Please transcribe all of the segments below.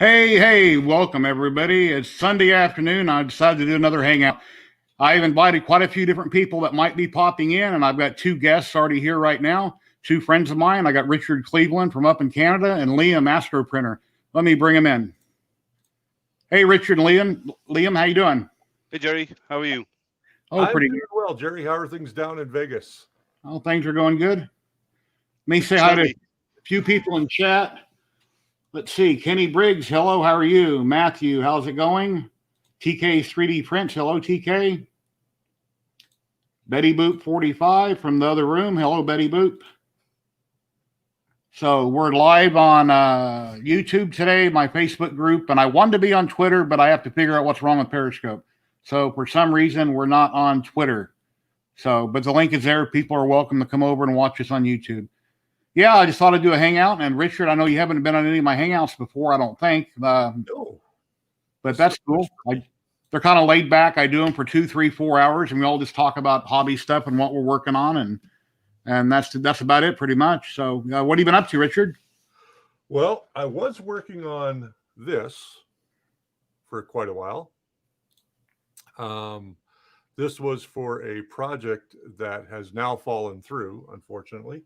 Hey, welcome everybody. It's Sunday afternoon. I decided to do another hangout. I've invited quite a few different people that might be popping in, and I've got two guests already here right now, two friends of mine. I got Richard Cleveland from up in Canada and Liam Astroprinter. Let me bring them in. Hey, Richard and Liam. Liam, how you doing? Hey, Jerry. How are you? Oh, pretty good. Well, Jerry, how are things down in Vegas? Oh, things are going good. Let me say hi to a few people in chat. Let's see. Kenny Briggs, hello. How are you? Matthew, how's it going? TK 3D Prints, hello, TK. Betty Boop 45 from the other room. Hello, Betty Boop. So we're live on YouTube today, my Facebook group, and I wanted to be on Twitter, but I have to figure out what's wrong with Periscope. So for some reason, we're not on Twitter. So, but the link is there. People are welcome to come over and watch us on YouTube. Yeah, I just thought I'd do a hangout. And Richard, I know you haven't been on any of my hangouts before, I don't think. No. But that's cool. They're kind of laid back. I do them for 2, 3, 4 hours, and we all just talk about hobby stuff and what we're working on, and that's about it pretty much. So what have you been up to, Richard? Well, I was working on this for quite a while. This was for a project that has now fallen through, unfortunately.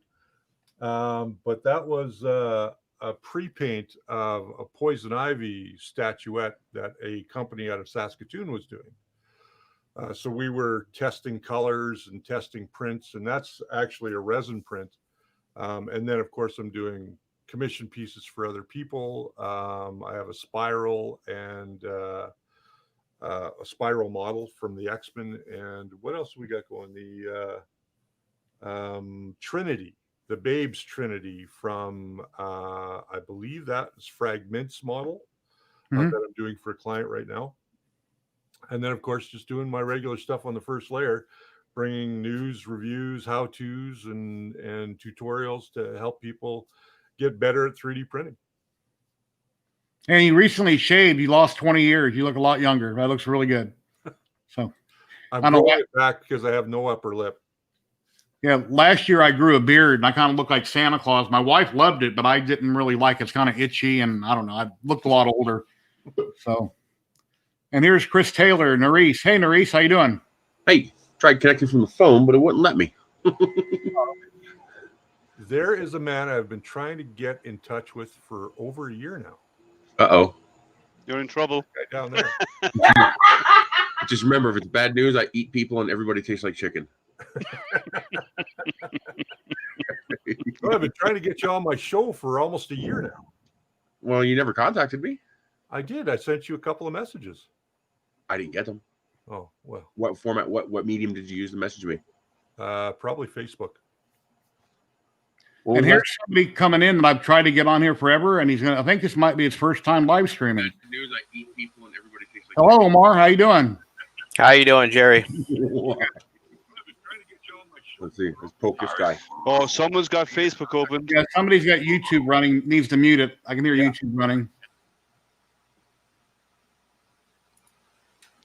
But that was a pre-paint of a poison ivy statuette that a company out of Saskatoon was doing. So we were testing colors and testing prints, and that's actually a resin print. And then, of course, I'm doing commission pieces for other people. I have a spiral and a spiral model from the X-Men. And what else we got going? The Trinity. The Babes Trinity from, I believe that is Fragment's model that I'm doing for a client right now. And then, of course, just doing my regular stuff on the first layer, bringing news, reviews, how-tos, and tutorials to help people get better at 3D printing. And you recently shaved. You lost 20 years. You look a lot younger. That looks really good. So I'm growing it back because I have no upper lip. Yeah, last year I grew a beard and I kind of looked like Santa Claus. My wife loved it, but I didn't really like it. It's kind of itchy and I don't know. I looked a lot older. So, and here's Chris Taylor, Nerese. Hey, Nerese, how you doing? Hey, tried connecting from the phone, but it wouldn't let me. There is a man I've been trying to get in touch with for over a year now. Uh-oh. You're in trouble. Right down there. Just remember, if it's bad news, I eat people and everybody tastes like chicken. Well, I've been trying to get you on my show for almost a year now. Well, you never contacted me. I did. I sent you a couple of messages. I didn't get them. Oh, well. What format, what medium did you use to message me? Probably Facebook. And here's somebody coming in that I've tried to get on here forever, and I think this might be his first time live streaming. News, I eat people and everybody tastes like Hello, Omar. How you doing? How you doing, Jerry? Let's see. Let's poke this guy. Oh, someone's got Facebook open. Yeah, somebody's got YouTube running. Needs to mute it. I can hear YouTube running.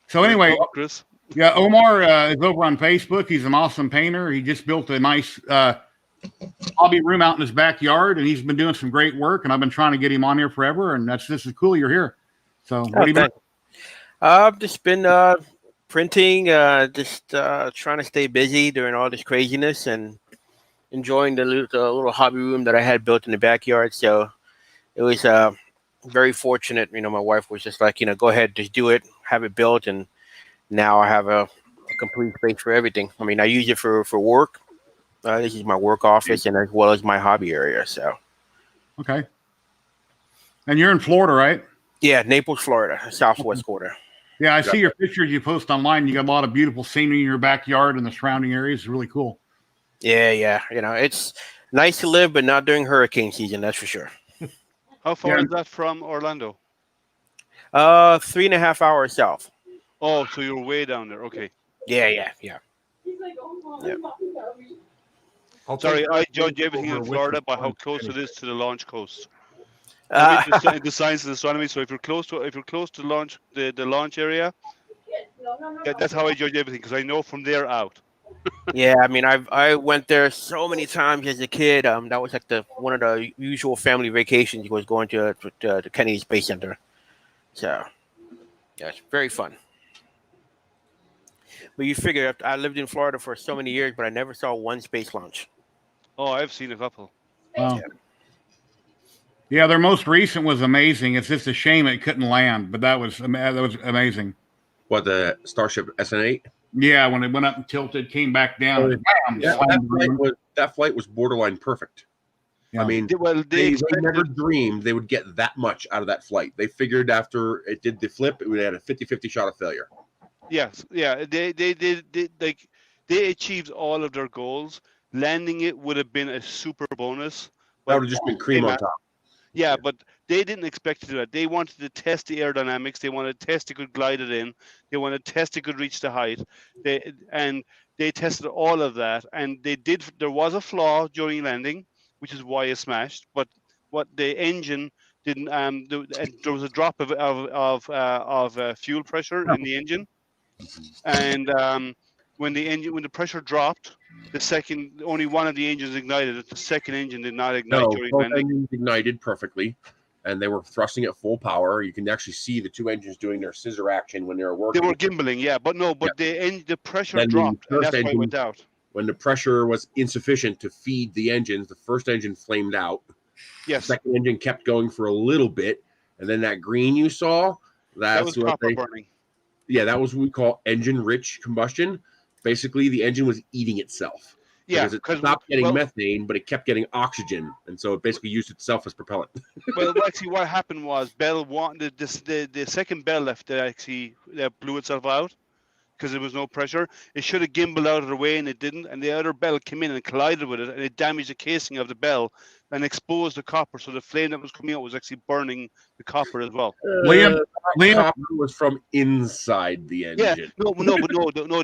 So anyway, Chris. Yeah, Omar is over on Facebook. He's an awesome painter. He just built a nice hobby room out in his backyard, and he's been doing some great work. And I've been trying to get him on here forever, and this is cool. You're here. So what do you been? I've just been printing, just trying to stay busy during all this craziness and enjoying the little hobby room that I had built in the backyard. So it was very fortunate. You know, my wife was just like, go ahead, just do it, have it built, and now I have a complete space for everything. I mean, I use it for work. This is my work office and as well as my hobby area. So, okay. And you're in Florida, right? Yeah, Naples, Florida, southwest quarter. Yeah, I see your pictures you post online. You got a lot of beautiful scenery in your backyard and the surrounding areas. It's really cool. Yeah. It's nice to live, but not during hurricane season, that's for sure. How far is that from Orlando? 3.5 hours south. Oh, so you're way down there. Okay. Yeah. Sorry, I judge everything in Florida by how close it is to the launch coast. The science and astronomy. So if you're close to launch the launch area, that's how I judge everything because I know from there out. Yeah, I mean, I went there so many times as a kid. That was like one of the usual family vacations was going to the Kennedy Space Center. So yeah, it's very fun. But you figure I lived in Florida for so many years, but I never saw one space launch. Oh, I've seen a couple. Wow. Yeah, their most recent was amazing. It's just a shame it couldn't land, but that was amazing. What, the Starship SN8? Yeah, when it went up and tilted, came back down. Bam, That flight was borderline perfect. Yeah. I mean, they never dreamed they would get that much out of that flight. They figured after it did the flip, it would have a 50-50 shot of failure. Yes, yeah, they achieved all of their goals. Landing it would have been a super bonus. That would have just been cream on top. Yeah, but they didn't expect to do that. They wanted to test the aerodynamics. They wanted to test it could glide it in. They wanted to test it could reach the height. They tested all of that, and they did. There was a flaw during landing, which is why it smashed. But what the engine didn't. There was a drop of fuel pressure in the engine, and when the pressure dropped, only one of the engines ignited. The second engine did not ignite during both landing. engines ignited perfectly, and they were thrusting at full power. You can actually see the two engines doing their scissor action when they were working. They were gimbaling, yeah, but the pressure Then dropped, the and that's first why it went out. When the pressure was insufficient to feed the engines, the first engine flamed out. Yes. The second engine kept going for a little bit, and then that green you saw, that was copper burning. Yeah, that was what we call engine-rich combustion. Basically, the engine was eating itself. Yeah, because it stopped getting methane, but it kept getting oxygen, and so it basically used itself as propellant. Well, actually, what happened was Bell wanted the second Bell left that blew itself out because there was no pressure. It should have gimbaled out of the way, and it didn't. And the other Bell came in and collided with it, and it damaged the casing of the Bell and exposed the copper. So the flame that was coming out was actually burning the copper as well. Liam copper was from inside the engine. Yeah, no,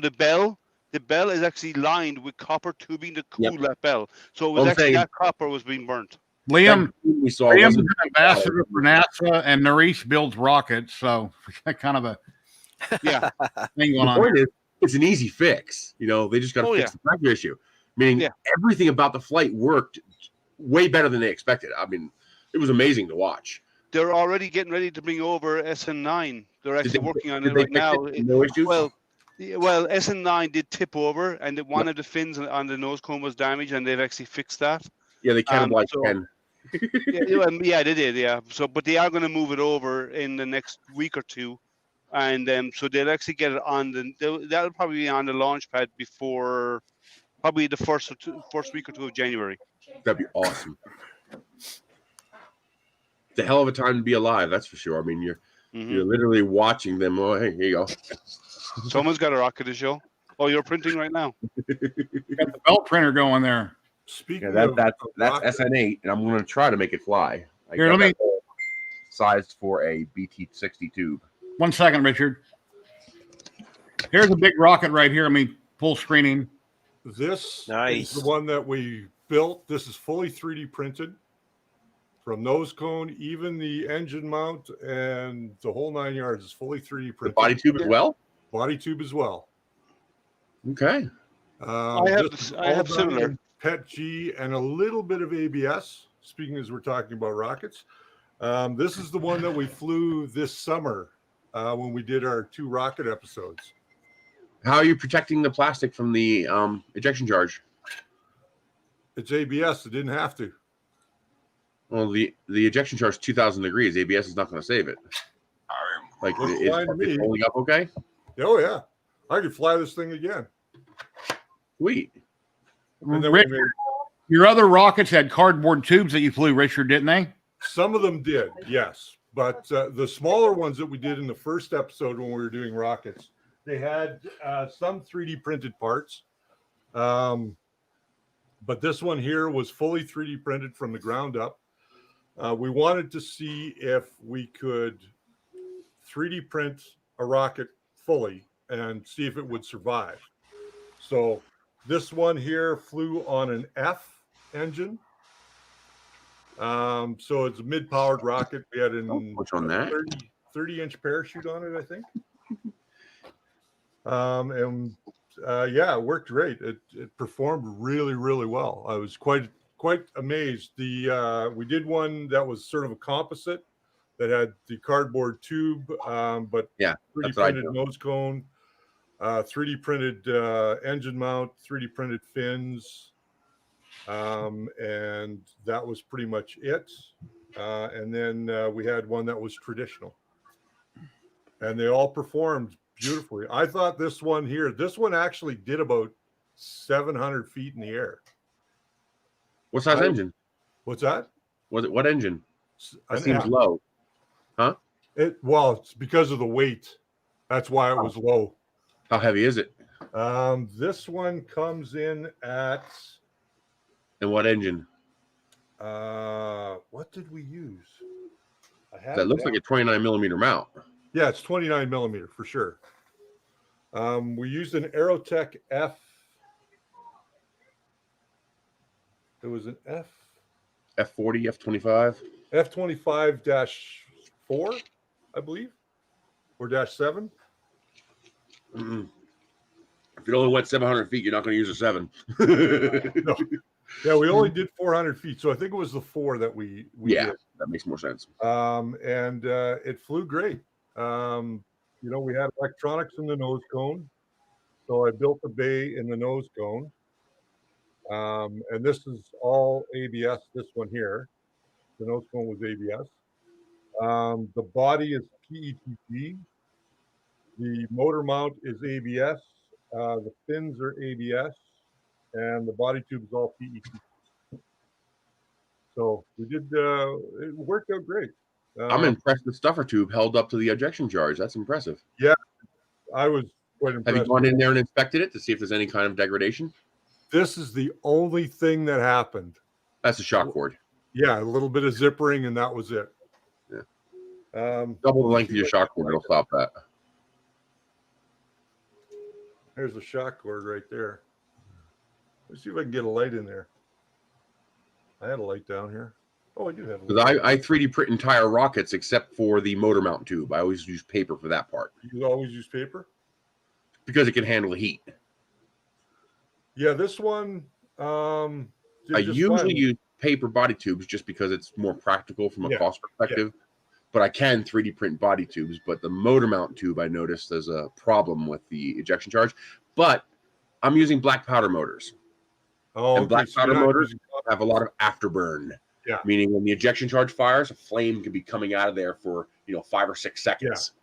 the Bell. The bell is actually lined with copper tubing to cool that bell. So it was that copper was being burnt. Liam's an ambassador for NASA, and Narish builds rockets, so we got kind of a thing going on. The point is, it's an easy fix. They just got to fix the pressure issue. Meaning everything about the flight worked way better than they expected. I mean, it was amazing to watch. They're already getting ready to bring over SN9. They're actually working on it right now. No issues? Well, SN9 did tip over, and one of the fins on the nose cone was damaged, and they've actually fixed that. Yeah, they cannibalized 10. Yeah, they did. Yeah. So, but they are going to move it over in the next week or two, and so they'll actually get it on that'll probably be on the launch pad before probably the first week or two of January. That'd be awesome. It's a hell of a time to be alive, that's for sure. I mean, you're literally watching them. Oh, hey, here you go. Someone's got a rocket to show. Oh, you're printing right now. Got the belt printer going there. Speaking that's SN8, and I'm going to try to make it fly. Here, let me sized for a BT-60 tube. 1 second, Richard. Here's a big rocket right here. I mean, full screening. This is the one that we built. This is fully 3D printed from nose cone, even the engine mount and the whole 9 yards is fully 3D printed. The body tube as well? Body tube as well. Okay. I have similar. PET G and a little bit of ABS. Speaking as we're talking about rockets. This is the one that we flew this summer when we did our 2 rocket episodes. How are you protecting the plastic from the ejection charge? It's ABS. It didn't have to. Well, the ejection charge is 2,000 degrees. ABS is not going to save it. Like, it's holding up okay? Oh, yeah. I could fly this thing again. Sweet. Richard, your other rockets had cardboard tubes that you flew, Richard, didn't they? Some of them did, yes. But the smaller ones that we did in the first episode when we were doing rockets, they had some 3D printed parts. But this one here was fully 3D printed from the ground up. We wanted to see if we could 3D print a rocket fully and see if it would survive. So this one here flew on an F engine. So it's a mid-powered rocket. We had what's on that? 30-inch parachute on it, I think. And yeah, it worked great. It performed really, really well. I was quite amazed. We did one that was sort of a composite that had the cardboard tube, but Yeah, 3D that's what I printed do. nose cone, 3D printed engine mount, 3D printed fins, and that was pretty much it. And then we had one that was traditional, and they all performed beautifully. I thought this one actually did about 700 feet in the air. What size engine? What's that? What engine? That An seems F. low. Huh? It's because of the weight. That's why it was low. How heavy is it? This one comes in at. And what engine? What did we use? That looks like a 29 millimeter mount. Yeah, it's 29 millimeter for sure. We used an Aerotech F. It was an F40, F25. F25-4, I believe, or -7. Mm-mm. If it only went 700 feet, you're not going to use a 7. No. Yeah, we only did 400 feet, so I think it was the 4 that we yeah, did. that makes more sense. And it flew great. We had electronics in the nose cone, so I built the bay in the nose cone. And this is all ABS. This one here, the nose cone was ABS. The body is PETG. The motor mount is ABS. The fins are ABS, and the body tube is all PET. So we did. It worked out great. I'm impressed the stuffer tube held up to the ejection charge. That's impressive. Yeah, I was quite impressed. Have you gone in there and inspected it to see if there's any kind of degradation? This is the only thing that happened. That's the shock cord. Yeah, a little bit of zippering, and that was it. Yeah. Double the length of your shock cord, it'll stop that. There's the shock cord right there. Let's see if I can get a light in there. I had a light down here. Oh, I do have a light. Because I 3D print entire rockets except for the motor mount tube. I always use paper for that part. You always use paper? Because it can handle heat. Yeah, this one. I usually use paper body tubes just because it's more practical from a cost perspective. Yeah. But I can 3D print body tubes. But the motor mount tube, I noticed there's a problem with the ejection charge. But I'm using black powder motors. Oh, and black powder motors have a lot of afterburn. Yeah. Meaning when the ejection charge fires, a flame can be coming out of there for 5 or 6 seconds. Yeah.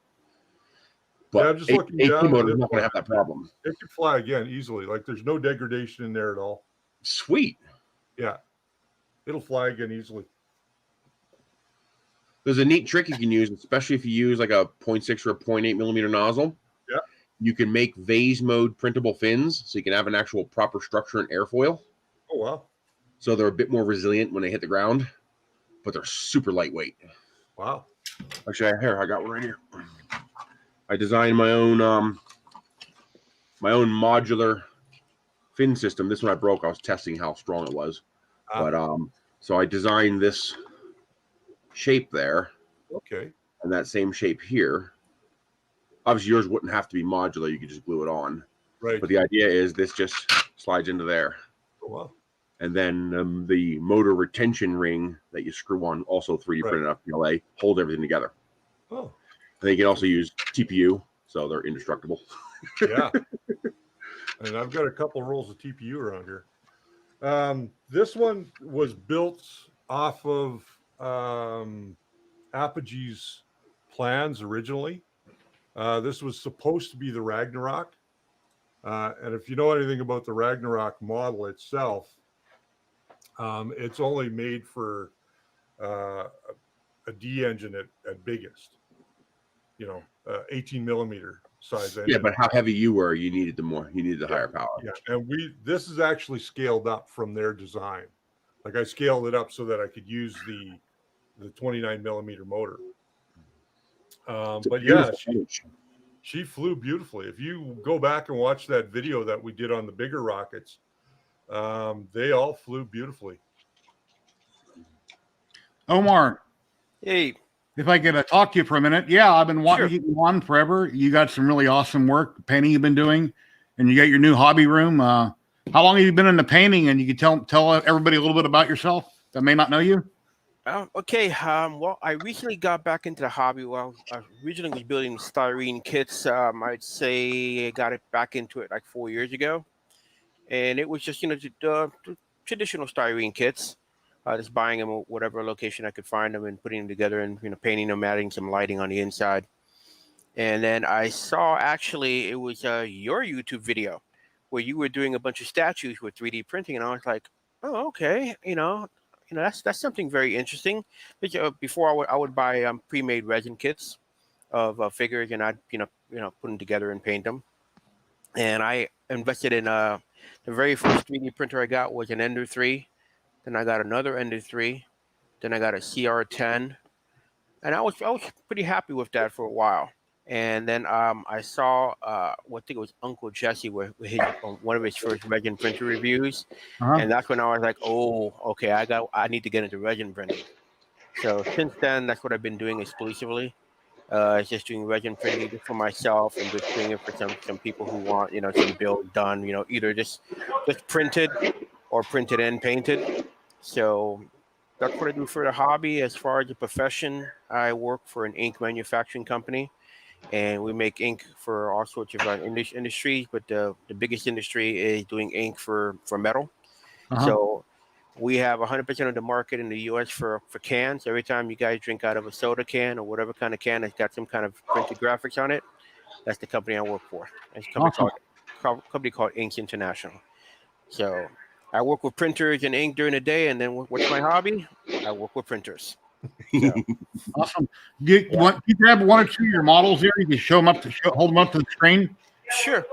But I'm just looking down. motor is not going to have that problem. It can fly again easily. Like there's no degradation in there at all. Sweet. Yeah. It'll fly again easily. There's a neat trick you can use, especially if you use like a 0.6 or a 0.8 millimeter nozzle. Yeah. You can make vase mode printable fins, so you can have an actual proper structure and airfoil. Oh, wow. So they're a bit more resilient when they hit the ground, but they're super lightweight. Wow. Actually, I got one right here. I designed my own modular fin system. This one I broke. I was testing how strong it was. But so I designed this shape there. Okay. And that same shape here. Obviously, yours wouldn't have to be modular. You could just glue it on. Right. But the idea is this just slides into there. Oh, wow. And then the motor retention ring that you screw on, also 3D printed off PLA, hold everything together. Oh. And you can also use TPU, so they're indestructible. Yeah. And I've got a couple rolls of TPU around here. This one was built off of Apogee's plans originally. This was supposed to be the Ragnarok. And if you know anything about the Ragnarok model itself, it's only made for a D engine at biggest, 18 millimeter size engine. Yeah, but how heavy you were, you needed the higher power. Yeah, and this is actually scaled up from their design. Like I scaled it up so that I could use the 29 millimeter motor. But yeah, she flew beautifully. If you go back and watch that video that we did on the bigger rockets, they all flew beautifully. Omar. Hey. If I could talk to you for a minute. Yeah, I've been wanting to get you on forever. You got some really awesome work, painting you've been doing. and you got your new hobby room. How long have you been into painting? And you can tell everybody a little bit about yourself that may not know you. Okay. Well, I recently got back into the hobby. Well, I originally was building styrene kits. I'd say I got it back into it like 4 years ago, and it was just the traditional styrene kits. Just buying them at whatever location I could find them and putting them together and painting them, adding some lighting on the inside. And then I saw actually it was your YouTube video where you were doing a bunch of statues with 3D printing, and I was like, oh, okay, that's something very interesting. Before I would buy pre-made resin kits of figures, and I'd put them together and paint them. And I invested in the very first 3D printer I got was an Ender 3. Then I got another Ender 3. Then I got a CR10, and I was pretty happy with that for a while. And then I saw I think it was Uncle Jesse with one of his first resin printer reviews, and that's when I was like, oh, okay, I need to get into resin printing. So since then, that's what I've been doing exclusively. Just doing resin printing just for myself and just doing it for some people who want some build done, either just printed or printed and painted. So that's what I do for the hobby. As far as the profession, I work for an ink manufacturing company, and we make ink for all sorts of industries. But the biggest industry is doing ink for metal. So we have 100% of the market in the U.S. for cans. Every time you guys drink out of a soda can or whatever kind of can that's got some kind of printed graphics on it, that's the company I work for. It's a company called Inks International. So I work with printers and ink during the day, and then what's my hobby? I work with printers. So. Awesome. You grab one or two of your models here? You can hold them up to the screen. Sure.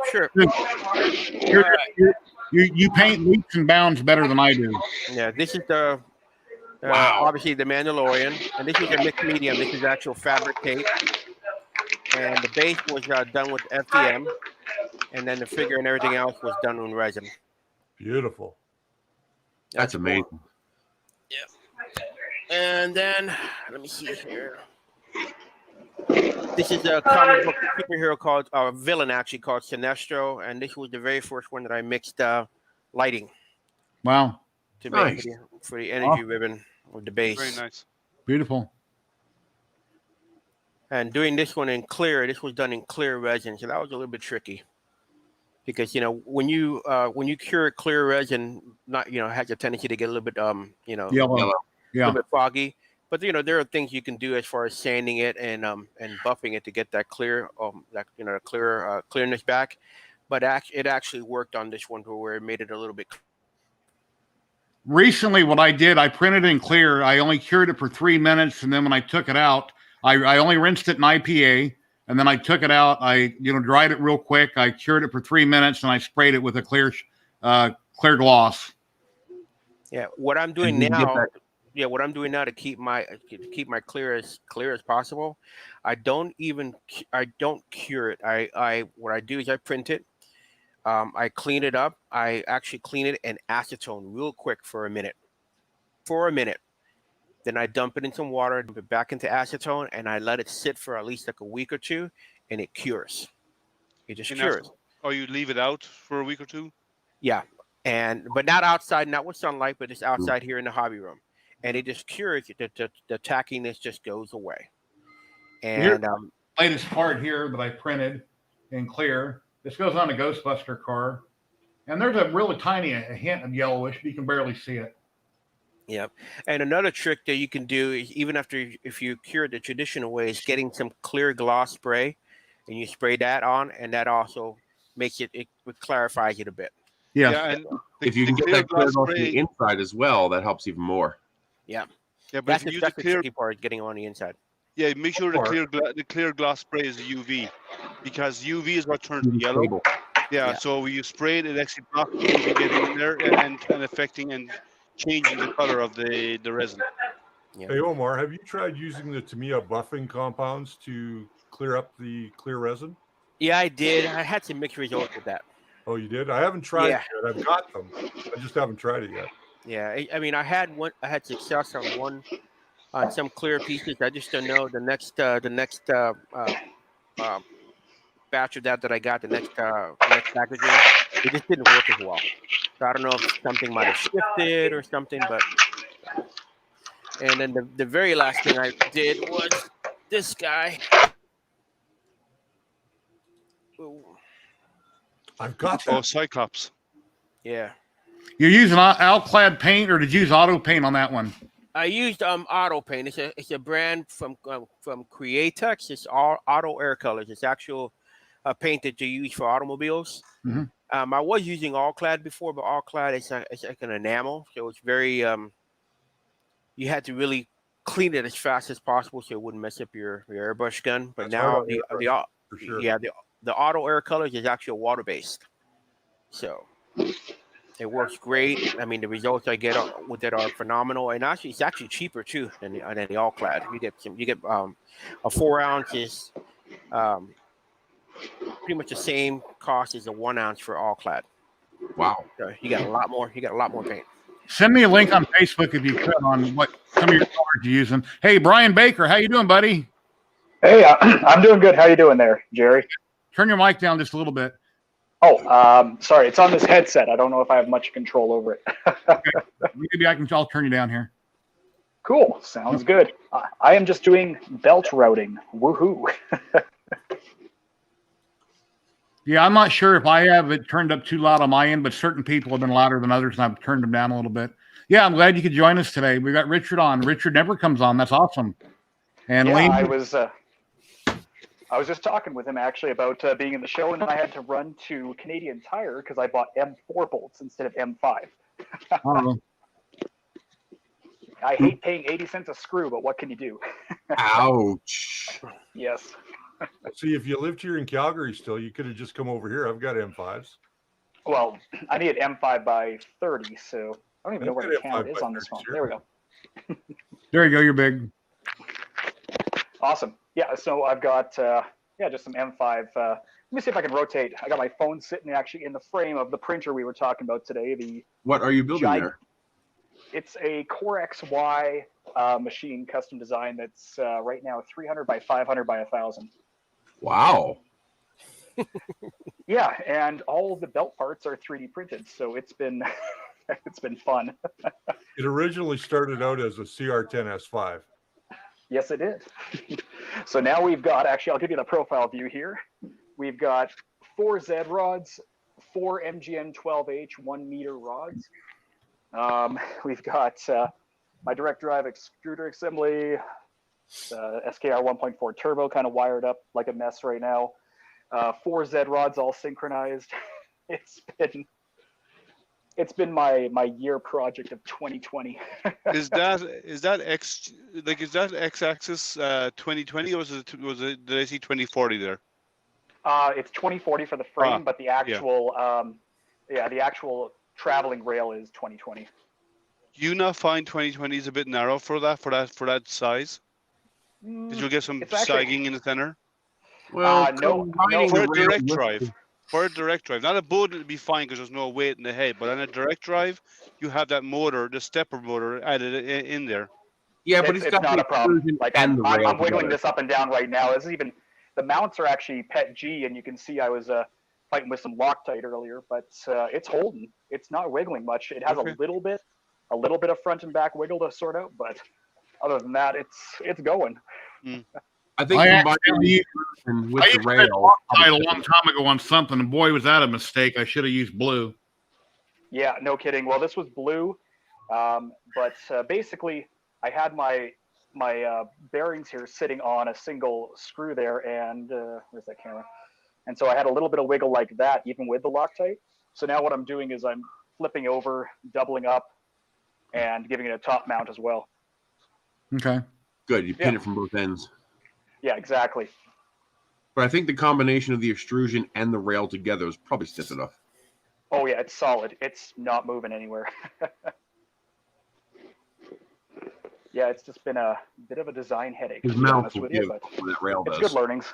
You paint leaps and bounds better than I do. Yeah, this is the obviously the Mandalorian, and this is a mixed medium. This is actual fabric tape, and the base was done with FDM, and then the figure and everything else was done in resin. Beautiful. That's amazing. Cool. Yeah. And then let me see here. This is a comic book superhero called villain actually called Sinestro, and this was the very first one that I mixed lighting. Wow. To make for the energy ribbon with the base. Very nice. Beautiful. And doing this one in clear, this was done in clear resin, so that was a little bit tricky. Because when you cure clear resin, has a tendency to get a little bit yellow. Yeah. A little bit foggy. But there are things you can do as far as sanding it and buffing it to get that clear clearness back. But it actually worked on this one where it made it a little bit. Recently, what I did, I printed in clear. I only cured it for 3 minutes, and then when I took it out, I only rinsed it in IPA, and then I took it out. I dried it real quick. I cured it for 3 minutes, and I sprayed it with a clear gloss. Yeah, what I'm doing now. Yeah, what I'm doing now to keep my clear as possible, I don't cure it. What I do is I print it. I clean it up. I actually clean it in acetone real quick for a minute. Then I dump it in some water, dump it back into acetone, and I let it sit for at least like a week or two, and it cures. It just cures. Or you leave it out for a week or two? Yeah, but not outside, not with sunlight, but just outside here in the hobby room. And it just cures it. The tackiness just goes away. And latest card here that I printed in clear. This goes on a Ghostbuster car, and there's a really tiny hint of yellowish, but you can barely see it. Yep. And another trick that you can do is if you cure it the traditional way is getting some clear gloss spray, and you spray that on, and that also makes it clarifies it a bit. Yeah. And if you can get that clear on the inside as well, that helps even more. Yeah. Yeah, but that's if you the tricky part, getting on the inside. Yeah, make sure the clear gloss spray is UV, because UV is what turns it yellow. Yeah, so when you spray it, it actually blocks UV getting in there and affecting and changing the color of the resin. Yeah. Hey Omar, have you tried using the Tamiya buffing compounds to clear up the clear resin? Yeah, I did. I had some mixed results with that. Oh, you did? I haven't tried it yet. I've got them. I just haven't tried it yet. Yeah, I mean, I had success on some clear pieces. I just don't know the next batch of that I got, the next packaging, it just didn't work as well. So I don't know if something might have shifted or something, but. And then the very last thing I did was this guy. Ooh. I've got Oh, that. Cyclops. Yeah. You're using Alclad paint, or did you use auto paint on that one? I used auto paint. It's a brand from Createx. It's all auto air colors. It's actual paint that you use for automobiles. Mm-hmm. I was using Alclad before, but Alclad is like an enamel, so it's very you had to really clean it as fast as possible so it wouldn't mess up your airbrush gun. But That's hard now on for sure. the auto air colors is actually water based, so it works great. I mean, the results I get with it are phenomenal, and actually it's actually cheaper too than the Alclad. You get a 4 ounces, pretty much the same cost as a 1 ounce for Alclad. Wow. So you got a lot more. You got a lot more paint. Send me a link on Facebook if you could on what some of your colors you're using. Hey, Brian Baker, how you doing, buddy? Hey, I'm doing good. How you doing there, Jerry? Turn your mic down just a little bit. Oh, sorry. It's on this headset. I don't know if I have much control over it. Okay. Maybe I'll turn you down here. Cool. Sounds good. I am just doing belt routing. Woohoo. Yeah, I'm not sure if I have it turned up too loud on my end, but certain people have been louder than others, and I've turned them down a little bit. Yeah, I'm glad you could join us today. We got Richard on. Richard never comes on. That's awesome. And yeah, Lane, I was just talking with him actually about being in the show, and I had to run to Canadian Tire because I bought M4 bolts instead of M5. I hate paying 80 cents a screw, but what can you do? Ouch. Yes. See, if you lived here in Calgary still, you could have just come over here. I've got M5s. Well, I need M5 by 30, so I don't even know where the camera is on this one. There we go. there you go. You're big. Awesome. Yeah, so I've got just some M5. Let me see if I can rotate. I got my phone sitting actually in the frame of the printer we were talking about today. What are you building there? It's a Core XY machine, custom design that's right now 300 by 500 by 1,000. Wow. Yeah, and all of the belt parts are 3D printed, so it's been it's been fun. It originally started out as a CR10S5. Yes, it did. So now we've got, actually, I'll give you the profile view here. We've got 4 Z rods, 4 MGN 12H 1 meter rods. We've got my direct drive extruder assembly, SKR 1.4 turbo kind of wired up like a mess right now. 4 Z rods all synchronized. It's been my year project of 2020. Is that X-axis 2020 or was it did I see 2040 there? It's 2040 for the frame, but the actual the actual traveling rail is 2020. Do you not find 2020 is a bit narrow for that size? Did you get some sagging in the center? Well, no, for a direct drive. For a direct drive, not a boat, it'd be fine because there's no weight in the head. But on a direct drive, you have that motor, the stepper motor, added in there. Yeah, but it's got not a problem. Like I'm wiggling together. this up and down right now. This is even the mounts are actually PET G, and you can see I was fighting with some Loctite earlier, but it's holding. It's not wiggling much. It has a little bit of front and back wiggle to sort out, but other than that, it's going. I think with the rail. A long time ago on something, and boy, was that a mistake. I should have used blue. Yeah, no kidding. Well, this was blue, but basically, I had my bearings here sitting on a single screw there, and where's that camera? And so I had a little bit of wiggle like that, even with the Loctite. So now what I'm doing is I'm flipping over, doubling up, and giving it a top mount as well. Okay. Good. You pin it from both ends. Yeah, exactly. But I think the combination of the extrusion and the rail together is probably stiff enough. Oh yeah, it's solid. It's not moving anywhere. Yeah, it's just been a bit of a design headache. His mouth will give what that rail does. It's good learnings.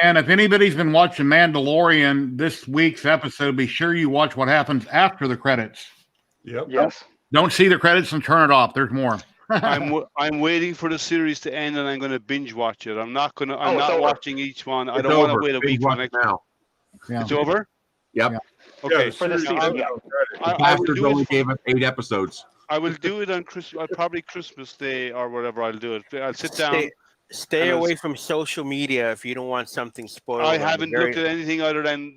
And if anybody's been watching Mandalorian this week's episode, be sure you watch what happens after the credits. Yep. Yes. Don't see the credits and turn it off. There's more. I'm waiting for the series to end, and I'm going to binge watch it. I'm not it's over. watching each one. I It's don't want to over. wait a Binge week for the watch next now. Yeah. It's over? Yep. Yeah. Okay. For the series season, is yeah. on Friday. The I will bastards do only it. gave us 8 episodes. I will do it on probably Christmas Day or whatever. I'll do it. I'll sit down. Stay and away from social media if you don't want something spoiled. I on the haven't very- looked at anything other than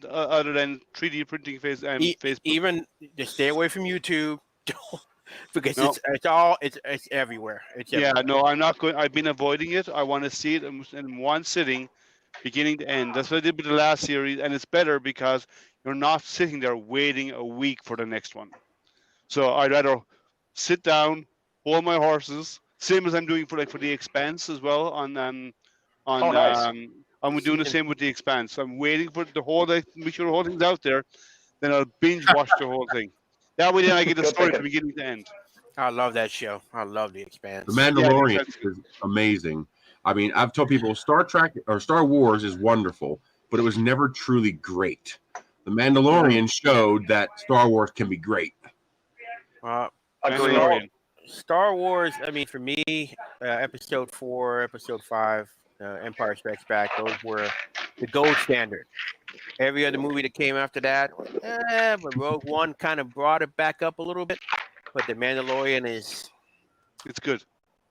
3D printing Facebook. Even just stay away from YouTube because No. it's everywhere. It's Yeah, everywhere. no, I'm not going. I've been avoiding it. I want to see it in one sitting, beginning to end. That's what I did with the last series, and it's better because you're not sitting there waiting a week for the next one. So I'd rather sit down, hold my horses, same as I'm doing for the Expanse as well. Nice. I'm doing the same with the Expanse. I'm waiting for the whole make sure the whole thing's out there, then I'll binge watch the whole thing. That way, then I get the Good story thinking. from beginning to end. I love that show. I love The Expanse. The Mandalorian Yeah, is amazing. I mean, I've told people Star Trek or Star Wars is wonderful, but it was never truly great. The Mandalorian showed that Star Wars can be great. Agreed. Mandalorian. Star Wars. I mean, for me, Episode 4, Episode 5, Empire Strikes Back. Those were the gold standard. Every other movie that came after that, but Rogue One kind of brought it back up a little bit. But The Mandalorian It's good.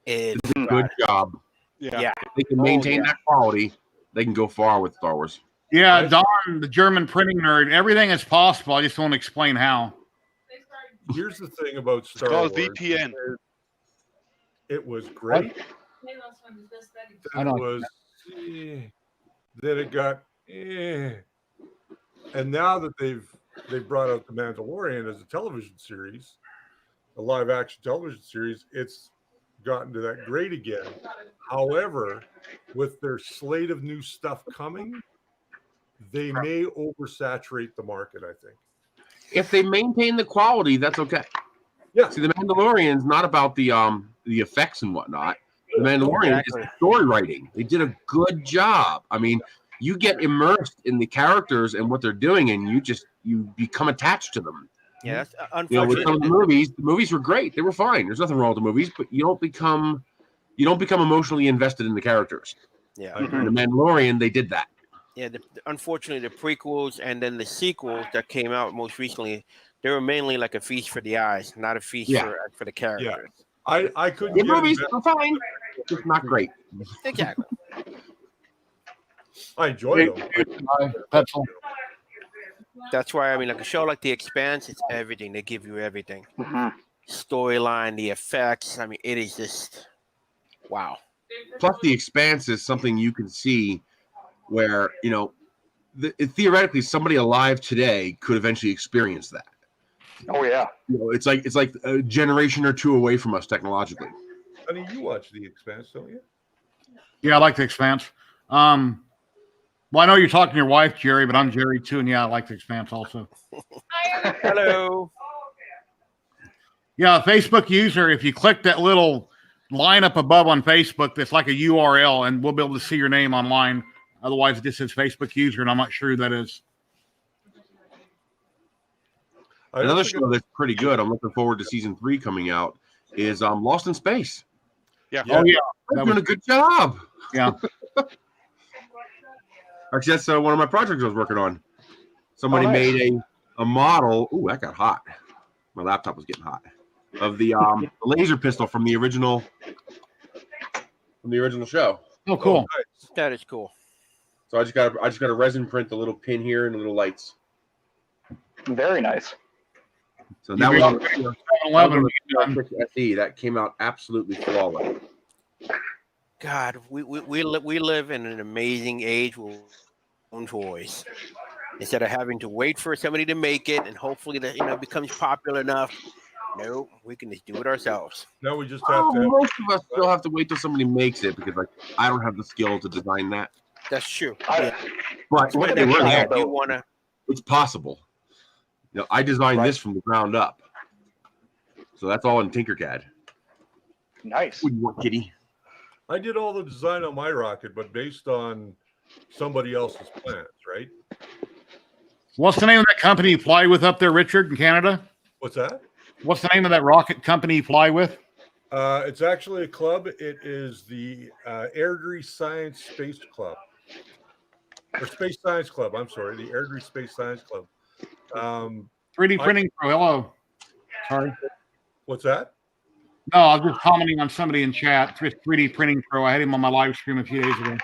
Good job. Yeah. If they can maintain that quality, they can go far with Star Wars. Yeah, Don, the German printing nerd, everything is possible. I just won't explain how. Here's the thing about It's Star called Wars. VPN. It was great. I Then know. it was, then it got, and now that they've brought out the Mandalorian as a television series, a live action television series, it's gotten to that great again. However, with their slate of new stuff coming, they may oversaturate the market, I think. If they maintain the quality, that's okay. Yeah. See, the Mandalorian's not about the effects and whatnot. The Mandalorian is story writing. They did a good job. I mean, you get immersed in the characters and what they're doing, and you become attached to them. Yeah, that's You know, with unfortunate. some of the movies were great. They were fine. There's nothing wrong with the movies, but you don't become emotionally invested in the characters. Yeah. I agree. In the Mandalorian, they did that. Yeah, unfortunately, the prequels and then the sequels that came out most recently, they were mainly like a feast for the eyes, not a feast for the characters. I couldn't The get movies invested. were fine, just not great. Exactly. I enjoy them. That's all. That's why I mean, like a show like The Expanse, it's everything. They give you everything. Storyline, the effects. I mean, it is just wow. Plus, The Expanse is something you can see where, you know, theoretically somebody alive today could eventually experience that. Oh yeah. You know, it's like a generation or two away from us technologically. Honey, you watch The Expanse, don't you? Yeah, I like The Expanse. Well, I know you're talking to your wife, Jerry, but I'm Jerry too, and yeah, I like The Expanse also. Hello. Yeah, Facebook user, if you click that little line up above on Facebook, that's like a URL, and we'll be able to see your name online. Otherwise, it just says Facebook user, and I'm not sure who that is. Another show that's pretty good, I'm looking forward to season 3 coming out, is Lost in Space. Yeah. Oh, yeah. They're doing a good job. Yeah. Actually, that's one of my projects I was working on. Somebody made a model. Ooh, that got hot. My laptop was getting hot. Of the laser pistol from the original show. Oh, cool. Nice. That is cool. So I just got to resin print the little pin here and the little lights. Very nice. So that was on 11. SE. That came out absolutely flawless. God, we live in an amazing age with own toys. Instead of having to wait for somebody to make it and hopefully that becomes popular enough. No, we can just do it ourselves. Now we just have to. Most of us still have to wait till somebody makes it because I don't have the skill to design that. That's true. But Look at they the were child, there. though. You wanna It's possible. You know, I designed this from the ground up. So that's all in Tinkercad. Nice. What do you want, kitty? I did all the design on my rocket, but based on somebody else's plans, right? What's the name of that company you fly with up there, Richard, in Canada? What's that? What's the name of that rocket company you fly with? It's actually a club. It is the Airdrie Science Space Club. Or Space Science Club. I'm sorry, the Airdrie Space Science Club. 3D Printing Pro. Hello. Sorry. What's that? No, I was just commenting on somebody in chat. 3D Printing Pro. I had him on my live stream a few days ago.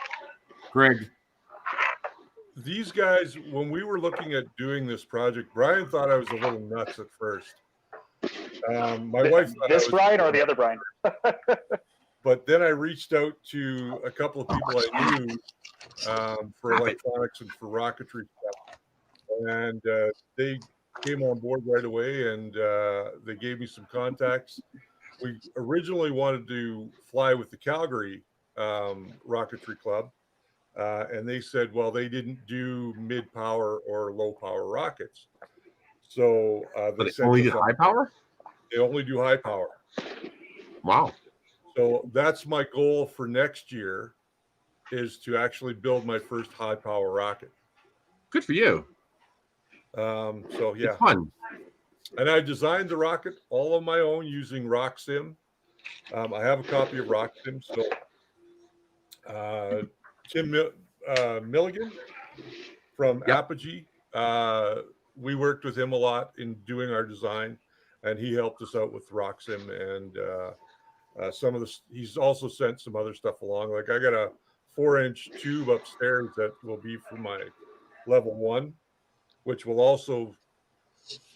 Greg. These guys, when we were looking at doing this project, Brian thought I was a little nuts at first. My wife thought this Brian or the other Brian? But then I reached out to a couple of people I knew for electronics and for rocketry stuff, and they came on board right away, and they gave me some contacts. We originally wanted to fly with the Calgary Rocketry Club, and they said, well, they didn't do mid-power or low-power rockets. So they only did high power? They only do high power. Wow. So that's my goal for next year, is to actually build my first high power rocket. Good for you. So yeah, it's fun. And I designed the rocket all on my own using RockSim. I have a copy of RockSim. So Tim Milligan from Apogee, we worked with him a lot in doing our design, and he helped us out with RockSim, and some of this. He's also sent some other stuff along. Like I got a 4-inch tube upstairs that will be for my level 1, which will also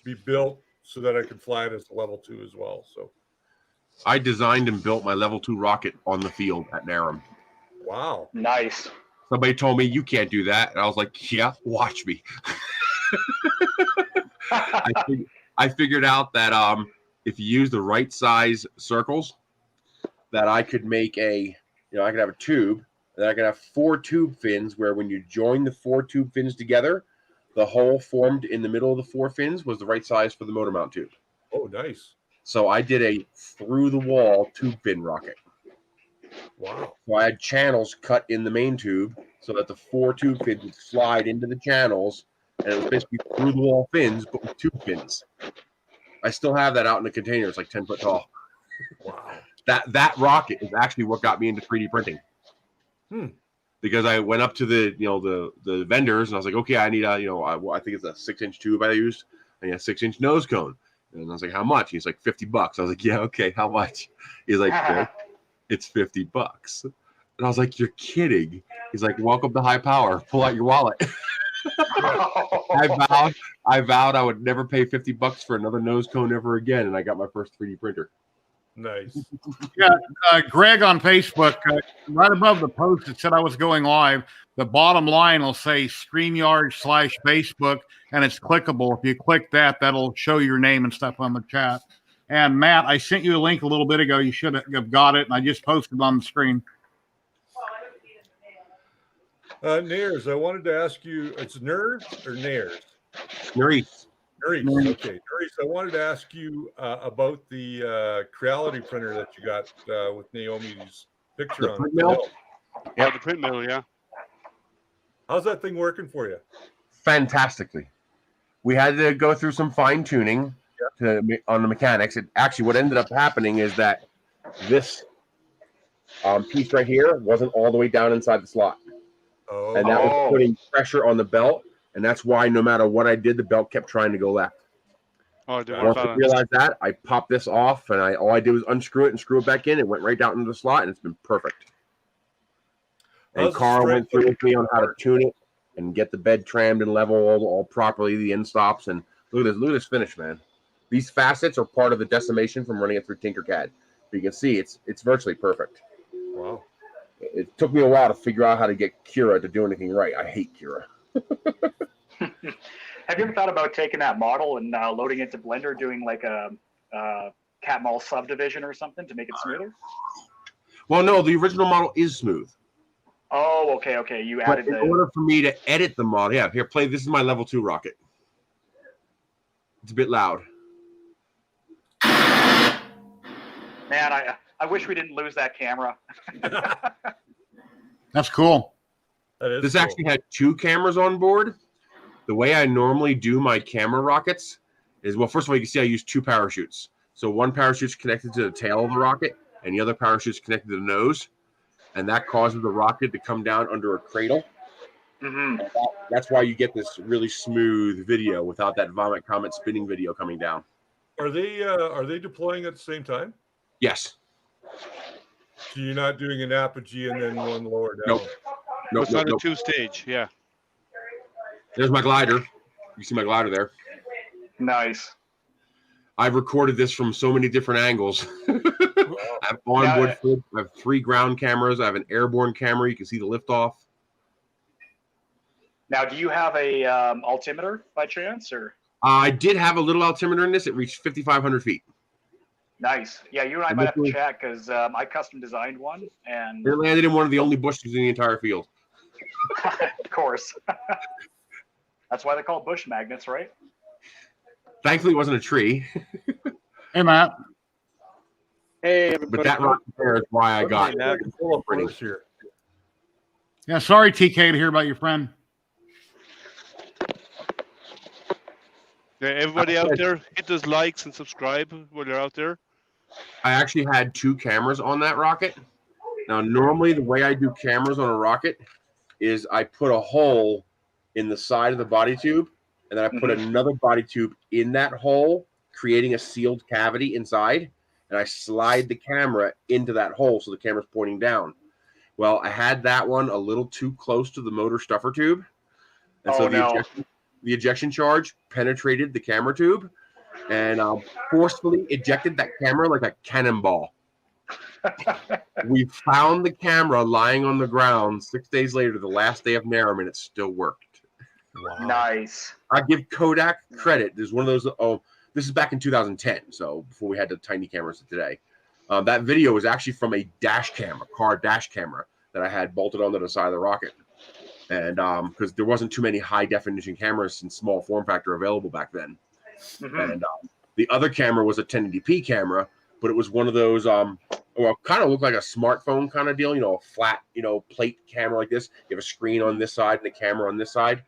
be built so that I can fly it as a level 2 as well. So I designed and built my level 2 rocket on the field at Narum. Wow. Nice. Somebody told me you can't do that. And I was like, yeah, watch me. I figured out that if you use the right size circles, that I could make I could have a tube, and I could have 4 tube fins where when you join the 4 tube fins together, the hole formed in the middle of the 4 fins was the right size for the motor mount tube. Oh, nice. So I did a through-the-wall tube fin rocket. Wow. So I had channels cut in the main tube so that the 4 tube fins would slide into the channels, and it was basically through-the-wall fins, but with tube fins. I still have that out in the container. It's like 10 foot tall. Wow. That rocket is actually what got me into 3D printing. Because I went up to the vendors, and I was like, okay, I need a, I think it's a 6-inch tube I used. I need a 6-inch nose cone. And I was like, how much? He's like, $50. I was like, yeah, okay, how much? He's like, it's $50. And I was like, you're kidding. He's like, welcome to high power. Pull out your wallet. I vowed I would never pay $50 for another nose cone ever again. And I got my first 3D printer. Nice. Yeah, Greg on Facebook, right above the post that said I was going live, the bottom line will say StreamYard/Facebook, and it's clickable. If you click that, that'll show your name and stuff on the chat. And Matt, I sent you a link a little bit ago. You should have got it, and I just posted on the screen. Nares, I wanted to ask you, it's Nerds or Nares? Nerds. Nerds. Okay. Nerds, I wanted to ask you about the Creality printer that you got with Naomi's picture the on print it. mill? Yeah, the print mill, yeah. How's that thing working for you? Fantastically. We had to go through some fine tuning on the mechanics. What ended up happening is that this piece right here wasn't all the way down inside the slot. Oh. And that was putting pressure on the belt. And that's why no matter what I did, the belt kept trying to go left. Oh, Once I realized that, I popped this off, and all I did was unscrew it and screw it back in. It went right down into the slot, and it's been perfect. And Carl went through with me on how to tune it and get the bed trimmed and level all properly, the end stops. And look at this finish, man. These facets are part of the decimation from running it through Tinkercad. But you can see it's virtually perfect. Wow. It took me a while to figure out how to get Kira to do anything right. I hate Kira. Have you ever thought about taking that model and loading it to Blender, doing like a cat mall subdivision or something to make it smoother? Well, no, the original model is smooth. Oh, okay. You added in order for me to edit the model, here, play. This is my level 2 rocket. It's a bit loud. Man, I wish we didn't lose that camera. That's cool. This actually had 2 cameras on board. The way I normally do my camera rockets is, well, first of all, you can see I use 2 parachutes. So one parachute's connected to the tail of the rocket, and the other parachute's connected to the nose, and that causes the rocket to come down under a cradle. Mm-hmm. That's why you get this really smooth video without that vomit comet spinning video coming down. Are they deploying at the same time? Yes. So you're not doing an apogee and then one lower down? Nope. Nope, It's nope, not a nope. 2-stage. Yeah. There's my glider. You see my glider there. Nice. I've recorded this from so many different angles. I have onboard footage. I have 3 ground cameras. I have an airborne camera. You can see the liftoff. Now, do you have a altimeter by chance, or? I did have a little altimeter in this. It reached 5,500 feet. Nice. Yeah, you and I might have to chat because I custom designed one, and It landed in one of the only bushes in the entire field. of course, that's why they're called bush magnets, right? Thankfully, it wasn't a tree. Hey, Matt. Hey, But that rock there is why I got it. Full of force here. Yeah, sorry, TK, to hear about your friend. Yeah, everybody out there, hit those likes and subscribe while you're out there. I actually had 2 cameras on that rocket. Now, normally the way I do cameras on a rocket is I put a hole in the side of the body tube, and then I put another body tube in that hole, creating a sealed cavity inside, and I slide the camera into that hole so the camera's pointing down. Well, I had that one a little too close to the motor stuffer tube, and so the ejection charge penetrated the camera tube and forcefully ejected that camera like a cannonball. We found the camera lying on the ground 6 days later, the last day of NARAM, and it still worked. Wow. Nice. I give Kodak credit. There's one of those. Oh, this is back in 2010, so before we had the tiny cameras of today. That video was actually from a dash camera, car dash camera that I had bolted onto the side of the rocket. And because there wasn't too many high definition cameras in small form factor available back then. And the other camera was a 1080p camera, but it was one of those well, kind of looked like a smartphone kind of deal, you know, a flat, you know, plate camera like this. You have a screen on this side and a camera on this side.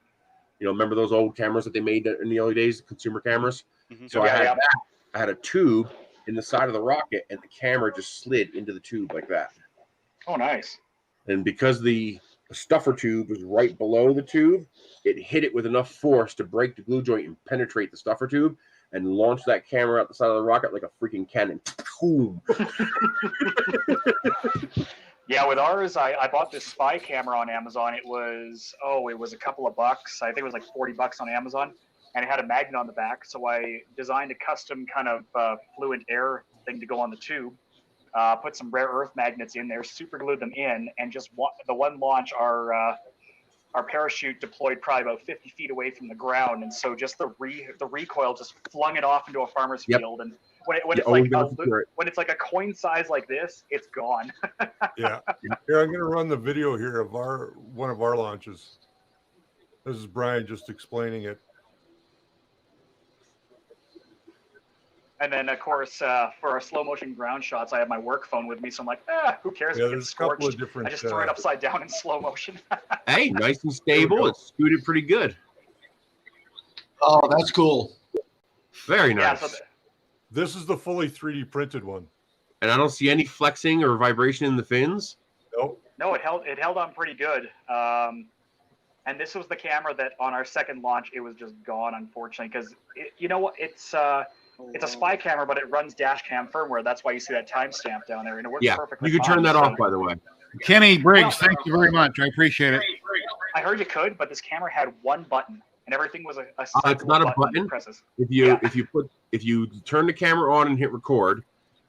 You know, remember those old cameras that they made in the early days, consumer cameras? So I had that. I had a tube in the side of the rocket, and the camera just slid into the tube like that. Oh, nice. And because the stuffer tube was right below the tube, it hit it with enough force to break the glue joint and penetrate the stuffer tube and launch that camera out the side of the rocket like a freaking cannon. Boom. Yeah, with ours, I bought this spy camera on Amazon. It was a couple of bucks. I think it was like $40 on Amazon, and it had a magnet on the back. So I designed a custom kind of fluent air thing to go on the tube. Put some rare earth magnets in there, super glued them in, and just the one launch, our parachute deployed probably about 50 feet away from the ground, and so just the recoil just flung it off into a farmer's field. And when it's like a coin size like this, it's gone. Yeah. Here, I'm going to run the video here of one of our launches. This is Brian just explaining it. And then, of course, for our slow motion ground shots, I have my work phone with me, so I'm like, who cares if it gets scorched? I just throw it upside down in slow motion. Hey, nice and stable. It's scooted pretty good. Oh, that's cool. Very nice. Yeah, so This is the fully 3D printed one. And I don't see any flexing or vibration in the fins. Nope. No, it held on pretty good. And this was the camera that on our second launch, it was just gone, unfortunately, because you know what? It's a spy camera, but it runs dash cam firmware. That's why you see that timestamp down there, and it works perfectly. You can turn that off, by the way. Kenny Briggs, thank you very much. I appreciate it. I heard you could, but this camera had one button, and everything was a it's not a button. Presses. If you turn the camera on and hit record,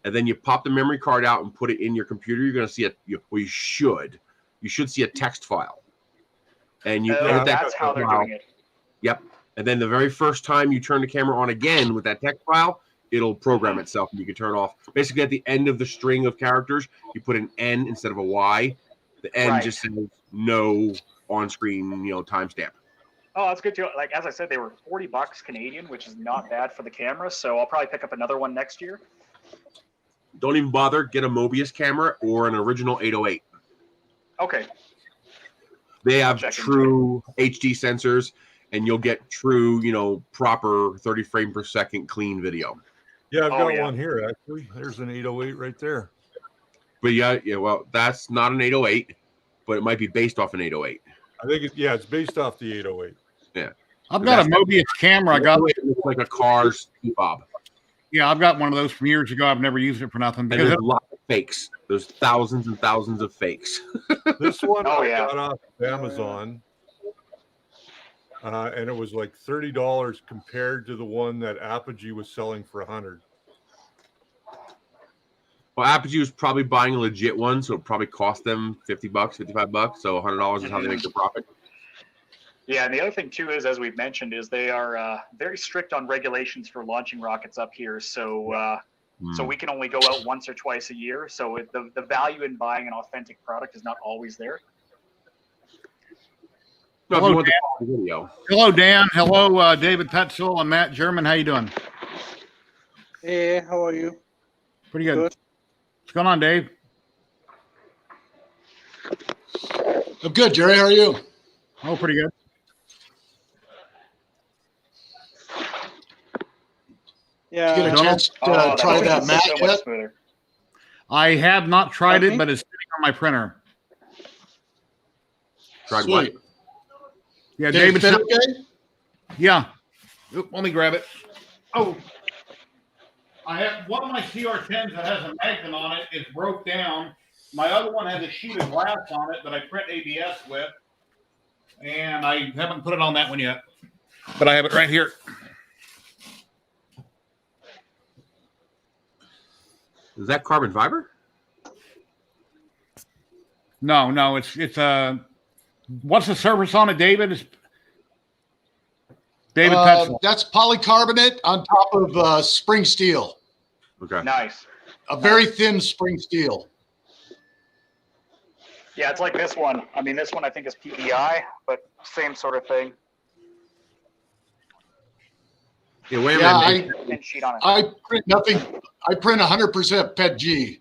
and then you pop the memory card out and put it in your computer, you're going to see you should see a text file. And you edit that. That's how they're doing it. Yep. And then the very first time you turn the camera on again with that text file, it'll program itself and you can turn it off. Basically, at the end of the string of characters, you put an N instead of a Y. The N just says no on-screen, timestamp. Oh, that's good too. Like, as I said, they were $40 Canadian, which is not bad for the camera. So I'll probably pick up another one next year. Don't even bother. Get a Mobius camera or an original 808. Okay. They have true HD sensors, and you'll get true, proper 30 frame per second clean video. Yeah, I've Oh, got yeah. one here actually. There's an 808 right there. But yeah, well, that's not an 808, but it might be based off an 808. I think it's based off the 808. Yeah. I've got a Mobius camera. I got it looks like a car's fob. Yeah, I've got one of those from years ago. I've never used it for nothing And because there's lots of fakes. There's thousands and thousands of fakes. This one Oh, I yeah. got off of Amazon, and it was like $30 compared to the one that Apogee was selling for $100. Well, Apogee was probably buying a legit one, so it probably cost them $50, $55. So $100 is how they make their profit. Yeah, and the other thing too is, as we've mentioned, is they are very strict on regulations for launching rockets up here. So so we can only go out once or twice a year. So the value in buying an authentic product is not always there. No, if Hello, you want Dan. the video. Hello, Dan. Hello, David Tetzel and Matt German. How you doing? Hey, how are you? Pretty good. Good. What's going on, Dave? I'm good, Jerry. How are you? Oh, pretty good. Yeah. Did you get a chance to try that mat so yet? much smoother. I have not tried Pardon it, me? but it's sitting on my printer. Tried what? Sweet. Yeah, Did it David. fit okay? Yeah. Oop, let me grab it. Oh, I have one of my CR10s that has a magnet on it is broke down. My other one has a sheet of glass on it that I print ABS with, and I haven't put it on that one yet, but I have it right here. Is that carbon fiber? No, it's what's the surface on it, David? Is David Tetzel. That's polycarbonate on top of spring steel, Okay. Nice. a very thin spring steel. Yeah, it's like this one. I mean, this one I think is PEI, but same sort of thing. Yeah, wait a Yeah, minute. Thin sheet on it. I print nothing. I print 100% PET G.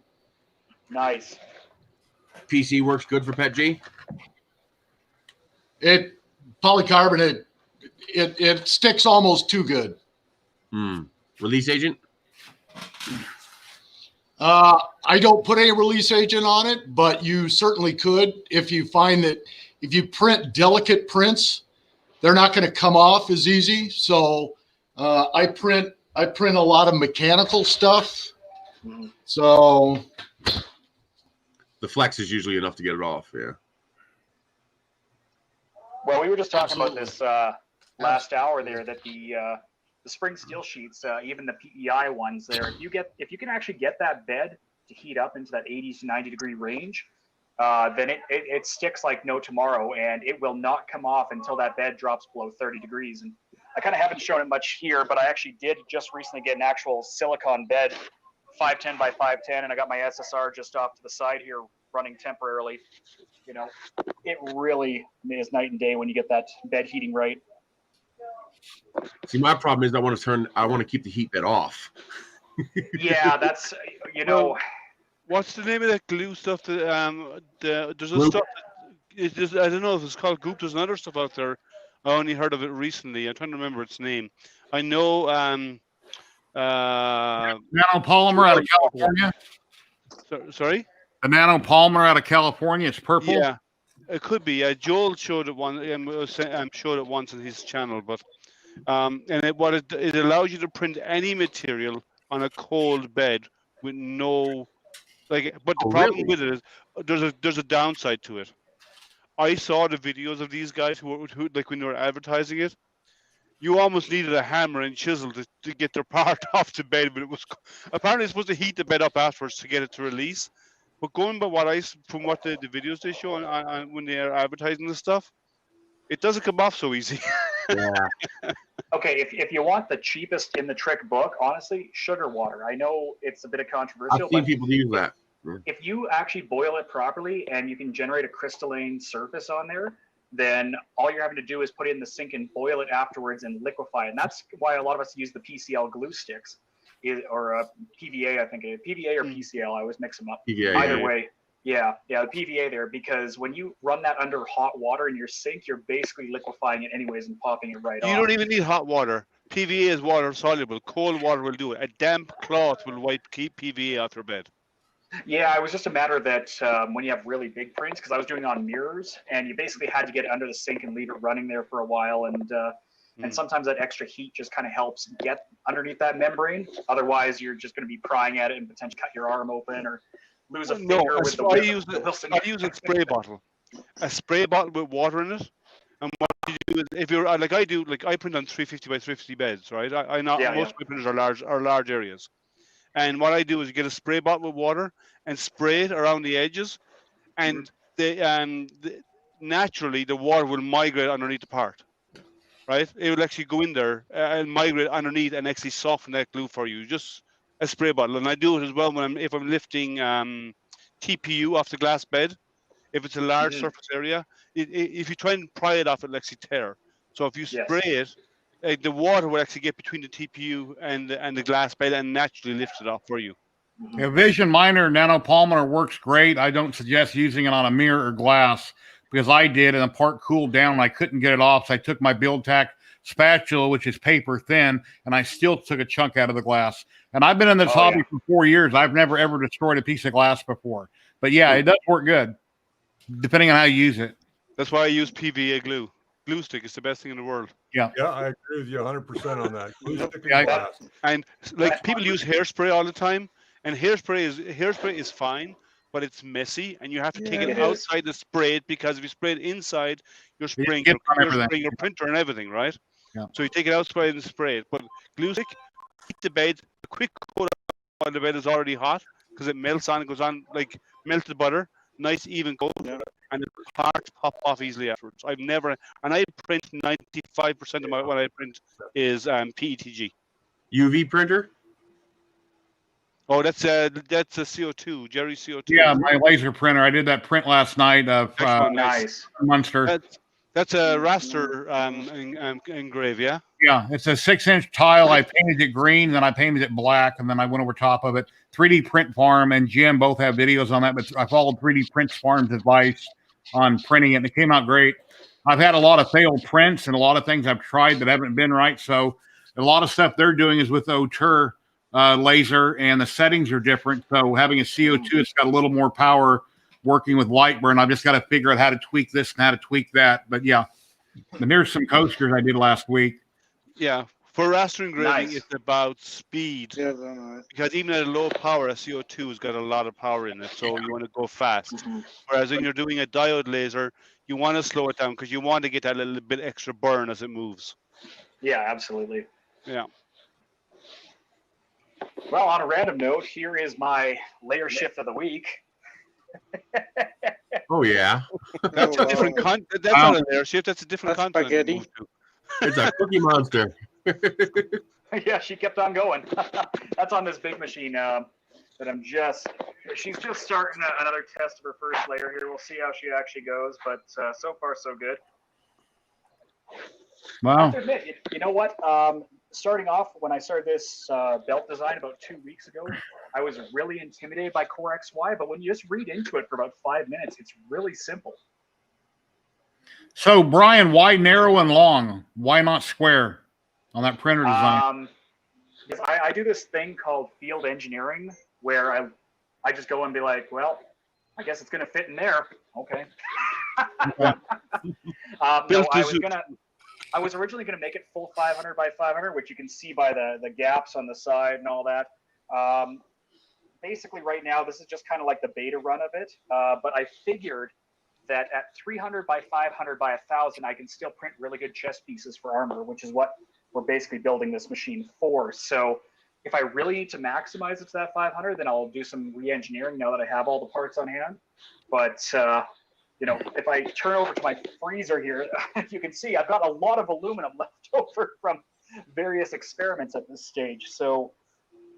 Nice. PC works good for PET G. It polycarbonate. It sticks almost too good. Release agent? I don't put any release agent on it, but you certainly could if you find that if you print delicate prints, they're not going to come off as easy. So I print a lot of mechanical stuff. So The flex is usually enough to get it off. Yeah. Well, we were just talking about Absolutely. this last hour there, that the spring steel sheets, even the PEI ones there, if you can actually get that bed to heat up into that 80 to 90 degree range, then it sticks like no tomorrow, and it will not come off until that bed drops below 30 degrees. And I kind of haven't shown it much here, but I actually did just recently get an actual silicone bed, 510 by 510, and I got my SSR just off to the side here running temporarily. You know, it really is night and day when you get that bed heating right. See, my problem is I want to keep the heat bed off. Yeah, that's, you know. What's the name of that glue stuff? That there's a Goop? stuff. It's just, I don't know if it's called Goop. There's another stuff out there. I only heard of it recently. I'm trying to remember its name. I know. Nanopolymer out of California. Sorry. A nanopolymer out of California. It's purple. Yeah, it could be. Joel showed it once. Showed it once on his channel, but and it allows you to print any material on a cold bed with no but the problem with it is there's a downside to it. I saw the videos of these guys who like when they were advertising it. You almost needed a hammer and chisel to get their part off the bed, but it was apparently supposed to heat the bed up afterwards to get it to release. But going by from what the videos they show on when they are advertising this stuff, it doesn't come off so easy. Yeah. Okay, if you want the cheapest in the trick book, honestly, sugar water. I know it's a bit of controversial, I've seen but people use that. if you actually boil it properly and you can generate a crystalline surface on there, then all you're having to do is put it in the sink and boil it afterwards and liquefy it. And that's why a lot of us use the PCL glue sticks, or PVA, I think it is. PVA or PCL, I always mix them up. PVA, Either yeah. way. Yeah, the PVA there, because when you run that under hot water in your sink, you're basically liquefying it anyways and popping it right off. You don't even need hot water. PVA is water soluble. Cold water will do it. A damp cloth will keep PVA off your bed. Yeah, it was just a matter that when you have really big prints, because I was doing it on mirrors, and you basically had to get it under the sink and leave it running there for a while, and sometimes that extra heat just kind of helps get underneath that membrane. Otherwise, you're just going to be prying at it and potentially cut your arm open or lose a finger with the I use a spray bottle. A spray bottle with water in it. And what you do is, if you're like I do, like I print on 350 by 350 beds, right? Most of my printers are large areas. And what I do is get a spray bottle with water and spray it around the edges, and naturally the water will migrate underneath the part, right? It will actually go in there and migrate underneath and actually soften that glue for you. Just a spray bottle, and I do it as well if I'm lifting TPU off the glass bed. If it's a large surface area, if you try and pry it off, it'll actually tear. So if you spray it, the water will actually get between the TPU and the glass bed and naturally lift it off for you. Yeah, Vision Miner nanopolymer works great. I don't suggest using it on a mirror or glass because I did, and the part cooled down and I couldn't get it off. So I took my BuildTech spatula, which is paper thin, and I still took a chunk out of the glass. And I've been in this hobby for 4 years. I've never ever destroyed a piece of glass before. But yeah, it does work good, depending on how you use it. That's why I use PVA glue. Glue stick is the best thing in the world. Yeah, I agree with you 100% on that. Glue stick and glass. And like people use hairspray all the time, and hairspray is fine, but it's messy, and you have to take it outside to spray it, because if you spray it inside, you're spraying your printer and everything, right? Yeah. So you take it outside and spray it. But glue stick, heat the bed, a quick coat on the bed is already hot because it melts on, it goes on like melted butter, nice even coat, and the parts pop off easily afterwards. I print 95% of what I print is PETG. UV printer? Oh, that's a CO2, Jerry CO2. Yeah, my laser printer. I did that print last night of nice Munster. That's a raster engrave, yeah? Yeah, it's a 6-inch tile. I painted it green, then I painted it black, and then I went over top of it. 3D Print Farm and Jim both have videos on that, but I followed 3D Print Farm's advice on printing it, and it came out great. I've had a lot of failed prints and a lot of things I've tried that haven't been right, so a lot of stuff they're doing is with Auteur laser, and the settings are different, so having a CO2, it's got a little more power working with light burn. I've just got to figure out how to tweak this and how to tweak that. But yeah, and there's some coasters I did last week. Yeah, for raster engraving, it's about speed. Yeah, because even at a low power, a CO2 has got a lot of power in it, so you want to go fast. Whereas when you're doing a diode laser, you want to slow it down because you want to get that little bit extra burn as it moves. Yeah, absolutely. Yeah. Well, on a random note, here is my layer shift of the week. Oh yeah, that's a different content. That's not a layer shift. That's a different content. Spaghetti. It's a cookie monster. Yeah, she kept on going. That's on this big machine that she's just starting another test of her first layer here. We'll see how she actually goes, but so far so good. Wow. I have to admit, you know what? Starting off, when I started this belt design about 2 weeks ago, I was really intimidated by Core XY, but when you just read into it for about 5 minutes, it's really simple. So, Brian, why narrow and long? Why not square on that printer design? Because I do this thing called field engineering, where I just go and be like, well, I guess it's going to fit in there. Okay. No, I was originally going to make it full 500 by 500, which you can see by the gaps on the side and all that. Basically, right now, this is just kind of like the beta run of it. But I figured that at 300 by 500 by 1,000, I can still print really good chest pieces for armor, which is what we're basically building this machine for. So if I really need to maximize it to that 500, then I'll do some re-engineering now that I have all the parts on hand. But you know, if I turn over to my freezer here, you can see I've got a lot of aluminum left over from various experiments at this stage. So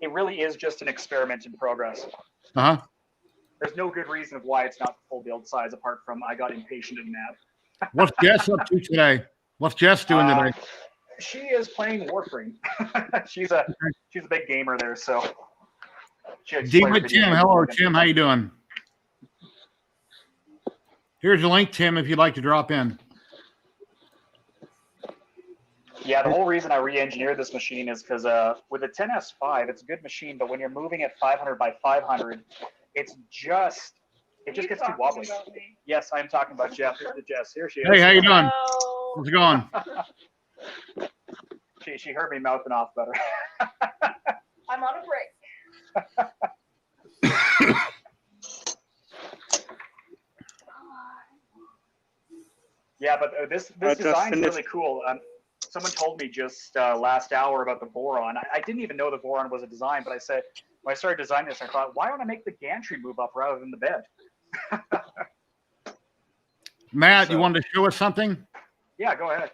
it really is just an experiment in progress. Uh-huh. There's no good reason of why it's not full build size apart from I got impatient and mad. What's Jess up to today? What's Jess doing today? She is playing Warframe. she's a big gamer there, so. Tim, hello, Tim. How you doing? Here's your link, Tim, if you'd like to drop in. Yeah, the whole reason I re-engineered this machine is because with the 10S5, it's a good machine, but when you're moving at 500 by 500, it just gets too wobbly. Yes, I'm talking about Jeff. Jess, here she is. Hey, how you doing? How's it going? She heard me mouthing off better. I'm on a break. Yeah, but this design is really cool. Someone told me just last hour about the boron. I didn't even know the boron was a design, but I said, when I started designing this, I thought, why don't I make the gantry move up rather than the bed? Matt, you wanted to show us something? Yeah, go ahead.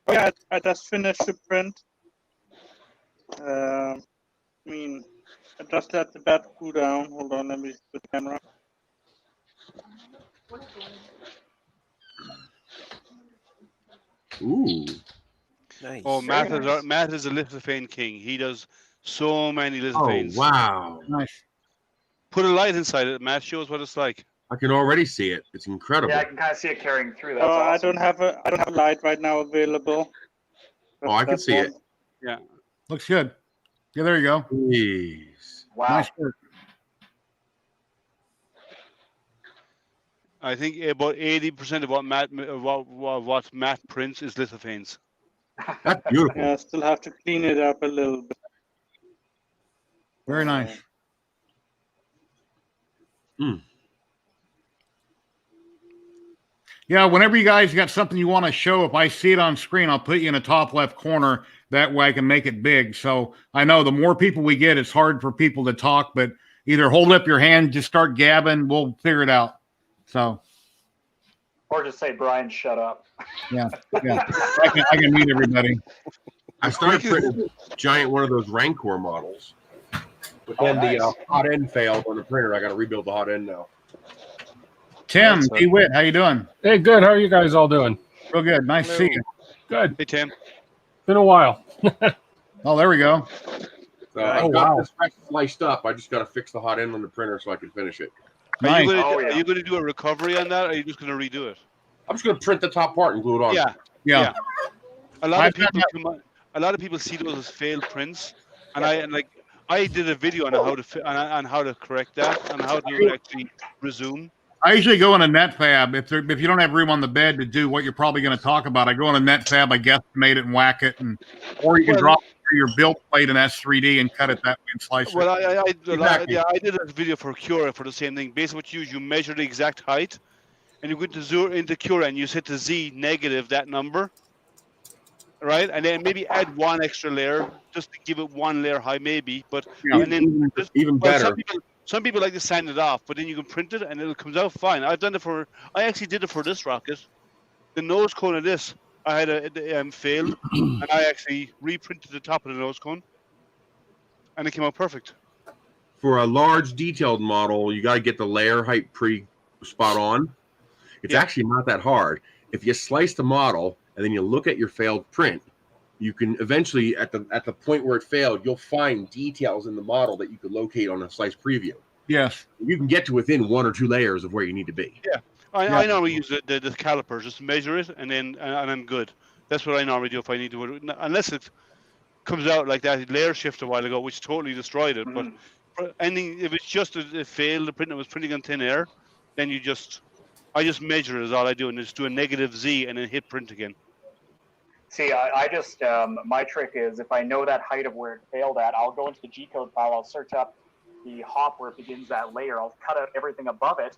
Oh, yeah, I just finished the print. I mean, I just let the bed cool down. Hold on, let me put the camera. Ooh. Nice. Oh, Matt nice. is a lithophane king. He does so many Oh, lithophanes. wow. Nice. Put a light inside it, Matt. Show us what it's like. I can already see it. It's incredible. Yeah, I can kind of see it carrying through. That's Oh, awesome. I don't have a light right now available. Oh, I can see it. Yeah. Looks good. Yeah, there you go. Jeez. Wow. Nice work. I think about 80% of what Matt prints is lithophanes. That's beautiful. Yeah, I still have to clean it up a little bit. Very nice. Yeah, whenever you guys got something you want to show, if I see it on screen, I'll put you in the top left corner. That way I can make it big. So I know the more people we get, it's hard for people to talk, but either hold up your hand, just start gabbing, we'll figure it out. So. Or just say, Brian, shut up. Yeah. I can meet everybody. I started printing a giant one of those Rancor models, but then the hot end failed on the printer. I got to rebuild the hot end now. Tim, DeWitt, how you doing? Hey, good. How are you guys all doing? Real good. Nice to see you. Good. Hey, Tim. Been a while. Oh, there we go. I've got this sliced up. I just got to fix the hot end on the printer so I can finish it. Nice. Are you going to do a recovery on that, or are you just going to redo it? I'm just going to print the top part and glue it on. Yeah. A lot of people see those as failed prints, and I did a video on how to correct that and how to actually resume. I usually go in a net fab. If you don't have room on the bed to do what you're probably going to talk about, I go in a net fab, I guesstimate it and whack it, or you can drop it through your build plate in S3D and cut it that way and slice it. Well, I did a video for Cura for the same thing. Basically, what you measure the exact height, and you go into Cura and you set the Z negative that number, right? And then maybe add one extra layer just to give it one layer high, maybe. But and then even better. Some people like to sand it off, but then you can print it and it comes out fine. I actually did it for this rocket. The nose cone of this, I had a failed, and I actually reprinted the top of the nose cone, and it came out perfect. For a large detailed model, you got to get the layer height pretty spot on. It's actually not that hard. If you slice the model and then you look at your failed print, you can eventually, at the point where it failed, you'll find details in the model that you could locate on a slice preview. Yes. You can get to within 1 or 2 layers of where you need to be. Yeah. I normally use the caliper, just measure it, and then I'm good. That's what I normally do if I need to. Unless it comes out like that layer shift a while ago, which totally destroyed it. But for anything, if it's just a failed, the printer was printing on thin air, then I just measure it is all I do, and just do a negative Z and then hit print again. See, I just, my trick is if I know that height of where it failed at, I'll go into the G-code file, I'll search up the hop where it begins that layer, I'll cut out everything above it,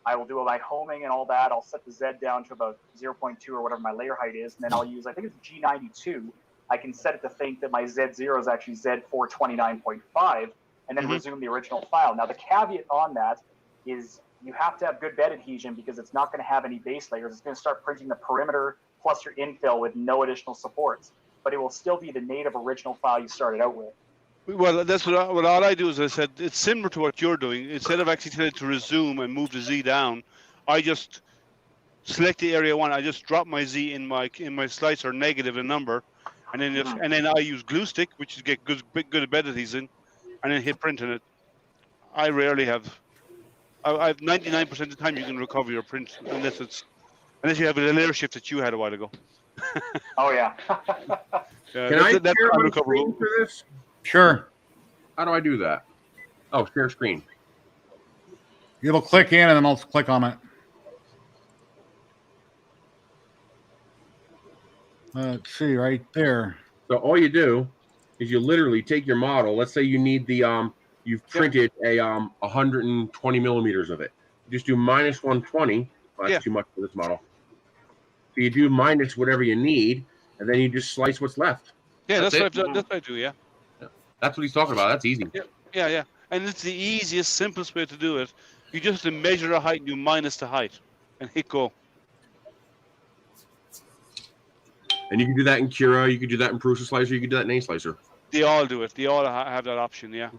I will do my homing and all that, I'll set the Z down to about 0.2 or whatever my layer height is, and then I'll use, I think it's G92, I can set it to think that my Z0 is actually Z429.5, and then resume the original file. Now the caveat on that is you have to have good bed adhesion because it's not going to have any base layers, it's going to start printing the perimeter plus your infill with no additional supports, but it will still be the native original file you started out with. Well, that's what all I do is I said it's similar to what you're doing. Instead of actually telling it to resume and move the Z down, I just select the area I want. I just drop my Z in my slicer, negative a number, and then I use glue stick, which is get good bed adhesion, and then hit print in it. I rarely have. I've 99% of the time you can recover your print unless you have a layer shift that you had a while ago. Oh yeah. Can I share my screen for this? Sure. How do I do that? Oh, share screen. It'll click in and then I'll click on it. Let's see right there. So all you do is you literally take your model. Let's say you need the you've printed a 120 millimeters of it. You just do minus 120. Well, that's too much for this model. So you do minus whatever you need, and then you just slice what's left. Yeah, that's what I do. Yeah. That's what he's talking about. That's easy. Yeah. And it's the easiest, simplest way to do it. You just have to measure the height and you minus the height and hit go. And you can do that in Cura. You can do that in Prusa Slicer. You can do that in A Slicer. They all do it. They all have that option. Yeah.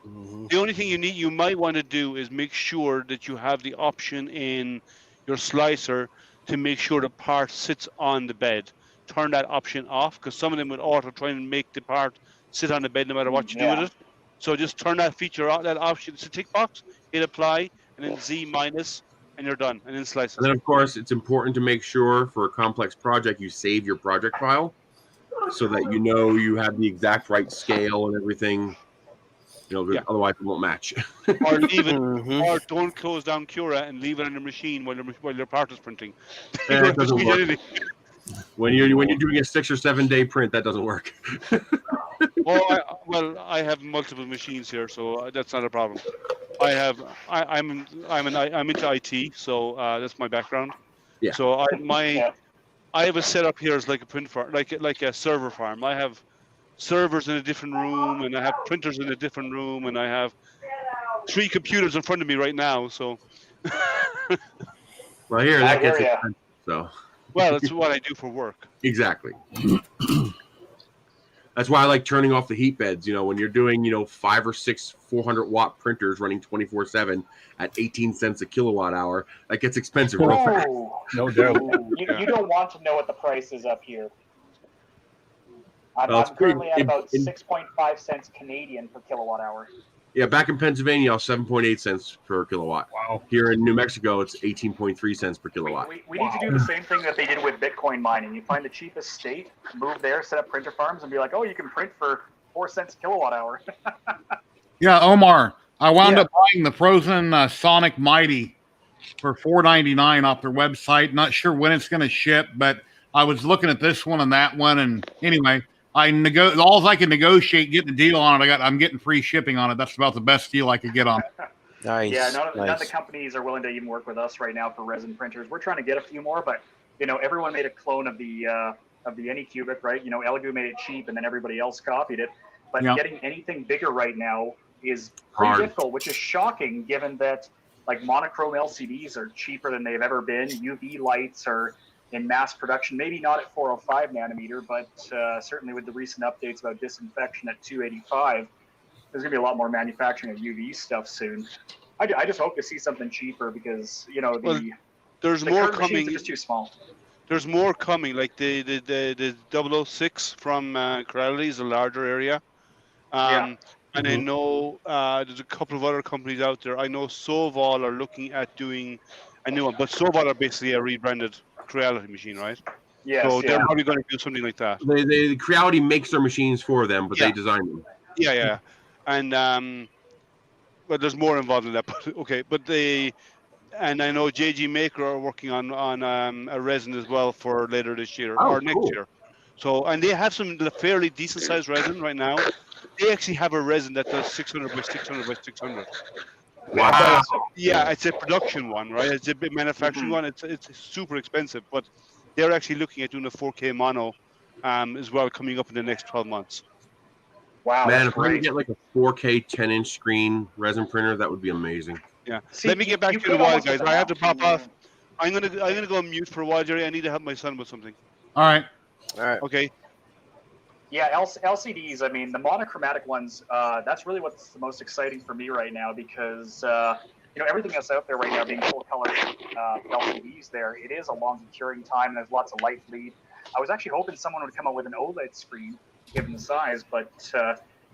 The only thing you might want to do is make sure that you have the option in your slicer to make sure the part sits on the bed. Turn that option off because some of them would auto try and make the part sit on the bed no matter what you do with it. So just turn that feature out, that option. It's a tick box. Hit apply and then Z minus, and you're done. And then slice it. And then of course it's important to make sure for a complex project you save your project file so that you know you have the exact right scale and everything. Otherwise it won't match. Or leave it, or don't close down Cura and leave it on the machine while your part is printing. That doesn't work. When you're doing a 6 or 7 day print, that doesn't work. I have multiple machines here, so that's not a problem. I'm into IT, so that's my background. Yeah. So I have a setup here as like a print farm, like a server farm. I have servers in a different room, and I have printers in a different room, and I have 3 computers in front of me right now. So. Well, here that gets expensive, so. Well, that's what I do for work. Exactly. That's why I like turning off the heat beds. When you're doing, 5 or 6 400-watt printers running 24/7 at 18 cents a kilowatt hour, that gets expensive real fast. No doubt. You don't want to know what the price is up here. I'm currently at about 6.5 cents Canadian per kilowatt hour. Yeah, back in Pennsylvania, 7.8 cents per kilowatt. Wow. Here in New Mexico, it's 18.3 cents per kilowatt. We need to do the same thing that they did with Bitcoin mining. You find the cheapest state, move there, set up printer farms, and be like, oh, you can print for 4 cents a kilowatt hour. Yeah, Omar, I wound up buying the frozen Sonic Mighty for $4.99 off their website. Not sure when it's going to ship, but I was looking at this one and that one, and anyway, all I can negotiate getting a deal on it. I'm getting free shipping on it. That's about the best deal I could get on it. Nice. Yeah, none of the companies are willing to even work with us right now for resin printers. We're trying to get a few more, but everyone made a clone of the Anycubic, right? Elegoo made it cheap, and then everybody else copied it. But getting anything bigger right now is pretty difficult, which is shocking given that like monochrome LCDs are cheaper than they've ever been. UV lights are in mass production, maybe not at 405 nanometer, but certainly with the recent updates about disinfection at 285, there's gonna be a lot more manufacturing of UV stuff soon. I just hope to see something cheaper because there's the more current coming. machines are just too small. There's more coming. Like the 006 from Corelli is a larger area. And I know there's a couple of other companies out there. I know Soval are looking at doing a new one, but Soval are basically a rebranded Creality machine, right? Yes, so they're probably going to do something like that. Creality makes their machines for them, but they design them. Yeah. And but there's more involved in that. But okay, and I know JG Maker are working on a resin as well for later this year or next year. So and they have some fairly decent sized resin right now. They actually have a resin that does 600 by 600 by 600. Wow. It's a production one, right? It's a big manufacturing one. It's super expensive, but they're actually looking at doing a 4K mono as well coming up in the next 12 months. Wow, man! If I could get like a 4K 10-inch screen resin printer, that would be amazing. Yeah. Let me get back to the wild, guys. I have to pop off. I'm gonna go on mute for a while, Jerry. I need to help my son with something. All right. Okay. Yeah, LCDs. I mean, the monochromatic ones. That's really what's the most exciting for me right now because everything that's out there right now being full color LCDs. It is a long curing time. And there's lots of light bleed. I was actually hoping someone would come up with an OLED screen, given the size, but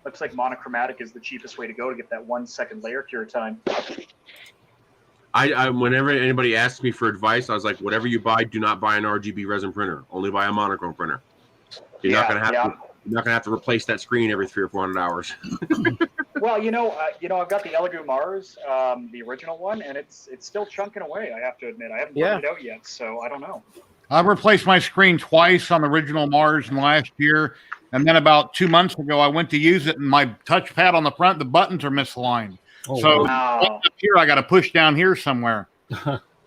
looks like monochromatic is the cheapest way to go to get that 1 second layer cure time. I whenever anybody asks me for advice, I was like, whatever you buy, do not buy an RGB resin printer. Only buy a monochrome printer. You're not gonna have to replace that screen every 300 or 400 hours. Well, I've got the Elegoo Mars, the original one, and it's still chunking away. I have to admit, I haven't burned it out yet, so I don't know. I've replaced my screen twice on the original Mars in the last year, and then about 2 months ago, I went to use it, and my touchpad on the front, the buttons are misaligned. So up here, I got to push down here somewhere.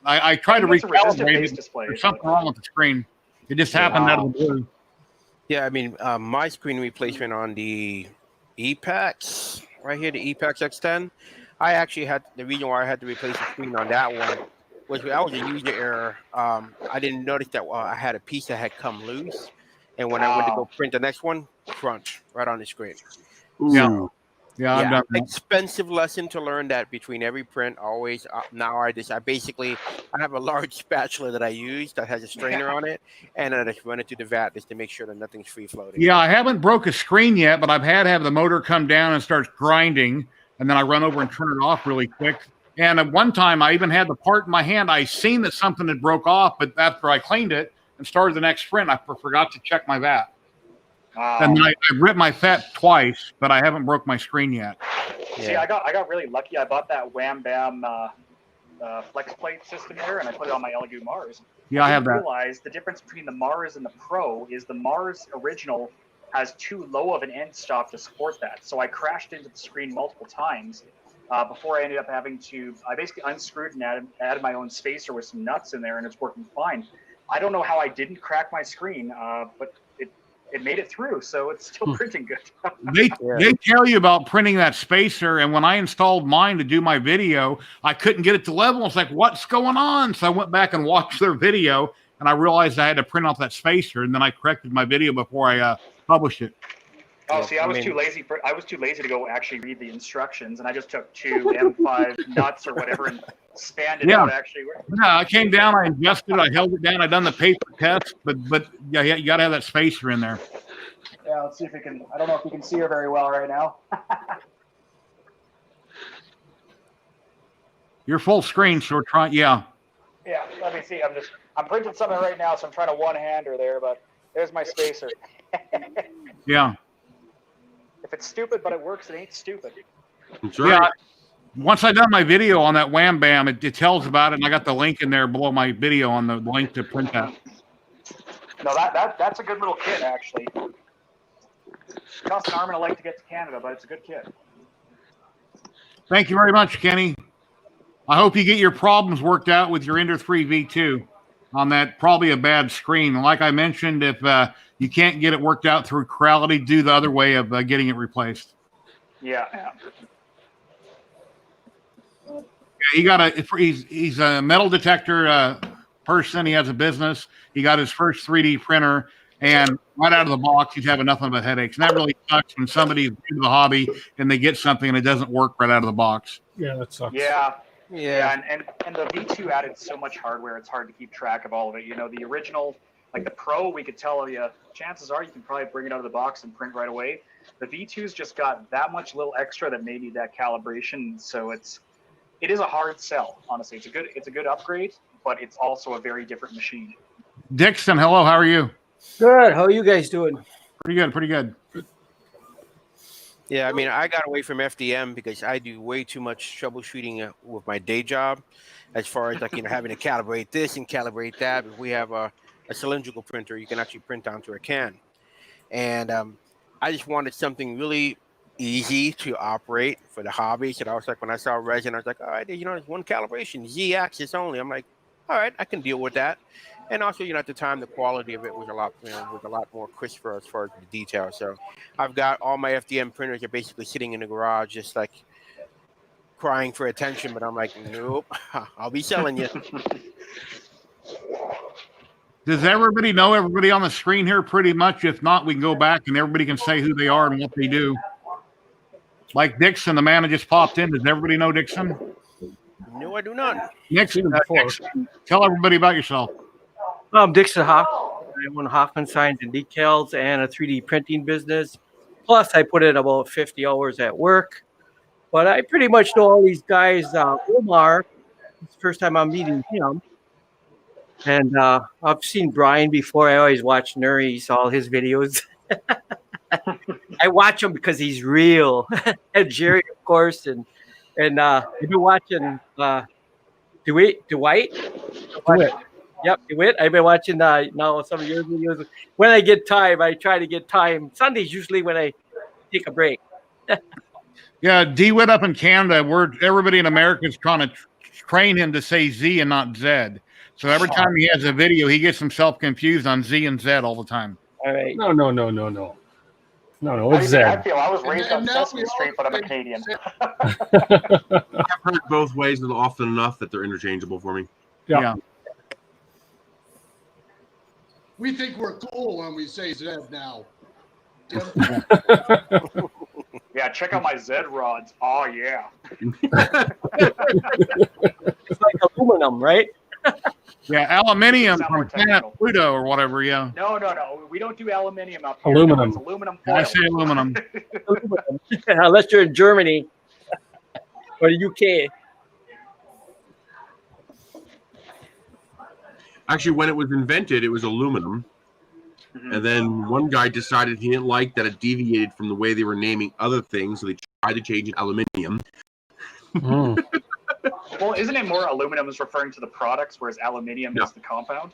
I tried to recalibrate it. There's something wrong with the screen. It just happened out of the blue. Yeah, I mean, my screen replacement on the EPAX, right here, the EPAX X10, I actually had, the reason why I had to replace the screen on that one was that was a user error. I didn't notice that I had a piece that had come loose. And when I went to go print the next one, crunch right on the screen. Ooh. Yeah, I've done that. Expensive lesson to learn that between every print. Always now I have a large spatula that I use that has a strainer on it, and I just run it through the vat just to make sure that nothing's free floating. Yeah, I haven't broke a screen yet, but I've had to have the motor come down and starts grinding, and then I run over and turn it off really quick. And at one time, I even had the part in my hand. I seen that something had broke off, but after I cleaned it and started the next sprint, I forgot to check my vat. And then I ripped my vat twice, but I haven't broke my screen yet. See, I got really lucky. I bought that Wham Bam flex plate system here, and I put it on my Elegoo Mars. Yeah, I have that. I realized the difference between the Mars and the Pro is the Mars original has too low of an end stop to support that. So I crashed into the screen multiple times before I ended up having to. I basically unscrewed and added my own spacer with some nuts in there, and it's working fine. I don't know how I didn't crack my screen, but it made it through, so it's still printing good. They tell you about printing that spacer, and when I installed mine to do my video, I couldn't get it to level. It's like, what's going on? So I went back and watched their video, and I realized I had to print off that spacer, and then I corrected my video before I published it. Oh, see, I was too lazy to go actually read the instructions, and I just took 2 M5 nuts or whatever and spanned it out. Actually, yeah, I came down, I adjusted it, I held it down, I done the paper test, but yeah, you got to have that spacer in there. Yeah, let's see if we can. I don't know if you can see her very well right now. You're full screen, so we're trying. Yeah. Yeah, let me see. I'm printing something right now, so I'm trying to one-hander there, but there's my spacer. Yeah. If it's stupid but it works, it ain't stupid. That's right. Yeah. Once I done my video on that Wham Bam, it tells about it, and I got the link in there below my video on the link to print that. No, that's a good little kit, actually. Cost an arm and a leg to get to Canada, but it's a good kit. Thank you very much, Kenny. I hope you get your problems worked out with your Ender 3 V2 on that probably a bad screen. And like I mentioned, if you can't get it worked out through Corality, do the other way of getting it replaced. Yeah. He's a metal detector person. He has a business. He got his first 3D printer, and right out of the box, he's having nothing but headaches. And that really sucks when somebody's into the hobby and they get something and it doesn't work right out of the box. Yeah, that sucks. Yeah, and the V2 added so much hardware, it's hard to keep track of all of it. You know, the original, like the Pro, we could tell you, chances are you can probably bring it out of the box and print right away. The V2's just got that much little extra that may need that calibration, so it is a hard sell, honestly. It's a good upgrade, but it's also a very different machine. Dixon, hello, how are you? Good. How are you guys doing? Pretty good. Yeah, I mean, I got away from FDM because I do way too much troubleshooting with my day job, as far as having to calibrate this and calibrate that. If we have a cylindrical printer, you can actually print onto a can, and I just wanted something really easy to operate for the hobby. So I was like, when I saw resin, I was like, all right, there's one calibration, Z-axis only. I'm like, all right, I can deal with that. And also, at the time, the quality of it was a lot more crisper as far as the detail. So I've got all my FDM printers are basically sitting in the garage, just like crying for attention. But I'm like, nope, I'll be selling you. Does everybody know everybody on the screen here pretty much? If not, we can go back and everybody can say who they are and what they do. Like Dixon, the man that just popped in. Does everybody know Dixon? No, I do not. Dixon, tell everybody about yourself. I'm Dixon Hoffman. I own Hoffman Signs and Decals and a 3D printing business. Plus, I put in about 50 hours at work. But I pretty much know all these guys. Omar, It's the first time I'm meeting him. And I've seen Brian before. I always watch Nuri's, all his videos. I watch him because he's real. And Jerry, of course, and I've been watching DeWitt. Yep, DeWitt. I've been watching now some of your videos. When I get time, I try to get time. Sunday's usually when I take a break. Yeah, DeWitt up in Canada, everybody in America is trying to train him to say Z and not Z. So every time he has a video, he gets himself confused on Z and Z all the time. All right. No. It's I Zed. feel I was raised on Sesame Street, but I'm a Canadian. I've heard both ways and often enough that they're interchangeable for me. Yeah. We think we're cool when we say Zed now. Yeah, check out my Zed rods. Oh yeah. It's like aluminum, right? Yeah, aluminium Sound more from Planet technical. Pluto or whatever. Yeah, No. We don't do aluminium up here. Aluminum. It's aluminum foil. I say aluminum. Unless you're in Germany or the UK. Actually, when it was invented, it was aluminum. And then one guy decided he didn't like that it deviated from the way they were naming other things, so they tried to change it to aluminium. Well, isn't it more aluminum is referring to the products, whereas aluminium is the compound?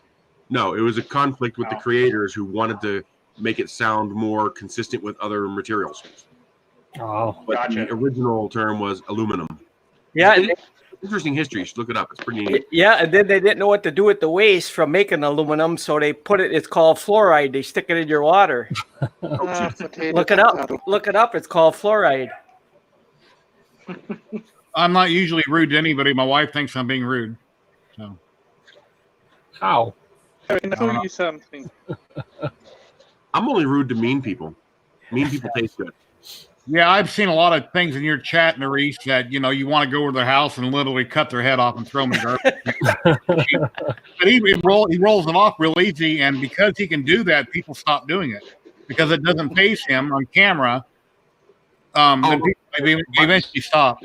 No, it was a conflict with the creators who wanted to make it sound more consistent with other materials. Oh, But Gotcha. the original term was aluminum. Yeah, Interesting history. You should look it up. It's pretty neat. yeah, and then they didn't know what to do with the waste from making aluminum, so they put it. It's called fluoride. They stick it in your water. Look it up. Look it up. It's called fluoride. I'm not usually rude to anybody. My wife thinks I'm being rude. So how? I can tell you something. I'm only rude to mean people. Mean people taste good. yeah, I've seen a lot of things in your chat, Nerese, that you want to go over their house and literally cut their head off and throw them in the garbage. But he rolls it off real easy, and because he can do that, people stop doing it because it doesn't face him on camera. Then people eventually stop.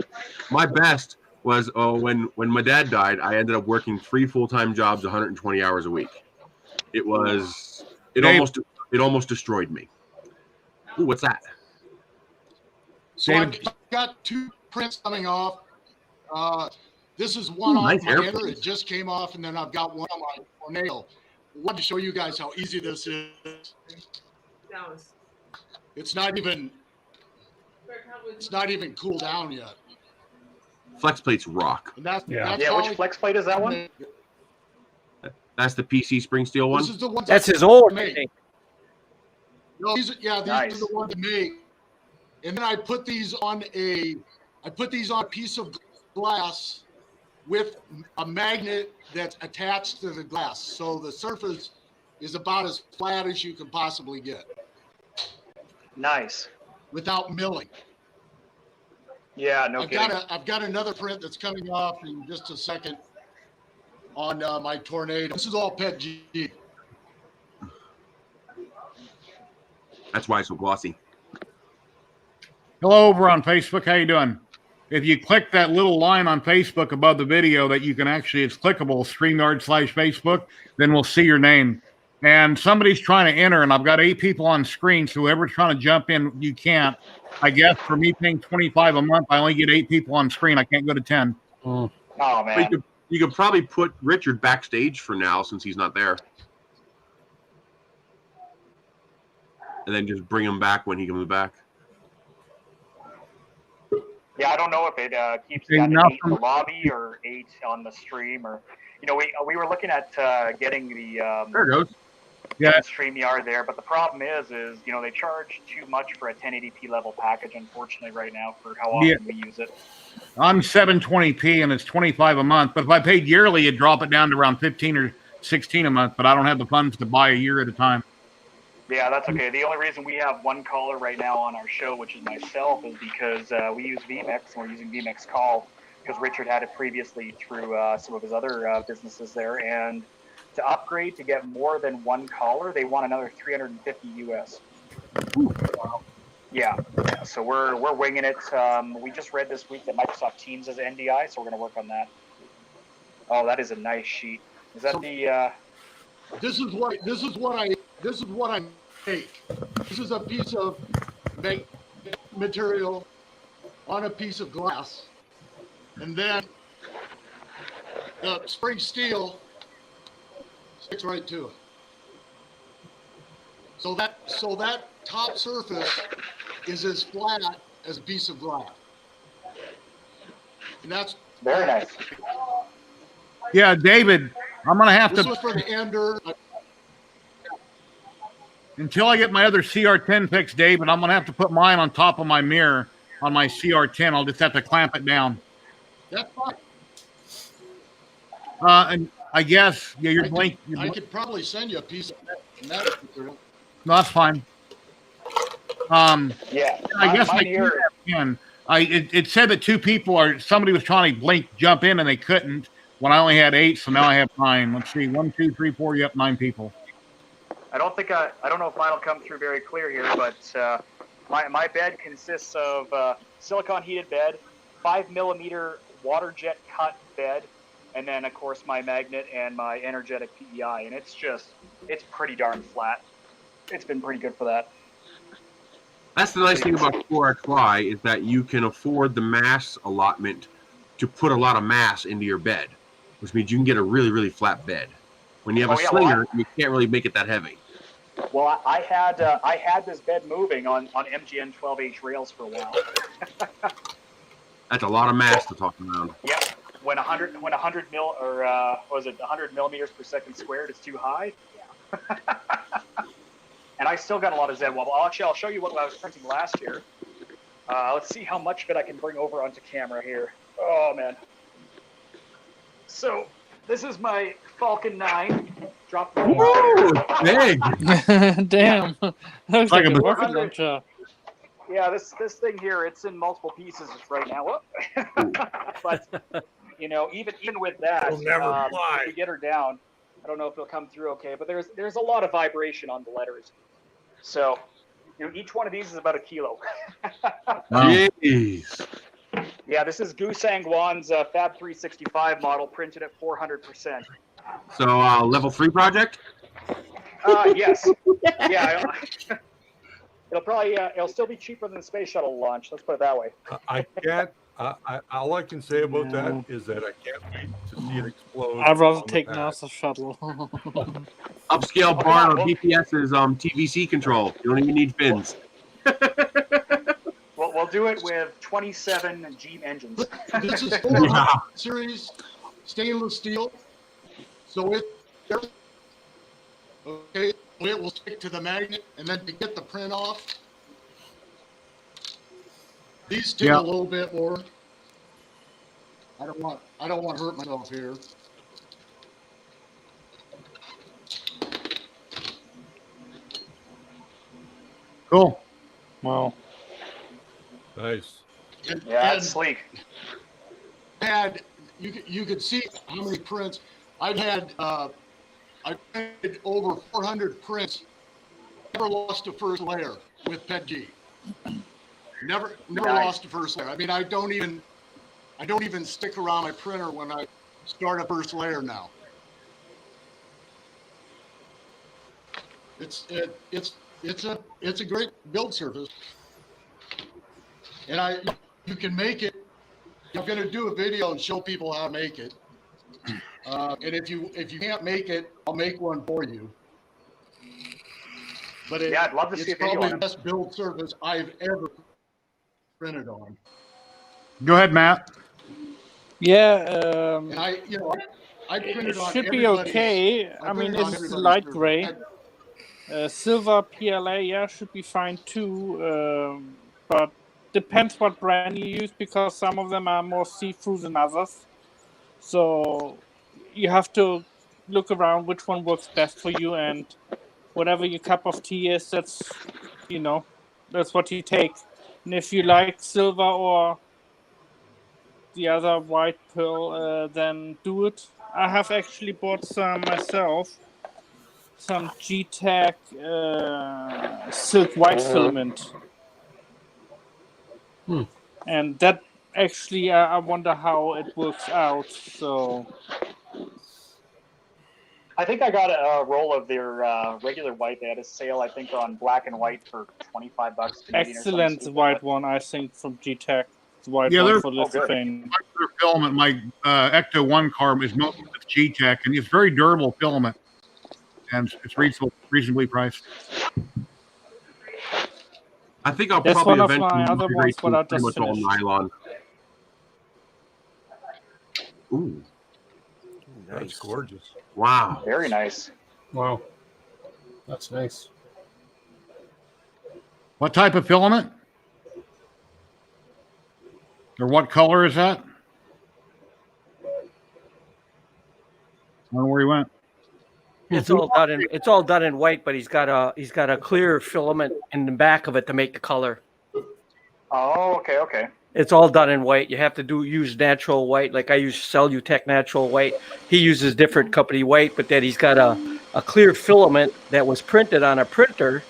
My best was when my dad died, I ended up working 3 full-time jobs, 120 hours a week. It almost destroyed me. Ooh, what's that? So I've got 2 prints coming off. This is one off nice my airplanes. header. It just came off, and then I've got one on my tornado. I wanted to show you guys how easy this is. It's not even cooled down yet. Flex plates rock. And that's Which flex plate is that one? That's the PC spring steel one. This is the one That's his old. No, these Nice. are the ones to make. And then I put these on a piece of glass with a magnet that's attached to the glass. So the surface is about as flat as you can possibly get Nice. without milling. Yeah, no kidding. I've got another print that's coming off in just a second on my tornado. This is all PET G. That's why it's so glossy. Hello over on Facebook. How you doing? If you click that little line on Facebook above the video that you can actually, it's clickable, StreamYard/Facebook, then we'll see your name. And somebody's trying to enter, and I've got 8 people on screen, so whoever's trying to jump in, you can't. I guess for me paying $25 a month, I only get 8 people on screen. I can't go to 10. Oh, But man. you could probably put Richard backstage for now since he's not there. And then just bring him back when he comes back. Yeah, I don't know if it keeps Okay, that now 8 in the lobby or 8 on the stream, or we were looking at getting the There it goes. Yeah. StreamYard there, but the problem is they charge too much for a 1080p level package, unfortunately, right now for how often we use it. I'm 720p, and it's $25 a month. But if I paid yearly, it'd drop it down to around 15 or 16 a month. But I don't have the funds to buy a year at a time. Yeah, that's okay. The only reason we have one caller right now on our show, which is myself, is because we use VMix, and we're using VMix Call because Richard had it previously through some of his other businesses there. And to upgrade to get more than one caller, they want another $350 US. Wow. Yeah. So we're winging it. We just read this week that Microsoft Teams has NDI, so we're going to work on that. Oh, that is a nice sheet. Is that the? This is what I make. This is a piece of material on a piece of glass, and then the spring steel sticks right to it. So that top surface is as flat as a piece of glass. And that's very nice. Yeah, David, I'm gonna have this to. was for the ender. Until I get my other CR10 fixed, David, I'm gonna have to put mine on top of my mirror on my CR10. I'll just have to clamp it down. That's fine. And I guess you're blank. I could probably send you a piece of that material. No, that's fine. Yeah, I guess I can. It said that somebody was trying to jump in and they couldn't when I only had 8, so now I have 9. Let's see, 1, 2, 3, 4. Yep, 9 people. I don't know if mine will come through very clear here, but my bed consists of silicone heated bed, 5mm water jet cut bed, and then of course my magnet and my energetic PEI, and it's pretty darn flat. It's been pretty good for that. That's the nice thing about 4XY is that you can afford the mass allotment to put a lot of mass into your bed, which means you can get a really, really flat bed. When you have a slinger, you can't really make it that heavy. Well, I had this bed moving on MGN 12H rails for a while. That's a lot of mass to talk around. Yep. When 100 mil or was it 100 millimeters per second squared is too high? Yeah. And I still got a lot of Z wobble. Actually, I'll show you what I was printing last year. Let's see how much of it I can bring over onto camera here. Oh man. So this is my Falcon 9. Drop. Woo! Big. Damn. That looks like a rocket launcher. Yeah, this thing here, it's in multiple pieces right now. But you know, even with that, if we get her down, I don't know if it'll come through okay. But there's a lot of vibration on the letters, so you know, each one of these is about 1 kilo. Jeez. Yeah, this is Gusang Wan's Fab 365 model, printed at 400%. So level 3 project? Yes. Yeah. It'll still be cheaper than the space shuttle launch. Let's put it that way. I can't. All I can say about that is that I can't wait to see it explode. I'd rather take NASA shuttle. Upscale bar on BPS's TVC control. You don't even need fins. We'll do it with 27 Jeep engines. This is 400 series stainless steel, so it will stick to the magnet, and then to get the print off, these take a little bit more. I don't want to hurt myself here. Cool. Wow. Nice. Yeah, it's sleek. You could see how many prints I've had. I printed over 400 prints. Never lost a first layer with PETG. Never lost a first layer. I mean, I don't even stick around my printer when I start a first layer now. It's a great build surface, and you can make it. I'm going to do a video and show people how to make it. And if you can't make it, I'll make one for you. But I'd love to see a video. It's probably the best build surface I've ever printed on. Go ahead, Matt. Yeah. And I printed on. It should be okay. I mean, it's light gray. Silver PLA, should be fine too. But depends what brand you use, because some of them are more see-through than others. So you have to look around which one works best for you, and whatever your cup of tea is, that's what you take. And if you like silver or the other white pearl, then do it. I have actually bought some myself, some G-Tech silk white filament. And that actually, I wonder how it works out. So I think I got a roll of their regular white. They had a sale, I think, on black and white for $25 Canadian. Excellent white one, I think, from ZYLTECH. White Yeah, one they're for lithophane. their filament. My Ecto 1 car is mostly with ZYLTECH, and it's very durable filament, and it's reasonably priced. I think I'll That's probably one of eventually my other migrate ones, but to I pretty just much all finished. nylon. Ooh, That's gorgeous. wow. Very nice. Wow. That's nice. What type of filament? Or what color is that? I don't know where he went. It's all done in white, but he's got a clear filament in the back of it to make the color. Oh, okay. It's all done in white. You have to use natural white. Like I use ZYLTECH natural white. He uses different company white, but then he's got a clear filament that was printed on a printer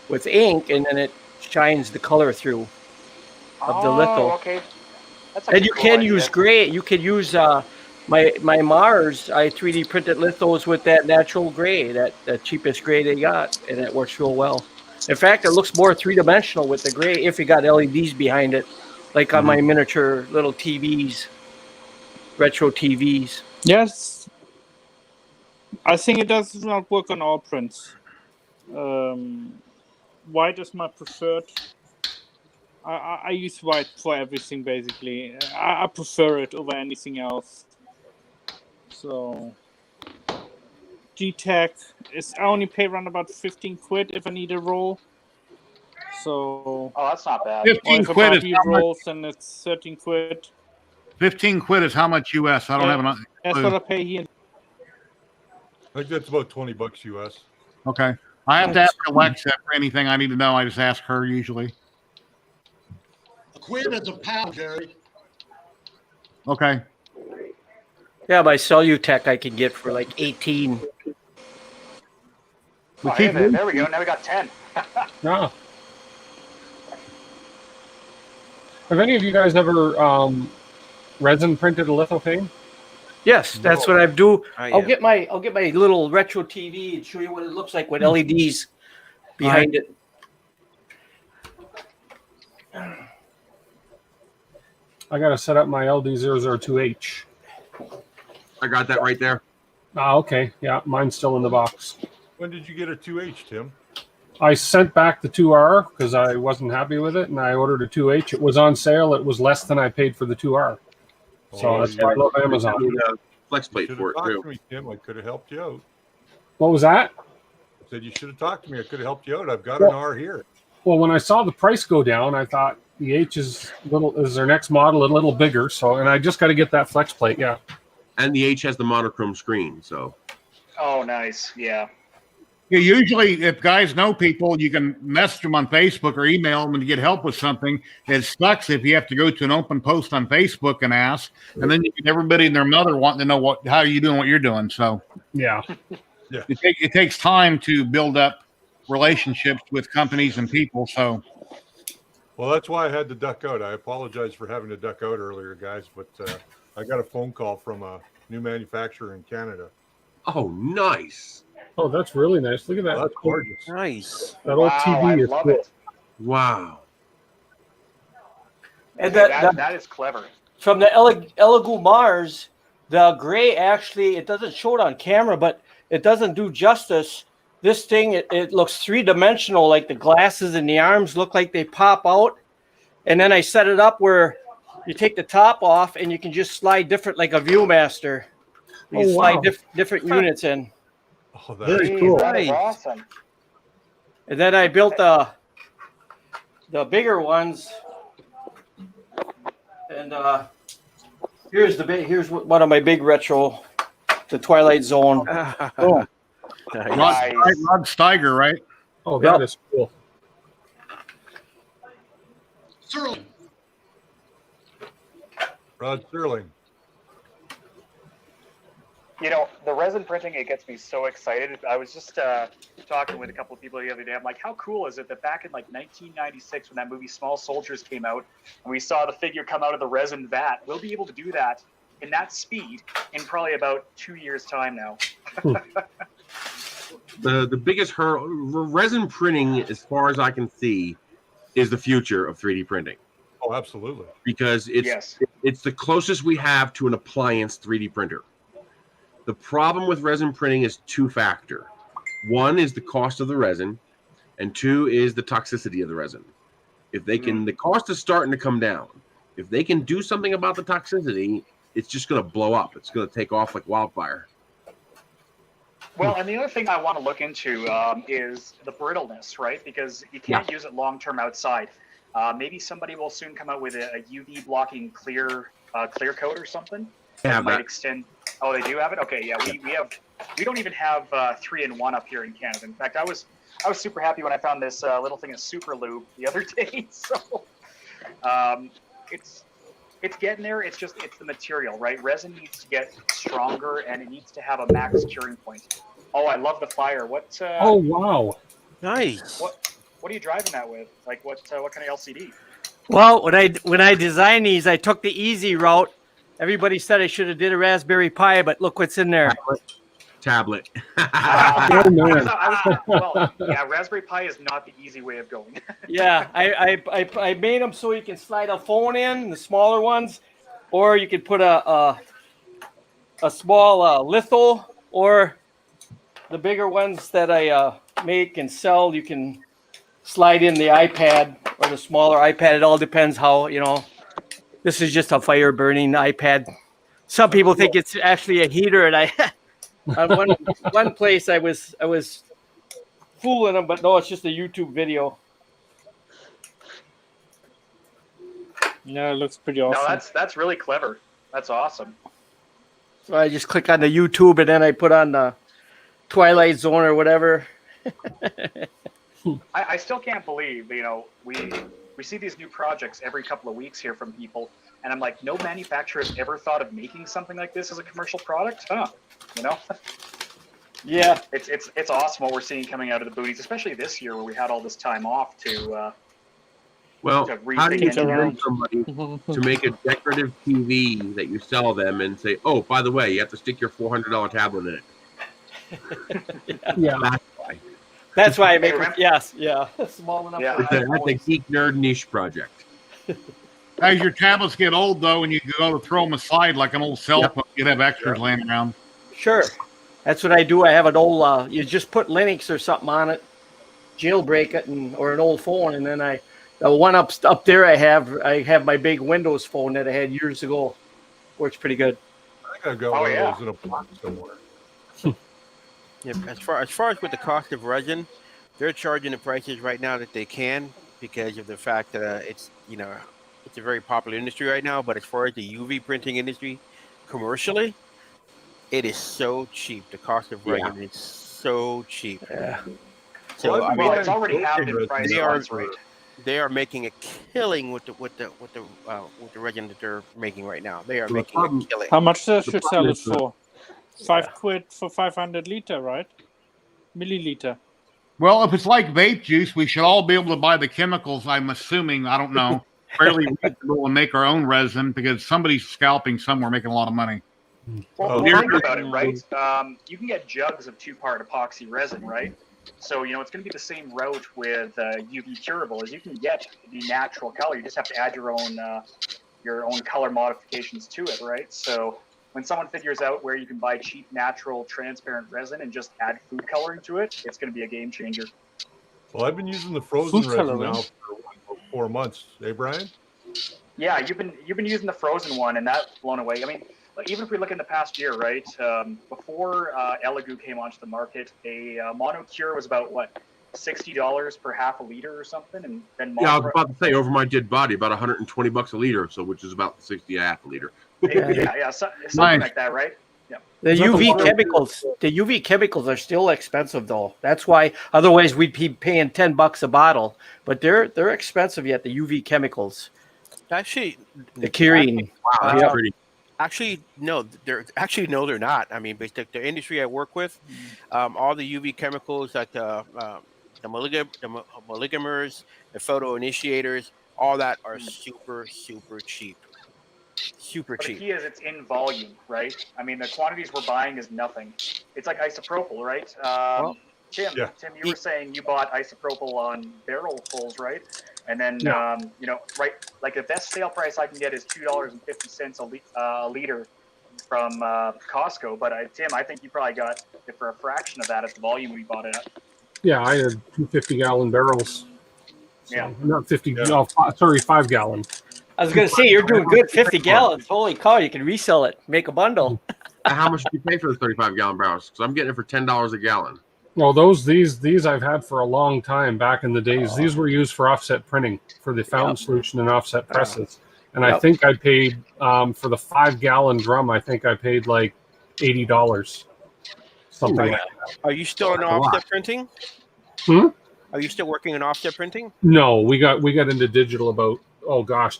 with ink, and then it shines the color through of the litho. Okay. And you can use gray. You can use my Mars. I 3D printed lithos with that natural gray, the cheapest gray they got, and it works real well. In fact, it looks more three-dimensional with the gray if you got LEDs behind it, like on my miniature little TVs, retro TVs. Yes. I think it does not work on all prints. White is my preferred. I use white for everything, basically. I prefer it over anything else. So, ZYLTECH is, I only pay around about 15 quid if I need a roll. So, oh, that's not bad. 15 quid is how much? rolls, and it's 13 quid. 15 quid is how much US? I don't have an. That's what I pay here. I think that's about $20 US. Okay. I have to ask Alexa for anything I need to know. I just ask her usually. A quid is a pound, Jerry. Okay. Yeah, my ZYLTECH I can get for like 18. Oh, hey, there we go. Now we got 10. Ah. Have any of you guys ever resin printed a lithophane? Yes, that's what I do. yeah. I'll get my little retro TV and show you what it looks like with LEDs behind it. I got to set up my LD002H. I got that right there. Ah, okay. Yeah, mine's still in the box. When did you get a 2H, Tim? I sent back the 2R because I wasn't happy with it, and I ordered a 2H. It was on sale. It was less than I paid for the 2R. So that's why I love Amazon. Flex plate for it too. To me, Tim. I could have helped you out. What was that? I said you should have talked to me. I could have helped you out. I've got an R here. Well, when I saw the price go down, I thought the H is their next model, a little bigger. So, and I just got to get that flex plate. Yeah. And the H has the monochrome screen, so. Oh, nice. Yeah. Yeah, usually, if guys know people, you can message them on Facebook or email them and get help with something. It sucks if you have to go to an open post on Facebook and ask, and then you get everybody and their mother wanting to know how you doing, what you're doing. So, yeah, it takes time to build up relationships with companies and people. So, well, that's why I had to duck out. I apologize for having to duck out earlier, guys, but I got a phone call from a new manufacturer in Canada. Oh, nice. Oh, that's really nice. Look at that. Oh, that's gorgeous. Nice. That old TV is cool. Wow. And that is clever. From the Elegoo Mars, the gray actually, it doesn't show it on camera, but it doesn't do justice. This thing, it looks three-dimensional, like the glasses and the arms look like they pop out. And then I set it up where you take the top off and you can just slide different, like a Viewmaster. You can slide different units in. Oh, that's very cool. That is awesome. And then I built the bigger ones. And here's one of my big retro, the Twilight Zone. oh. Nice. Rod Steiger, right? Oh, that is cool. Sterling. Rod Sterling. You know, the resin printing, it gets me so excited. I was just talking with a couple of people the other day. I'm like, how cool is it that back in like 1996 when that movie Small Soldiers came out and we saw the figure come out of the resin vat, we'll be able to do that in that speed in probably about 2 years' time now. The biggest hurdle, resin printing, as far as I can see, is the future of 3D printing. Oh, absolutely. Because it's the closest we have to an appliance 3D printer. The problem with resin printing is two-factor. One is the cost of the resin, and two is the toxicity of the resin. If they can, the cost is starting to come down. If they can do something about the toxicity, it's just going to blow up. It's going to take off like wildfire. Well, and the other thing I want to look into is the brittleness, right? Because you can't use it long-term outside. Maybe somebody will soon come out with a UV blocking clear coat or something. Yeah, might extend. Oh, they do have it. Okay, yeah, we don't even have 3-in-1 up here in Canada. In fact, I was super happy when I found this little thing of Super Lube the other day. So it's getting there. It's the material, right? Resin needs to get stronger and it needs to have a max curing point. Oh, I love the fire. What? Oh wow, nice. What are you driving that with? Like what kind of LCD? Well, when I designed these, I took the easy route. Everybody said I should have did a Raspberry Pi, but look what's in there. Tablet. Well, yeah, Raspberry Pi is not the easy way of going. Yeah, I made them so you can slide a phone in, the smaller ones, or you could put a small litho, or the bigger ones that I make and sell, you can slide in the iPad or the smaller iPad. It all depends how, this is just a fire burning iPad. Some people think it's actually a heater, and on one place I was fooling them, but no, it's just a YouTube video. Yeah, it looks pretty awesome. No, that's really clever. That's awesome. So I just click on the YouTube and then I put on the Twilight Zone or whatever. I still can't believe, we see these new projects every couple of weeks here from people, and I'm like, no manufacturer has ever thought of making something like this as a commercial product, huh? Yeah, it's awesome what we're seeing coming out of the booties, especially this year where we had all this time off to. Well, to how do you rethink convince somebody to make a decorative TV that you sell them and say, oh, by the way, you have to stick your $400 tablet in it? Yeah. That's why I make it. Yes, yeah, small enough. Yeah. That's a geek nerd niche project. As your tablets get old, though, and you go to throw them aside like an old cell phone, you'd have extras laying around. Sure, that's what I do. I have an old. You just put Linux or something on it, jailbreak it, or an old phone, and then the one up there I have my big Windows phone that I had years ago. Works pretty good. I think I've got one of those in a box somewhere. Yeah, as far as with the cost of resin, they're charging the prices right now that they can because of the fact that it's a very popular industry right now. But as far as the UV printing industry, commercially, it is so cheap. The cost of resin is so cheap. Yeah. So well, it's already halved in price. They are making a killing with the resin that they're making right now. They are making a killing. How much should sell it for? £5 for 500 liter, right? Milliliter. Well, if it's like vape juice, we should all be able to buy the chemicals. I'm assuming, I don't know, fairly reasonable and make our own resin because somebody's scalping somewhere, making a lot of money. Well, think about it, right? You can get jugs of 2-part epoxy resin, right? So it's going to be the same route with UV curable as you can get the natural color. You just have to add your own color modifications to it, right? So when someone figures out where you can buy cheap, natural, transparent resin and just add food coloring to it, it's going to be a game changer. Well, I've been using the frozen resin now for 4 months. Hey, Brian? Yeah, you've been using the frozen one, and that's blown away. I mean, even if we look in the past year, right? Before Elegoo came onto the market, a monocure was about $60 per half a liter or something, and then I was about to say over my dead body about $120 a liter, so which is about 60 a half a liter. Yeah, something like that, right? Yeah. The UV chemicals are still expensive though. That's why otherwise we'd be paying $10 a bottle. But they're expensive yet. The UV chemicals. Actually, the curing. Wow, that's pretty. Actually, no, they're not. I mean, the industry I work with, all the UV chemicals like the oligomers, the photo initiators, all that are super, super cheap. Super But the cheap. key is it's in volume, right? I mean, the quantities we're buying is nothing. It's like isopropyl, right? Tim, you were saying you bought isopropyl on barrelfuls, right? And then, right, like the best sale price I can get is $2.50 a liter from Costco. But Tim, I think you probably got it for a fraction of that at the volume we bought it at. Yeah, I had 2 50-gallon barrels. So, yeah. Not 50, no, sorry, 5-gallon. I was going to say, you're doing good. 50 gallons. Holy cow, you can resell it. Make a bundle. How much did you pay for the 35-gallon barrels? Because I'm getting it for $10 a gallon. Well, these I've had for a long time back in the days. These were used for offset printing for the fountain solution and offset presses. And I think I paid for the 5-gallon drum. I think I paid like $80, something like that. Are you still in offset printing? Are you still working in offset printing? No, we got into digital about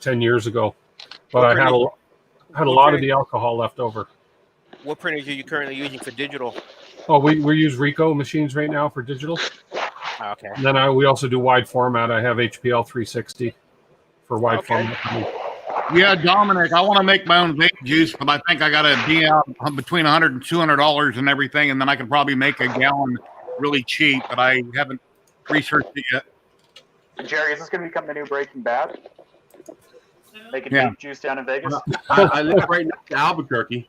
10 years ago, but I had a lot of the alcohol left over. What printers are you currently using for digital? Oh, we use Ricoh machines right now for digital. Okay. And then we also do wide format. I have HPL 360 for wide format. Yeah, Dominic, I want to make my own vape juice, but I think I got to be out between $100 and $200 and everything, and then I can probably make a gallon really cheap, but I haven't researched it yet. Jerry, is this going to become the new Breaking Bad? Making vape juice down in Vegas? I live right next to Albuquerque.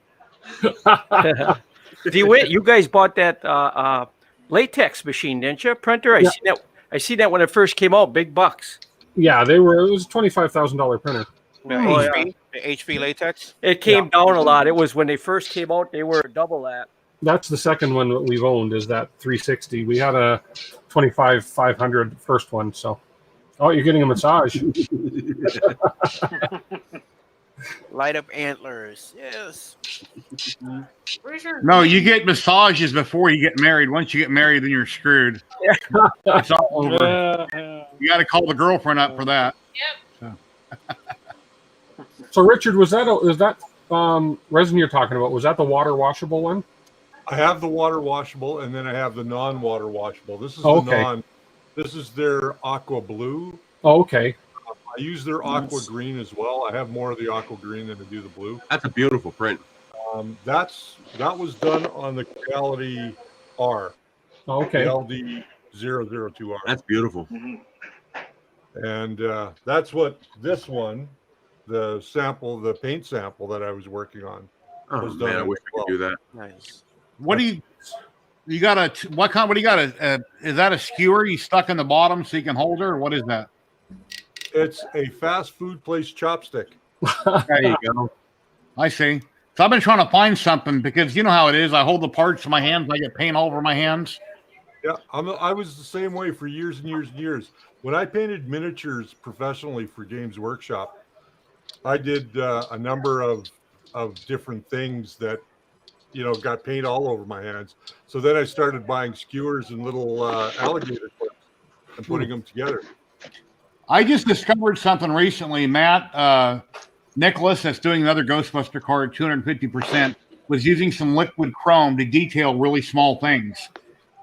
You guys bought that latex machine, didn't you? Printer? I seen that when it first came out. Big bucks. Yeah, it was a $25,000 printer. The HP latex? It came down a lot. It was when they first came out, they were double that. That's the second one that we've owned, is that 360. We had a 25-500 first one. So, you're getting a massage. Light up antlers. Yes. No, you get massages before you get married. Once you get married, then you're screwed. It's all over. You got to call the girlfriend up for that. Yep. So Richard, was that resin you're talking about? Was that the water washable one? I have the water washable, and then I have the non-water washable. This is This is their aqua blue. Oh, okay. I use their aqua green as well. I have more of the aqua green than I do the blue. That's a beautiful print. That was done on the Gals.I R. Okay. LD 002R. That's beautiful. And that's what this one, the paint sample that I was working on, was done. Man, I wish I could do that. Nice. What do you got what do you got? Is that a skewer you stuck in the bottom so you can hold her? Or what is that? It's a fast food place chopstick. There you go. I see. So I've been trying to find something because you know how it is. I hold the parts in my hands. I get paint all over my hands. Yeah, I was the same way for years and years and years. When I painted miniatures professionally for Games Workshop, I did a number of different things that, got paint all over my hands. So then I started buying skewers and little alligator clips and putting them together. I just discovered something recently. Matt Nicholas, that's doing another Ghostbuster card, 250%, was using some liquid chrome to detail really small things.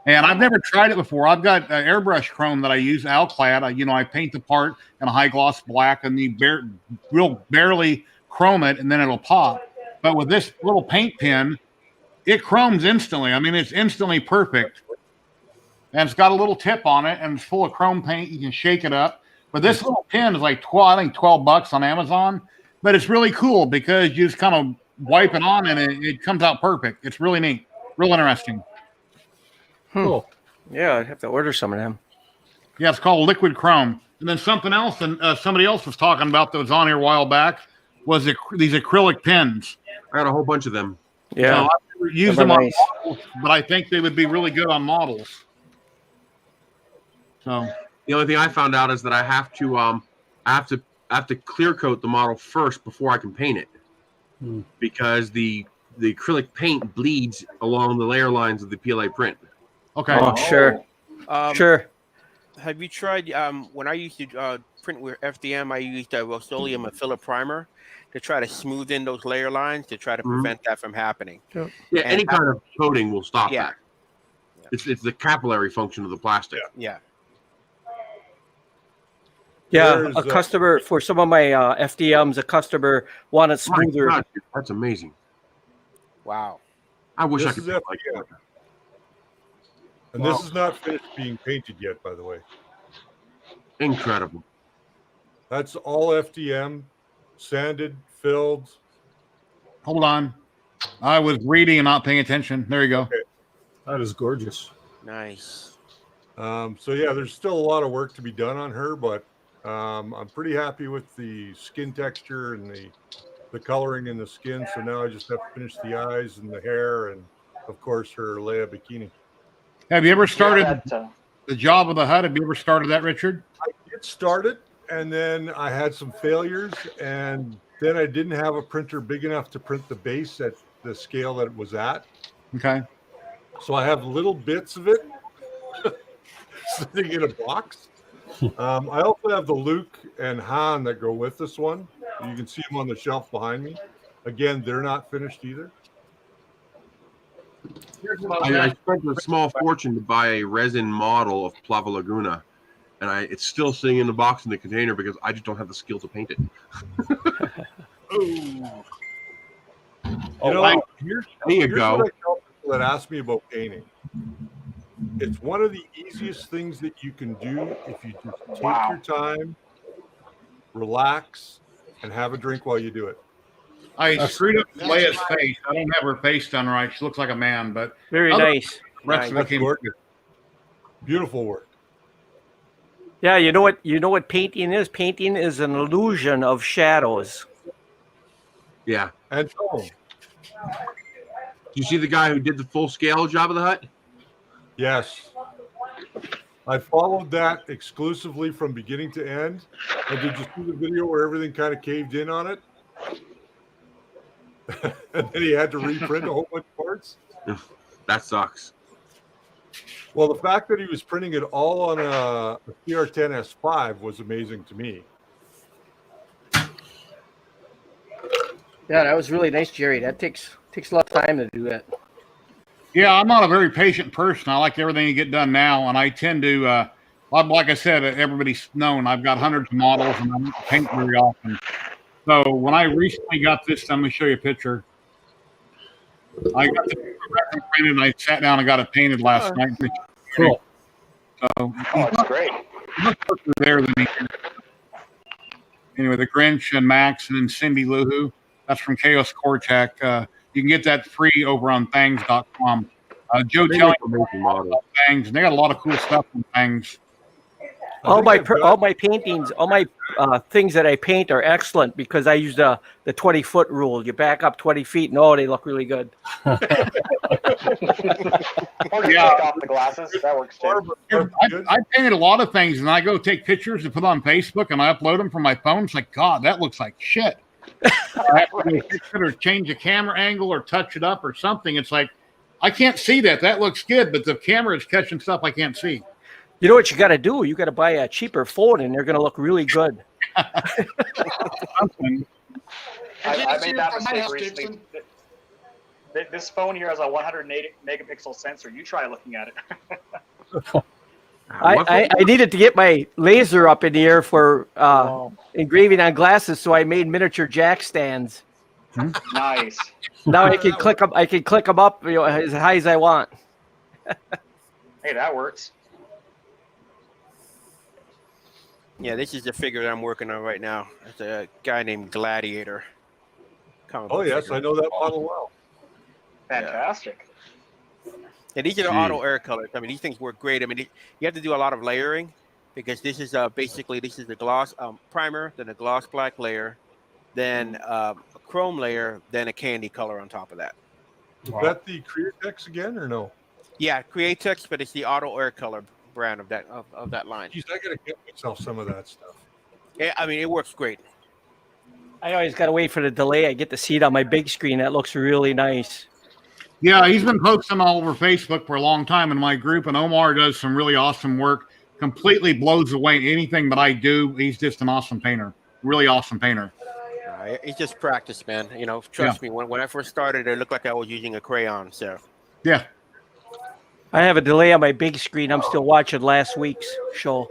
And I've never tried it before. I've got airbrush chrome that I use, Alclad. I paint the part in a high gloss black and barely chrome it, and then it'll pop. But with this little paint pen, it chromes instantly. I mean, it's instantly perfect. And it's got a little tip on it, and it's full of chrome paint. You can shake it up. But this little pen is like $12 on Amazon. But it's really cool because you just kind of wipe it on, and it comes out perfect. It's really neat, real interesting. Cool. Yeah, I'd have to order some of them. Yeah, it's called liquid chrome. And then something else, and somebody else was talking about that was on here a while back, was these acrylic pens. I got a whole bunch of them. Yeah, I've never used them on models, but I think they would be really good on models. So the only thing I found out is that I have to clear coat the model first before I can paint it, because the acrylic paint bleeds along the layer lines of the PLA print. Okay. Oh, sure. Sure. Have you tried, when I used to print with FDM, I used a Rust-Oleum Filler primer to try to smooth in those layer lines to try to prevent that from happening. Yeah, any kind of coating will stop that. It's the capillary function of the plastic. Yeah. Yeah, a customer for some of my FDMs, a customer wanted smoother. God, that's amazing. Wow. I wish I This could is paint like FDM. that. And this is not finished being painted yet, by the way. Incredible. That's all FDM, sanded, filled. Hold on. I was reading and not paying attention. There you go. Okay. That is gorgeous. Nice. So yeah, there's still a lot of work to be done on her, but I'm pretty happy with the skin texture and the coloring in the skin. So now I just have to finish the eyes and the hair and of course her Leia bikini. Have you ever started the job of the hut? Have you ever started that, Richard? I did start it, and then I had some failures, and then I didn't have a printer big enough to print the base at the scale that it was at. Okay. So I have little bits of it sitting in a box. I also have the Luke and Han that go with this one. You can see them on the shelf behind me. Again, they're not finished either. I spent a small fortune to buy a resin model of Plava Laguna, and it's still sitting in the box in the container because I just don't have the skill to paint it. Here's there you what go. I tell people that ask me about painting. It's one of the easiest things that you can do if you just take your time, relax, and have a drink while you do it. I screwed up Leia's face. I don't have her face done right. She looks like a man, but very nice. That's gorgeous. Beautiful work. Yeah, you know what painting is? Painting is an illusion of shadows. Yeah. And tone. You see the guy who did the full scale job of the hut? Yes. I followed that exclusively from beginning to end. And did you see the video where everything kind of caved in on it? And then he had to reprint a whole bunch of parts. That sucks. Well, the fact that he was printing it all on a CR10S5 was amazing to me. Yeah, that was really nice, Jerry. That takes a lot of time to do that. yeah, I'm not a very patient person. I like everything to get done now, and I tend to, like I said, everybody's known I've got hundreds of models, and I don't paint very often. So when I recently got this, I'm going to show you a picture. I got this printed, and I sat down and got it painted last night. Cool. So Oh, it's great. there than me. Anyway, the Grinch and Max and then Cindy Luhu. That's from Chaos Cortec. You can get that free over on Thangs.com. Joe telling about Thangs, and they got a lot of cool stuff from Thangs. All my paintings, all my things that I paint are excellent because I use the 20-foot rule. You back up 20 feet, and they look really good. Or just take off the glasses. That works too. I painted a lot of things, and I go take pictures and put on Facebook, and I upload them from my phone. It's like, God, that looks like shit. I have to fix it or change the camera angle or touch it up or something. It's like, I can't see that. That looks good, but the camera is catching stuff I can't see. You know what you got to do? You got to buy a cheaper phone, and they're going to look really good. I made that mistake recently. This phone here has a 108 megapixel sensor. You try looking at it. I needed to get my laser up in the air for engraving on glasses, so I made miniature jack stands. Nice. Now I can click them. I can click them up, as high as I want. Hey, that works. Yeah, this is the figure that I'm working on right now. It's a guy named Gladiator. Oh, yes, I know that model well. Fantastic. And these are the auto air colors. I mean, these things work great. I mean, you have to do a lot of layering because this is basically the gloss primer, then a gloss black layer, then a chrome layer, then a candy color on top of that. Is that the Createx again or no? Yeah, Createx, but it's the auto air color brand of that line. Jeez, I gotta get myself some of that stuff. Yeah, I mean, it works great. I always got to wait for the delay. I get to see it on my big screen. That looks really nice. Yeah, he's been posting all over Facebook for a long time in my group, and Omar does some really awesome work. Completely blows away anything that I do. He's just an awesome painter. Really awesome painter. It's just practice, man. Trust me. When I first started, it looked like I was using a crayon. So yeah. I have a delay on my big screen. I'm still watching last week's show.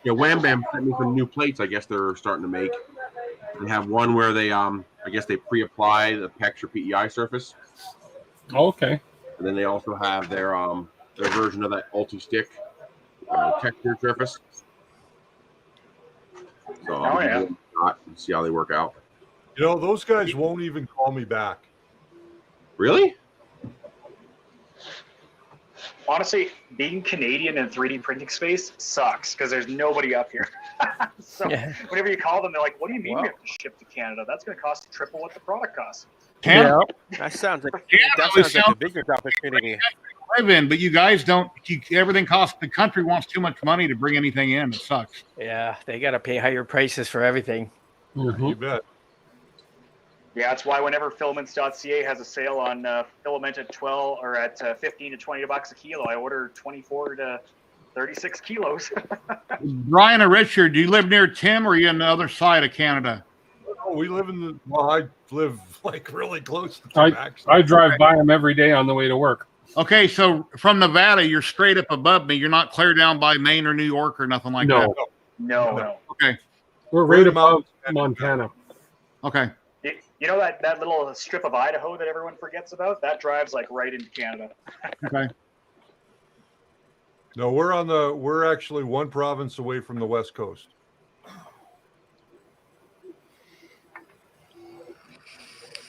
Yeah, Wham Bam sent me some new plates. I guess they're starting to make. They have one where they I guess they pre-apply the PEX or PEI surface. Okay. And then they also have their version of that multi-stick textured surface. So I'll give them a shot and see how they work out. You know, those guys won't even call me back. Really? Honestly, being Canadian in 3D printing space sucks because there's nobody up here. So whenever you call them, they're like, "What do you mean we have to ship to Canada? That's going to cost triple what the product costs." Yeah, that sounds like a business opportunity. Live in, but you guys don't. Everything costs. The country wants too much money to bring anything in. It sucks. Yeah, they got to pay higher prices for everything. You bet. Yeah, that's why whenever filaments.ca has a sale on filament at 12 or at 15 to $20 a kilo, I order 24 to 36 kilos. Brian or Richard, do you live near Tim or are you on the other side of Canada? Oh, we live in the. Well, I live like really close to Tim. I drive by him every day on the way to work. Okay, so from Nevada, you're straight up above me. You're not clear down by Maine or New York or nothing like that. No. Okay. We're right above Montana. Okay. You know that little strip of Idaho that everyone forgets about? That drives like right into Canada. Okay. No, we're actually one province away from the West Coast.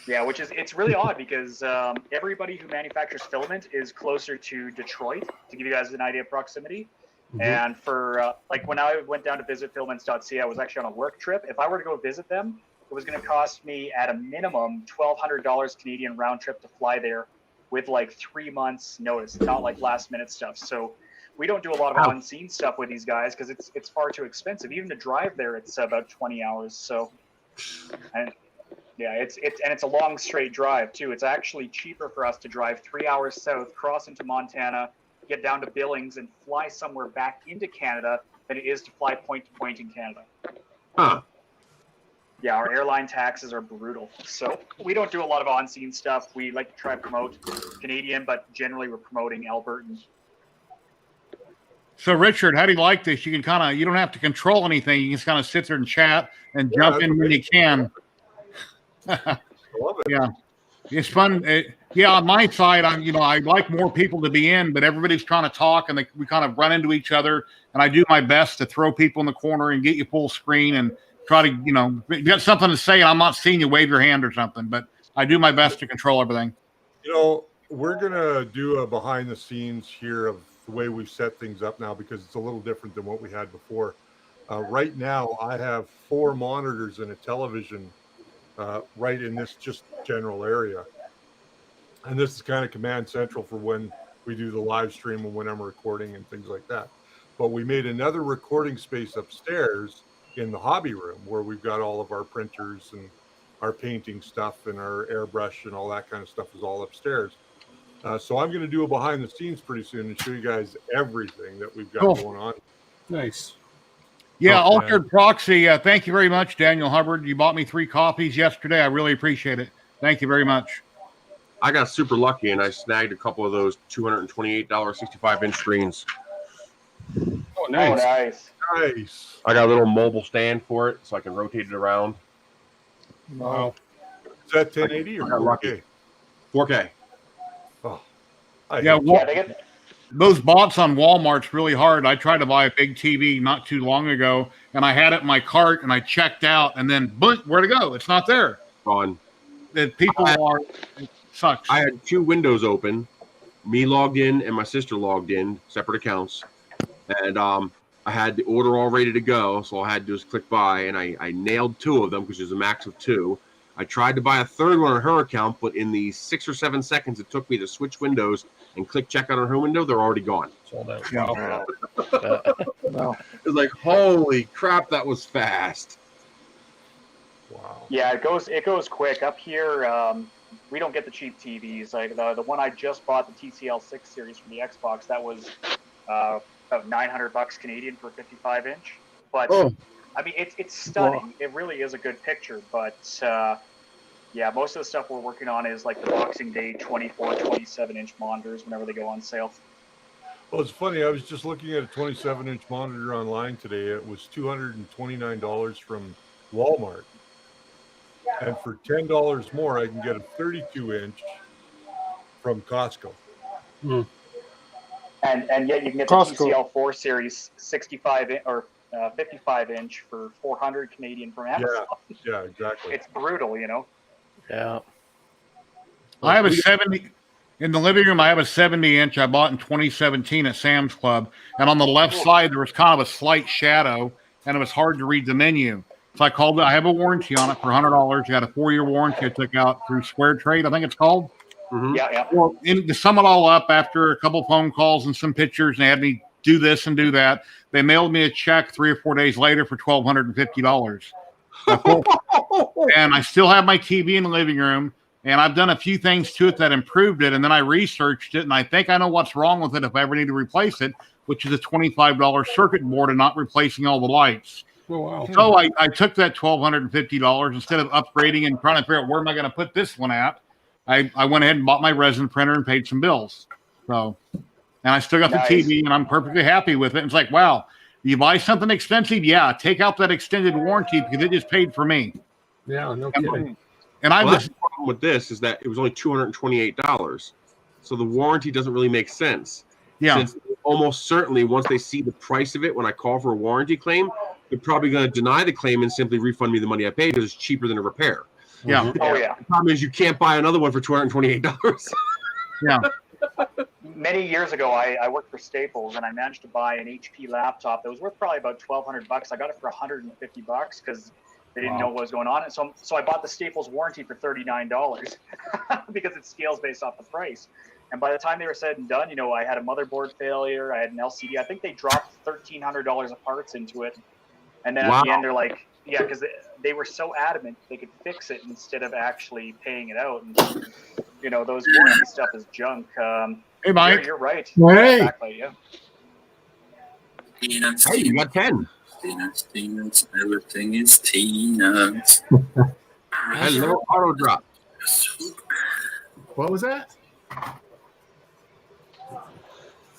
Yeah, it's really odd because everybody who manufactures filament is closer to Detroit, to give you guys an idea of proximity. Mm-hmm. And for like when I went down to visit filaments.ca, I was actually on a work trip. If I were to go visit them, it was going to cost me at a minimum $1,200 Canadian round trip to fly there with like 3 months notice, not like last minute stuff. So we don't do a lot of unseen stuff with these guys because it's far too expensive. Even to drive there, it's about 20 hours. So, and yeah, it's a long straight drive too. It's actually cheaper for us to drive 3 hours south, cross into Montana, get down to Billings, and fly somewhere back into Canada than it is to fly point to point in Canada. Huh. Yeah, our airline taxes are brutal. So we don't do a lot of on-scene stuff. We like to try to promote Canadian, but generally we're promoting Albertan. So Richard, how do you like this? You can you don't have to control anything. You can just kind of sit there and chat and jump in when you can. I love it. Yeah, it's fun. On my side, I like more people to be in, but everybody's trying to talk and we kind of run into each other. And I do my best to throw people in the corner and get you full screen and try to, if you got something to say and I'm not seeing you, wave your hand or something, but I do my best to control everything. We're going to do a behind the scenes here of the way we've set things up now because it's a little different than what we had before. Right now, I have 4 monitors and a television right in this just general area. And this is kind of command central for when we do the live stream and when I'm recording and things like that. But we made another recording space upstairs in the hobby room where we've got all of our printers and our painting stuff and our airbrush and all that kind of stuff is all upstairs. So I'm going to do a behind the scenes pretty soon and show you guys everything that we've got going on. Nice. Yeah, Altered Proxy. Thank you very much, Daniel Hubbard. You bought me 3 copies yesterday. I really appreciate it. Thank you very much. I got super lucky and I snagged a couple of those $228 65-inch screens. Oh, nice. Nice. I got a little mobile stand for it so I can rotate it around. Wow. Is that 1080 or 4K? 4K. Oh, those bots on Walmart's really hard. I tried to buy a big TV not too long ago, and I had it in my cart, and I checked out, and then where'd it go? It's not there. Gone. It sucks. I had 2 windows open, me logged in and my sister logged in, separate accounts, and I had the order all ready to go, so all I had to do was click buy, and I nailed 2 of them because there's a max of 2. I tried to buy a 3rd one on her account, but in the 6 or 7 seconds it took me to switch windows and click checkout on her window, they're already gone. Sold out. Wow. It was like, holy crap, that was fast. Wow. Yeah, it goes quick. Up here, we don't get the cheap TVs. Like the one I just bought, the TCL 6 series from the Xbox, that was about $900 Canadian for a 55-inch. But I mean, it's stunning. It really is a good picture, but yeah, most of the stuff we're working on is like the Boxing Day 24, 27-inch monitors whenever they go on sale. Well, it's funny. I was just looking at a 27-inch monitor online today. It was $229 from Walmart. And for $10 more, I can get a 32-inch from Costco. Hmm. And yet you can get the Costco. TCL 4 Series 65 or 55-inch for 400 Canadian from Amazon. Yeah, exactly. It's brutal, you know. Yeah. I have a 70 in the living room. I have a 70-inch I bought in 2017 at Sam's Club, and on the left side there was kind of a slight shadow, and it was hard to read the menu. So I called it. I have a warranty on it for $100. You got a 4-year warranty I took out through Square Trade, I think it's called. Mhm. Yeah. Well, to sum it all up, after a couple phone calls and some pictures, and they had me do this and do that, they mailed me a check 3 or 4 days later for $1,250. And I still have my TV in the living room, and I've done a few things to it that improved it, and then I researched it, and I think I know what's wrong with it if I ever need to replace it, which is a $25 circuit board and not replacing all the lights. Oh, wow. So I took that $1,250 instead of upgrading and trying to figure out where am I going to put this one at. I went ahead and bought my resin printer and paid some bills. So, and I still got Nice. the TV, and I'm perfectly happy with it. It's like, wow, you buy something expensive? Yeah, take out that extended warranty because it just paid for me. Yeah, no kidding. And I Well, was that's the problem with this is that it was only $228. So the warranty doesn't really make sense. yeah. Since almost certainly once they see the price of it, when I call for a warranty claim, they're probably going to deny the claim and simply refund me the money I paid because it's cheaper than a repair. Yeah. Oh yeah. The problem is you can't buy another one for $228. Yeah. Many years ago, I worked for Staples, and I managed to buy an HP laptop that was worth probably about $1,200. I got it for $150 because they didn't know what was going on, and so I bought the Staples warranty for $39 because it scales based off the price. And by the time they were said and done, you know, I had a motherboard failure, I had an LCD. I think they dropped $1,300 of parts into it, and then at the end they're like, yeah, because they were so adamant they could fix it instead of actually paying it out. And you know, those warranty stuff is junk. Hey, Mike. You're right. Hey. Exactly. Yeah. Hey, you got 10. Peanuts, everything is peanuts. Hello, auto drop. What was that?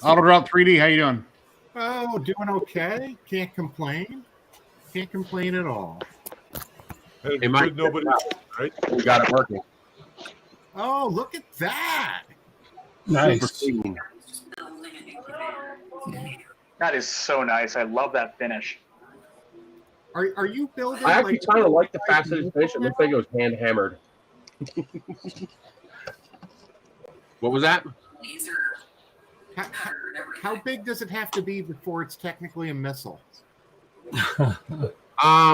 Auto Drop 3D, how you doing? Oh, doing okay. Can't complain. Can't complain at all. Hey, Mike, nobody, right? We got it working. Oh, look at that. Nice. That is so nice. I love that finish. Are you building? I actually kind of like the like fact that it's finished. It looks like it was hand hammered. What was that? How big does it have to be before it's technically a missile?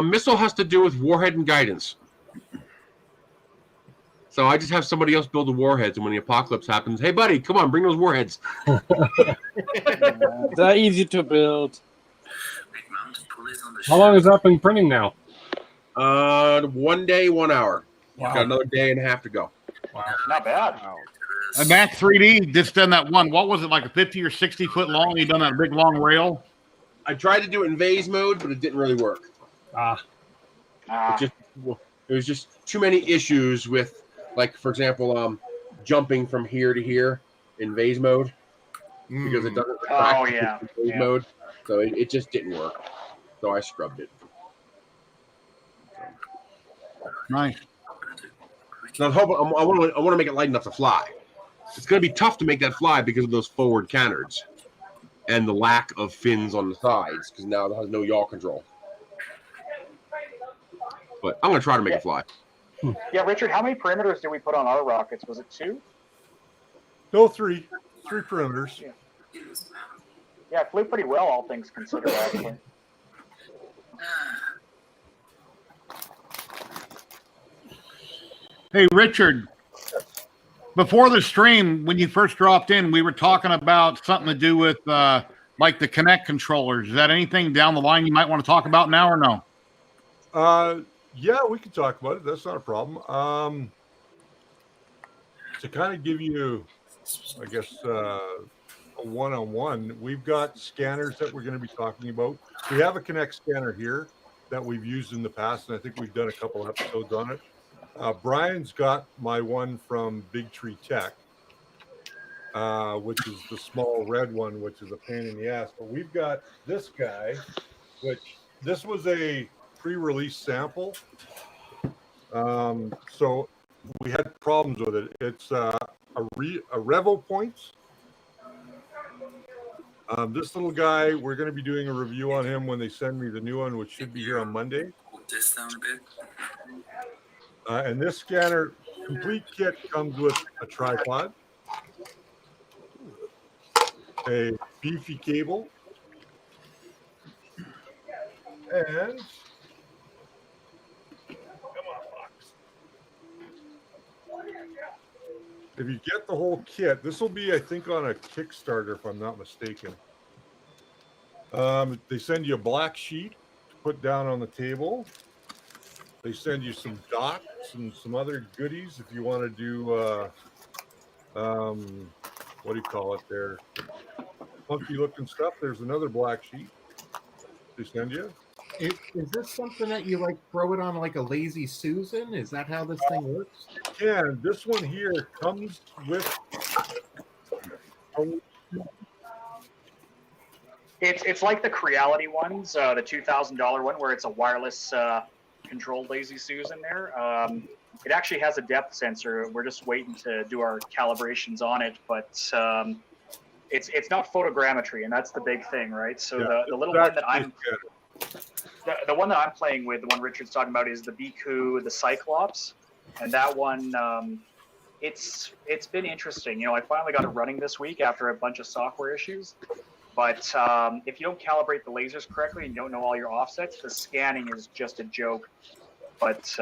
Missile has to do with warhead and guidance. So I just have somebody else build the warheads, and when the apocalypse happens, hey buddy, come on, bring those warheads. They're easy to build. How long has that been printing now? 1 day, 1 hour. Wow. Got another day and a half to go. Wow. Not bad. A Mac 3D just done that one. What was it, like a 50 or 60 foot long? You done that big long rail? I tried to do it in vase mode, but it didn't really work. It was just too many issues with, like, for example, jumping from here to here in vase mode because it doesn't retract in vase mode. So it just didn't work. So I scrubbed it. Nice. So I want to make it light enough to fly. It's going to be tough to make that fly because of those forward canards and the lack of fins on the sides because now it has no yaw control. But I'm going to try to make it fly. Yeah, Richard, how many perimeters did we put on our rockets? Was it 2? No, 3. 3 perimeters. Yeah, it flew pretty well, all things considered, actually. Hey, Richard, before the stream, when you first dropped in, we were talking about something to do with like the Kinect controllers. Is that anything down the line you might want to talk about now or no? Yeah, we can talk about it. That's not a problem. To kind of give you, I guess, a one-on-one, we've got scanners that we're going to be talking about. We have a Kinect scanner here that we've used in the past, and I think we've done a couple episodes on it. Brian's got my one from Big Tree Tech, which is the small red one, which is a pain in the ass. But we've got this guy, which this was a pre-release sample. So we had problems with it. It's a Revo Points. This little guy, we're going to be doing a review on him when they send me the new one, which should be here on Monday. Hold this down a bit. And this scanner complete kit comes with a tripod, a beefy cable, and if you get the whole kit, this will be, I think, on a Kickstarter, if I'm not mistaken. They send you a black sheet to put down on the table. They send you some dots and some other goodies if you want to do, what do you call it there? Funky looking stuff. There's another black sheet they send you. Is this something that you like throw it on like a Lazy Susan? Is that how this thing works? Yeah, this one here comes with. It's like the Creality ones, the $2,000 one, where it's a wireless controlled Lazy Susan there. It actually has a depth sensor. We're just waiting to do our calibrations on it, but it's not photogrammetry, and that's the big thing, right? So the little one that I'm the one that I'm playing with, the one Richard's talking about, is the Biku, the Cyclops, and that one it's been interesting. You know, I finally got it running this week after a bunch of software issues. But if you don't calibrate the lasers correctly and you don't know all your offsets, the scanning is just a joke. But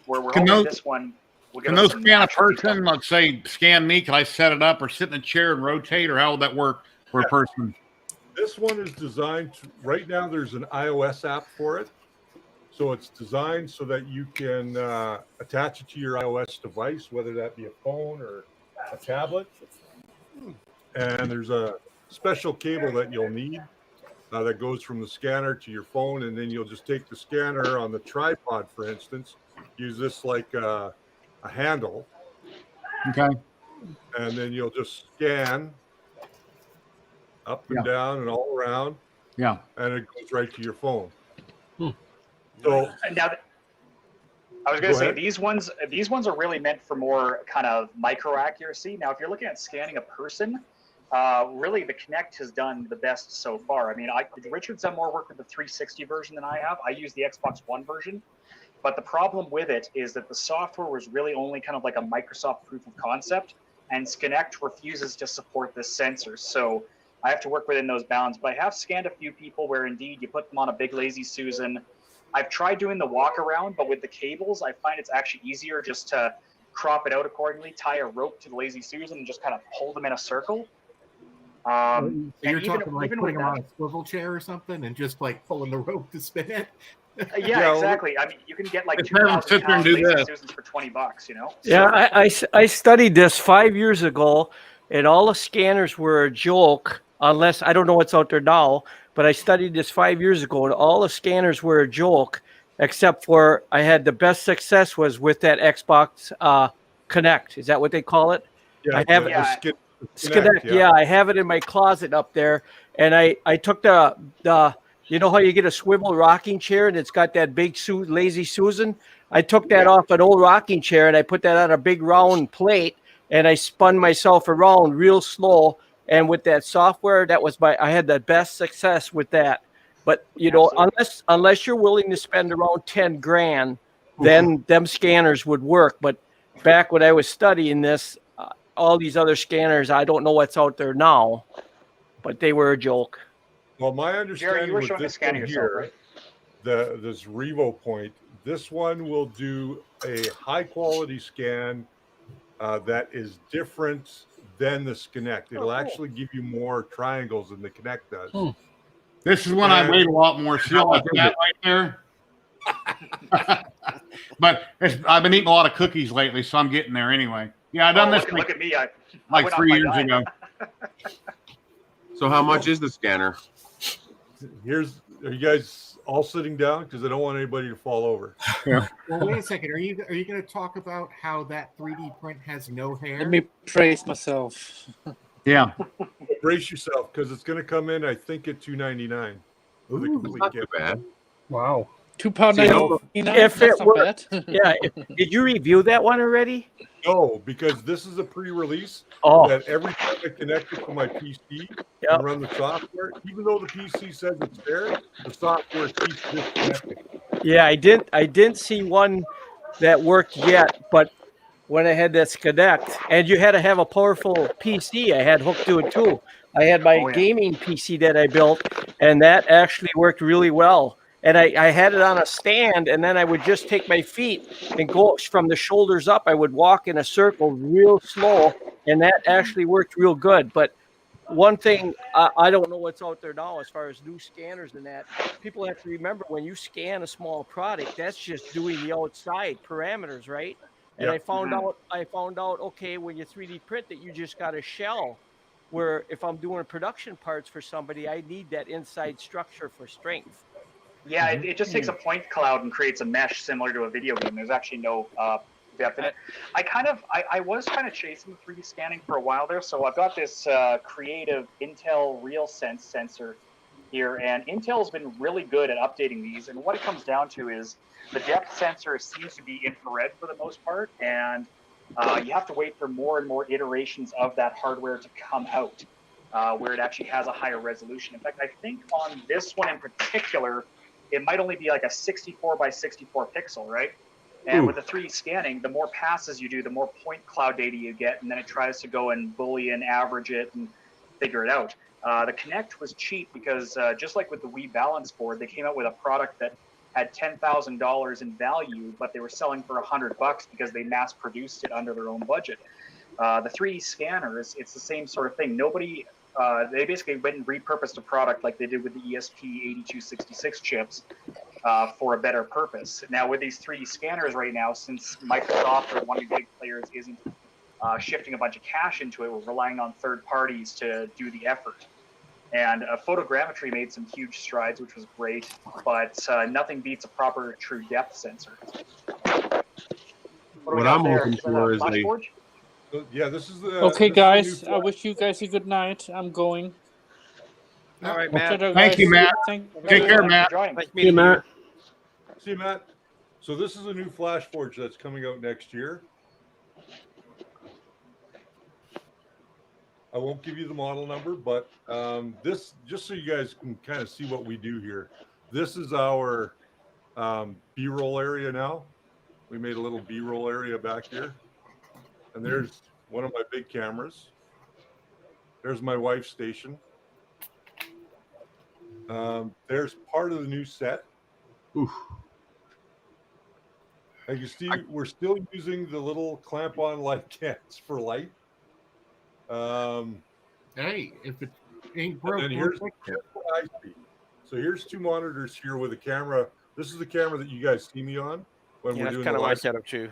we're hoping this one will get us some scan a person? Let's say scan me. Can I set it up or sit in a chair and rotate, or how would that work for a person? This one is designed to, right now there's an iOS app for it. So it's designed so that you can attach it to your iOS device, whether that be a phone or a tablet. And there's a special cable that you'll need that goes from the scanner to your phone, and then you'll just take the scanner on the tripod, for instance, use this like a handle. Okay. And then you'll just scan up and down and all around. Yeah. And it goes right to your phone. So now, I was going to say these ones are really meant for more kind of micro accuracy. Now, if you're looking at scanning a person, really the Kinect has done the best so far. I mean, Richard's done more work with the 360 version than I have. I use the Xbox One version, but the problem with it is that the software was really only kind of like a Microsoft proof of concept, and Kinect refuses to support this sensor. So I have to work within those bounds. But I have scanned a few people where indeed you put them on a big Lazy Susan. I've tried doing the walk around, but with the cables, I find it's actually easier just to crop it out accordingly, tie a rope to the Lazy Susan, and just kind of pull them in a circle. So you're talking like putting them on a swivel chair or something and just like pulling the rope to spin it? Yeah, exactly. I mean, you can get like 2,000 pound Lazy Susans for $20, you know? Yeah, I studied this 5 years ago, and all the scanners were a joke, unless, I don't know what's out there now, but I studied this 5 years ago, and all the scanners were a joke, except for I had the best success was with that Xbox Kinect. Is that what they call it? Yeah, I have Kinect, yeah, I have it in my closet up there, and I took the you know how you get a swivel rocking chair and it's got that big Lazy Susan? I took that off an old rocking chair and I put that on a big round plate, and I spun myself around real slow. And with that software, I had the best success with that. But you know, unless you're willing to spend around 10 grand, then them scanners would work. But back when I was studying this, all these other scanners, I don't know what's out there now, but they were a joke. Well, my understanding Jerry, you were with showing this the scanning one yourself, here, right? this Revo Point, this one will do a high quality scan that is different than the Kinect. It'll actually give you more triangles than the Kinect does. This is when I weighed a lot more. See like that right there? But I've been eating a lot of cookies lately, so I'm getting there anyway. Yeah, I done this look at me. like 3 years ago. So how much is the scanner? Are you guys all sitting down because I don't want anybody to fall over. Yeah. Well, wait a second. Are you going to talk about how that 3D print has no hair? Let me praise myself. Yeah. Brace yourself because it's going to come in, I think, at $299. Ooh, not too bad. Wow. So £2.99. if That's it not were, bad. yeah. Did you review that one already? No, because this is a pre-release Oh. that every time I connect it to my PC and run the software, even though the PC says it's there, the software keeps disconnecting. Yeah, I didn't see one that worked yet, but when I had this connect, and you had to have a powerful PC, I had hooked to it too. I had my gaming PC that I built, and that actually worked really well. And I had it on a stand, and then I would just take my feet and go from the shoulders up. I would walk in a circle real slow, and that actually worked real good. But one thing, I don't know what's out there now as far as new scanners and that. People have to remember when you scan a small product, that's just doing the outside parameters, right? And I found out, okay, when you 3D print that you just got a shell, where if I'm doing production parts for somebody, I need that inside structure for strength. Yeah, it just takes a point cloud and creates a mesh similar to a video game. There's actually no depth in it. I was kind of chasing 3D scanning for a while there. So I've got this creative Intel RealSense sensor here, and Intel's been really good at updating these. And what it comes down to is the depth sensor seems to be infrared for the most part, and you have to wait for more and more iterations of that hardware to come out, where it actually has a higher resolution. In fact, I think on this one in particular, it might only be like a 64 by 64 pixel, right? And with the 3D scanning, the more passes you do, the more point cloud data you get, and then it tries to go and Boolean average it and figure it out. The Kinect was cheap because just like with the Wii Balance Board, they came out with a product that had $10,000 in value, but they were selling for $100 because they mass produced it under their own budget. The 3D scanners, it's the same sort of thing. They basically went and repurposed a product like they did with the ESP8266 chips for a better purpose. Now with these 3D scanners right now, since Microsoft or one of the big players isn't shifting a bunch of cash into it, we're relying on third parties to do the effort. And photogrammetry made some huge strides, which was great, but nothing beats a proper true depth sensor. What I'm looking for is a... Yeah, this is the... Okay, guys, I wish you guys a good night. I'm going. All right, Matt. Thank you, Matt. Take care, Matt. See you, Matt. See you, Matt. So this is a new Flash Forge that's coming out next year. I won't give you the model number, but this, just so you guys can kind of see what we do here. This is our B-roll area now. We made a little B-roll area back here. And there's one of my big cameras. There's my wife's station. There's part of the new set. Oof. Like you see, we're still using the little clamp-on light cans for light. Hey, if it ain't broke, and here's what I see. So here's two monitors here with a camera. This is the camera that you guys see me on when we're doing kind the of my live setup too.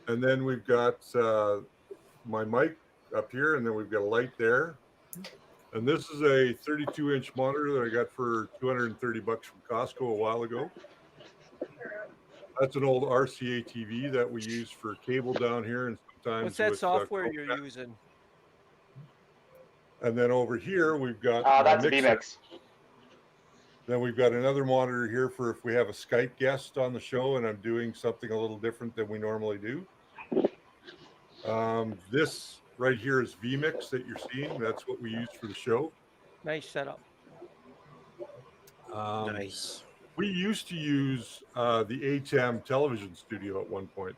And then we've got my mic up here, and then we've got a light there. And this is a 32-inch monitor that I got for $230 from Costco a while ago. That's an old RCA TV that we use for cable down here, and sometimes What's that with, software you're using? And then over here we've got that's a VMix. Then we've got another monitor here for if we have a Skype guest on the show and I'm doing something a little different than we normally do. This right here is VMix that you're seeing. That's what we use for the show. Nice setup. Nice. We used to use the ATEM television studio at one point.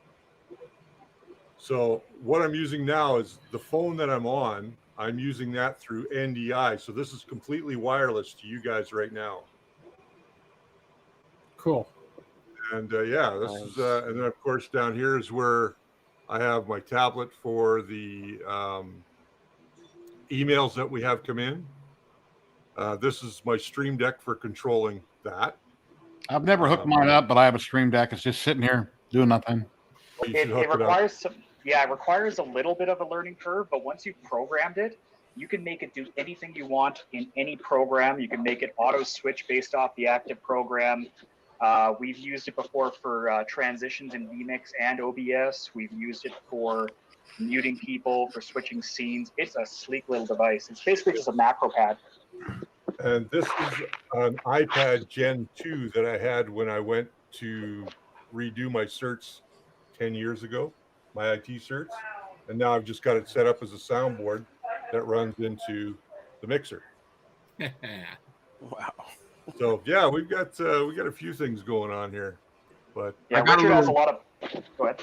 So what I'm using now is the phone that I'm on. I'm using that through NDI. So this is completely wireless to you guys right now. Cool. And yeah, this is, and then of course down here is where I have my tablet for the emails that we have come in. This is my Stream Deck for controlling that. I've never hooked mine up, but I have a Stream Deck. It's just sitting here doing nothing. It requires some, yeah, it requires a little bit of a learning curve, but once you've programmed it, you can make it do anything you want in any program. You can make it auto switch based off the active program. We've used it before for transitions in vMix and OBS. We've used it for muting people, for switching scenes. It's a sleek little device. It's basically just a macro pad. And this is an iPad Gen 2 that I had when I went to redo my certs 10 years ago, my IT certs. And now I've just got it set up as a soundboard that runs into the mixer. Wow. So yeah, we got a few things going on here. But yeah, Richard has a lot of. Go ahead.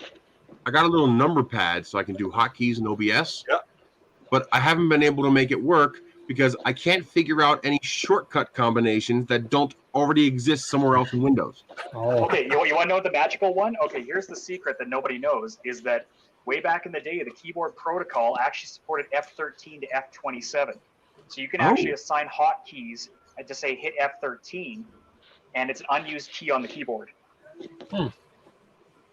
I got a little number pad so I can do hotkeys in OBS. Yeah. But I haven't been able to make it work because I can't figure out any shortcut combinations that don't already exist somewhere else in Windows. Oh. Okay, you want to know the magical one? Okay, here's the secret that nobody knows, is that way back in the day, the keyboard protocol actually supported F13 to F27. So you can actually assign hotkeys and just say hit F13, and it's an unused key on the keyboard.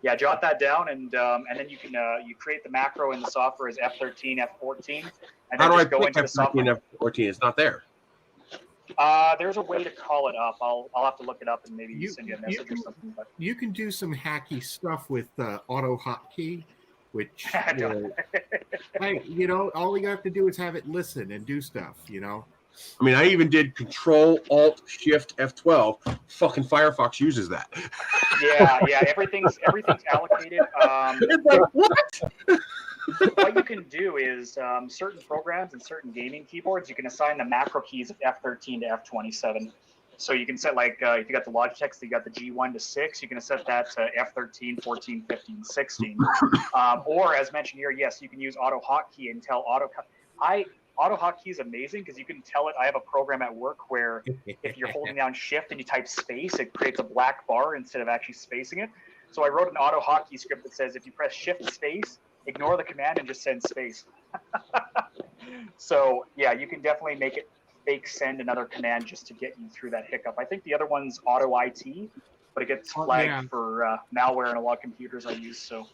Yeah, jot that down, and then you can you create the macro in the software as F13, F14, and then just go into the software. F14? It's not there. There's a way to call it up. I'll have to look it up and maybe send you a message or something. But you can do some hacky stuff with auto hotkey, which you know, all you have to do is have it listen and do stuff. You know. I mean, I even did Control Alt Shift F12. Fucking Firefox uses that. Yeah, everything's allocated. It's like, what? What you can do is certain programs and certain gaming keyboards, you can assign the macro keys of F13 to F27. So you can set, like, if you got the Logitech, so you got the G1 to 6, you can set that to F13, 14, 15, 16. Or as mentioned here, yes, you can use auto hotkey and tell auto hotkey is amazing because you can tell it. I have a program at work where if you're holding down shift and you type space, it creates a black bar instead of actually spacing it. So I wrote an auto hotkey script that says if you press shift space, ignore the command and just send space. So yeah, you can definitely make it fake send another command just to get you through that hiccup. I think the other one's auto IT, but it gets flagged for malware in a lot of computers I use. So.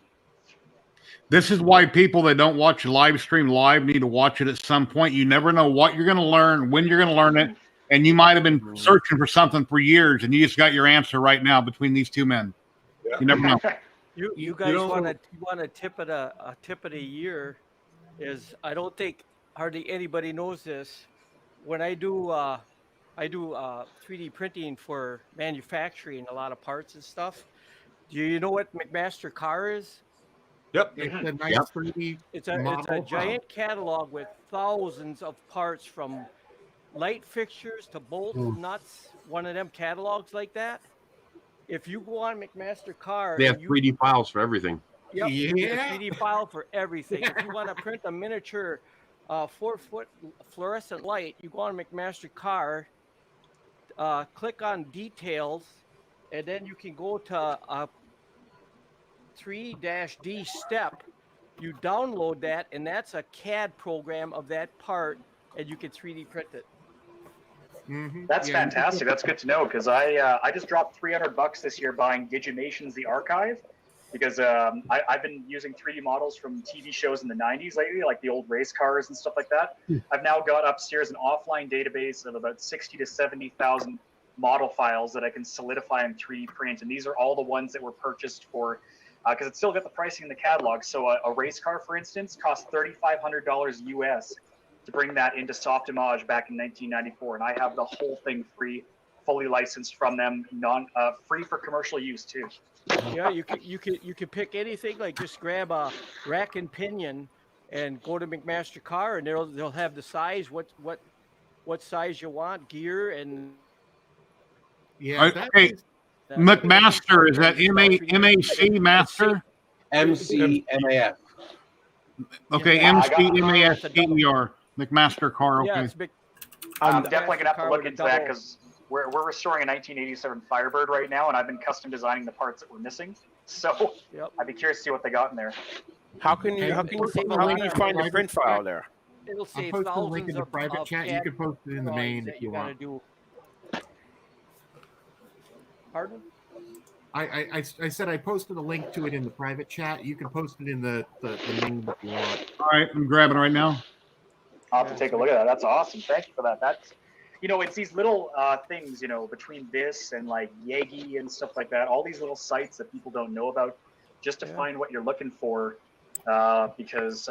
This is why people that don't watch a live stream live need to watch it at some point. You never know what you're going to learn, when you're going to learn it, and you might have been searching for something for years, and you just got your answer right now between these two men. Yeah. You never know. You guys want a tip of the year? Is I don't think hardly anybody knows this. When I do 3D printing for manufacturing, a lot of parts and stuff. Do you know what McMaster Car is? Yep. It's a nice 3D It's a giant catalog with thousands of parts from light fixtures to bolts, nuts, one of them catalogs like that. If you go on McMaster Car, they have 3D files for everything. Yep, yeah. 3D file for everything. If you want to print a miniature 4-foot fluorescent light, you go on McMaster Car, click on details, and then you can go to 3-D step. You download that, and that's a CAD program of that part, and you can 3D print it. That's fantastic. That's good to know because I just dropped $300 this year buying Digimations the Archive because I've been using 3D models from TV shows in the 90s lately, like the old race cars and stuff like that. I've now got upstairs an offline database of about 60 to 70,000 model files that I can solidify and 3D print, and these are all the ones that were purchased for because it's still got the pricing in the catalog. So a race car, for instance, cost $3,500 US to bring that into Softimage back in 1994, and I have the whole thing free, fully licensed from them, free for commercial use too. Yeah, you can pick anything. Like just grab a rack and pinion and go to McMaster Car, and they'll have the size, what size you want, gear, and okay. McMaster, is that MAC Master? MCMAF. Okay, MCMASTER. McMaster Car. Okay. Yeah, I'm definitely gonna have to look into that because we're restoring a 1987 Firebird right now, and I've been custom designing the parts that were missing. So I'd be curious to see what they got in there. How can you find the print file there? It'll say I'll post the link thousands in the of private chat. You can post it in the main if you want. Pardon? I said I posted a link to it in the private chat. You can post it in the main if you want. All right, I'm grabbing it right now. I'll have to take a look at that. That's awesome. Thank you for that. That's, it's these little things, between this and like Yegi and stuff like that, all these little sites that people don't know about, just to find what you're looking for, because,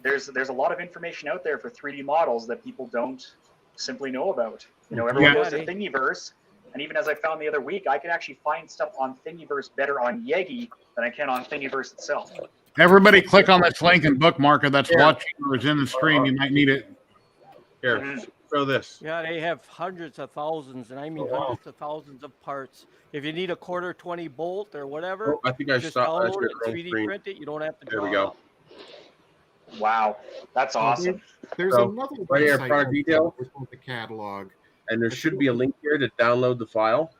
there's a lot of information out there for 3D models that people don't simply know about. Everyone goes to Thingiverse, and even as I found the other week, I can actually find stuff on Thingiverse better on Yegi than I can on Thingiverse itself. Everybody click on this link and bookmark it. That's watching or is in the stream. You might need it. Here, show this. Yeah, they have hundreds of thousands, and I mean hundreds of thousands of parts. If you need a quarter 20 bolt or whatever, I think I just stopped. download it and 3D print it. You don't have to draw There we go. up. Wow, that's awesome. There's another right here, website product detail with the catalog, and there should be a link here to download the file.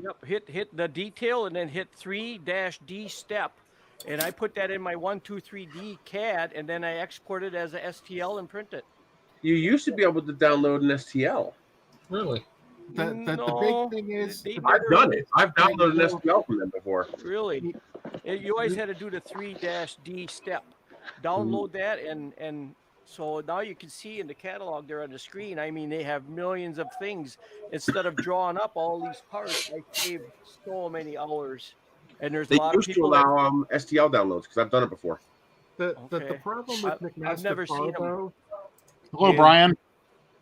Yep, hit the detail and then hit 3-D step. And I put that in my 123D CAD, and then I export it as a STL and print it. You used to be able to download an STL. Really? The big thing is, I've done it. I've downloaded an STL from them before. Really? You always had to do the 3-D step. Download that, and so now you can see in the catalog there on the screen. I mean, they have millions of things. Instead of drawing up all these parts, I saved so many hours. And there's a lot of people to allow STL downloads because I've done it before. The problem with McMaster I've never seen them. Fargo Hello, Brian.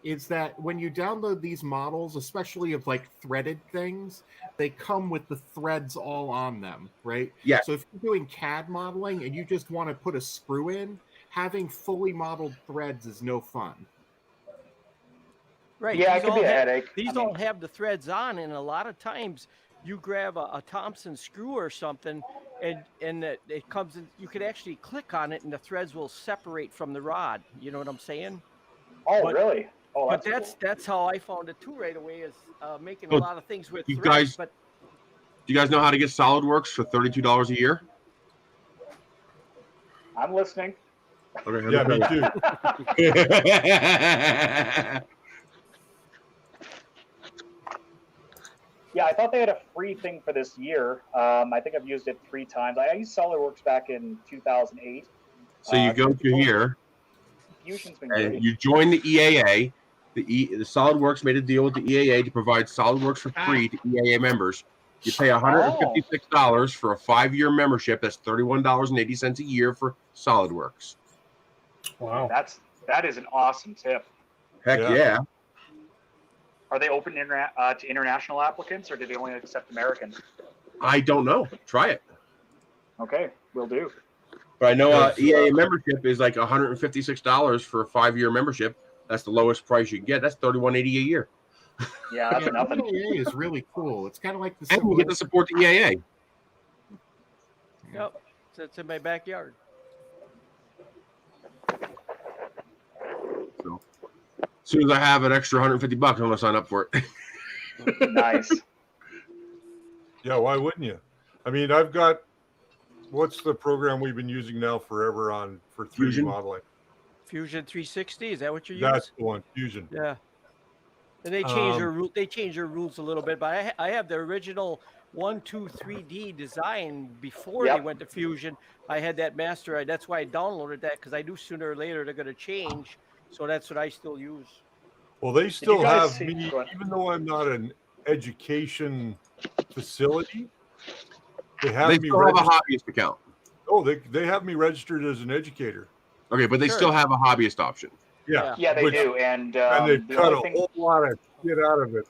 Is that when you download these models, especially of like threaded things, they come with the threads all on them, right? Yeah. So if you're doing CAD modeling and you just want to put a screw in, having fully modeled threads is no fun. Right. Yeah, it could be a headache. These all have the threads on, and a lot of times you grab a Thompson screw or something, and it comes in. You could actually click on it, and the threads will separate from the rod. You know what I'm saying? Oh, really? Oh, but that's that's how I found it too right away, is making a lot of things with You threads. guys, do you guys know how to get SolidWorks for $32 a year? I'm listening. Okay, Yeah, me too. Yeah, I thought they had a free thing for this year. I think I've used it 3 times. I used SolidWorks back in 2008. So you go to here, Fusion's been great. and you join the EAA. The SolidWorks made a deal with the EAA to provide SolidWorks for free to EAA members. You pay $156 for a 5-year membership. That's $31.80 a year for SolidWorks. Wow. That is an awesome tip. Heck yeah. Are they open to international applicants, or do they only accept Americans? I don't know. Try it. Okay, will do. But I know EAA membership is like $156 for a 5-year membership. That's the lowest price you can get. That's $31.80 a year. Yeah, that's nothing. EAA is really cool. It's kind of like the And you get to support the EAA. Yep, so it's in my backyard. So, as soon as I have an extra $150, I'm going to sign up for it. Nice. Yeah, why wouldn't you? I mean, I've got, what's the program we've been using now forever for 3D Fusion? modeling? Fusion 360, is that what you're using? That's the one, Fusion. Yeah. And they change their rules a little bit, but I have the original 123D design before they went to Fusion. I had that master. That's why I downloaded that, because I knew sooner or later they're going to change. So that's what I still use. Well, they still have see- me, even though I'm not an education facility, they have They me still have a registered. hobbyist account. Oh, they have me registered as an educator. Okay, but they still have a hobbyist option. Yeah, Yeah, they do. And they've the cut only a thing, whole lot of shit out of it.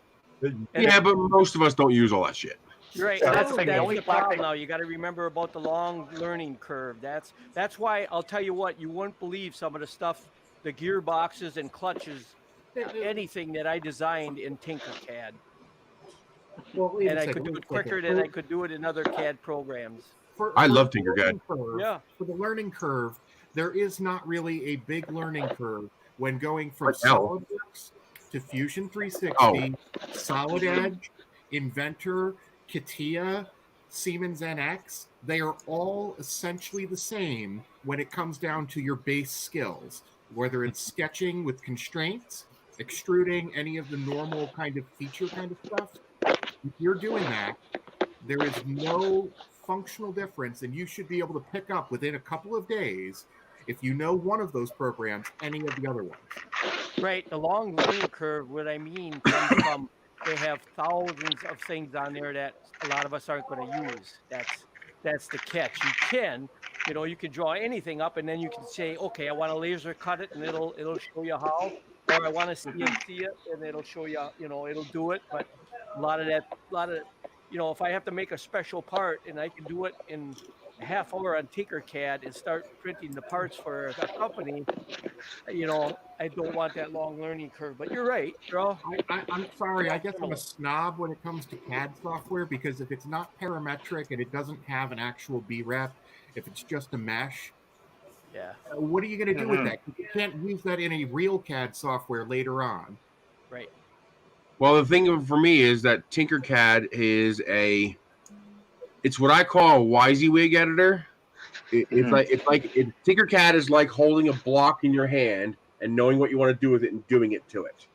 Yeah, but most of us don't use all that shit. You're right. Yeah, That's that's the thing. The the only problem thing- now. You got to remember about the long learning curve. That's why I'll tell you what, you wouldn't believe some of the stuff, the gearboxes and clutches, anything that I designed in Tinkercad. Well, wait And a I second, could do wait it a second. quicker than I could do it in other CAD programs. I love the Tinkercad. learning curve- Yeah. For the learning curve, there is not really a big learning curve when going from What hell? SolidWorks to Fusion 360, Oh. Solid Edge, Inventor, CATIA, Siemens NX. They are all essentially the same when it comes down to your base skills, whether it's sketching with constraints, extruding, any of the normal kind of feature kind of stuff. If you're doing that, there is no functional difference, and you should be able to pick up within a couple of days if you know one of those programs, any of the other ones. Right. The long learning curve, what I mean, comes from they have thousands of things on there that a lot of us aren't going to use. That's the catch. You can, you can draw anything up, and then you can say, okay, I want to laser cut it, and it'll show you how, or I want to CNC it, and it'll show you, it'll do it. But a lot of, if I have to make a special part and I can do it in a half hour on Tinkercad and start printing the parts for a company, I don't want that long learning curve. But you're right, bro. I'm sorry. I guess I'm a snob when it comes to CAD software, because if it's not parametric and it doesn't have an actual B-rep, if it's just a mesh, yeah, what are you going to do with that? You can't use that in a real CAD software later on. Right. Well, the thing for me is that Tinkercad is it's what I call a WYSIWYG editor. Tinkercad is like holding a block in your hand and knowing what you want to do with it and doing it to it.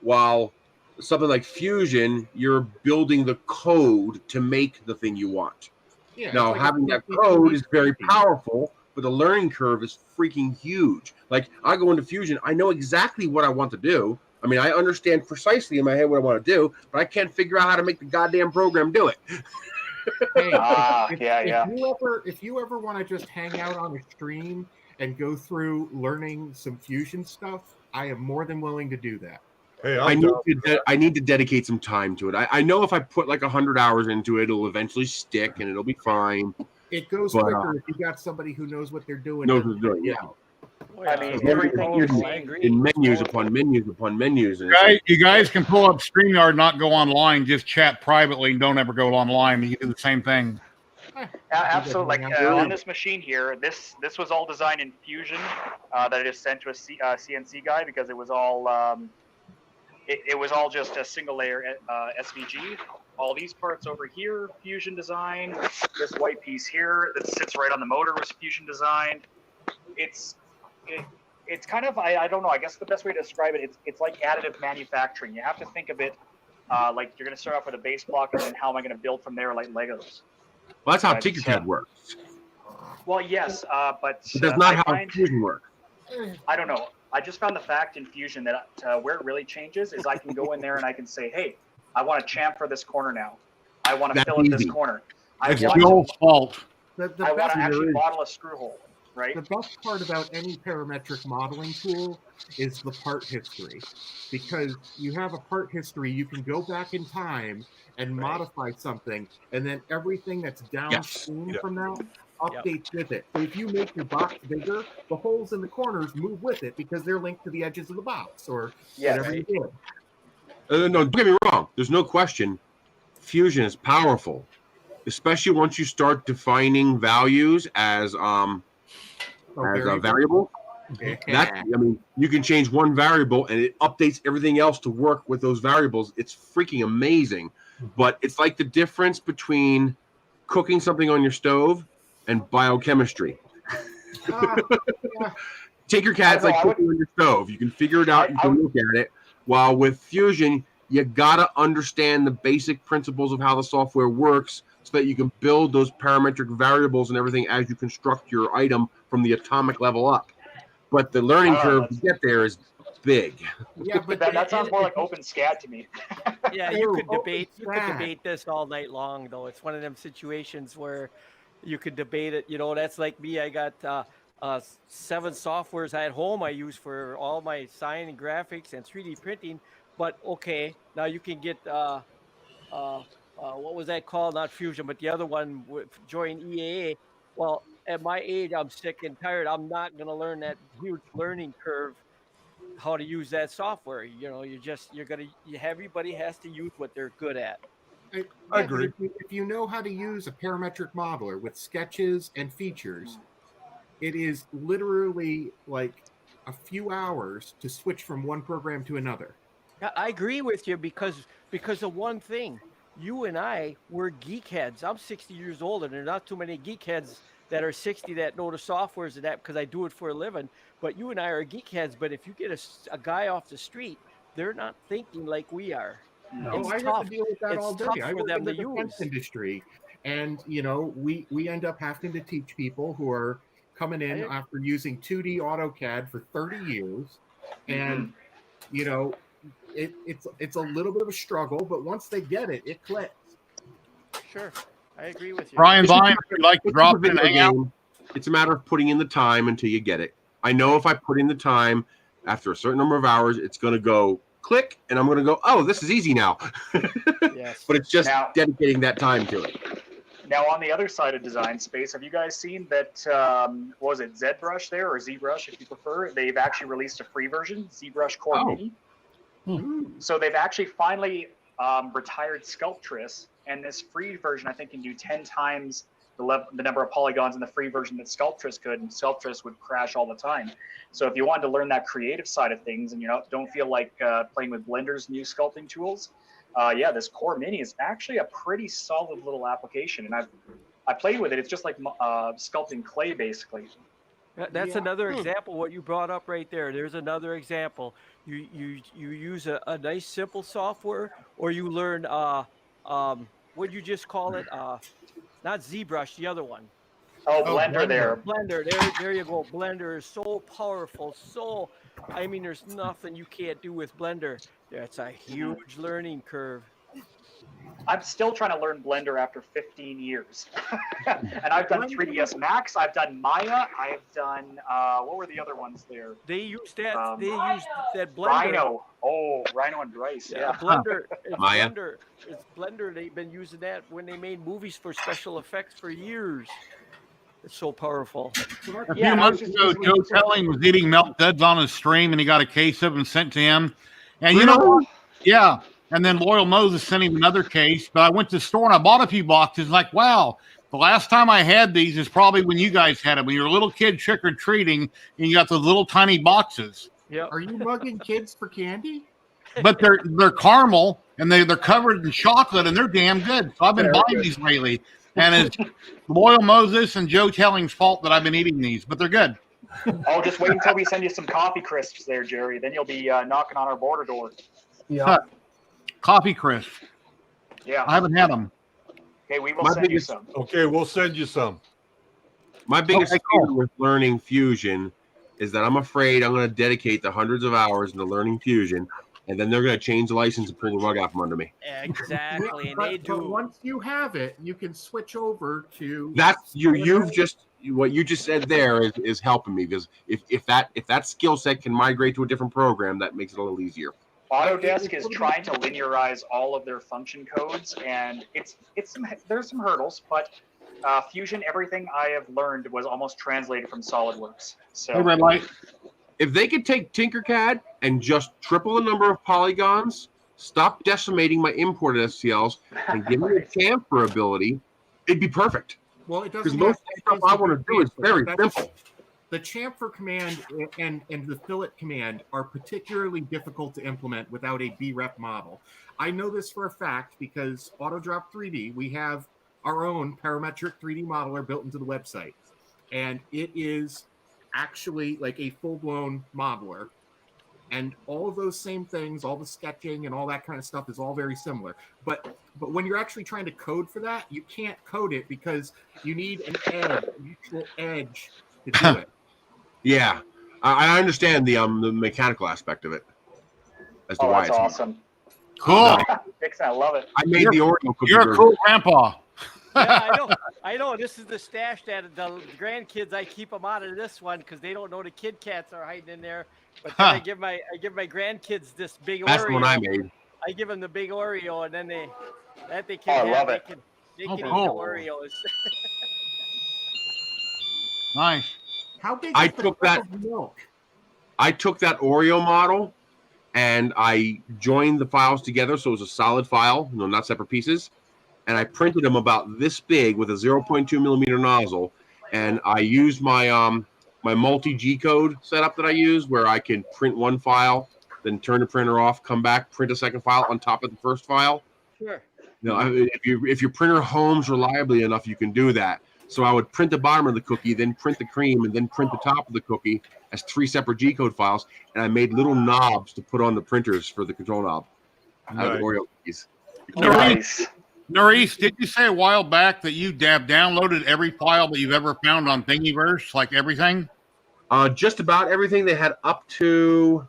While something like Fusion, you're building the code to make the thing you want. Yeah, now, like having that code is very powerful, but the learning curve is freaking huge. Like, I go into Fusion, I know exactly what I want to do. I mean, I understand precisely in my head what I want to do, but I can't figure out how to make the goddamn program do it. Hey, if you ever want to just hang out on a stream and go through learning some Fusion stuff, I am more than willing to do that. Hey, I need to dedicate some time to it. I know if I put like 100 hours into it, it'll eventually stick and it'll be fine. It goes quicker if you got somebody who knows what they're doing. Yeah. I mean, everything you're seeing in menus upon menus upon menus. And you guys can pull up StreamYard and not go online. Just chat privately and don't ever go online. You can do the same thing. Absolutely. Like on this machine here, this was all designed in Fusion that I just sent to a CNC guy because it was all it was all just a single layer SVG. All these parts over here, Fusion design. This white piece here that sits right on the motor was Fusion designed. It's kind of I don't know. I guess the best way to describe it, it's like additive manufacturing. You have to think of it like you're going to start off with a base block, and then how am I going to build from there, like Legos. Well, that's how Tinkercad works. Well, yes, but that's not how Fusion works. I don't know. I just found the fact in Fusion that where it really changes is I can go in there and I can say, hey, I want to chamfer this corner now. I want to fill in this corner. It's your fault. I want to actually model a screw hole. Right. The best part about any parametric modeling tool is the part history, because you have a part history, you can go back in time and modify something, and then everything that's downstream from that updates with it. So if you make your box bigger, the holes in the corners move with it because they're linked to the edges of the box or whatever you do. No, don't get me wrong. There's no question. Fusion is powerful, especially once you start defining values as a variable. You can change one variable and it updates everything else to work with those variables. It's freaking amazing. But it's like the difference between cooking something on your stove and biochemistry. Tinkercad's like cooking on your stove. You can figure it out. You can look at it. While with Fusion, you gotta understand the basic principles of how the software works, so that you can build those parametric variables and everything as you construct your item from the atomic level up. But the learning curve to get there is big. Yeah, but that sounds more like OpenSCAD to me. Yeah, you could debate this all night long, though. It's one of them situations where you could debate it. That's like me. I got 7 softwares at home I use for all my sign and graphics and 3D printing. But okay, now you can get what was that called? Not Fusion, but the other one with join EAA. Well, at my age, I'm sick and tired. I'm not going to learn that huge learning curve, how to use that software. Everybody has to use what they're good at. I agree. If you know how to use a parametric modeler with sketches and features, it is literally like a few hours to switch from one program to another. I agree with you because of one thing. You and I, we're geekheads. I'm 60 years old, and there are not too many geekheads that are 60 that know the softwares and that, because I do it for a living. But you and I are geekheads. But if you get a guy off the street, they're not thinking like we are. No, I have to deal with that all day. I work in the defense industry, and we end up having to teach people who are coming in after using 2D AutoCAD for 30 years, and you know, it's a little bit of a struggle, but once they get it, it clicks. Sure, I agree with you. Brian Vine, if you'd like to It's drop a in and video hang out. game. It's a matter of putting in the time until you get it. I know if I put in the time, after a certain number of hours, it's going to go click, and I'm going to go, oh, this is easy now. Yes. But it's just dedicating that time to it. Now, on the other side of design space, have you guys seen that, what was it, ZBrush there, or ZBrush if you prefer? They've actually released a free version, ZBrush Core Mini. So they've actually finally retired Sculptress, and this free version, I think, can do 10 times the number of polygons in the free version that Sculptress could, and Sculptress would crash all the time. So if you wanted to learn that creative side of things and don't feel like playing with Blender's new sculpting tools, yeah, this Core Mini is actually a pretty solid little application, and I played with it. It's just like sculpting clay, basically. That's another example. What you brought up right there. There's another example. You use a nice simple software, or you learn what you just call it? Not ZBrush, the other one. Oh, Blender there. Blender, there you go. Blender is so powerful. I mean, there's nothing you can't do with Blender. That's a huge learning curve. I'm still trying to learn Blender after 15 years. And I've done 3ds Max, I've done Maya, I've done, what were the other ones there? They used that, that Blender. Rhino. Oh, Rhino and Bryce, yeah. Blender. Maya. It's Blender. They've been using that when they made movies for special effects for years. It's so powerful. A few months ago, Joe Telling was eating milk duds on his stream, and he got a case of them sent to him. And you know what? Yeah. And then Loyal Moses sent him another case. But I went to the store and I bought a few boxes. Like, wow, the last time I had these is probably when you guys had them, when you were a little kid trick or treating, and you got those little tiny boxes. Yeah. Are you mugging kids for candy? But they're caramel and they're covered in chocolate and they're damn good. So I've been buying these lately. And it's Loyal Moses and Joe Telling's fault that I've been eating these, but they're good. Oh, just wait until we send you some coffee crisps there, Jerry. Then you'll be knocking on our border door. Yeah. Coffee crisp. Yeah. I haven't had them. Okay, we will send you some. Okay, we'll send you some. My biggest fear with learning Fusion is that I'm afraid I'm going to dedicate the hundreds of hours into learning Fusion, and then they're going to change the license and bring the rug out from under me. Exactly, and they do. But once you have it, you can switch over to. That's what you just said there is helping me, because if that skill set can migrate to a different program, that makes it a little easier. Autodesk is trying to linearize all of their function codes, and there's some hurdles, but Fusion, everything I have learned was almost translated from SolidWorks. So Hey, Red Light. If they could take Tinkercad and just triple the number of polygons, stop decimating my imported STLs, and give me a chamfer ability, it'd be perfect. Well, it Because doesn't. most of the stuff I want to do is very simple. The chamfer command and the fillet command are particularly difficult to implement without a BREP model. I know this for a fact because AutoDrop 3D, we have our own parametric 3D modeler built into the website. And it is actually like a full-blown modeler. And all of those same things, all the sketching and all that kind of stuff is all very similar. But when you're actually trying to code for that, you can't code it because you need an mutual edge to do it. Yeah, I understand the mechanical aspect of it. As to why that's it's awesome. Cool. Dixon, I love it. I made the Oreo cookie. You're a cool grandpa. Yeah, I know. This is the stash that the grandkids. I keep them out of this one because they don't know the Kit Kats are hiding in there. But then I give my grandkids this big Oreo. That's the one I made. I give them the big Oreo, and then they can I have. love They it. can eat the cool. Oreos. Nice. How big I is the took cup that- of milk? I took that Oreo model and I joined the files together so it was a solid file, not separate pieces. And I printed them about this big with a 0.2 millimeter nozzle. And I used my my multi-G code setup that I use, where I can print one file, then turn the printer off, come back, print a second file on top of the first file. Sure. If your printer homes reliably enough, you can do that. So I would print the bottom of the cookie, then print the cream, and then print the top of the cookie as 3 separate G-code files. And I made little knobs to put on the printers for the control knob out of the Oreo cookies. Nice. Norris, did you say a while back that you have downloaded every file that you've ever found on Thingiverse, like everything? Just about everything. They had up to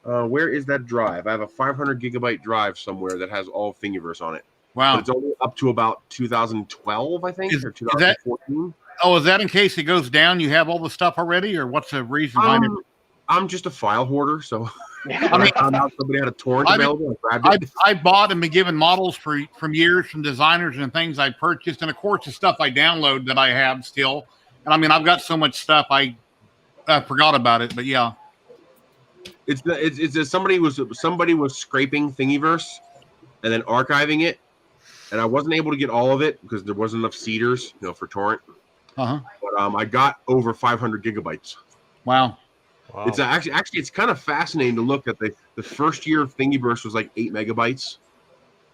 where is that drive? I have a 500 gigabyte drive somewhere that has all Thingiverse on it. Wow. But it's only up to about 2012, I think, or 2014. Is that in case it goes down, you have all the stuff already, or what's the reason behind it? I'm just a file hoarder, so I mean, I found out somebody had a torrent available. I grabbed it. I bought and been given models from years from designers and things I purchased, and of course the stuff I download that I have still. And I mean, I've got so much stuff I forgot about it, but yeah. It's somebody was scraping Thingiverse and then archiving it, and I wasn't able to get all of it because there wasn't enough seeders, for torrent. Uh-huh. But I got over 500 gigabytes. Wow. It's actually it's kind of fascinating to look at the first year of Thingiverse was like 8 megabytes,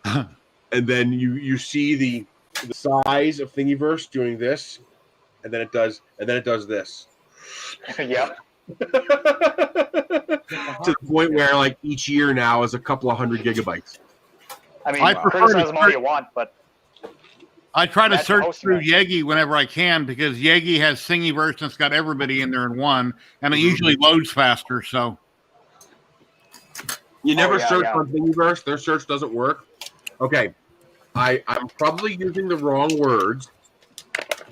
and then you see the size of Thingiverse doing this, and then it does this. Yep. To the point where like each year now is a couple of hundred gigabytes. I mean, criticize them all you want, but I try to search through Yegi whenever I can because Yegi has Thingiverse and it's got everybody in there in one, and it usually loads faster. So you never search on Thingiverse; their search doesn't work. Okay, I'm probably using the wrong words,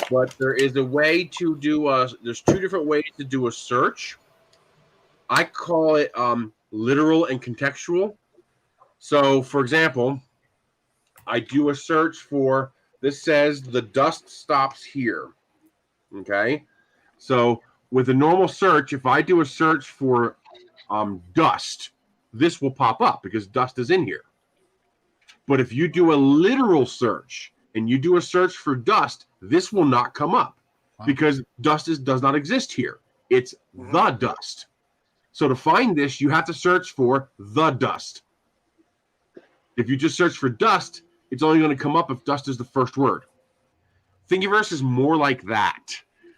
but there is a way to do there's two different ways to do a search. I call it literal and contextual. So, for example, I do a search for, this says the dust stops here. Okay. So with a normal search, if I do a search for dust, this will pop up because dust is in here. But if you do a literal search and you do a search for dust, this will not come up because dust does not exist here. It's the dust. So to find this, you have to search for the dust. If you just search for dust, it's only going to come up if dust is the first word. Thingiverse is more like that.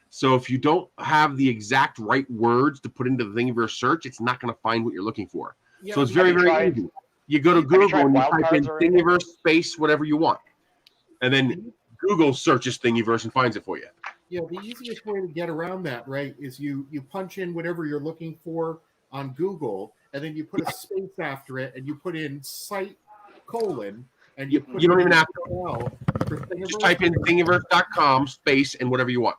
So if you don't have the exact right words to put into the Thingiverse search, it's not going to find what you're looking for. So it's very, very easy. You go to Google and you type in Thingiverse space whatever you want. And then Google searches Thingiverse and finds it for you. Yeah, the easiest way to get around that, right, is you punch in whatever you're looking for on Google, and then you put a space after it, and you put in site : and you put you don't even have to. Just type in Thingiverse.com space and whatever you want.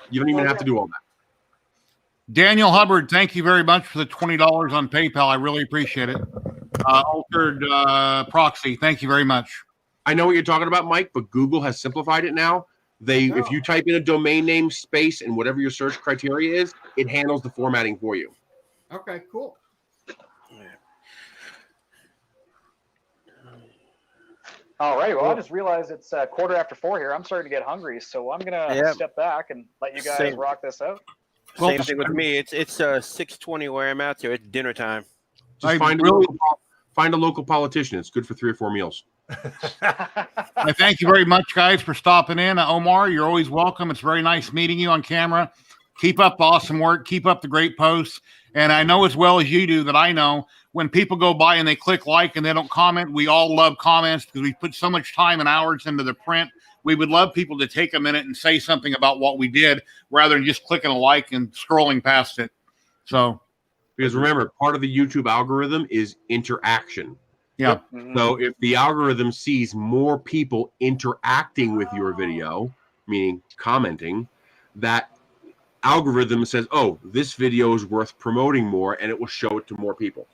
You don't even have to do all that. Daniel Hubbard, thank you very much for the $20 on PayPal. I really appreciate it. Altered Proxy, thank you very much. I know what you're talking about, Mike, but Google has simplified it now. If you type in a domain name, space, and whatever your search criteria is, it handles the formatting for you. Okay, cool. All right. Well, I just realized it's 4:15 here. I'm starting to get hungry, so I'm gonna step back and let you guys rock this out. Same thing with me. It's 6:20 where I'm at here. It's dinner time. Just find a local politician. It's good for 3 or 4 meals. I thank you very much, guys, for stopping in. Omar, you're always welcome. It's very nice meeting you on camera. Keep up the awesome work. Keep up the great posts. And I know as well as you do that I know when people go by and they click like and they don't comment, we all love comments because we put so much time and hours into the print. We would love people to take a minute and say something about what we did rather than just clicking a like and scrolling past it. So, because remember, part of the YouTube algorithm is interaction. Yeah. So if the algorithm sees more people interacting with your video, meaning commenting, that algorithm says, oh, this video is worth promoting more, and it will show it to more people.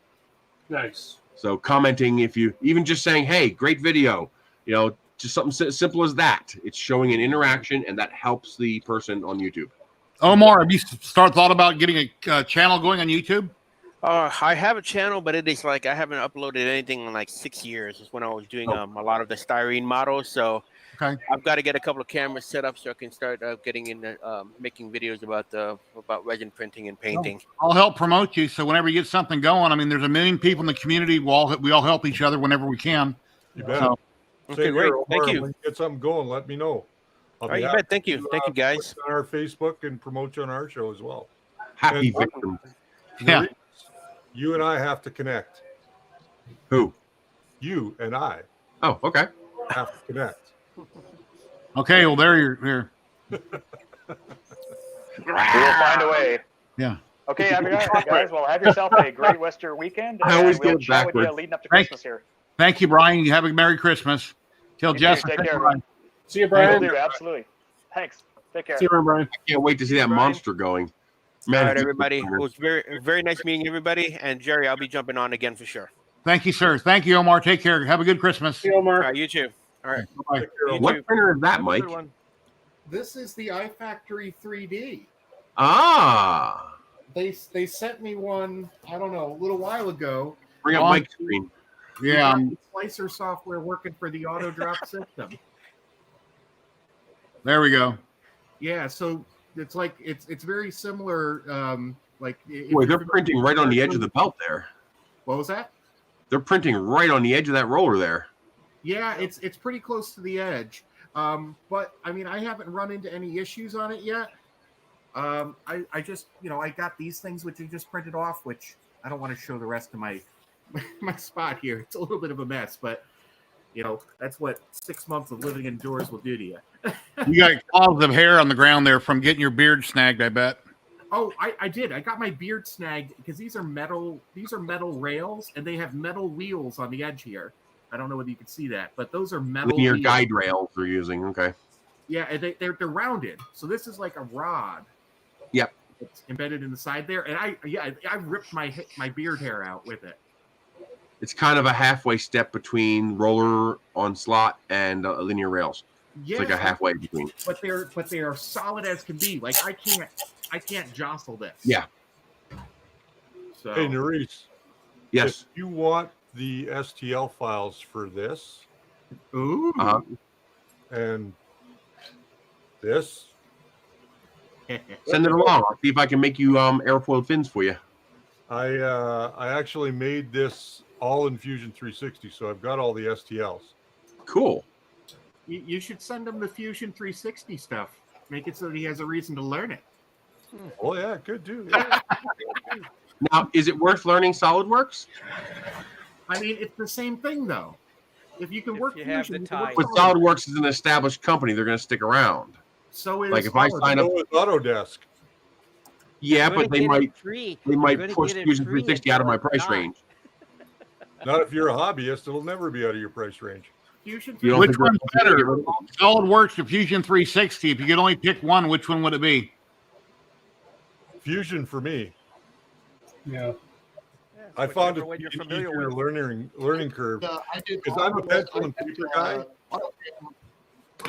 Nice. So commenting, if you even just saying, hey, great video, just something simple as that. It's showing an interaction, and that helps the person on YouTube. Omar, have you thought about getting a channel going on YouTube? I have a channel, but it is like I haven't uploaded anything in like 6 years. It's when I was doing a lot of the styrene models. So I've got to get a couple of cameras set up so I can start getting into making videos about resin printing and painting. I'll help promote you. So whenever you get something going, I mean, there's 1 million people in the community. We all help each other whenever we can. You bet. So, okay, great. Thank you. When you get something going, let me know. All right, you bet. Thank you. Thank you, guys. On our Facebook and promote you on our show as well. Happy victim. Yeah. You and I have to connect. Who? You and I. Oh, okay. have to connect. Okay, well, there you're here. We will find a way. Yeah. Okay, guys. Well, have yourself a great Western weekend. I always we'll get it chat with you backwards. leading up to Christmas here. Thank you, Brian. You have a Merry Christmas. Till You Jess. too. Take care, everyone. See you, Will Brian. do, absolutely. Thanks. Take care. See you, Brian. I can't wait to see that Brian. monster going. Man, All right, everybody. It was very nice meeting everybody. And Jerry, I'll be jumping on again for sure. Thank you, sir. Thank you, Omar. Take care. Have a good Christmas. See you, Omar. All right, you too. All right. Bye. What printer is that, Have a Mike? good one. This is the iFactory 3D. Ah, They sent me one, I don't know, a little while ago. bring up Mike's screen. Yeah. We got the Slicer software working for the auto drop system. There we go. Yeah, so it's like it's very similar. Like Boy, they're printing right on the edge of the belt there. What was that? They're printing right on the edge of that roller there. Yeah, it's pretty close to the edge. But I mean, I haven't run into any issues on it yet. I just, I got these things which I just printed off, which I don't want to show the rest of my spot here. It's a little bit of a mess, but that's what 6 months of living indoors will do to you. You got clouds of hair on the ground there from getting your beard snagged, I bet. Oh, I did. I got my beard snagged because these are metal rails and they have metal wheels on the edge here. I don't know whether you can see that, but those are metal Linear wheels. guide rails they're using. Okay. Yeah, and they're rounded. So this is like a rod. Yep. It's embedded in the side there, and I ripped my beard hair out with it. It's kind of a halfway step between roller on slot and linear rails. Yeah, It's like a halfway between. But they are solid as can be. Like I can't jostle this. Yeah. So Hey, Nerys. Yes. If you want the STL files for this, ooh, and this, send it along. I'll see if I can make you airfoil fins for you. I actually made this all in Fusion 360, so I've got all the STLs. Cool. You should send him the Fusion 360 stuff. Make it so that he has a reason to learn it. Oh yeah, good too. Yeah. Now, is it worth learning SolidWorks? I mean, it's the same thing though. If you can work you have Fusion, the you can work time. But SolidWorks is an established company. They're going to stick around. So is Like if I sign up, So is Autodesk. yeah, You're but gonna they get it might free. they You're might gonna push get it Fusion free 360 out of my until it's price not. range. Not if you're a hobbyist; it'll never be out of your price range. Fusion You don't Which think one's they're- better? SolidWorks or Fusion 360? If you could only pick one, which one would it be? Fusion for me. Yeah. I found it Whichever one you're an familiar easier with. learning curve I did because I'm a pencil and paper guy.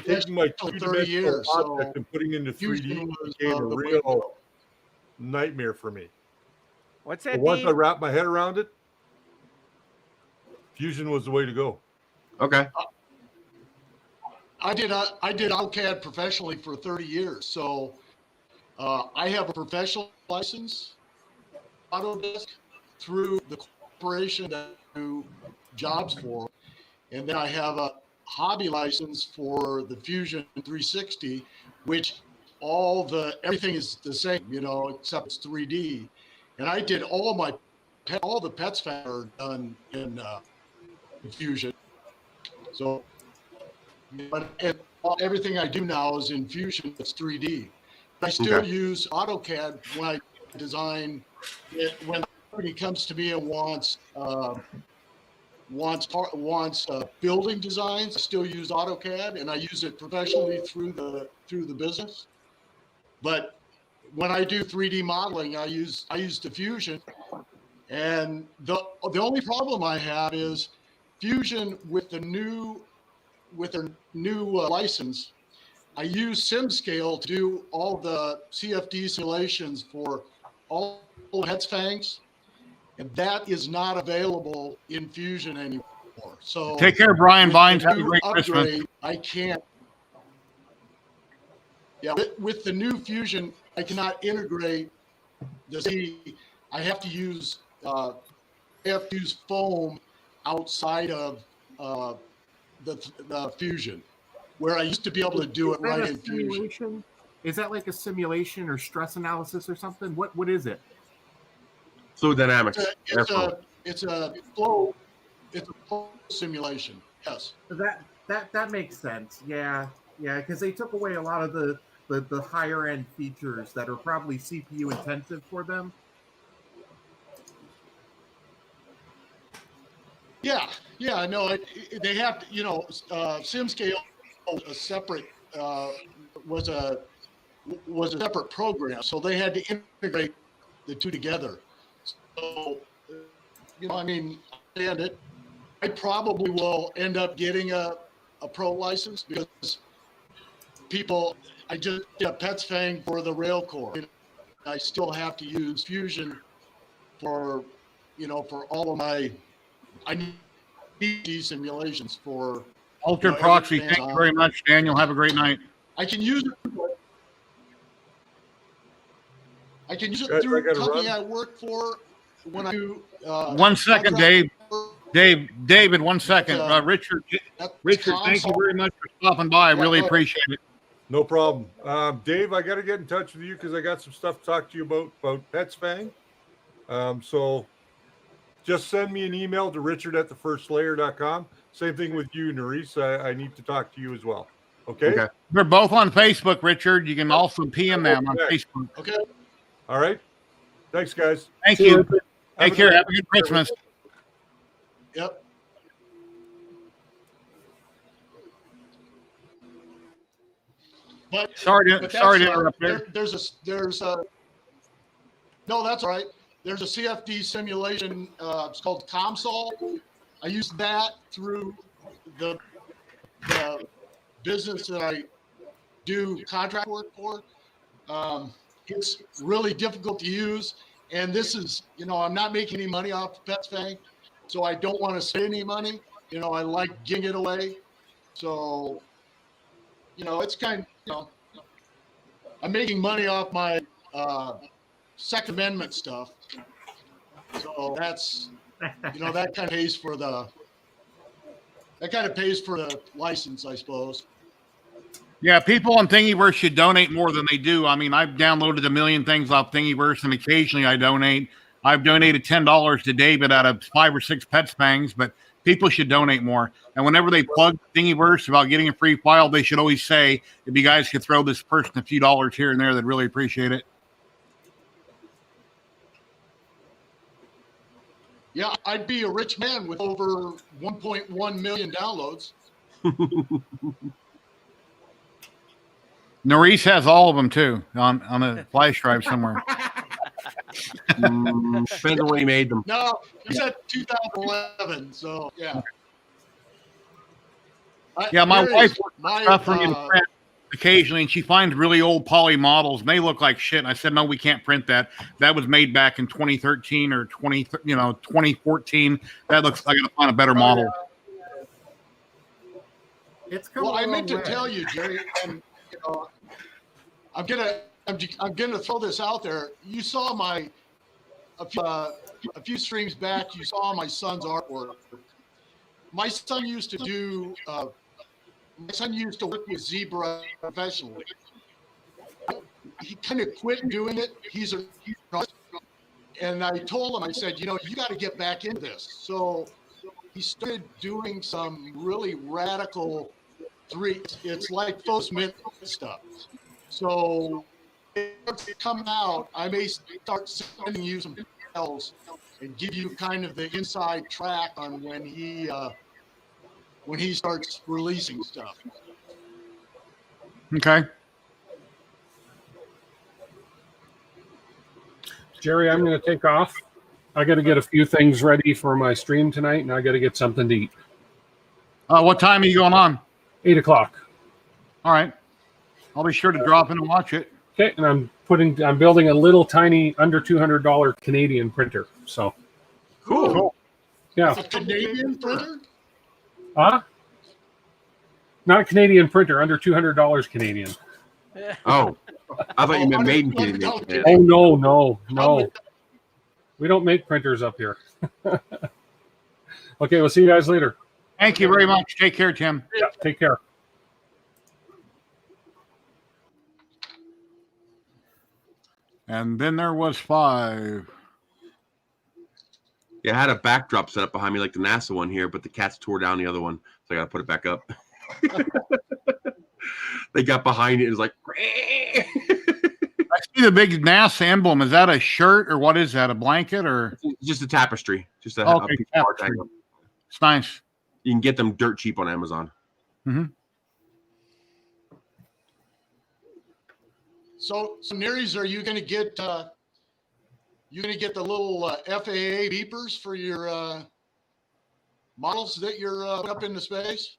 Taking my 30 two-dimensional years, so object and putting into 3D Fusion was, became a the way to real go. nightmare for me. What's But that, once I Dave? wrapped my head around it, Fusion was the way to go. Okay. I did AutoCAD professionally for 30 years, so I have a professional license, Autodesk, through the corporation that I do jobs for, and then I have a hobby license for the Fusion 360, which everything is the same, except it's 3D. And I did all the pets are done in Fusion. So, but everything I do now is in Fusion. It's 3D. I still use AutoCAD when I design it. When a company comes to me and wants building designs, I still use AutoCAD, and I use it professionally through the business. But when I do 3D modeling, I use the Fusion, and the only problem I have is Fusion with their new license. I use SimScale to do all the CFD simulations for all heads fangs, and that is not available in Fusion anymore. So Take care, Brian Vines. with Have the a new great Christmas. upgrade, I can't. Yeah, with the new Fusion, I cannot integrate the. I have to use foam outside of the Fusion, where I used to be able to do it right in Fusion. Fusion. Is that like a simulation or stress analysis or something? What is it? Fluid dynamics. It's a flow simulation. Yes. that makes sense. Yeah, because they took away a lot of the higher end features that are probably CPU intensive for them. Yeah, no, they have to, SimScale a separate was a separate program, so they had to integrate the two together. So, I mean, I understand it. I probably will end up getting a pro license because I just did a PetsFang for the rail core. I still have to use Fusion for all of my, I need these simulations for Altered Proxy. Thank you very much, Daniel. Have a great night. I can use it. Through a company I work for when I do. 1 second, Dave. David, 1 second. Richard, thank you very much for stopping by. I really appreciate it. No problem. Dave, I got to get in touch with you because I got some stuff to talk to you about PetsFang. So just send me an email to richard@thefirstlayer.com. Same thing with you, Nerys. I need to talk to you as well. Okay? They're both on Facebook, Richard. You can also PM them on Facebook. Okay. All right. Thanks, guys. Thank you. Take care. Have a good Christmas. Yep. But sorry to interrupt there. There's a no, that's all right. There's a CFD simulation. It's called ComSol. I use that through the business that I do contract work for. It's really difficult to use, and this is, I'm not making any money off PetsFang, so I don't want to spend any money. I like giving it away, so it's kind of, I'm making money off my Second Amendment stuff, so that's that kind of pays for the license, I suppose. Yeah, people on Thingiverse should donate more than they do. I mean, I've downloaded a million things off Thingiverse, and occasionally I donate. I've donated $10 to David out of 5 or 6 PetsFangs, but people should donate more. And whenever they plug Thingiverse about getting a free file, they should always say, if you guys could throw this person a few dollars here and there, they'd really appreciate it. Yeah, I'd be a rich man with over 1.1 million downloads. Nerys has all of them too on a flash drive somewhere. Depends on when he made them. No, he said 2011. So yeah. My wife works stuff for me to print occasionally, and she finds really old poly models, and they look like shit. And I said, no, we can't print that. That was made back in 2013 or 2014. That looks like I gotta find a better model. Well, I meant to tell you, Jerry, and I'm gonna throw this out there. You saw a few streams back. You saw my son's artwork. My son used to work with Zebra professionally. He kind of quit doing it. And I told him, I said, you got to get back into this. So he started doing some really radical it's like post-mint stuff. So it's coming out. I may start sending you some files and give you kind of the inside track on when he starts releasing stuff. Okay. Jerry, I'm going to take off. I got to get a few things ready for my stream tonight, and I got to get something to eat. What time are you going on? 8 o'clock. All right. I'll be sure to drop in and watch it. Okay, and I'm building a little tiny under $200 Canadian printer. So cool. Yeah. A Canadian printer? Not a Canadian printer, under $200 Canadian. Oh, I thought you meant made in Canada. Oh no. We don't make printers up here. Okay, we'll see you guys later. Thank you very much. Take care, Tim. Yeah, take care. And then there was 5. Yeah, I had a backdrop set up behind me like the NASA one here, but the cats tore down the other one, so I got to put it back up. They got behind it and was like, I see the big NASA emblem. Is that a shirt or what is that? A blanket or just a tapestry? Just a, okay, a piece of art tapestry. hanging. It's nice. You can get them dirt cheap on Amazon. Mm-hmm. So Nereis, are you going to get the little FAA beepers for your models that you're up into space?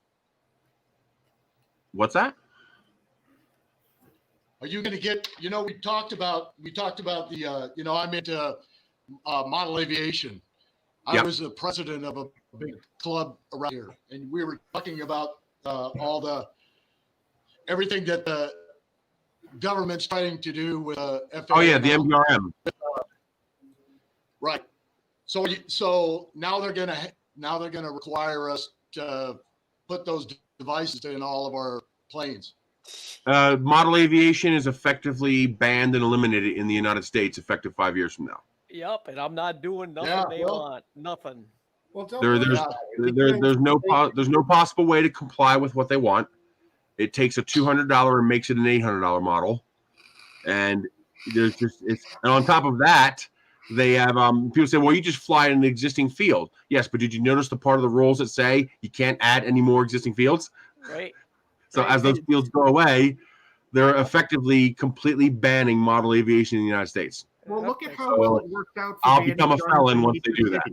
What's that? Are you going to get? We talked about the. I'm into model aviation. I was the president of a big club around here, and we were talking about everything that the government's trying to do with FAA. Oh yeah, the MBRM. Right. So now they're gonna require us to put those devices in all of our planes. Model aviation is effectively banned and eliminated in the United States effective 5 years from now. Yep, and I'm not doing nothing they want. Nothing. Well, there's no possible way to comply with what they want. It takes a $200 and makes it an $800 model, and and on top of that, they have people say, well, you just fly in an existing field. Yes, but did you notice the part of the rules that say you can't add any more existing fields? Right. So as those fields go away, they're effectively completely banning model aviation in the United States. Well, look at how well it worked out. I'll become a felon once they do that.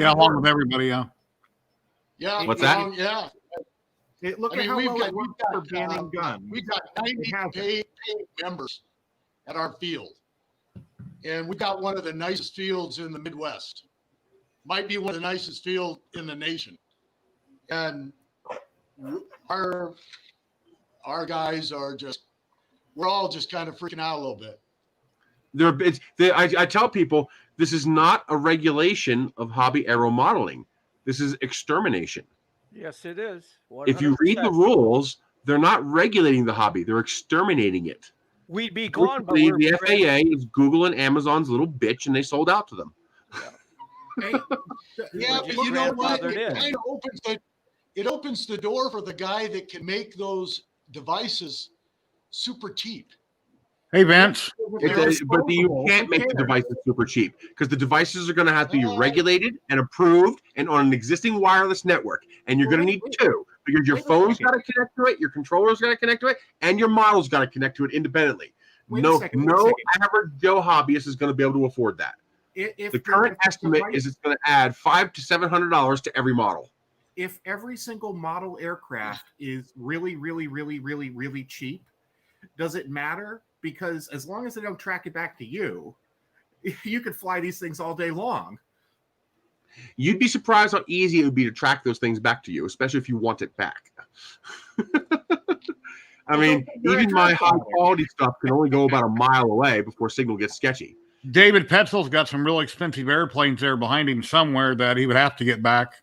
Along with everybody, Yeah. What's that? Yeah. Look at how well it worked for banning guns. We've got 90 paid members at our field, and we got one of the nicest fields in the Midwest. Might be one of the nicest fields in the nation, and our guys are we're all just kind of freaking out a little bit. I tell people this is not a regulation of hobby aero modeling. This is extermination. Yes, it is. 100%. If you read the rules, they're not regulating the hobby; they're exterminating it. We'd be gone, but the FAA is Google and Amazon's little bitch, and they sold out to them. Yeah, but you know what? It kind of opens the door for the guy that can make those devices super cheap. Hey, Vince. But you can't make the devices super cheap because the devices are going to have to be regulated and approved and on an existing wireless network. And you're going to need two because your phone's got to connect to it, your controller's got to connect to it, and your model's got to connect to it independently. No average Joe hobbyist is going to be able to afford that. The current estimate is it's going to add $500 to $700 to every model. If every single model aircraft is really, really, really, really, really cheap, does it matter? Because as long as they don't track it back to you, you could fly these things all day long. You'd be surprised how easy it would be to track those things back to you, especially if you want it back. I mean, even my high quality stuff can only go about a mile away before signal gets sketchy. David Petzel's got some real expensive airplanes there behind him somewhere that he would have to get back.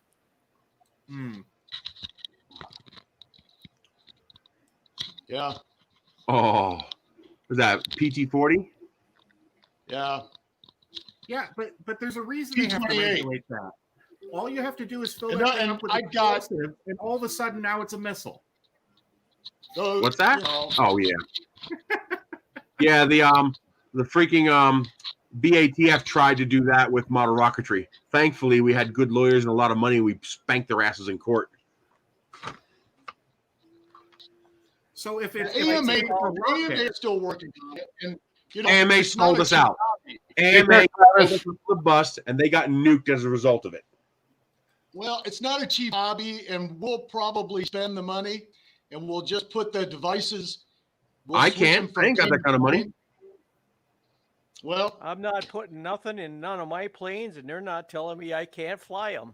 Yeah. Oh, is that PT-40? Yeah. Yeah, but there's a reason they have to regulate that. All you have to do is fill that thing up with explosive, and all of a sudden now it's a missile. So, what's that? Oh yeah. Yeah, the freaking BATF tried to do that with model rocketry. Thankfully, we had good lawyers and a lot of money. We spanked their asses in court. So if it's AMA is still working on it, and AMA sold us out. AMA sold us the bust, and they got nuked as a result of it. Well, it's not a cheap hobby, and we'll probably spend the money, and we'll just put the devices. I ain't got that kind of money. Well, I'm not putting nothing in none of my planes, and they're not telling me I can't fly them.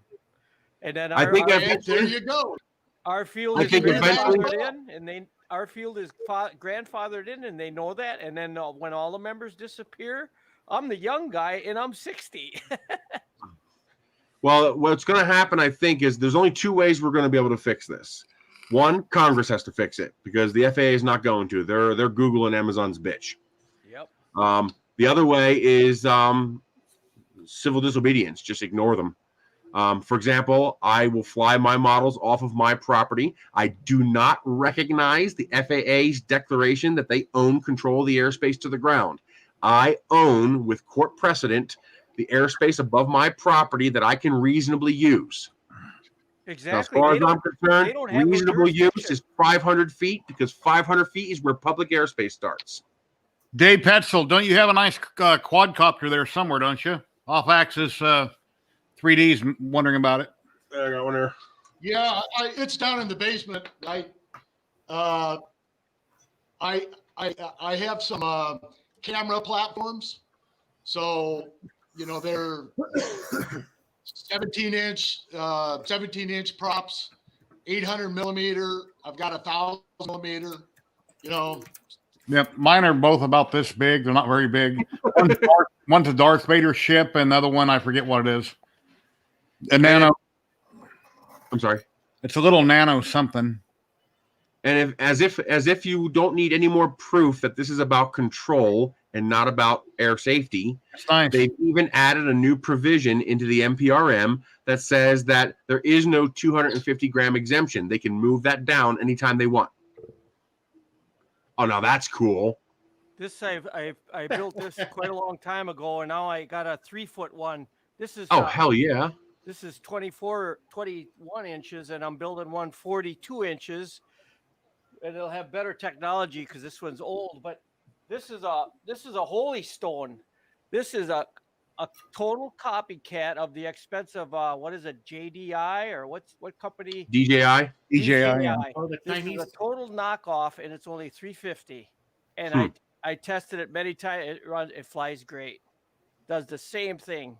And then there you go. Our field is grandfathered in, and our field is grandfathered in, and they know that. And then when all the members disappear, I'm the young guy, and I'm 60. Well, what's going to happen, I think, is there's only two ways we're going to be able to fix this. One, Congress has to fix it because the FAA is not going to. They're Google and Amazon's bitch. Yep. The other way is civil disobedience. Just ignore them. For example, I will fly my models off of my property. I do not recognize the FAA's declaration that they own control of the airspace to the ground. I own, with court precedent, the airspace above my property that I can reasonably use. Exactly. Now, as far as I'm concerned, have no reasonable use jurisdiction. is 500 feet because 500 feet is where public airspace starts. Dave Petzel, don't you have a nice quadcopter there somewhere, don't you? Off axis 3D's wondering about it. I got one here. Yeah, it's down in the basement. I have some camera platforms, so they're 17-inch props, 800 millimeter. I've got 1,000 millimeter. Yep, mine are both about this big. They're not very big. One's a Darth Vader ship, and the other one I forget what it is. A nano. I'm sorry. It's a little nano something. And as if you don't need any more proof that this is about control and not about air safety, nice. They've even added a new provision into the NPRM that says that there is no 250-gram exemption. They can move that down anytime they want. Oh, now that's cool. This I built this quite a long time ago, and now I got a 3-foot one. This is hell yeah. This is 21 inches, and I'm building one 42 inches, and it'll have better technology because this one's old. But this is a holy stone. This is a total copycat of the expensive what is it, JDI or what company? DJI. DJI. Yeah. Oh, the This Chinese. is a total knockoff, and it's only $350. And I tested it many times. It flies great. Does the same thing.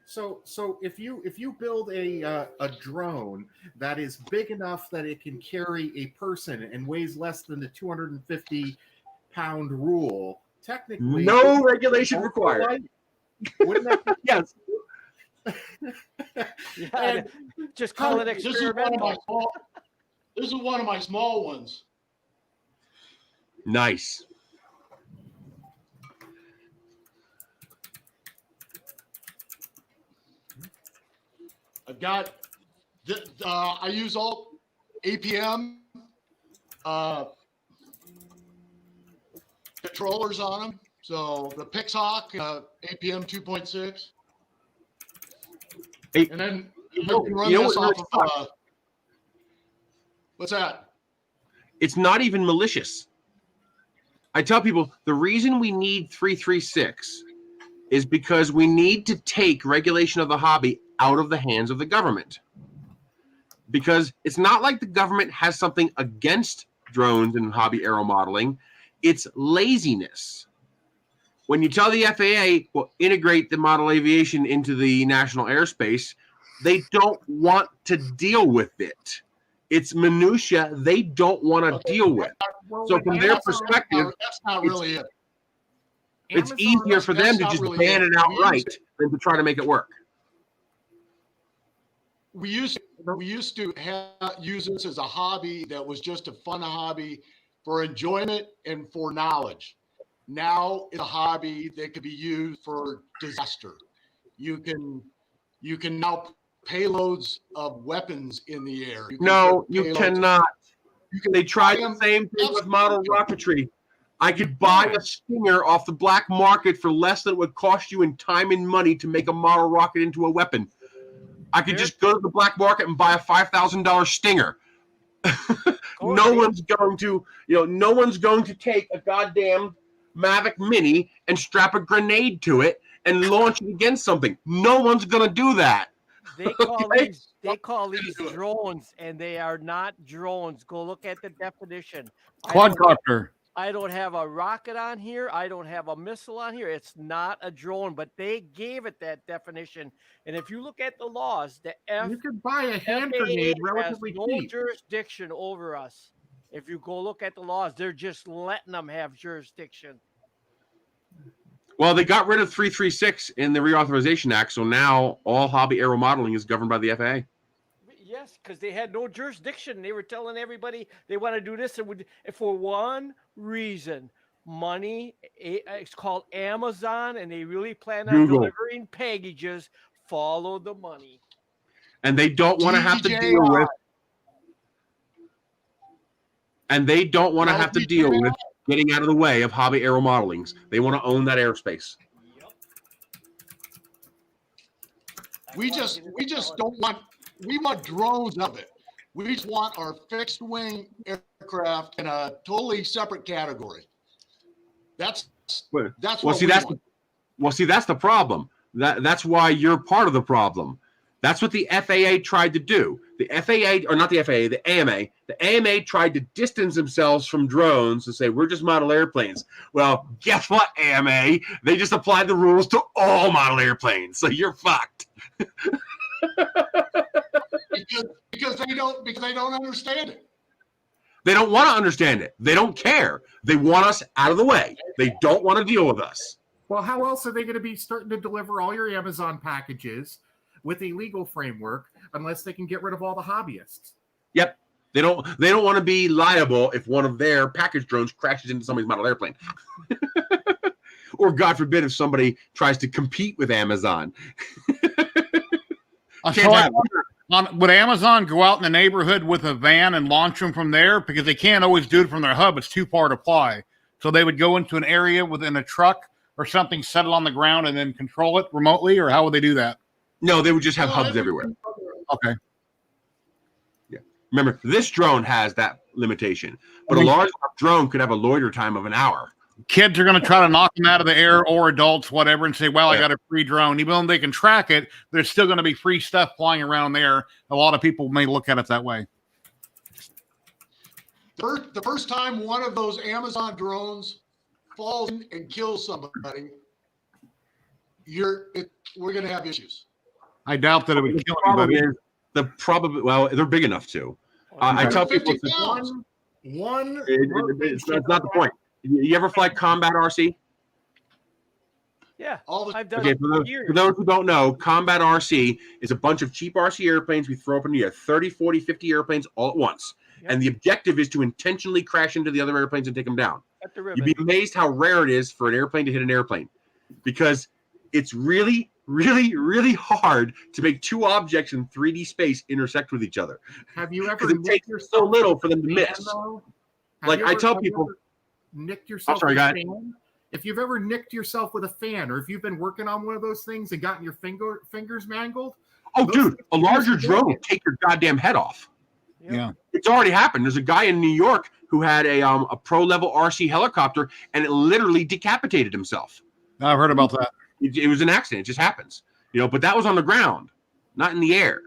So if you build a drone that is big enough that it can carry a person and weighs less than the 250-pound rule, technically no regulation required. Wouldn't that be, yes? Yeah, just call it experimental. This is one of my small ones. Nice. I've got, I use all APM controllers on them. So the Pixhawk APM 2.6. Hey, and then you can run this off of, what's that? It's not even malicious. I tell people the reason we need 336 is because we need to take regulation of the hobby out of the hands of the government. Because it's not like the government has something against drones and hobby aero modeling. It's laziness. When you tell the FAA, well, integrate the model aviation into the national airspace, they don't want to deal with it. It's minutia they don't want to deal with. So from their perspective, that's not really it. It's easier for them to just ban it outright than to try to make it work. We used to use this as a hobby that was just a fun hobby for enjoyment and for knowledge. Now it's a hobby that could be used for disaster. You can now payloads of weapons in the air. No, you cannot. They tried the same thing with model rocketry. I could buy a Stinger off the black market for less than it would cost you in time and money to make a model rocket into a weapon. I could just go to the black market and buy a $5,000 Stinger. No one's going to take a goddamn Mavic Mini and strap a grenade to it and launch it against something. No one's going to do that. They call these drones, and they are not drones. Go look at the definition. Quadcopter. I don't have a rocket on here. I don't have a missile on here. It's not a drone, but they gave it that definition. And if you look at the laws, you could buy a hand grenade relatively no cheap. Jurisdiction over us. If you go look at the laws, they're just letting them have jurisdiction. Well, they got rid of 336 in the Reauthorization Act, so now all hobby aero modeling is governed by the FAA. Yes, because they had no jurisdiction. They were telling everybody they want to do this, and for one reason, money. It's called Amazon, and they really plan on delivering packages Follow the money. And they don't want to have to deal with. And they don't want to have to deal with getting out of the way of hobby aero modelings. They want to own that airspace. We just don't want. We want drones of it. We just want our fixed wing aircraft in a totally separate category. That's what we want. That's the problem. That's why you're part of the problem. That's what the FAA tried to do. The FAA, or not the FAA, the AMA. The AMA tried to distance themselves from drones and say, we're just model airplanes. Well, guess what, AMA? They just applied the rules to all model airplanes. So you're fucked. because they don't understand it. They don't want to understand it. They don't care. They want us out of the way. They don't want to deal with us. Well, how else are they going to be starting to deliver all your Amazon packages with a legal framework unless they can get rid of all the hobbyists? Yep. They don't want to be liable if one of their package drones crashes into somebody's model airplane. Or God forbid if somebody tries to compete with Amazon. Would Amazon go out in the neighborhood with a van and launch them from there? Because they can't always do it from their hub. It's too far to fly. So they would go into an area within a truck or something, settle on the ground, and then control it remotely? Or how would they do that? No, they would just have hubs everywhere. Okay. Yeah. Remember, this drone has that limitation. But a large drone could have a loiter time of an hour. Kids are going to try to knock them out of the air, or adults, whatever, and say, well, I got a free drone. Even though they can track it, there's still going to be free stuff flying around there. A lot of people may look at it that way. The first time one of those Amazon drones falls in and kills somebody, we're going to have issues. I doubt that it would kill anybody. Well, they're big enough to. I tell people it's not the point. You ever fly Combat RC? Yeah, I've done okay, it for those who don't know, Combat RC is a bunch of cheap RC airplanes we throw up in the air, 30, 40, 50 airplanes all at once. Yep. And the objective is to intentionally crash into the other airplanes and take them down. You'd be amazed how rare it is for an airplane to hit an airplane, because it's really, really, really hard to make two objects in 3D space intersect with each other. Have you ever? It takes so little for them to miss. Like I tell people, nicked yourself with a fan? If you've ever nicked yourself with a fan, or if you've been working on one of those things and gotten your fingers mangled. Oh, dude, a larger drone will take your goddamn head off. Yeah. It's already happened. There's a guy in New York who had a pro level RC helicopter, and it literally decapitated himself. I've heard about that. It was an accident. It just happens. But that was on the ground, not in the air.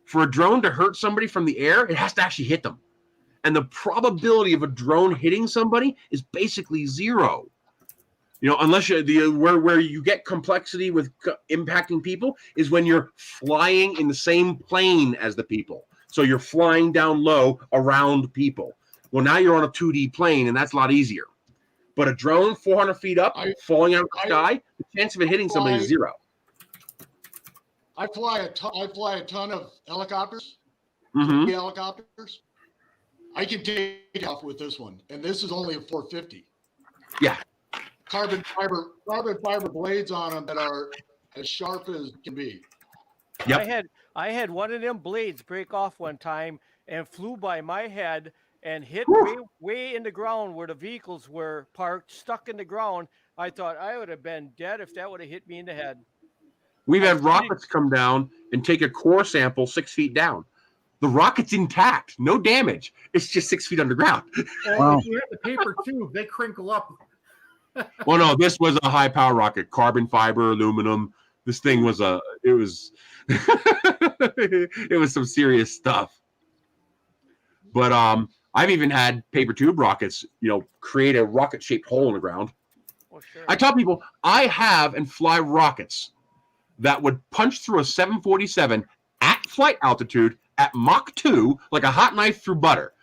For a drone to hurt somebody from the air, it has to actually hit them. And the probability of a drone hitting somebody is basically zero. Unless where you get complexity with impacting people is when you're flying in the same plane as the people. So you're flying down low around people. Well, now you're on a 2D plane, and that's a lot easier. But a drone 400 feet up, falling out of the sky, the chance of it hitting somebody is zero. I fly a ton of helicopters, helicopters. I can take it off with this one, and this is only a 450. Yeah. Carbon fiber blades on them that are as sharp as can be. Yep. I had one of them blades break off one time and flew by my head and hit way in the ground where the vehicles were parked, stuck in the ground. I thought I would have been dead if that would have hit me in the head. We've had rockets come down and take a core sample 6 feet down. The rocket's intact, no damage. It's just 6 feet underground. Wow. If you hit the paper tube, they crinkle up. Well, no, this was a high power rocket, carbon fiber, aluminum. This thing was it was some serious stuff. But I've even had paper tube rockets, create a rocket shaped hole in the ground. Well, sure. I tell people I have and fly rockets that would punch through a 747 at flight altitude at Mach 2 like a hot knife through butter.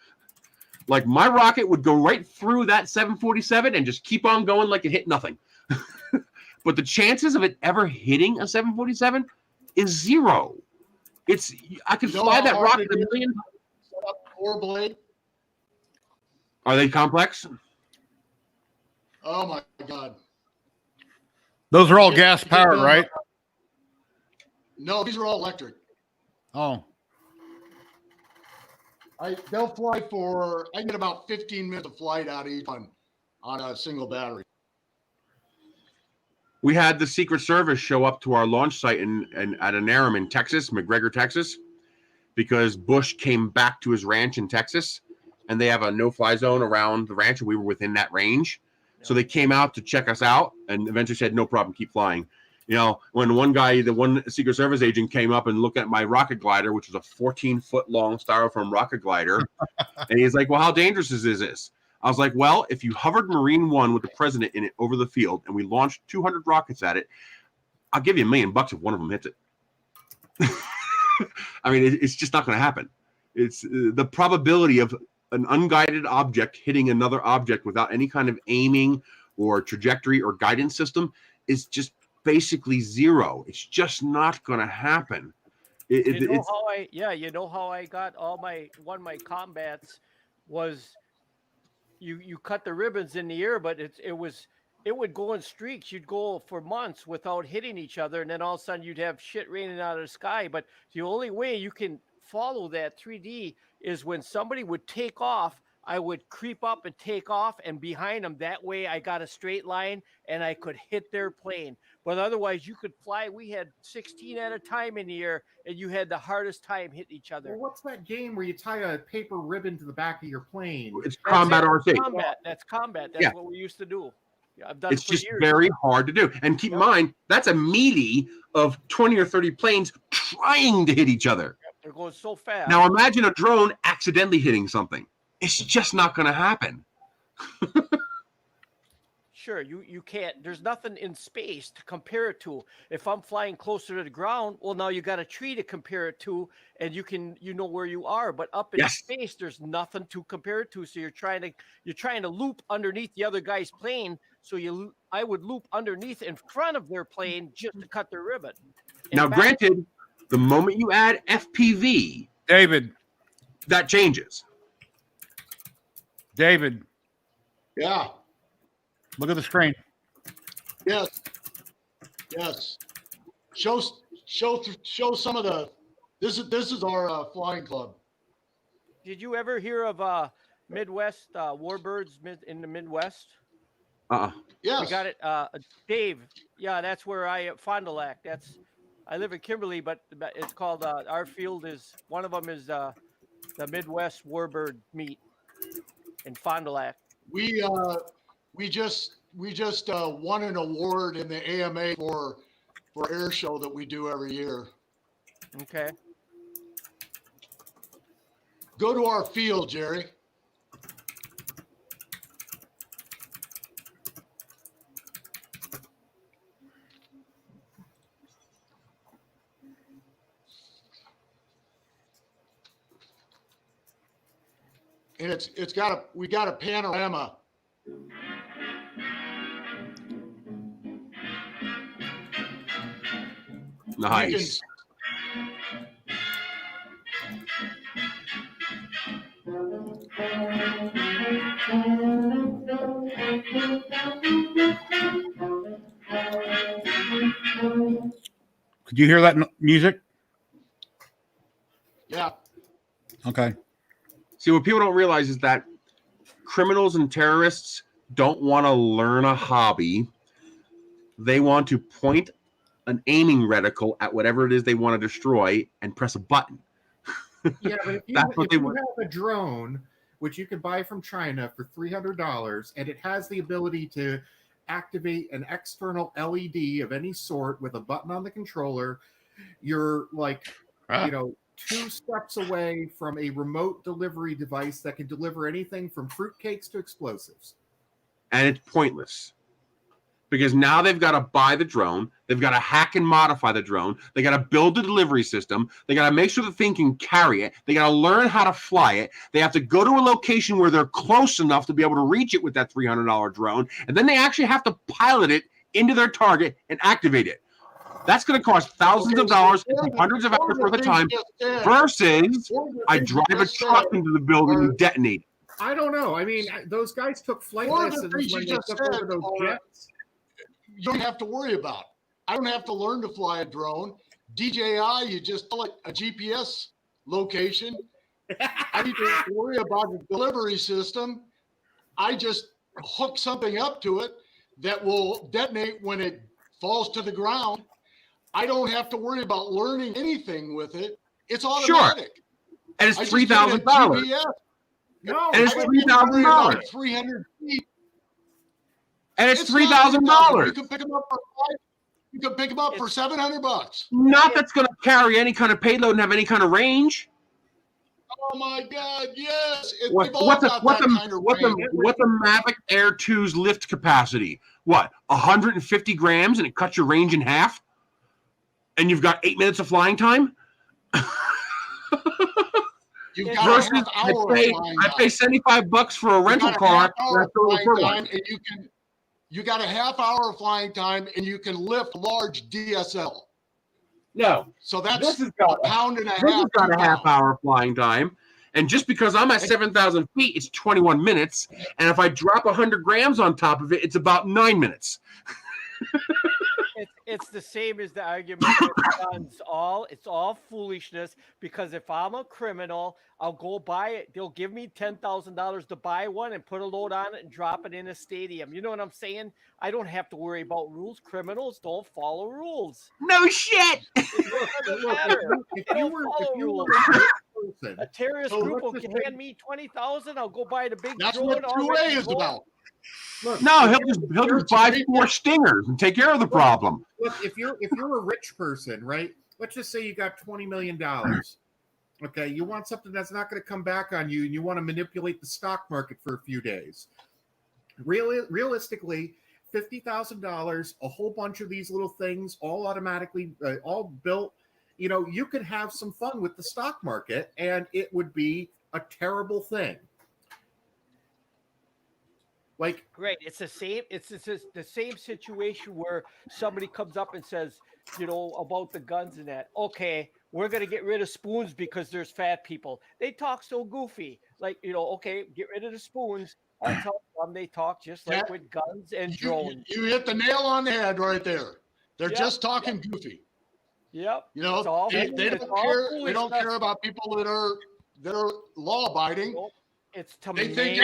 Like my rocket would go right through that 747 and just keep on going like it hit nothing. But the chances of it ever hitting a 747 is zero. I could fly that rocket a million. Set up 4-blade. Are they complex? Oh my God. Those are all gas powered, right? No, these are all electric. Oh, They'll fly for, I get about 15 minutes of flight out of each one on a single battery. We had the Secret Service show up to our launch site in at Anarum in Texas, McGregor, Texas, because Bush came back to his ranch in Texas, and they have a no-fly zone around the ranch, and we were within that range. So they came out to check us out, and eventually said, "No problem, keep flying." You know, when the one Secret Service agent came up and looked at my rocket glider, which was a 14-foot-long styrofoam rocket glider, and he's like, "Well, how dangerous is this?" I was like, "Well, if you hovered Marine One with the president in it over the field, and we launched 200 rockets at it, I'll give you $1 million if one of them hits it." I mean, it's just not going to happen. It's the probability of an unguided object hitting another object without any kind of aiming or trajectory or guidance system is just basically zero. It's just not going to happen. You know how I got all my combats was you cut the ribbons in the air, but it would go in streaks. You'd go for months without hitting each other, and then all of a sudden you'd have shit raining out of the sky. But the only way you can follow that 3D is when somebody would take off, I would creep up and take off, and behind them. That way I got a straight line and I could hit their plane. But otherwise you could fly. We had 16 at a time in the air, and you had the hardest time hitting each other. Well, what's that game where you tie a paper ribbon to the back of your plane? It's Combat RC. That's combat. That's what we used to do. I've done It's it for just years. very hard to do. And keep in mind, that's a melee of 20 or 30 planes trying to hit each other. They're going so fast. Now imagine a drone accidentally hitting something. It's just not going to happen. Sure, you can't. There's nothing in space to compare it to. If I'm flying closer to the ground, well, now you got a tree to compare it to, and you know where you are. But up in space, there's nothing to compare it to. So you're trying to loop underneath the other guy's plane. So I would loop underneath in front of their plane just to cut their ribbon. Now, granted, the moment you add FPV, David, that changes. David. Yeah. Look at the screen. Yes. Yes. Show some of the. This is our flying club. Did you ever hear of Midwest Warbirds in the Midwest? Yes. We got it. Dave. Yeah, that's where Fond du Lac. I live in Kimberly, but it's called our field is one of them is the Midwest Warbird meet in Fond du Lac. We just won an award in the AMA for air show that we do every year. Okay. Go to our field, Jerry. And we got a panorama. Nice. Could you hear that music? Yeah. Okay. See, what people don't realize is that criminals and terrorists don't want to learn a hobby. They want to point an aiming reticle at whatever it is they want to destroy and press a button. Yeah, but if you have a drone, which you can buy from China for $300, and it has the ability to activate an external LED of any sort with a button on the controller, you're like, 2 steps away from a remote delivery device that can deliver anything from fruitcakes to explosives. And it's pointless. Because now they've got to buy the drone. They've got to hack and modify the drone. They got to build the delivery system. They got to make sure the thing can carry it. They got to learn how to fly it. They have to go to a location where they're close enough to be able to reach it with that $300 drone. And then they actually have to pilot it into their target and activate it. That's going to cost thousands of dollars and hundreds of hours worth of time versus I drive a truck into the building and detonate it. I don't know. I mean, those guys took flight lessons when they took over those jets. You don't have to worry about. I don't have to learn to fly a drone. DJI, you just tell it a GPS location. I need to worry about the delivery system. I just hook something up to it that will detonate when it falls to the ground. I don't have to worry about learning anything with it. It's automatic. Sure. And it's I just $3,000. get a GPS. No, and it's I don't need to worry $3,000. about 300 feet. And it's It's $3,000. You can pick them up for You can pick them up for $700. Not that's going to carry any kind of payload and have any kind of range. Oh my God! Yes, What's the Mavic Air 2's lift capacity? What, 150 grams, and it cuts your range in half? And you've got 8 minutes of flying time? You've got Versus, I pay $75 for a rental car. You got a half hour of flying time, and you can lift large DSL. No. So that's This has got a pound and a half. This has got a half hour flying time. And just because I'm at 7,000 feet, it's 21 minutes. And if I drop 100 grams on top of it, it's about 9 minutes. It's the same as the argument with guns. It's all foolishness, because if I'm a criminal, I'll go buy it. They'll give me $10,000 to buy one and put a load on it and drop it in a stadium. You know what I'm saying? I don't have to worry about rules. Criminals don't follow rules. No shit. It doesn't matter. They don't follow rules. A terrorist group will hand me $20,000. I'll go buy the big That's drone. what 2A is about. Look, no, he'll just buy 4 Stingers and take care of the problem. Look, if you're a rich person, right? Let's just say you got $20 million. Okay, you want something that's not going to come back on you, and you want to manipulate the stock market for a few days. Realistically, $50,000, a whole bunch of these little things, all automatically, all built. You know, you could have some fun with the stock market, and it would be a terrible thing. Like, great, it's the same. It's the same situation where somebody comes up and says, you know, about the guns and that. Okay, we're gonna get rid of spoons because there's fat people. They talk so goofy. Like, you know, okay, get rid of the spoons. I tell them they talk just like with guns and drones. You hit the nail on the head right there. They're just talking goofy. Yep. You know, they don't care. They don't care about people that are law abiding. It's to they think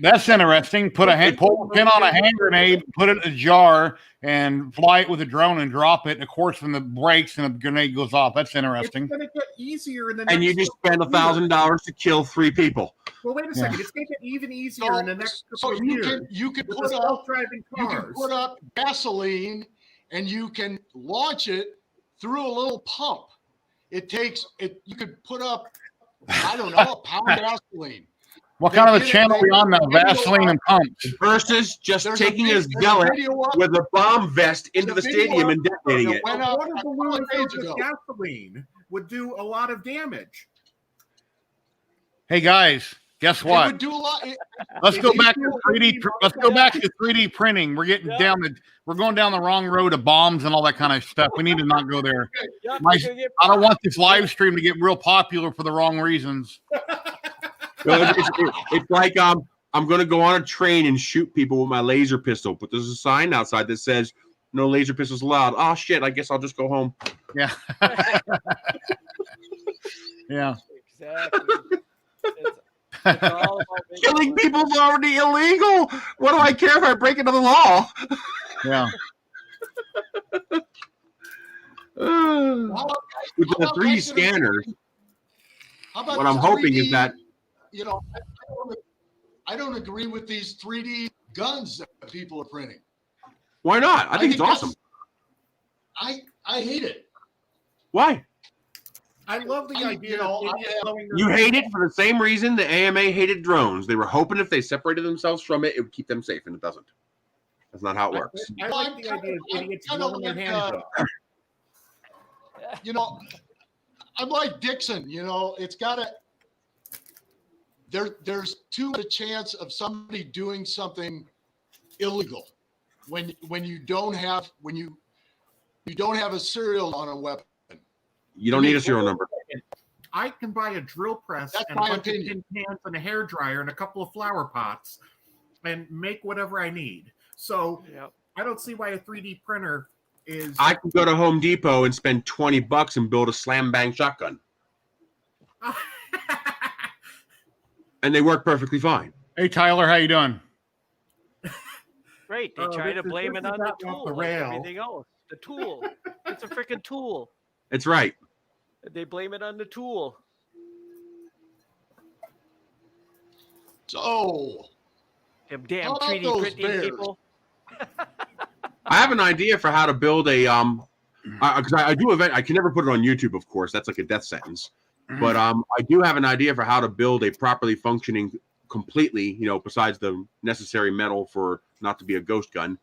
that's interesting. Pull a pin on a hand grenade, put it in a jar, and fly it with a drone and drop it. And of course, when the breaks and the grenade goes off, that's interesting. It's going to get easier in the next. And you just spend $1,000 to kill 3 people. Well, wait a second. It's going to get even easier in the next couple of years. You can put up gasoline, and you can launch it through a little pump. You could put up, I don't know, a pound of gasoline. What kind of a channel are we on now? Vaseline and pumps. Versus just taking his gullet with a bomb vest into the stadium and detonating it. A water balloon with gasoline would do a lot of damage. Hey guys, guess what? It would do a lot. Let's go back to 3D. Let's go back to 3D printing. We're getting we're going down the wrong road of bombs and all that kind of stuff. We need to not go there. I don't want this live stream to get real popular for the wrong reasons. It's like I'm going to go on a train and shoot people with my laser pistol, but there's a sign outside that says no laser pistols allowed. Oh shit! I guess I'll just go home. Yeah. Yeah. Exactly. It's all about Killing people's already illegal. What do I care if I break into the law? Yeah. With the 3D scanners, what I'm hoping is that. You know, I don't agree with these 3D guns that people are printing. Why not? I think it's awesome. I hate it. Why? I love the idea. You hate it for the same reason the AMA hated drones. They were hoping if they separated themselves from it, it would keep them safe, and it doesn't. That's not how it works. I like the idea of idiots blowing their hands up. You know, I'm like Dixon. You know, it's got to. There's too much a chance of somebody doing something illegal when you don't have a serial on a weapon. You don't need a serial number. I can buy a drill press and a bunch of tin cans and a hair dryer and a couple of flower pots and make whatever I need. So I don't see why a 3D printer is I can go to Home Depot and spend $20 and build a slam bang shotgun, and they work perfectly fine. Hey, Tyler, how you doing? Great. They try to blame it on the tool, like everything else. The tool. It's a freaking tool. It's right. They blame it on the tool. So, Them damn how about 3D those printing bears? people. I have an idea for how to build a because I do event. I can never put it on YouTube, of course. That's like a death sentence. But I do have an idea for how to build a properly functioning, completely, you know, besides the necessary metal for not to be a ghost gun,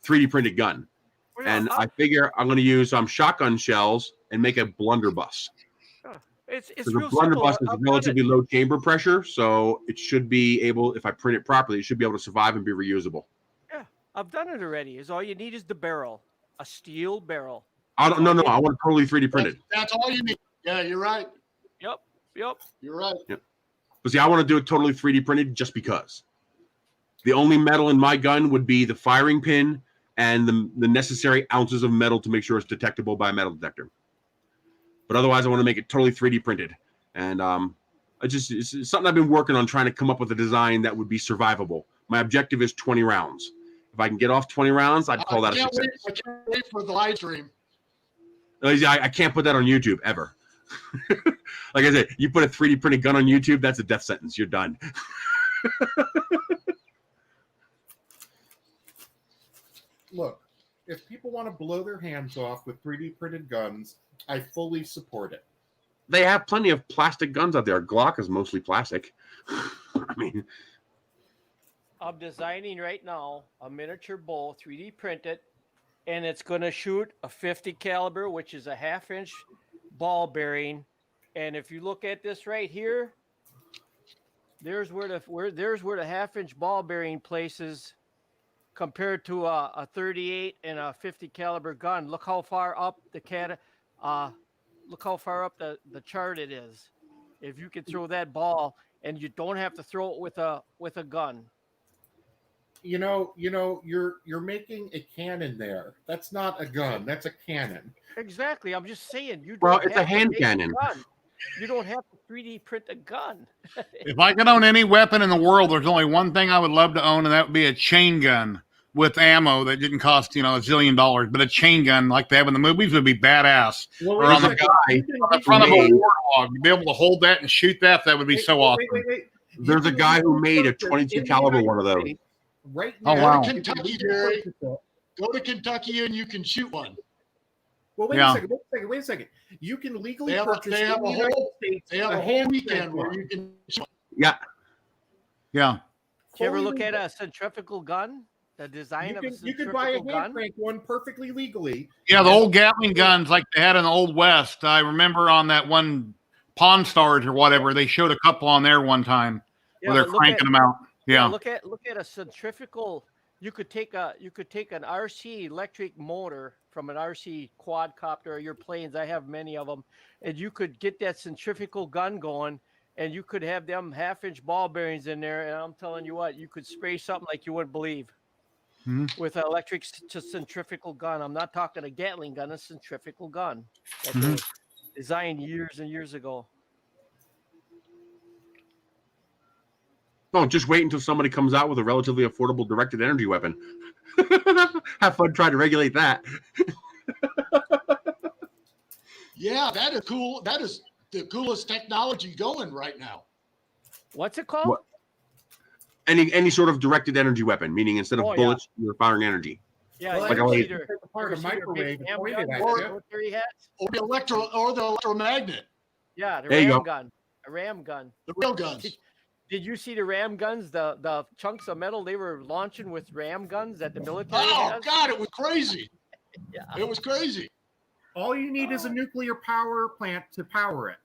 3D printed gun. And I figure I'm going to use some shotgun shells and make a blunderbuss. It's The real blunderbuss simple. is relatively low chamber pressure, so it should be able, if I print it properly, it should be able to survive and be reusable. Yeah, I've done it already. Is all you need is the barrel, a steel barrel. I don't. No. I want it totally 3D printed. That's all you need. Yeah, you're right. Yep. You're right. Yep. But see, I want to do it totally 3D printed just because. The only metal in my gun would be the firing pin and the necessary ounces of metal to make sure it's detectable by a metal detector. But otherwise, I want to make it totally 3D printed. And it's something I've been working on, trying to come up with a design that would be survivable. My objective is 20 rounds. If I can get off 20 rounds, I'd call that a success. I can't wait for the live stream. I can't put that on YouTube ever. Like I said, you put a 3D printed gun on YouTube, that's a death sentence. You're done. Look, if people want to blow their hands off with 3D printed guns, I fully support it. They have plenty of plastic guns out there. Glock is mostly plastic. I mean, I'm designing right now a miniature bow, 3D printed, and it's going to shoot a 50 caliber, which is a 1/2 inch ball bearing. And if you look at this right here, there's where the 1/2 inch ball bearing places compared to a 38 and a 50 caliber gun. Look how far up the chart it is. If you can throw that ball, and you don't have to throw it with a gun. You know, you're making a cannon there. That's not a gun. That's a cannon. Exactly. I'm just saying. it's a hand cannon. You don't have to 3D print a gun. If I could own any weapon in the world, there's only one thing I would love to own, and that would be a chain gun with ammo that didn't cost, $1 zillion. But a chain gun like they have in the movies would be badass. Well, or on the front of a warthog, to be able to hold that and shoot that would be so awesome. Wait. There's a guy who made a 22 caliber one of those. Right now, now, Go to Kentucky, Jerry. Go to Kentucky and you can shoot one. Well, wait a second. You can legally purchase they have in the a United whole States a hand weekend crank where one. you can shoot. Yeah. Did you ever look at a centrifugal gun? The design of a You can buy a centrifugal hand gun? crank one perfectly legally. Yeah, the old Gatling guns like they had in the Old West. I remember on that one Pawn Stars or whatever, they showed a couple on there one time where they're cranking them out. Yeah. Look at a centrifugal. You could take an RC electric motor from an RC quadcopter or your planes. I have many of them, and you could get that centrifugal gun going, and you could have them 1/2 inch ball bearings in there. And I'm telling you what, you could spray something like you wouldn't believe with an electric centrifugal gun. I'm not talking a Gatling gun, a centrifugal gun that they designed years and years ago. No, just wait until somebody comes out with a relatively affordable directed energy weapon. Have fun trying to regulate that. Yeah, that is cool. That is the coolest technology going right now. What's it called? Any sort of directed energy weapon, meaning instead of bullets, you're firing energy. Yeah, like a laser. Part of microwave pointed at or, you. or the electromagnet. Yeah, the There you ram go. gun. A ram gun. The real guns. Did you see the ram guns? The chunks of metal they were launching with ram guns that the military Oh has? God, it was crazy. Yeah. It was crazy. All you need is a nuclear power plant to power it.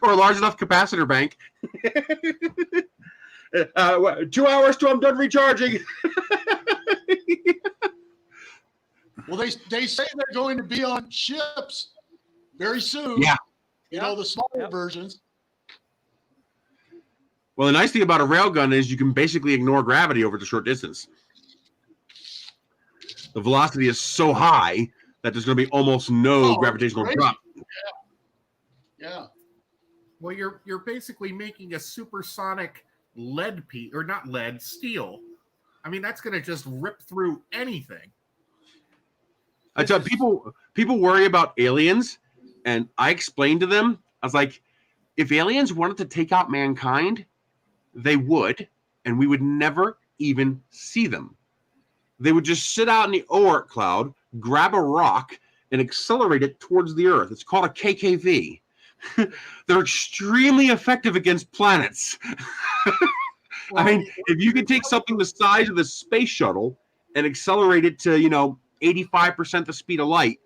Or a large enough capacitor bank. 2 hours till I'm done recharging. Well, they say they're going to be on ships very soon. Yeah. You know, the smaller versions. Well, the nice thing about a railgun is you can basically ignore gravity over the short distance. The velocity is so high that there's going to be almost no gravitational drop. Yeah. Well, you're basically making a supersonic lead piece, or not lead, steel. I mean, that's going to just rip through anything. I tell people worry about aliens, and I explained to them, I was like, if aliens wanted to take out mankind, they would, and we would never even see them. They would just sit out in the Oort cloud, grab a rock, and accelerate it towards the Earth. It's called a KKV. They're extremely effective against planets. I mean, if you could take something the size of the space shuttle and accelerate it to, 85% the speed of light,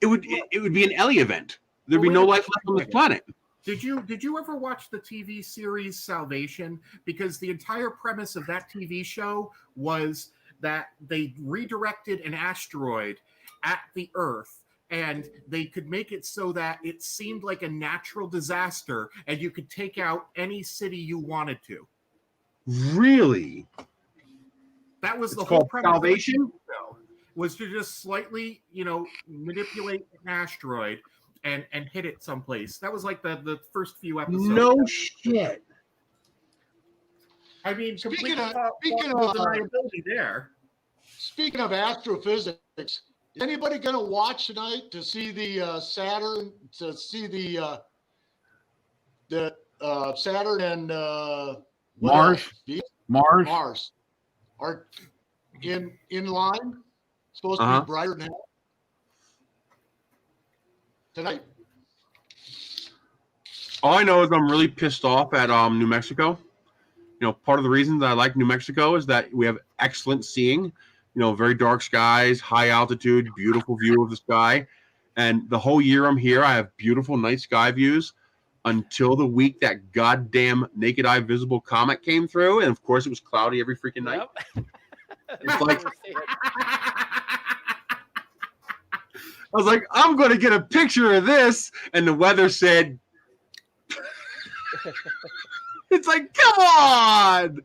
it would be an Ellie event. There'd be no life left on this planet. Did you ever watch the TV series Salvation? Because the entire premise of that TV show was that they redirected an asteroid at the Earth, and they could make it so that it seemed like a natural disaster, and you could take out any city you wanted to. Really? That was the It's whole called premise. Salvation? Was to just slightly, manipulate an asteroid and hit it someplace. That was like the first few episodes. No shit. I mean, Speaking of deniability there. Speaking of astrophysics, is anybody going to watch tonight to see the Saturn? To see the Saturn and Mars? Mars? Mars are in line. Supposed to be brighter than hell tonight. All I know is I'm really pissed off at New Mexico. Part of the reason that I like New Mexico is that we have excellent seeing. Very dark skies, high altitude, beautiful view of the sky. And the whole year I'm here, I have beautiful night sky views until the week that goddamn naked eye visible comet came through. And of course, it was cloudy every freaking night. It's like, I was like, I'm going to get a picture of this. And the weather said, it's like, come on.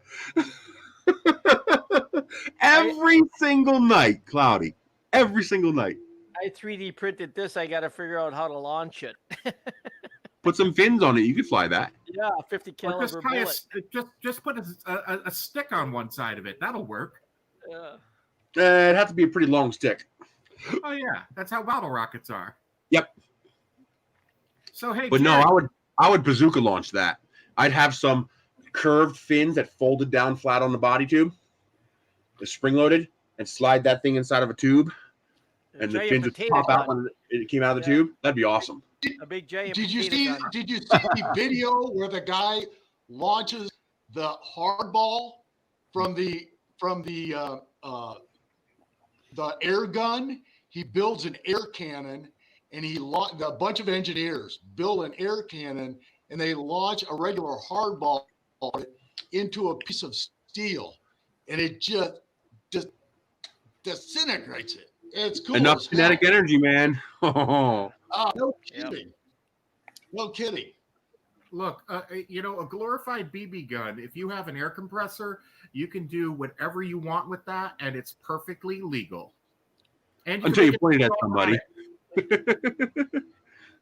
Every single night, cloudy. Every single night. I 3D printed this. I got to figure out how to launch it. Put some fins on it. You could fly that. Yeah, 50 caliber bullet. Just put a stick on one side of it. That'll work. Yeah. It'd have to be a pretty long stick. Oh yeah, that's how bottle rockets are. Yep. So hey, but Jerry, no, I would bazooka launch that. I'd have some curved fins that folded down flat on the body tube, the spring loaded, and slide that thing inside of a tube, and the fins would pop out when it came out of the tube. That'd be awesome. A big giant. Did you see the video where the guy launches the hardball from the air gun? He builds an air cannon, and a bunch of engineers build an air cannon, and they launch a regular hardball into a piece of steel, and it just disintegrates it. It's cool. Enough kinetic energy, man. No kidding. No kidding. Look, a glorified BB gun, if you have an air compressor, you can do whatever you want with that, and it's perfectly legal. And until you point it at somebody.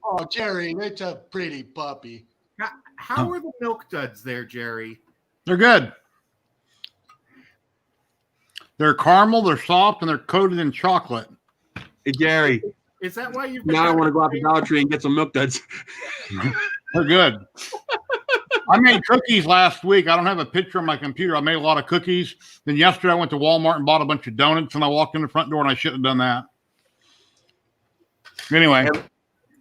Oh, Jerry, it's a pretty puppy. How are the milk duds there, Jerry? They're good. They're caramel, they're soft, and they're coated in chocolate. Hey, Jerry. Is that why you've now I want to go out to Dollar Tree and get some milk duds. They're good. I made cookies last week. I don't have a picture on my computer. I made a lot of cookies. Then yesterday I went to Walmart and bought a bunch of donuts, and I walked in the front door and I shouldn't have done that. Anyway.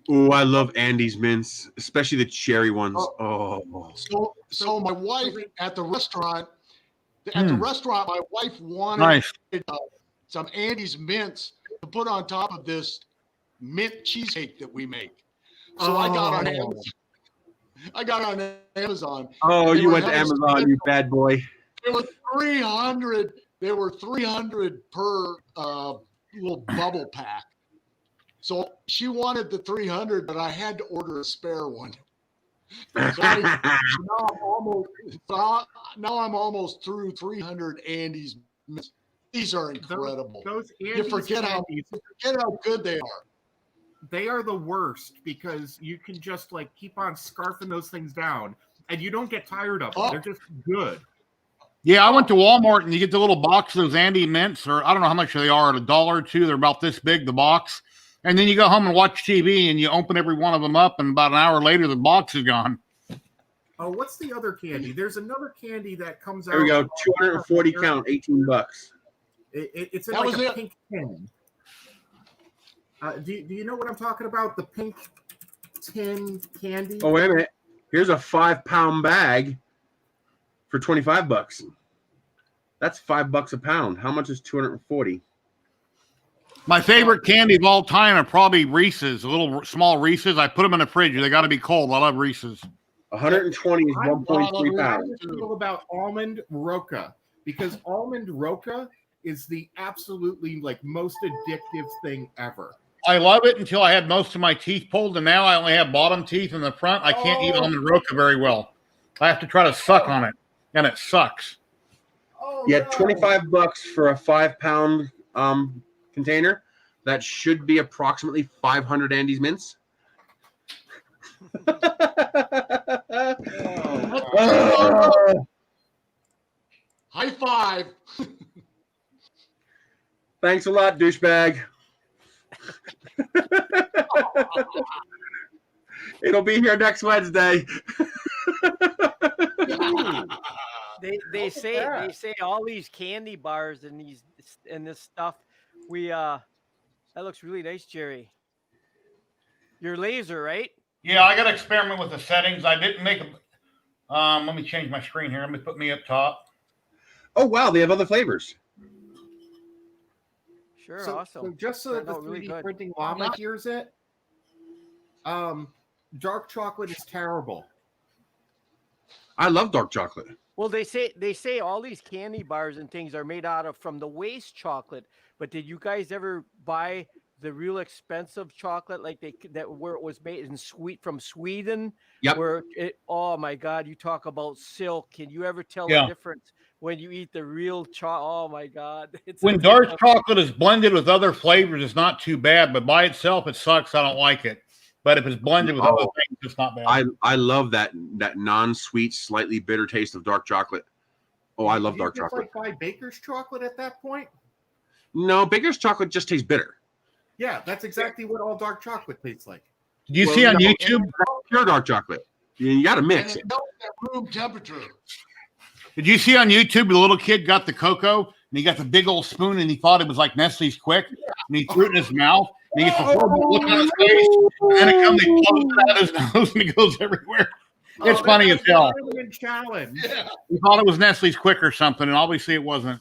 Oh, I love Andy's mints, especially the cherry ones. So my wife at the restaurant, my wife wanted some Andy's mints to put on top of this mint cheesecake that we make. So I got on Amazon. Oh, you went to Amazon, you bad boy. There were 300. There were 300 per little bubble pack. So she wanted the 300, but I had to order a spare one. So now I'm almost through 300 Andy's mints. These are incredible. Those You Andes forget how good they are. They are the worst because you can just like keep on scarfing those things down, and you don't get tired of them. They're just good. Yeah, I went to Walmart and you get the little box of those Andy mints, or I don't know how much they are, $1 or $2. They're about this big, the box. And then you go home and watch TV and you open every one of them up, and about an hour later, the box is gone. Oh, what's the other candy? There's another candy that comes out. There we go. 240 count, $18. It's in That like was a it. pink tin. Do you know what I'm talking about? The pink tin candy? Oh, wait a minute. Here's a 5-pound bag for $25. That's $5 a pound. How much is 240? My favorite candy of all time are probably Reese's, little small Reese's. I put them in the fridge. They got to be cold. I love Reese's. 120 is 1.3 I pounds. feel about almond roca because almond roca is the absolutely like most addictive thing ever. I love it until I had most of my teeth pulled, and now I only have bottom teeth in the front. I can't eat almond roca very well. I have to try to suck on it, and it sucks. Yeah, $25 for a 5-pound container. That should be approximately 500 Andes mints. High five. Thanks a lot, douchebag. It'll be here next Wednesday. They say all these candy bars and this stuff. That looks really nice, Jerry. Your laser, right? Yeah, I got to experiment with the settings. I didn't make them. Let me change my screen here. Let me put me up top. Oh, wow. They have other flavors. Sure, So awesome. just so that the No, really 3D good. printing llama hears it, dark chocolate is terrible. I love dark chocolate. Well, they say all these candy bars and things are made out of from the waste chocolate. But did you guys ever buy the real expensive chocolate like where it was made in from Sweden? Yep. Where oh my God, you talk about silk. Can you ever tell Yeah. the difference when you eat the real chocolate? Oh my God. When dark chocolate is blended with other flavors, it's not too bad, but by itself, it sucks. I don't like it. But if it's blended with other things, it's not bad. I love that non-sweet, slightly bitter taste of dark chocolate. Oh, I love dark chocolate. Like buy Baker's chocolate at that point? No, Baker's chocolate just tastes bitter. Yeah, that's exactly what all dark chocolate tastes like. Did you see on YouTube? Pure dark chocolate. You got to mix it. Room temperature. Did you see on YouTube the little kid got the cocoa and he got the big old spoon and he thought it was like Nestle's Quick and he threw it in his mouth and he gets a horrible look on his face and then it comes and blows it out his nose and it goes everywhere. It's funny as hell. Challenge. Yeah. He thought it was Nestle's Quick or something, and obviously it wasn't.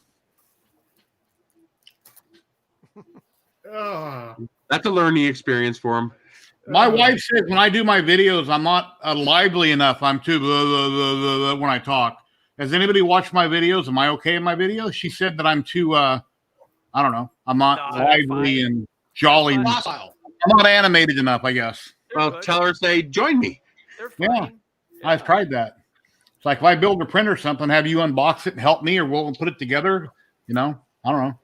That's a learning experience for him. My wife says when I do my videos, I'm not lively enough. I'm too when I talk. Has anybody watched my videos? Am I okay in my videos? She said that I'm too, I don't know. I'm not lively and jolly. I'm not animated enough, I guess. Well, tell her, say, join me. Yeah, I've tried that. It's like if I build a print or something, have you unbox it and help me, or we'll put it together. You know, I don't know.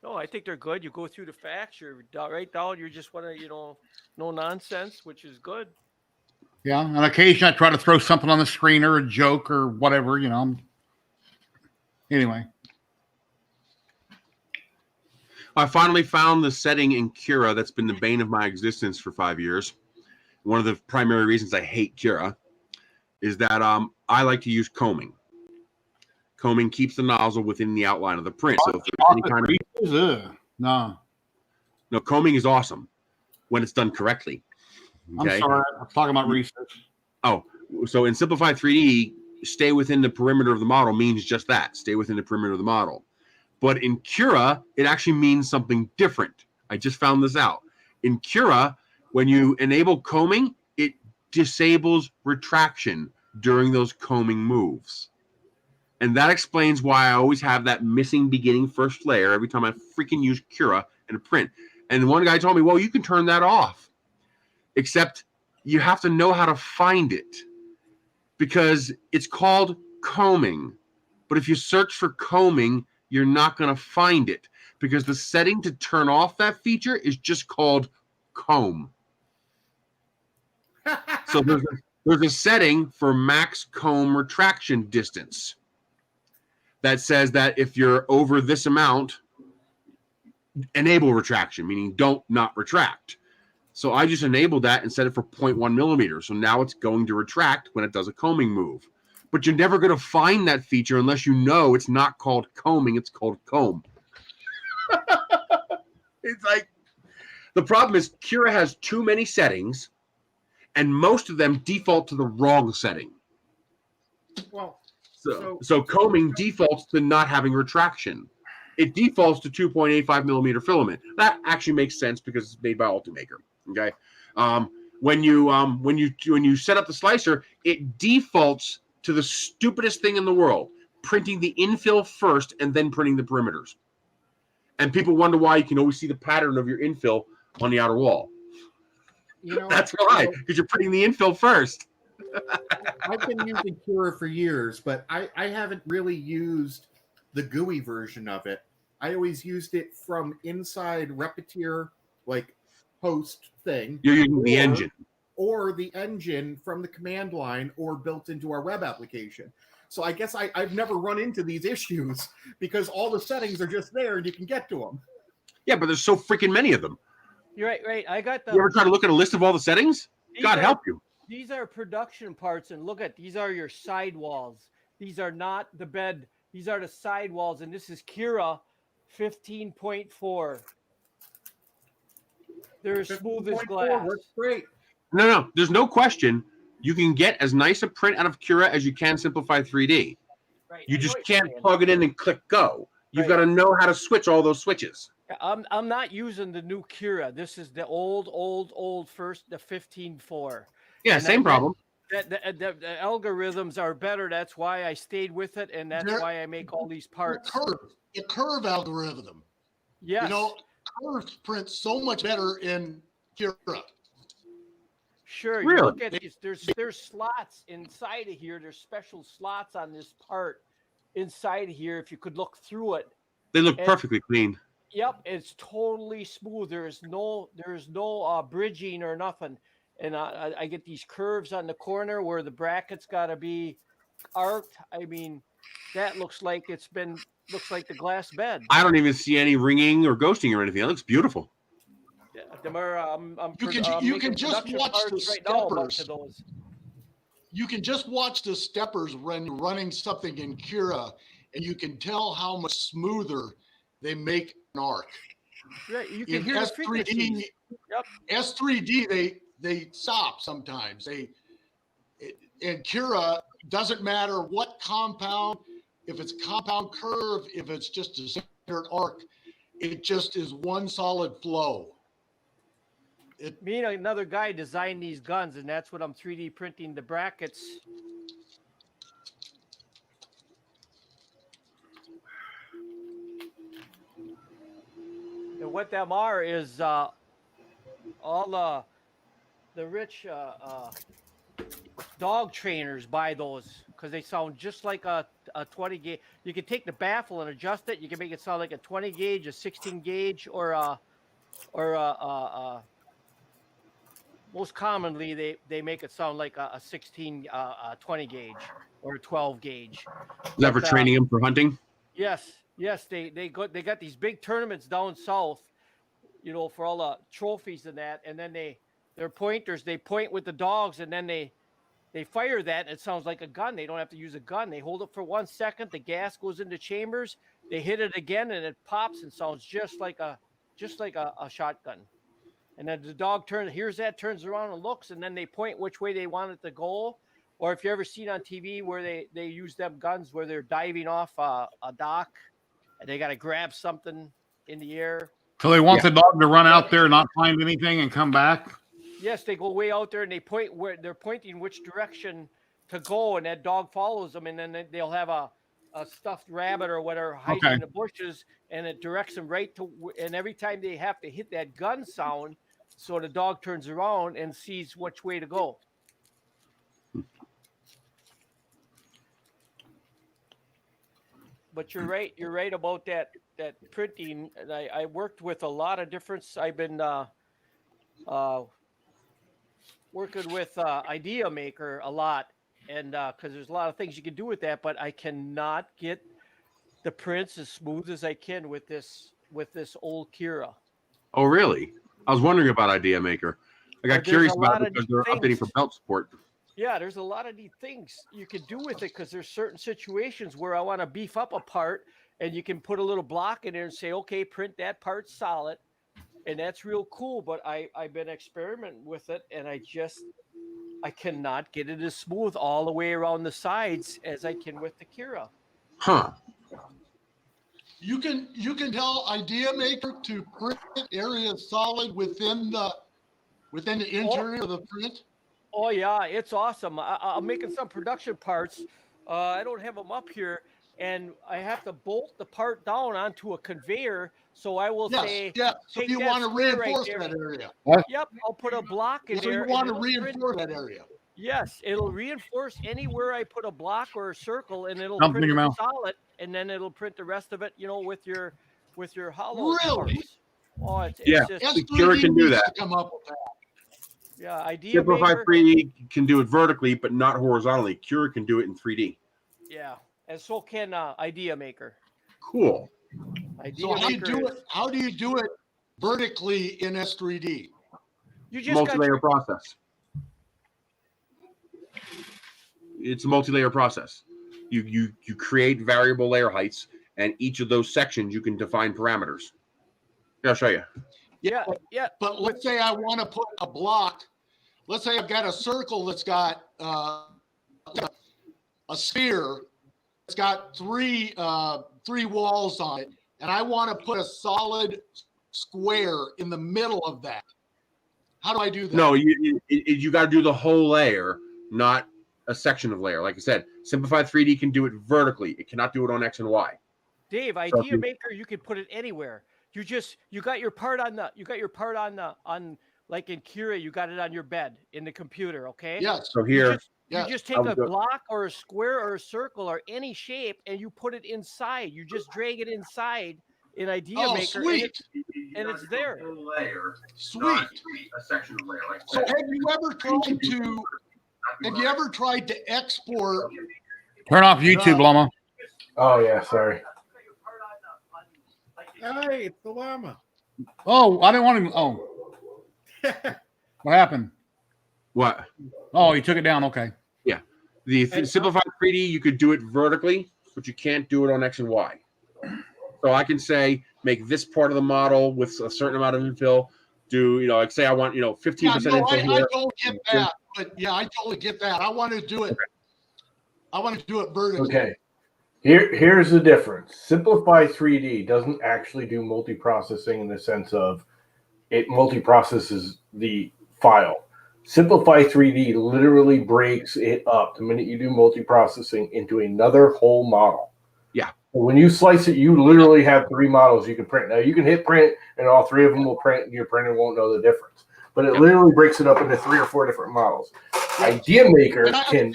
No, I think they're good. You go through the facts. You're right down. You just want to, no nonsense, which is good. Yeah, on occasion I try to throw something on the screen or a joke or whatever, Anyway. I finally found the setting in Cura that's been the bane of my existence for 5 years. One of the primary reasons I hate Cura is that I like to use combing. Combing keeps the nozzle within the outline of the print. So if there's any kind of no, combing is awesome when it's done correctly. Okay? I'm sorry, I'm talking about research. Oh, so in Simplify 3D, stay within the perimeter of the model means just that. Stay within the perimeter of the model. But in Cura, it actually means something different. I just found this out. In Cura, when you enable combing, it disables retraction during those combing moves. And that explains why I always have that missing beginning first layer every time I freaking use Cura in a print. And one guy told me, well, you can turn that off. Except you have to know how to find it because it's called combing. But if you search for combing, you're not going to find it because the setting to turn off that feature is just called comb. So there's a setting for max comb retraction distance that says that if you're over this amount, enable retraction, meaning don't not retract. So I just enabled that and set it for 0.1 millimeters. So now it's going to retract when it does a combing move. But you're never going to find that feature unless you know it's not called combing, it's called comb. It's like, the problem is Cura has too many settings, and most of them default to the wrong setting. Well, So combing defaults to not having retraction. It defaults to 2.85 millimeter filament. That actually makes sense because it's made by Ultimaker. Okay. When you set up the slicer, it defaults to the stupidest thing in the world, printing the infill first and then printing the perimeters. And people wonder why you can always see the pattern of your infill on the outer wall. That's why, because you're printing the infill first. I've been using Cura for years, but I haven't really used the GUI version of it. I always used it from inside Repetier, like host thing. You're using the engine. Or the engine from the command line or built into our web application. So I guess I've never run into these issues because all the settings are just there and you can get to them. Yeah, but there's so freaking many of them. You're right. I got the. You ever try to look at a list of all the settings? God help you. These are production parts, and look at these are your sidewalls. These are not the bed. These are the sidewalls, and this is Cura 15.4. They're as smooth as glass. Works great. No, there's no question. You can get as nice a print out of Cura as you can Simplify 3D. Right. You just can't plug it in and click go. You've got to know how to switch all those switches. I'm not using the new Cura. This is the old first, the 15.4. Yeah, and same problem. The algorithms are better. That's why I stayed with it, and that's why I make all these parts. The curve algorithm. Yes. Curves print so much better in Cura. Sure. Really? You look at these. There's slots inside of here. There's special slots on this part inside of here. If you could look through it, They look perfectly clean. Yep, it's totally smooth. There's no bridging or nothing. And I get these curves on the corner where the bracket's got to be arced. I mean, that looks like the glass bed. I don't even see any ringing or ghosting or anything. It looks beautiful. Yeah, You can just watch the steppers. You can just watch the steppers when you're running something in Cura, and you can tell how much smoother they make an arc. Right, you can In hear S3D, S3D they stop sometimes. In Cura, doesn't matter what compound, if it's compound curve, if it's just a standard arc, it just is one solid flow. Me and another guy designed these guns, and that's what I'm 3D printing the brackets. And what them are is all the rich dog trainers buy those because they sound just like a 20 gauge. You can take the baffle and adjust it. You can make it sound like a 20 gauge, a 16 gauge, or most commonly they make it sound like a 16 20 gauge or a 12 gauge. Is that for training them for hunting? Yes, they got these big tournaments down south, for all the trophies and that, and then they're pointers. They point with the dogs, and then they fire that, and it sounds like a gun. They don't have to use a gun. They hold it for 1 second. The gas goes into chambers. They hit it again, and it pops and sounds just like a shotgun. And then the dog hears that, turns around and looks, and then they point which way they want it to go. Or if you ever seen on TV where they use them guns where they're diving off a dock, and they got to grab something in the air. So they want the dog to run out there, not find anything, and come back? Yes, they go way out there and they point where they're pointing which direction to go, and that dog follows them, and then they'll have a stuffed rabbit or whatever hiding in the bushes, and it directs them right to. And every time they have to hit that gun sound, so the dog turns around and sees which way to go. but you're right. You're right about that printing. And I worked with a lot of different. I've been working with Idea Maker a lot, and because there's a lot of things you can do with that, but I cannot get the prints as smooth as I can with this old Kira. Oh, really? I was wondering about Idea Maker. I got curious about it because they're updating for belt support. Yeah, there's a lot of neat things you can do with it because there's certain situations where I want to beef up a part, and you can put a little block in there and say, okay, print that part solid, and that's real cool. But I've been experimenting with it, and I cannot get it as smooth all the way around the sides as I can with the Kira. Huh. You can tell Idea Maker to print areas solid within the interior of the print. Oh yeah, it's awesome. I'm making some production parts. I don't have them up here, and I have to bolt the part down onto a conveyor. So I will say, yeah. So you want to reinforce that area. Yep, I'll put a block in So there. you want to reinforce that area. Yes, it'll reinforce anywhere I put a block or a circle, and it'll Something in print your it mouth. solid, and then it'll print the rest of it, with your hollow Really? parts. Oh, it's Yeah, just Kira can do needs that. to come up with that. yeah. Idea Simplify Maker. 3D can do it vertically, but not horizontally. Cura can do it in 3D. Yeah, and so can Idea Maker. Cool. Idea So how do you Maker do is- it? How do you do it vertically in S3D? You just Multi-layer process. It's a multi-layer process. You create variable layer heights, and each of those sections you can define parameters. Yeah, I'll show you. Yeah. But let's say I want to put a block. Let's say I've got a circle that's got a sphere. It's got three walls on it, and I want to put a solid square in the middle of that. How do I do that? No, you got to do the whole layer, not a section of layer. Like I said, Simplified 3D can do it vertically. It cannot do it on X and Y. Dave, Idea Maker, you can put it anywhere. You got your part on like in Kira, you got it on your bed in the computer, okay? Yes. So here, you just take a block or a square or a circle or any shape, and you put it inside. You just drag it inside in Idea Maker. Sweet. And it's there. Layer, Sweet. A section of layer. Like So have you ever tried to export? Turn off YouTube, Llama. Oh yeah, sorry. Hey, it's the llama. Oh, I didn't want him. Oh, what happened? What? Oh, he took it down. Okay. Yeah. The Simplified 3D, you could do it vertically, but you can't do it on X and Y. So I can say, make this part of the model with a certain amount of infill. Do, like say I want, 15% infill I here. don't get that, but yeah, I totally get that. I want to do it. I want to do it vertically. Okay. Here's the difference. Simplify 3D doesn't actually do multiprocessing in the sense of it multiprocesses the file. Simplify 3D literally breaks it up the minute you do multiprocessing into another whole model. Yeah. When you slice it, you literally have 3 models you can print. Now you can hit print and all 3 of them will print and your printer won't know the difference. But it literally breaks it up into 3 or 4 different models. Idea Maker can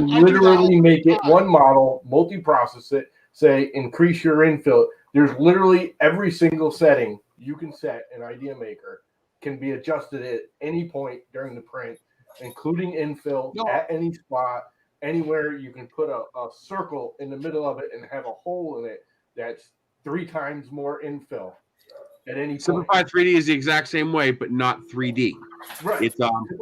literally make it one model, multi-process it, say increase your infill. There's literally every single setting you can set in Idea Maker can be adjusted at any point during the print, including infill at any spot. Anywhere you can put a circle in the middle of it and have a hole in it that's 3 times more infill at any point. Simplified 3D is the exact same way, but not 3D. Right. It's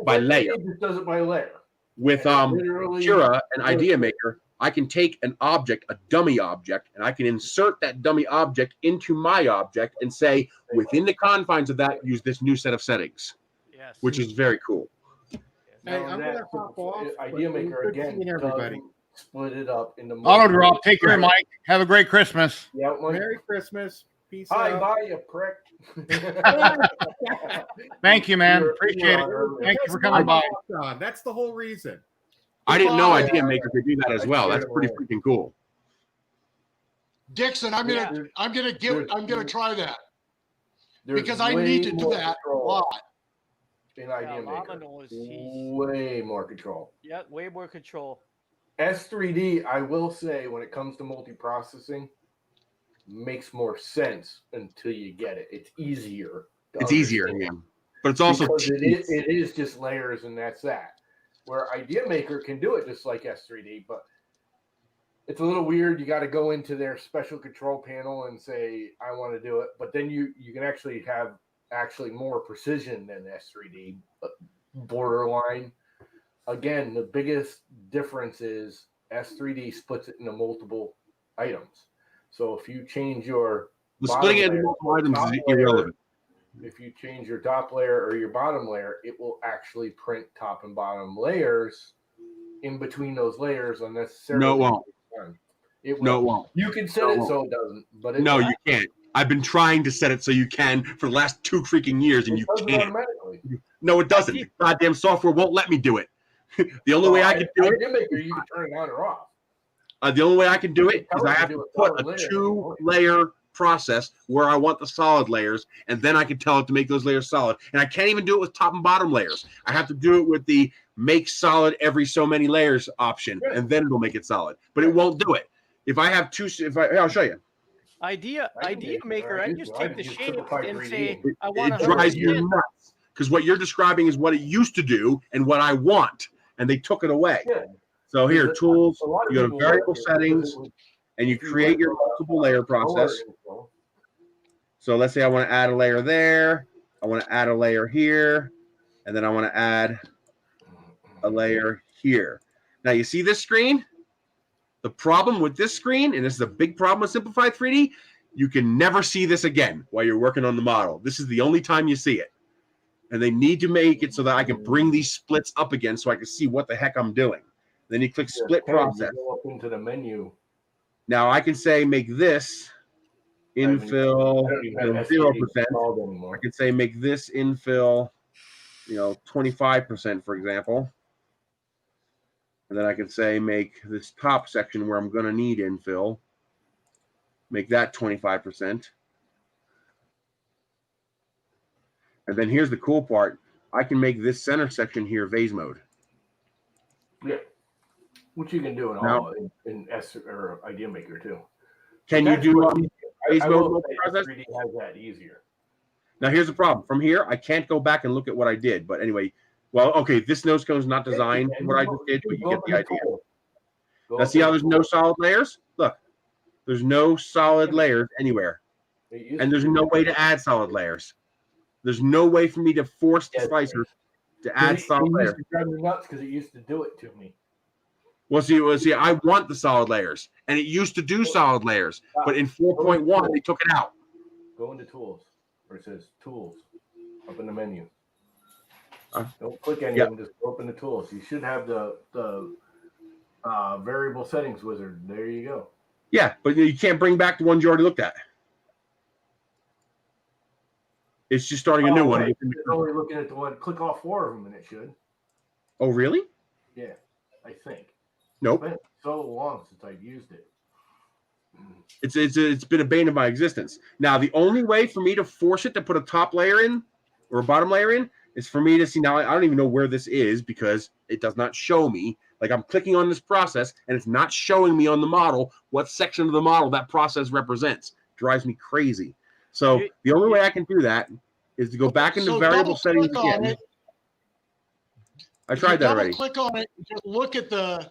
by layer. It just does it by layer. With Cura and Idea Maker, I can take an object, a dummy object, and I can insert that dummy object into my object and say, within the confines of that, use this new set of settings. Yes. Which is very cool. Hey, I'm gonna hop off. Idea Maker again everybody. split it up into Auto drop. Take care, Mike. Have a great Christmas. Yeah, Merry Christmas. Peace Hi, out. bye, you prick. Thank you, man. Appreciate it. Thank you for coming by. That's the whole reason. I didn't know Idea Maker could do that as well. That's pretty freaking cool. Dixon, I'm gonna try that because I way need to do more that a control lot. In Idea Llama Maker, knows way more control. Yeah, way more control. S3D, I will say, when it comes to multiprocessing, makes more sense until you get it. It's easier. It's easier, yeah. But it's also because it is just layers and that's that. Where Idea Maker can do it just like S3D, but it's a little weird. You got to go into their special control panel and say, I want to do it. But then you can actually have more precision than S3D, borderline. Again, the biggest difference is S3D splits it into multiple items. So if you change your splitting it into multiple items is irrelevant. If you change your top layer or your bottom layer, it will actually print top and bottom layers in between those layers unnecessarily. No, it won't. It will. No, it won't. You can set it so it doesn't, but no, you can't. I've been trying to set it so you can for the last 2 freaking years, and you can't. No, it doesn't. Goddamn software won't let me do it. The only way I can do it. You can turn it on or off. The only way I can do it is I have to put a 2-layer process where I want the solid layers, and then I can tell it to make those layers solid. And I can't even do it with top and bottom layers. I have to do it with the make solid every so many layers option, and then it'll make it solid. But it won't do it. If I have I'll show you. Idea Maker, I just take the shape and say, I want it drives me nuts because what you're describing is what it used to do and what I want, and they took it away. Yeah. So here, tools, you go to variable settings, and you create your multiple layer process. So let's say I want to add a layer there, I want to add a layer here, and then I want to add a layer here. Now you see this screen? The problem with this screen, and this is a big problem with Simplified 3D, you can never see this again while you're working on the model. This is the only time you see it. And they need to make it so that I can bring these splits up again so I can see what the heck I'm doing. Then you click split process. Go up into the menu. Now I can say make this infill 0%. I can say make this infill, 25%, for example. And then I can say make this top section where I'm going to need infill, make that 25%. And then here's the cool part. I can make this center section here vase mode. Yeah. Which you can do in S or Idea Maker too. Can you do vase mode process? 3D has that easier. Now here's the problem. From here, I can't go back and look at what I did. But anyway, well, okay, this nose cone is not designed for what I just did, but you get the idea. Now see how there's no solid layers? Look, there's no solid layers anywhere. And there's no way to add solid layers. There's no way for me to force the slicer to add solid layers. It drives me nuts because it used to do it to me. Well, see, I want the solid layers, and it used to do solid layers, but in 4.1 they took it out. Go into Tools, where it says Tools, up in the menu. Don't click any of them. Just open the Tools. You should have the variable settings wizard. There you go. Yeah, but you can't bring back the ones you already looked at. It's just starting a new one. You're only looking at the one. Click all 4 of them, and it should. Oh, really? Yeah, I think. Nope. It's been so long since I've used it. It's been a bane of my existence. Now, the only way for me to force it to put a top layer in or a bottom layer in is for me to see. Now, I don't even know where this is because it does not show me. Like I'm clicking on this process, and it's not showing me on the model what section of the model that process represents. It drives me crazy. So the only way I can do that is to go back into variable settings again. I tried that already. Click on it. Just look at the.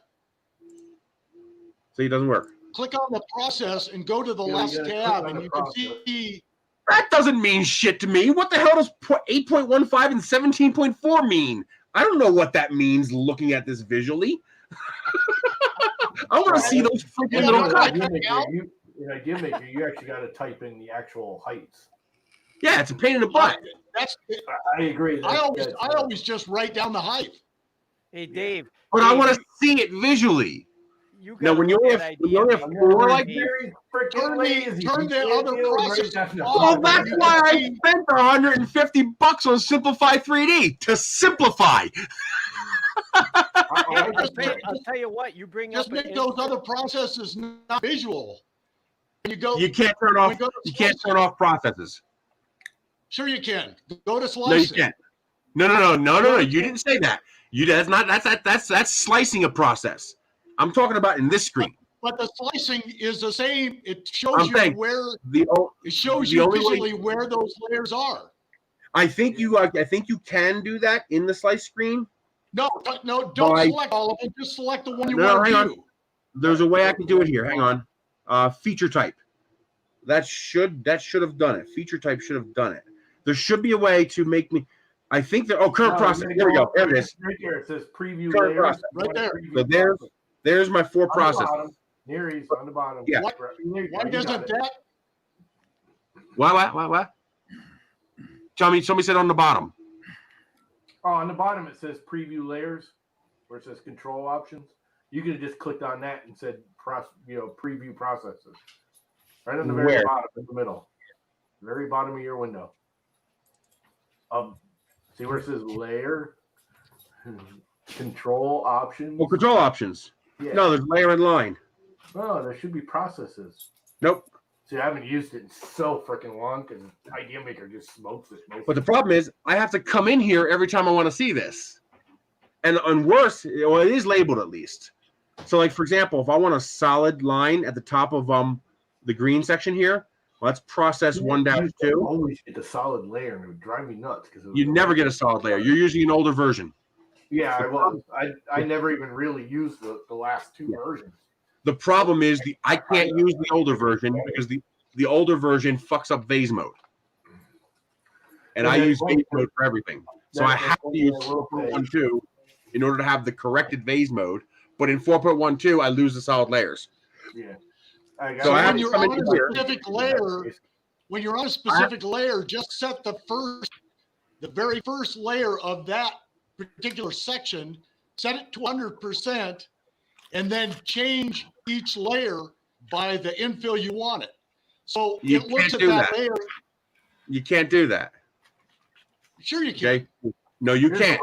See, it doesn't work. Click on the process and go to the last tab, and you can see. That doesn't mean shit to me. What the hell does 8.15 and 17.4 mean? I don't know what that means looking at this visually. I want to see those freaking little cuts. In Idea Maker, you actually got to type in the actual heights. Yeah, it's a pain in the butt. I agree. I always just write down the height. Hey, Dave. But I want to see it visually. Now, when you only have 4 like this, turn the other process off. Well, that's why I spent $150 on Simplify 3D to simplify. I'll tell you what. You bring just make those other processes not visual. You can't turn off. You can't turn off processes. Sure, you can. Go to slicing. No, you can't. No. You didn't say that. That's slicing a process. I'm talking about in this screen. But the slicing is the same. It shows you where it shows you visually where those layers are. I think you can do that in the slice screen. No, don't select all of them. Just select the one you want to hang do. on. There's a way I can do it here. Hang on. Feature type. That should have done it. Feature type should have done it. There should be a way to make me. I think that. Oh, current process. There we go. There it is. Right there. It says preview Current layers. process. Right there. So there's my 4 processes. Here he's on the bottom. Yeah. Why doesn't that? What? Somebody said on the bottom. Oh, on the bottom it says preview layers, where it says control options. You could have just clicked on that and said preview processes. Right on the very bottom, in the middle. Very bottom of your window. See where it says layer? Control options. Well, control options. Yeah. No, there's layer and line. No, there should be processes. Nope. See, I haven't used it in so freaking long because Idea Maker just smokes it. But the problem is, I have to come in here every time I want to see this. And worse, well, it is labeled at least. So, like, for example, if I want a solid line at the top of the green section here, well, that's process 1-2. Always get the solid layer, and it would drive me nuts. You never get a solid layer. You're using an older version. Yeah, I was. I never even really used the last 2 versions. The problem is I can't use the older version because the older version fucks up vase mode. And I use vase mode for everything. So I have to use 4.12 in order to have the corrected vase mode. But in 4.12, I lose the solid layers. Yeah. So when you're on a specific layer, just set the very first layer of that particular section, set it to 100%, and then change each layer by the infill you want it. So it looks at that layer. You can't do that. Sure you can. Okay? No, you can't.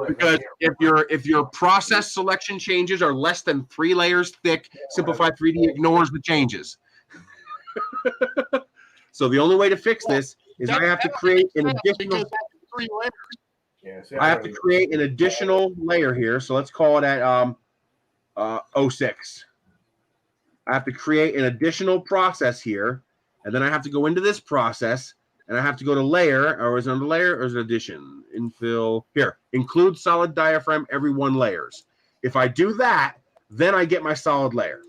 Because if your process selection changes are less than 3 layers thick, Simplify 3D ignores the changes. So the only way to fix this is I have to create an additional. I have to create an additional layer here. So let's call it at 06. I have to create an additional process here, and then I have to go into this process, and I have to go to layer, or is it under layer, or is it addition? Infill. Here, include solid diaphragm every 1 layers. If I do that, then I get my solid layer.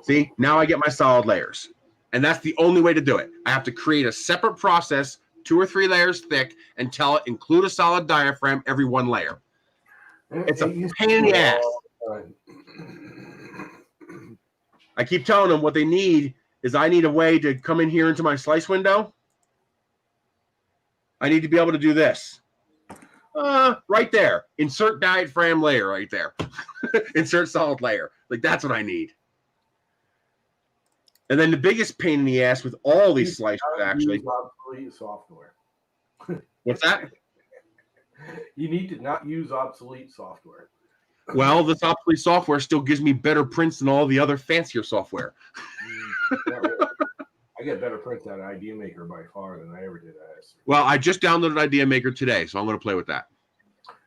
See, now I get my solid layers. And that's the only way to do it. I have to create a separate process, 2 or 3 layers thick, and tell it include a solid diaphragm every 1 layer. It's a pain in the ass. I keep telling them what they need is I need a way to come in here into my slice window. I need to be able to do this. Right there. Insert diaphragm layer right there. Insert solid layer. Like, that's what I need. And then the biggest pain in the ass with all these slicers, actually. Obsolete software. What's that? You need to not use obsolete software. Well, this obsolete software still gives me better prints than all the other fancier software. I get better prints out of Idea Maker by far than I ever did at S3. Well, I just downloaded Idea Maker today, so I'm going to play with that.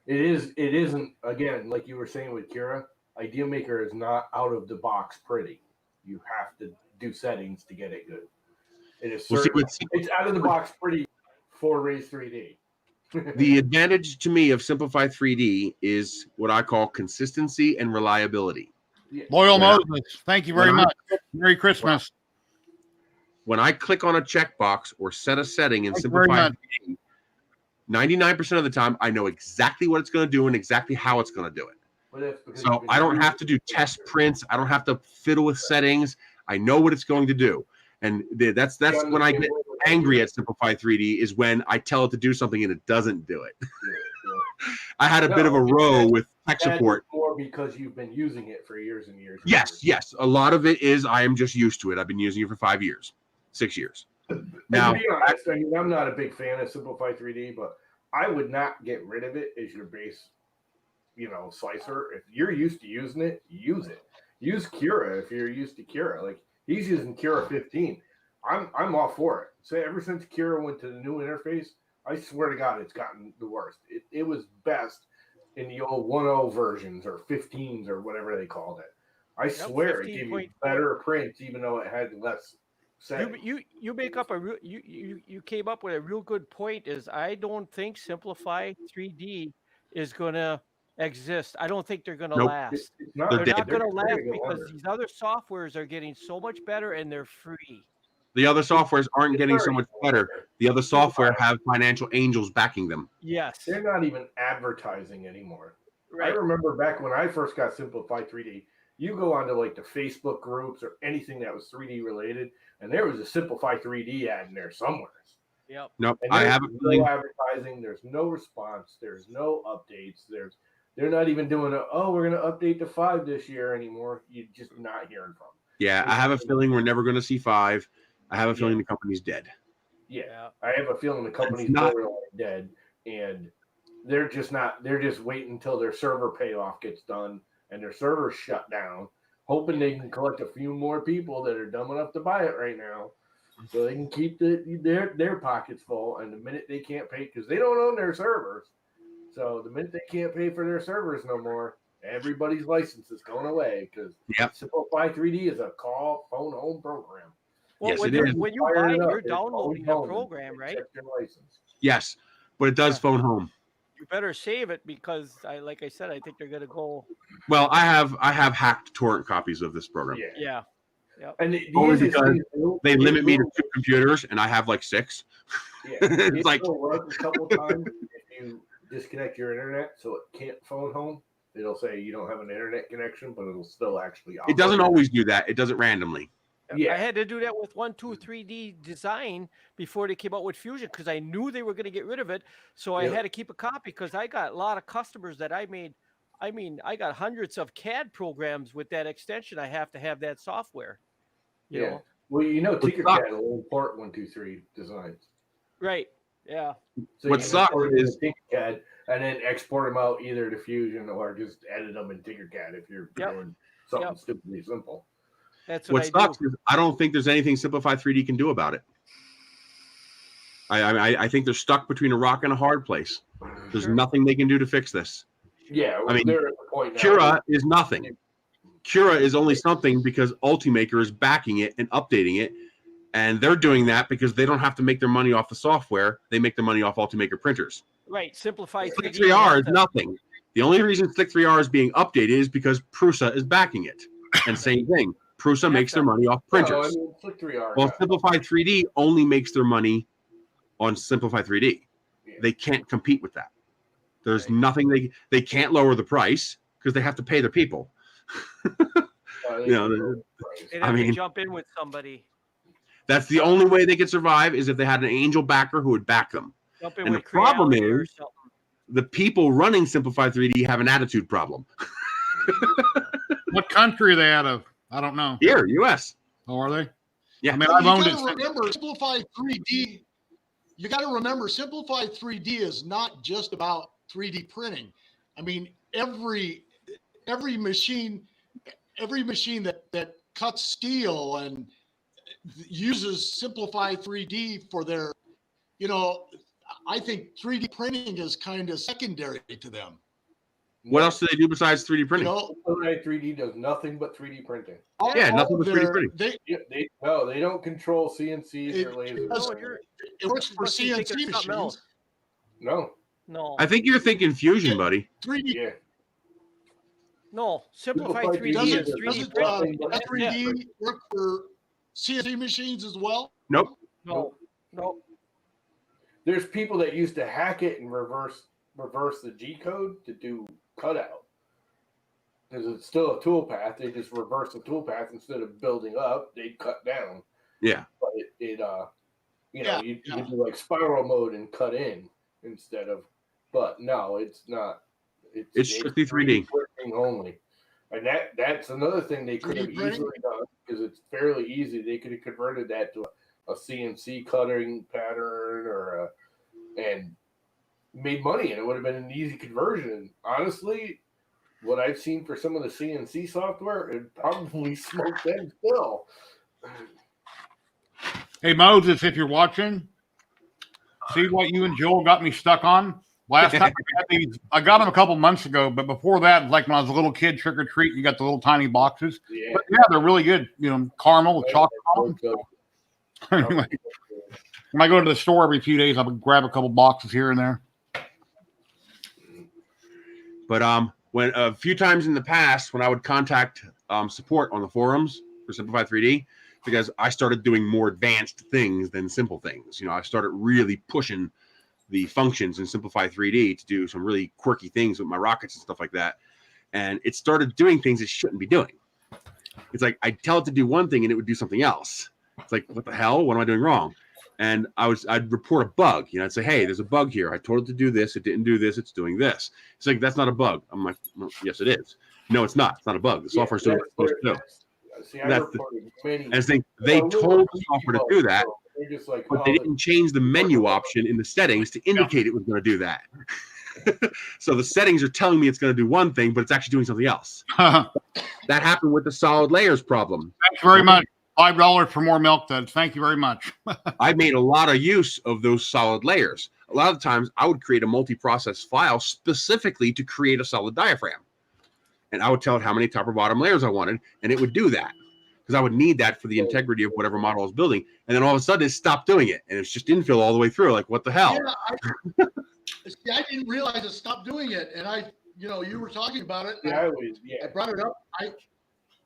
It isn't, again, like you were saying with Kira, Idea Maker is not out of the box pretty. You have to do settings to get it good. It is it's out of the box pretty for Raise 3D. The advantage to me of Simplify 3D is what I call consistency and reliability. Yeah. Loyal Moses, thank you very much. Merry Christmas. When I click on a checkbox or set a setting in Simplify 3D, 99% of the time, I know exactly what it's going to do and exactly how it's going to do it. So I don't have to do test prints. I don't have to fiddle with settings. I know what it's going to do. And that's when I get angry at Simplify 3D is when I tell it to do something and it doesn't do it. I had a bit of a row with tech support. More because you've been using it for years and years. Yes. A lot of it is I am just used to it. I've been using it for 5 years, 6 years. Now, to be honest, I mean, I'm not a big fan of Simplify 3D, but I would not get rid of it as your base, slicer. If you're used to using it, use it. Use Cura if you're used to Cura. Like, he's using Cura 15. I'm all for it. So ever since Cura went to the new interface, I swear to God, it's gotten the worst. It was best in the old 1.0 versions or 15s or whatever they called it. I swear it gave you better prints, even though it had less settings. You make up a real you came up with a real good point. Is I don't think Simplify 3D is gonna exist. I don't think they're gonna Nope. last. They're Not dead. gonna last because these other softwares are getting so much better and they're free. The other softwares aren't getting so much better. The other software have financial angels backing them. Yes. They're not even advertising anymore. Right. I remember back when I first got Simplify 3D, you go onto like the Facebook groups or anything that was 3D related, and there was a Simplify 3D ad in there somewhere. Yep. Nope. And I there's have a no feeling. advertising. There's no response. There's no updates. They're not even doing we're going to update to 5 this year anymore. You're just not hearing from them. Yeah, I have a feeling we're never going to see 5. I have a feeling the company's dead. Yeah, I have a feeling the company's not- borderline dead, and they're just not. They're just waiting until their server payoff gets done and their servers shut down, hoping they can collect a few more people that are dumb enough to buy it right now, so they can keep their pockets full. And the minute they can't pay, because they don't own their servers, so the minute they can't pay for their servers no more, everybody's license is going away because Simplify 3D is a call phone home program. Well, Yes, when it you is. when you Fire buy it it, up. you're It's downloading phone the program, right? Check your license. Yes, but it does phone home. You better save it because like I said, I think they're gonna go. Well, I have hacked torrent copies of this program. Yeah. Yep. And the Only easiest because thing to do, they limit it me to will- 2 computers, and I have like 6. Yeah, It's it like will work a couple times if you disconnect your internet so it can't phone home. It'll say you don't have an internet connection, but it'll still actually operate. it doesn't always do that. It does it randomly. Yeah. I had to do that with 123D design before they came out with Fusion because I knew they were going to get rid of it. So I Yep. had to keep a copy because I got a lot of customers that I made. I mean, I got hundreds of CAD programs with that extension. I have to have that software. You Yeah. know? Well, you know, What Tinkercad will import 123 designs. Right. Yeah. So What you sucks import them is- into Tinkercad and then export them out either to Fusion or just edit them in Tinkercad if you're doing something stupidly simple. That's What sucks is I don't think there's anything Simplify 3D can do about it. I think they're stuck between a rock and a hard place. There's nothing they can do to fix this. Yeah, I mean, they're at the point now. Cura is nothing. Cura is only something because Ultimaker is backing it and updating it, and they're doing that because they don't have to make their money off the software. They make their money off Ultimaker printers. Right. Simplify 3D. Slick 3R is nothing. The only reason Slick 3R is being updated is because Prusa is backing it. And same thing. Prusa makes their money off printers. No, I mean, Slick 3R. Well, Simplify 3D only makes their money on Simplify 3D. They can't compete with that. There's nothing they can't lower the price because they have to pay their people. They'd have to jump in with somebody. That's the only way they could survive is if they had an angel backer who would back them. Jump in And the with problem Creality or is something. the people running Simplify 3D have an attitude problem. What country are they out of? I don't know. Here, U.S. Oh, are they? Yeah. I mean, You I've owned gotta it. remember, Simplify 3D. You got to remember, Simplify 3D is not just about 3D printing. I mean, every machine that cuts steel and uses Simplify 3D for their, I think 3D printing is kind of secondary to them. What else do they do besides 3D printing? Simplify 3D does nothing but 3D printing. Yeah, nothing but 3D printing. They don't control CNCs or lasers. It works for CNC machines. No. I think you're thinking Fusion, buddy. 3D. Yeah. No, Simplify Simplify 3D is 3D 3D printing. Does 3D work for CNC machines as well? Nope. No. There's people that used to hack it and reverse the G code to do cutout. Because it's still a toolpath. They just reverse the toolpath instead of building up, they cut down. Yeah. But you do like spiral mode and cut in instead of. But no, it's not. It's strictly 3D printing only, and that's another thing they could have 3D printing? easily done because it's fairly easy. They could have converted that to a CNC cutting pattern and made money, and it would have been an easy conversion. And honestly, what I've seen for some of the CNC software, it probably smoked them still. Hey, Moses, if you're watching, See what you and Joel got me stuck on? Last time I got them a couple months ago, but before that, like when I was a little kid, trick or treat, you got the little tiny boxes. Yeah. But yeah, they're really good. You know, caramel, chocolate. Anyway, when I go to the store every few days, I would grab a couple boxes here and there. But when a few times in the past, when I would contact support on the forums for Simplify 3D, because I started doing more advanced things than simple things. You know, I started really pushing the functions in Simplify 3D to do some really quirky things with my rockets and stuff like that. And it started doing things it shouldn't be doing. It's like I'd tell it to do one thing and it would do something else. It's like, what the hell? What am I doing wrong? And I'd report a bug. You know, I'd say, hey, there's a bug here. I told it to do this. It didn't do this. It's doing this. It's like, that's not a bug. I'm like, well, yes, it is. No, it's not. It's not a bug. The software's doing what it's supposed to do. See, They told the software to do that, like, but they didn't change the menu option in the settings to indicate it was going to do that. So the settings are telling me it's going to do one thing, but it's actually doing something else. That happened with the solid layers problem. Thanks very much. $5 for more milk duds. Thank you very much. I made a lot of use of those solid layers. A lot of times I would create a multi-process file specifically to create a solid diaphragm. And I would tell it how many top or bottom layers I wanted, and it would do that. Because I would need that for the integrity of whatever model I was building. And then all of a sudden it stopped doing it. And it's just infill all the way through. Like, what the hell? Yeah, I didn't realize it stopped doing it. And you were talking about it. Yeah, I brought it up.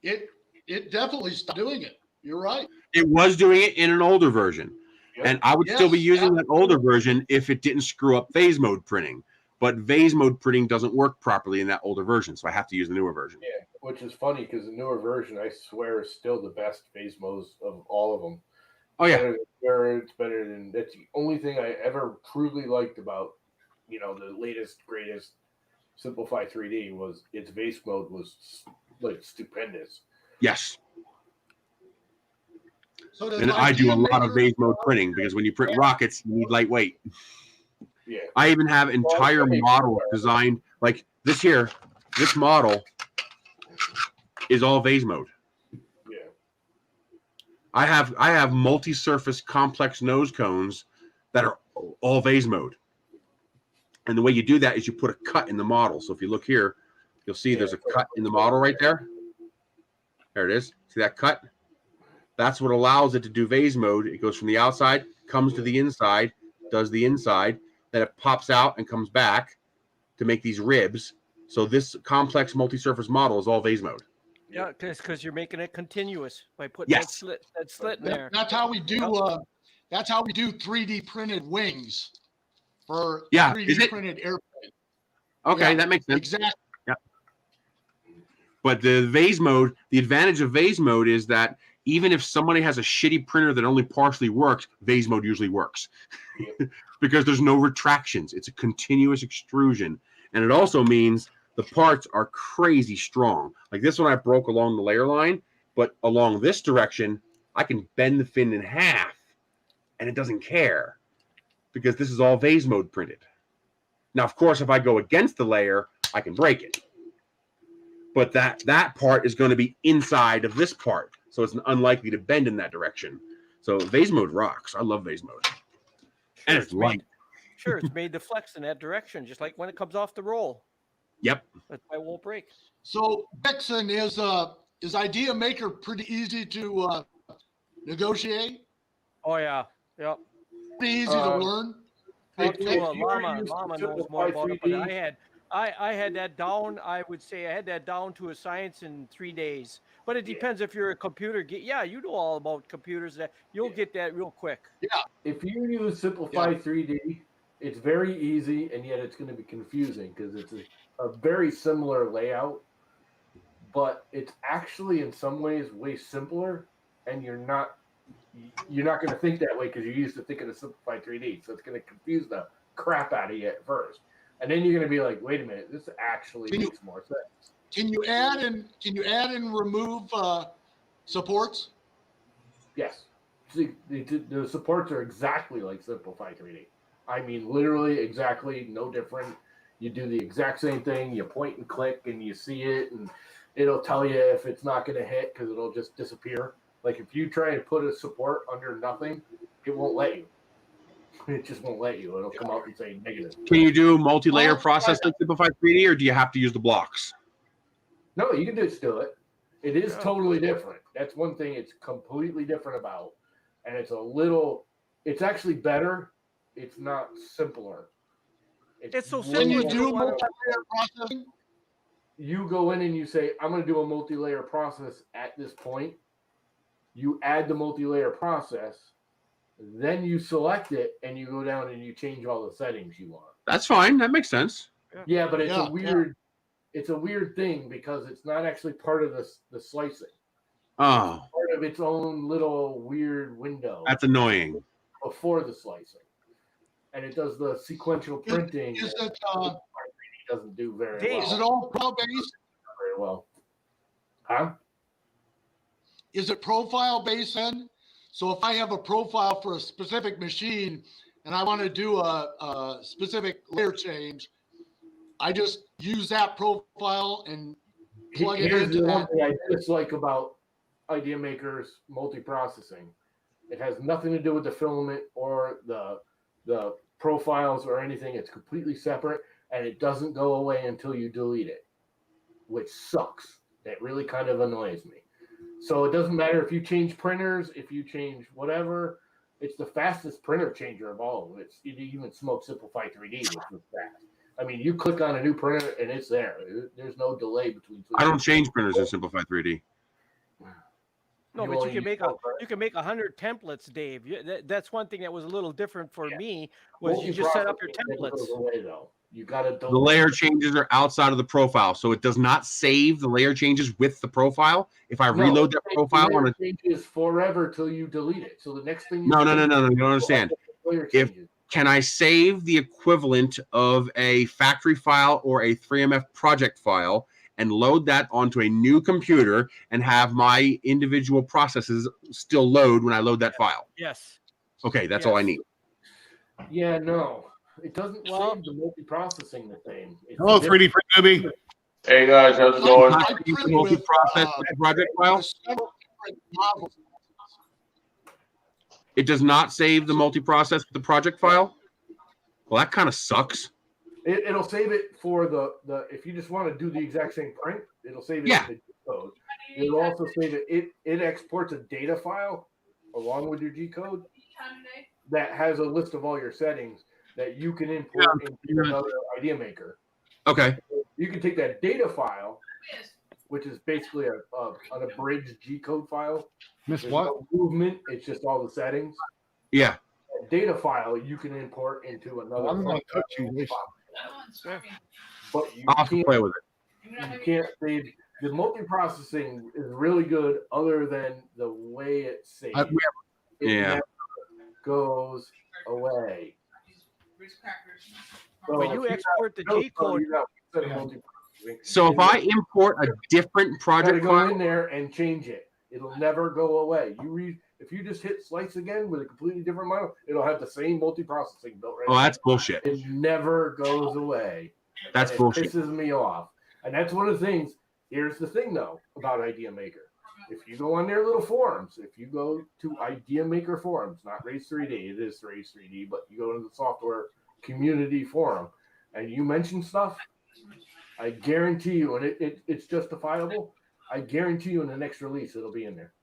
It definitely stopped doing it. You're right. It was doing it in an older version. Yep. And I would still be using that older version if it didn't screw up phase mode printing. But phase mode printing doesn't work properly in that older version. So I have to use the newer version. Yeah, which is funny because the newer version, I swear, is still the best phase modes of all of them. Oh, yeah. It's better than, that's the only thing I ever truly liked about, the latest, greatest Simplify 3D was its phase mode was like stupendous. Yes. So and I do a lot of phase mode printing because when you print rockets, you need lightweight. Yeah. I even have entire models designed like this here. This model is all phase mode. Yeah. I have multi-surface complex nose cones that are all phase mode. And the way you do that is you put a cut in the model. So if you look here, you'll see there's a cut in the model right there. There it is. See that cut? That's what allows it to do phase mode. It goes from the outside, comes to the inside, does the inside, then it pops out and comes back to make these ribs. So this complex multi-surface model is all phase mode. Yeah, because you're making it continuous by putting that slit in there. That's how we do. That's how we do 3D printed wings for 3D printed airplanes. Okay, that makes sense. Exactly. Yeah. But the phase mode, the advantage of phase mode is that even if somebody has a shitty printer that only partially works, phase mode usually works because there's no retractions. It's a continuous extrusion. And it also means the parts are crazy strong. Like this one I broke along the layer line, but along this direction, I can bend the fin in half and it doesn't care because this is all phase mode printed. Now, of course, if I go against the layer, I can break it. But that part is going to be inside of this part. So it's unlikely to bend in that direction. So phase mode rocks. I love phase mode. And it's light. Sure, it's made to flex in that direction, just like when it comes off the roll. Yep. That's why it won't break. So Dixon, is Idea Maker pretty easy to negotiate? Oh yeah. Yep. Pretty easy to learn. Llama knows more about it, but I had that down. I would say I had that down to a science in 3 days. But it depends if you're a computer. Yeah, you know all about computers. That you'll get that real quick. Yeah. If you use Simplify 3D, it's very easy, and yet it's going to be confusing because it's a very similar layout, but it's actually in some ways way simpler, and you're not going to think that way because you're used to thinking of Simplify 3D. So it's going to confuse the crap out of you at first. And then you're going to be like, wait a minute, this actually makes more sense. Can you add and remove supports? Yes. See, the supports are exactly like Simplify 3D. I mean, literally exactly no different. You do the exact same thing. You point and click and you see it, and it'll tell you if it's not going to hit because it'll just disappear. Like if you try and put a support under nothing, it won't let you. It just won't let you. It'll come out and say negative. Can you do multi-layer process in Simplify 3D, or do you have to use the blocks? No, you can just do it. It is totally different. That's one thing it's completely different about. And it's actually better. It's not simpler. It's so Can simple. you do multi-layer processing? You go in and you say, I'm going to do a multi-layer process at this point. You add the multi-layer process. Then you select it and you go down and you change all the settings you want. That's fine. That makes sense. Yeah, but it's a weird thing because it's not actually part of the slicing. Oh, It's part of its own little weird window. that's annoying. Before the slicing, and it does the sequential printing. Is it doesn't do very Dave, well. is it all pro based? Very well. Huh? Is it profile based then? So if I have a profile for a specific machine and I want to do a specific layer change, I just use that profile and plug it Here's into the one that. thing I dislike about Idea Maker's multi-processing. It has nothing to do with the filament or the profiles or anything. It's completely separate, and it doesn't go away until you delete it, which sucks. That really kind of annoys me. So it doesn't matter if you change printers, if you change whatever. It's the fastest printer changer of all. It even smokes Simplify 3D, which is fast. I mean, you click on a new printer and it's there. There's no delay between. I don't change printers in Simplify 3D. No, but you can make 100 templates, Dave. That's one thing that was a little different for me was you just set up your templates. You got to. The layer changes are outside of the profile, so it does not save the layer changes with the profile. If I reload that profile on a changes forever till you delete it. So the next thing. No. You don't understand. Can I save the equivalent of a factory file or a 3MF project file and load that onto a new computer and have my individual processes still load when I load that file? Yes. Okay, that's all I need. Yeah, no. It doesn't save the multi-processing the same. Hello, 3D Print Newbie. Hey guys, how's it going? Multi-process with the project file. It does not save the multi-process with the project file. Well, that kind of sucks. It'll save it for the if you just want to do the exact same print, it'll save it in the G code. It'll also save it. It exports a data file along with your G code that has a list of all your settings that you can import into another Idea Maker. Okay. You can take that data file, which is basically an abridged G code file. Miss There's what? no movement. It's just all the settings. Yeah. That data file you can import into another. I'm going to touch you. But you I'll have to play with it. You can't save. The multi-processing is really good, other than the way it saves. It never goes away. When you export the G code. So if I import a different project go file in there and change it. It'll never go away. If you just hit slice again with a completely different model, it'll have the same multi-processing built right. Oh, that's bullshit. It never goes away. That's bullshit. It pisses me off. And that's one of the things. Here's the thing, though, about Idea Maker. If you go on their little forums, if you go to Idea Maker forums, not Race 3D, it is Race 3D, but you go to the software community forum and you mention stuff, I guarantee you, and it's justifiable, I guarantee you in the next release it'll be in there.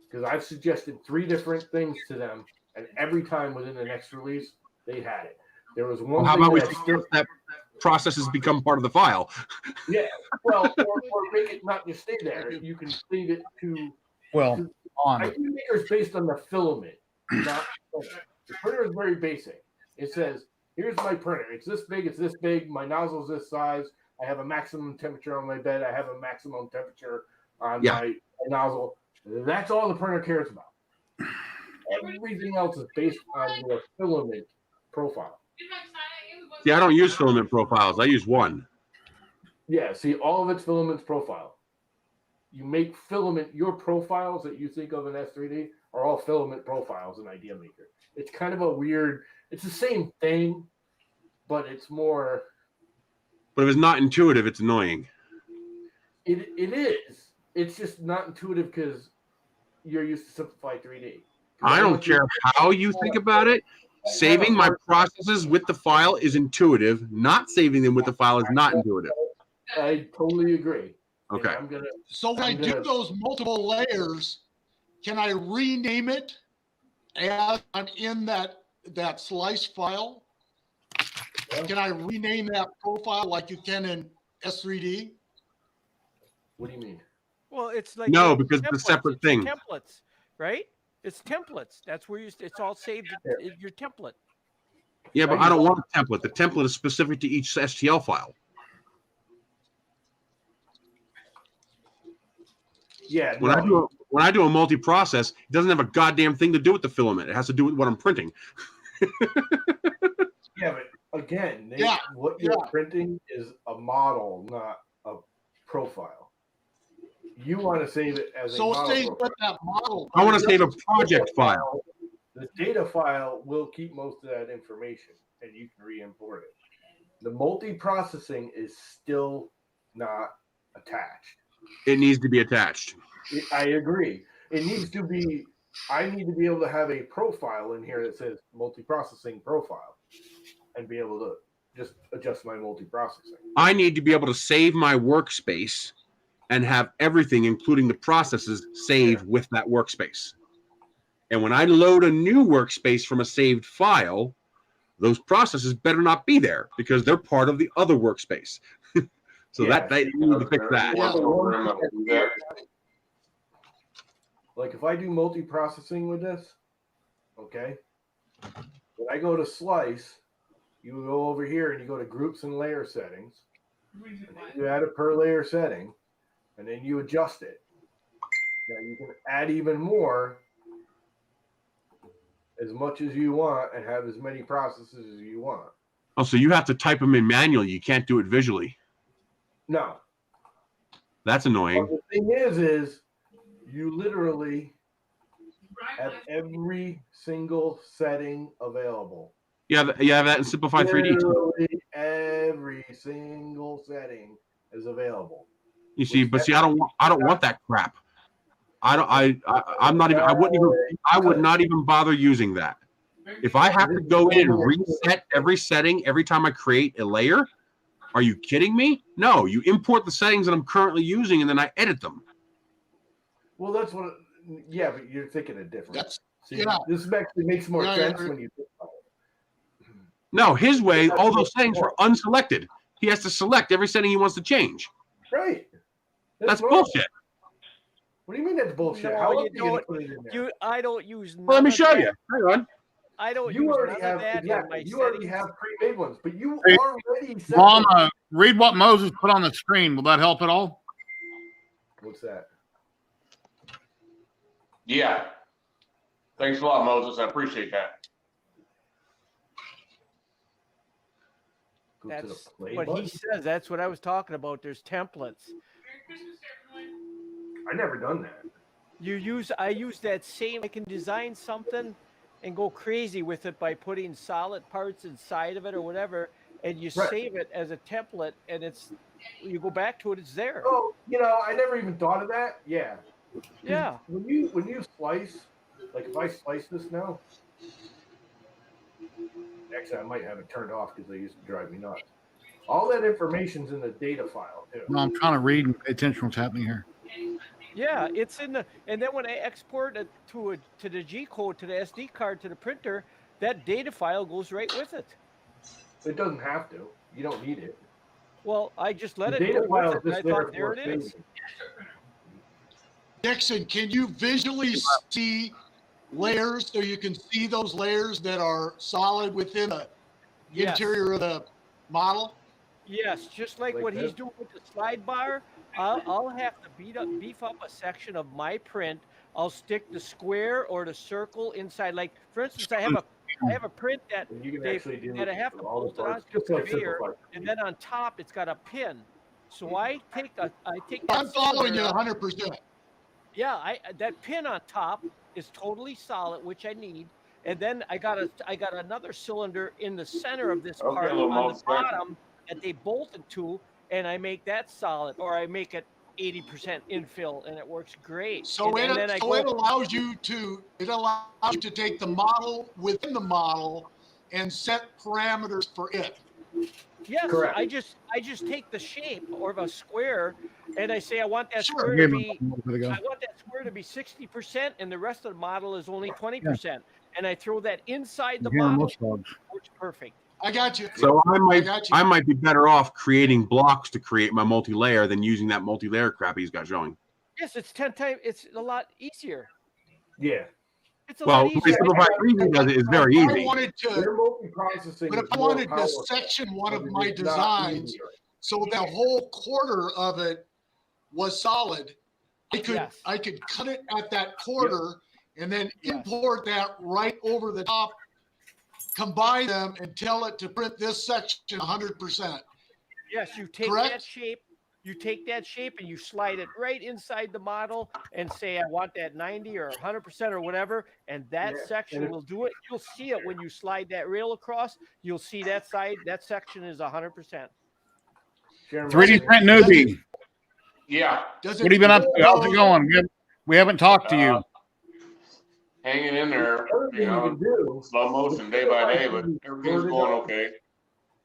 Because I've suggested 3 different things to them, and every time within the next release, they had it. There was one. Well, how about we suggest that processes become part of the file? Yeah, well, or make it not just stay there. You can save it to. Well, Idea Maker is based on the filament. Not the printer is very basic. It says, "Here's my printer. It's this big. It's this big. My nozzle's this size. I have a maximum temperature on my bed. I have a maximum temperature on my nozzle." That's all the printer cares about. Everything else is based on the filament profile. Yeah, I don't use filament profiles. I use one. Yeah, see, all of it's filament's profile. You make filament, your profiles that you think of in S3D are all filament profiles in Idea Maker. It's kind of a weird, it's the same thing, but it's more. But if it's not intuitive, it's annoying. It is. It's just not intuitive because you're used to Simplify 3D. I don't care how you think about it. Saving my processes with the file is intuitive. Not saving them with the file is not intuitive. I totally agree. Okay. So when I do those multiple layers, can I rename it as I'm in that slice file? Can I rename that profile like you can in S3D? What do you mean? Well, it's like No, because it's a separate It's your thing. templates, right? It's templates. That's where it's all saved in your template. Yeah, but I don't want a template. The template is specific to each STL file. Yeah. When I do a multi-process, it doesn't have a goddamn thing to do with the filament. It has to do with what I'm printing. Yeah, but again, what you're printing is a model, not a profile. You want to save it as a model. So it stays with that model. I want to save a project file. The data file will keep most of that information, and you can re-import it. The multi-processing is still not attached. It needs to be attached. I agree. It needs to be. I need to be able to have a profile in here that says multi-processing profile, and be able to just adjust my multi-processing. I need to be able to save my workspace and have everything, including the processes, saved with that workspace. And when I load a new workspace from a saved file, those processes better not be there because they're part of the other workspace. So that you need to fix that. Like if I do multi-processing with this, okay, when I go to slice, you go over here and you go to groups and layer settings. And you add a per layer setting, and then you adjust it. Now you can add even more, as much as you want, and have as many processes as you want. Oh, so you have to type them in manually. You can't do it visually. No. That's annoying. But the thing is you literally have every single setting available. You have that in Simplify 3D too. Literally every single setting is available. You see, but see, I don't want that crap. I'm not even. I would not even bother using that. If I have to go in and reset every setting every time I create a layer, are you kidding me? No, you import the settings that I'm currently using and then I edit them. Well, that's what. Yeah, but you're thinking of different. See, yeah. This actually makes more sense when you think about it. No, his way, all those settings were unselected. He has to select every setting he wants to change. Right. That's bullshit. What do you mean that's bullshit? No, How you else are you gonna don't. put it in there? I don't use. Well, let me none of show that. you. Hang on. I don't You use already none have of that in exactly. my You already settings. have pre-made ones, but you Hey, already set Mama, read what Moses put on the screen. Will that help at all? What's that? Yeah. Thanks a lot, Moses. I appreciate that. That's what he says. That's what I was talking about. There's templates. I never done that. I use that same. I can design something and go crazy with it by putting solid parts inside of it or whatever, and you save it as a template, and you go back to it. It's there. Oh, I never even thought of that. Yeah. Yeah. When you slice, like if I slice this now, actually I might have it turned off because they used to drive me nuts. All that information's in the data file too. No, I'm trying to read and pay attention to what's happening here. Yeah, it's in the, and then when I export it to the G code, to the SD card, to the printer, that data file goes right with it. It doesn't have to. You don't need it. Well, I just let The it data go file with it, is and I just thought, there there for it is. Dixon, can you visually see layers so you can see those layers that are solid within the interior of the model? Yes, just like what he's doing with the slide bar. I'll have to beef up a section of my print. I'll stick the square or the circle inside. Like for instance, I have a print that I have to bolt it onto the conveyor, and then on top it's got a pin. So I take that. I'm following you 100%. Yeah, that pin on top is totally solid, which I need. And then I got another cylinder in the center of this part on the bottom that they bolted to, and I make that solid, or I make it 80% infill, and it works great. So it allows you to take the model within the model and set parameters for it. Yes, Correct. I just take the shape of a square, and I say I want that Sure. square Give to him be a moment ago. I want that square to be 60%, and the rest of the model is only 20%. And I throw that inside the Give him model. most dogs. Works perfect. I got you. So I got you. I might be better off creating blocks to create my multi-layer than using that multi-layer crap he's got showing. Yes, it's 10 times. It's a lot easier. Yeah. It's a Well, lot the way easier. Simplify 3D does it is very If I easy. wanted to, Their multi-processing but if is I more wanted to powerful, section one but of it my is not designs easier. so the whole quarter of it was solid, Yes. I could cut it at that quarter and then import that right over the top, combine them, and tell it to print this section 100%. Yes, you take Correct? that shape. You take that shape and you slide it right inside the model and say, I want that 90 or 100% or whatever. And that section will do it. You'll see it when you slide that rail across. You'll see that side, that section is 100%. 3D print newbie. Yeah. What have you been up to? How's it going? We haven't talked to you. Hanging in there, Everything you can do, slow motion day by day, but everything's going okay.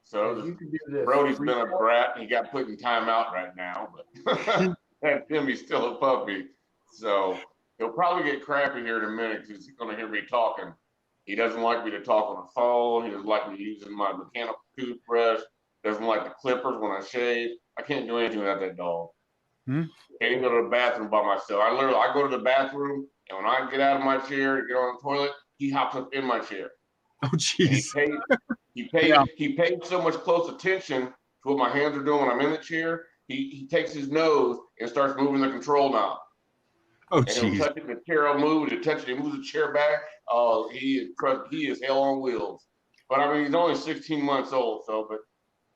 So you can do this. Brody's been a brat. He got put in timeout right now, but and Timmy's still a puppy. So he'll probably get crappy here in a minute because he's going to hear me talking. He doesn't like me to talk on the phone. He doesn't like me using my mechanical toothbrush. Doesn't like the clippers when I shave. I can't do anything without that dog. Can't even go to the bathroom by myself. I go to the bathroom, and when I get out of my chair and get on the toilet, he hops up in my chair. Oh, jeez. He pays so much close attention to what my hands are doing when I'm in the chair. He takes his nose and starts moving the control knob. Oh, and he'll jeez. touch it, the chair will move. He'll touch it, he moves the chair back. Oh, he is hell on wheels. But I mean, he's only 16 months old, but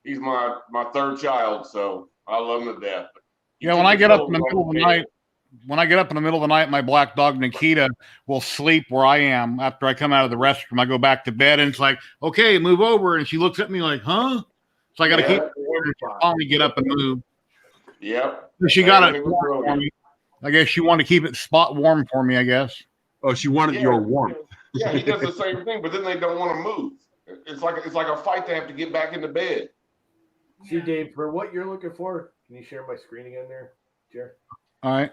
he's my third child, so I love him to death. Yeah, when I get up in the middle of the night, my black dog Nikita will sleep where I am. After I come out of the restroom, I go back to bed, and it's like, okay, move over. And she looks at me like, huh? So I got to keep her to finally get up and move. Yep. She got it warm for me. I guess she wanted to keep it spot warm for me, I guess. Oh, she wanted your warmth. Yeah, he does the same thing, but then they don't want to move. It's like a fight to have to get back into bed. See, Dave, for what you're looking for, can you share my screen again there, Jared? All right.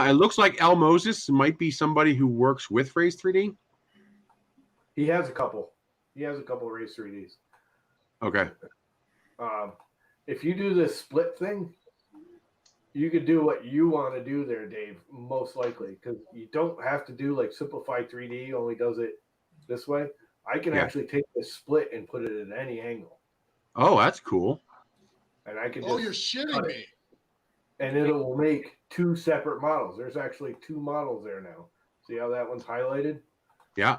It looks like L. Moses might be somebody who works with Raise 3D. He has a couple. He has a couple of Raise 3Ds. Okay. If you do this split thing, you could do what you want to do there, Dave, most likely, because you don't have to do like Simplify 3D only does it this way. I can actually take this split and put it at any angle. Oh, that's cool. And I can Oh, you're shitting me. And it will make two separate models. There's actually two models there now. See how that one's highlighted? Yeah.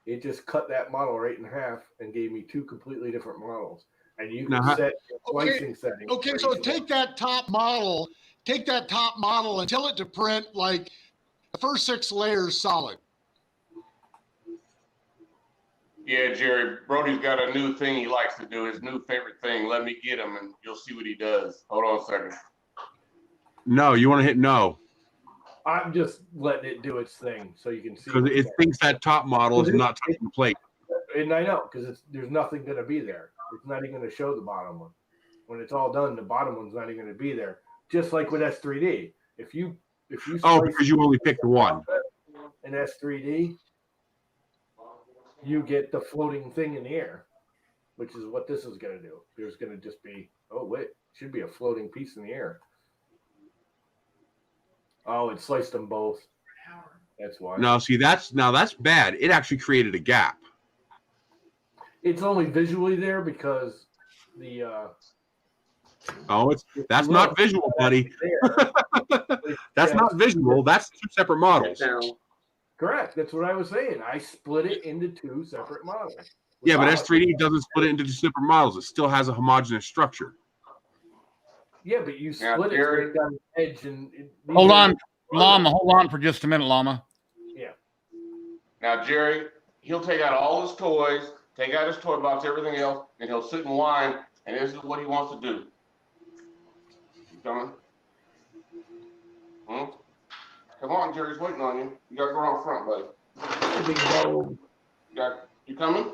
It just cut that model right in half and gave me two completely different models. And you can Now, set your slicing settings. Okay, so take that top model and tell it to print like the first 6 layers solid. Yeah, Jerry, Brody's got a new thing he likes to do, his new favorite thing. Let me get him, and you'll see what he does. Hold on a second. No, you want to hit no. I'm just letting it do its thing so you can see. Because it thinks that top model is not touching the plate. And I know, because there's nothing going to be there. It's not even going to show the bottom one. When it's all done, the bottom one's not even going to be there. Just like with S3D. If you because you only picked one. In S3D, you get the floating thing in the air, which is what this is going to do. There's going to just be, oh, wait, should be a floating piece in the air. Oh, it sliced them both. That's why. No, see, that's bad. It actually created a gap. It's only visually there because the that's not visual, buddy. That's not visual. That's two separate models. Correct. That's what I was saying. I split it into two separate models. Yeah, but S3D doesn't split it into two separate models. It still has a homogeneous structure. Yeah, but you split it right down the edge and hold on, Llama. Hold on for just a minute, Llama. Yeah. Now, Jerry, he'll take out all his toys, take out his toy box, everything else, and he'll sit and whine, and this is what he wants to do. You coming? Come on, Jerry's waiting on you. You gotta go around front, buddy. You coming?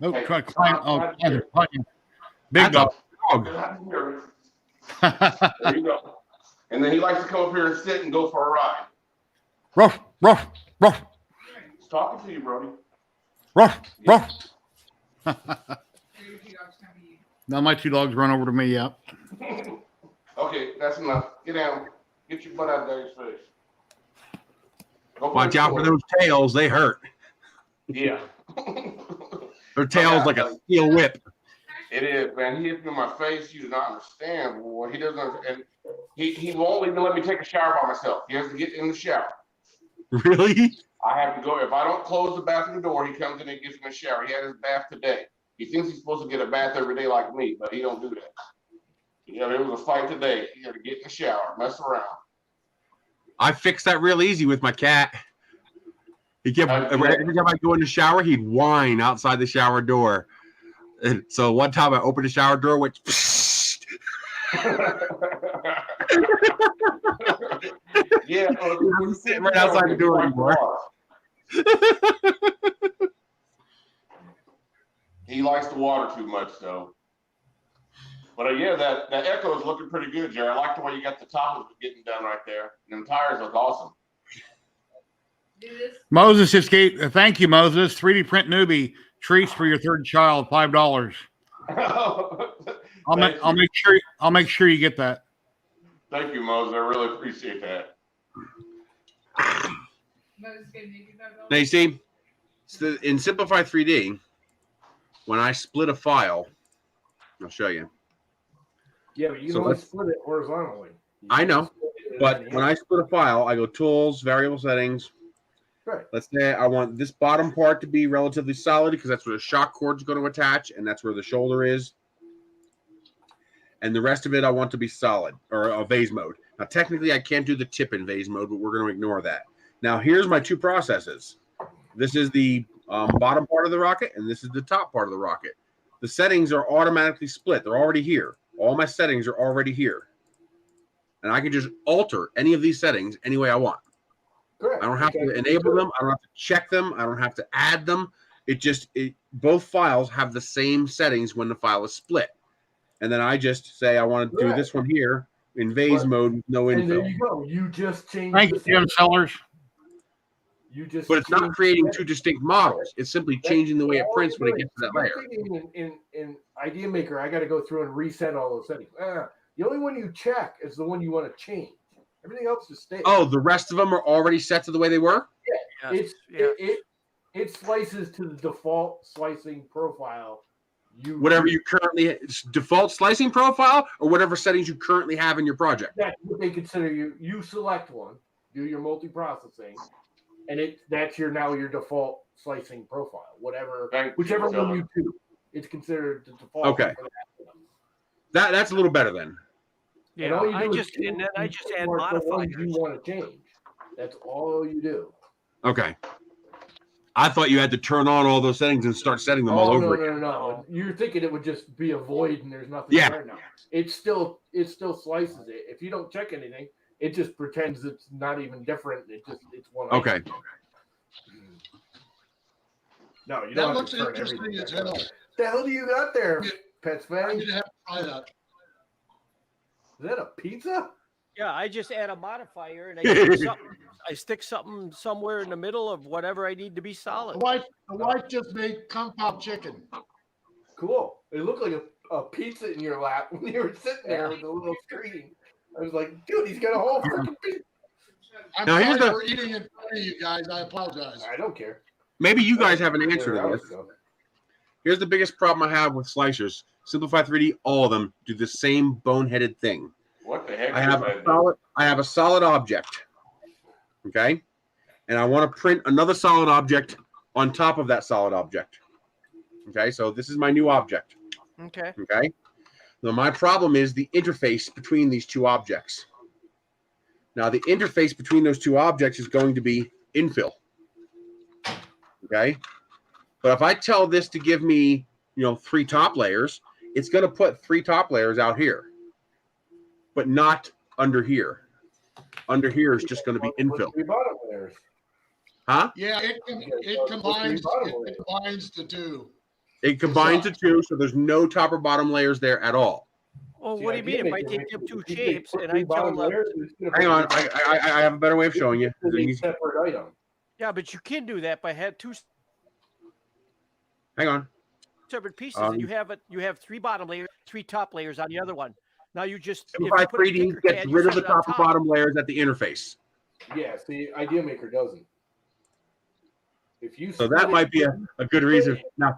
No, Hey, try Tom, big dog. There you go. And then he likes to come up here and sit and go for a ride. Ruff, ruff, ruff, He's talking to you, Brody. ruff, ruff. Now my 2 dogs run over to me. Yeah. Okay, that's enough. Get down. Get your butt out of Daddy's face. Go Watch out for those tails. They hurt. Yeah. Their tails like a steel whip. It is, man. He hit me in my face. You do not understand. Boy, he doesn't understand. He won't even let me take a shower by myself. He has to get in the shower. Really? I have to go. If I don't close the bathroom door, he comes in and gets in the shower. He had his bath today. He thinks he's supposed to get a bath every day like me, but he don't do that. You know, it was a fight today. He had to get in the shower, mess around. I fixed that real easy with my cat. He kept every time I go in the shower, he'd whine outside the shower door. And so one time I opened the shower door, went yeah, I'm sitting right outside the door anymore. He likes the water too much, though. But yeah, that Echo is looking pretty good, Jerry. I like the way you got the top of it getting done right there. And them tires look awesome. Moses just gave. Thank you, Moses. 3D print newbie treats for your 3rd child. $5. I'll make sure you get that. Thank you, Moses. I really appreciate that. Now you see, in Simplify 3D, when I split a file, I'll show you. Yeah, but you can only split it horizontally. I know, but when I split a file, I go Tools, Variable Settings. Right. Let's say I want this bottom part to be relatively solid because that's where the shock cord is going to attach, and that's where the shoulder is. And the rest of it I want to be solid, or a vase mode. Now, technically, I can't do the tip in vase mode, but we're going to ignore that. Now, here's my 2 processes. This is the bottom part of the rocket, and this is the top part of the rocket. The settings are automatically split. They're already here. All my settings are already here. And I can just alter any of these settings any way I want. Correct. I don't have to enable them. I don't have to check them. I don't have to add them. Both files have the same settings when the file is split. And then I just say I want to do this one here in vase mode with no info. And there you go. You just changed. Thank you, Jim Sellers. But it's not creating 2 distinct models. It's simply changing the way it prints when it gets to that layer. In Idea Maker, I got to go through and reset all those settings. The only one you check is the one you want to change. Everything else just stays. Oh, the rest of them are already set to the way they were? Yeah. It slices to the default slicing profile. Whatever you currently default slicing profile or whatever settings you currently have in your project. That's what they consider you. You select one, do your multi-processing, and that's your default slicing profile. Whichever one you do, it's considered the default. Okay. That's a little better then. Yeah, I just add modifiers. You want to change. That's all you do. Okay. I thought you had to turn on all those settings and start setting them all over again. No. You're thinking it would just be a void and there's nothing there now. It still slices it. If you don't check anything, it just pretends it's not even different. It's one. Okay. Item. No, you don't. That looks interesting as hell. The hell do you got there, Pets Fan? I'm gonna have to try that. Is that a pizza? Yeah, I just add a modifier and I stick something somewhere in the middle of whatever I need to be solid. The wife just made Kung Pao chicken. Cool. It looked like a pizza in your lap when you were sitting there with the little screen. I was like, dude, he's got a whole freaking pizza. I'm sorry for eating in front of you guys. I apologize. I don't care. Maybe you guys have an answer to this. Here's the biggest problem I have with slicers. Simplify 3D, all of them do the same boneheaded thing. What the heck? I have a solid object. Okay? And I want to print another solid object on top of that solid object. Okay? So this is my new object. Okay. Okay? Now my problem is the interface between these 2 objects. Now the interface between those 2 objects is going to be infill. Okay? But if I tell this to give me, 3 top layers, it's going to put 3 top layers out here, but not under here. Under here is just going to be infill. 3 bottom layers. Huh? Yeah, it combines the two. It combines the two, so there's no top or bottom layers there at all. Well, what do you mean? If I take them two shapes and I tell them, Hang on, I have a better way of showing you. Separate item. yeah, but you can do that by had two Hang on. separate pieces, and you have 3 bottom layers, 3 top layers on the other one. Now you just Simplify 3D gets rid of the top and bottom layers at the interface. Yeah, see, Idea Maker doesn't. If you So that might be a good reason. Now,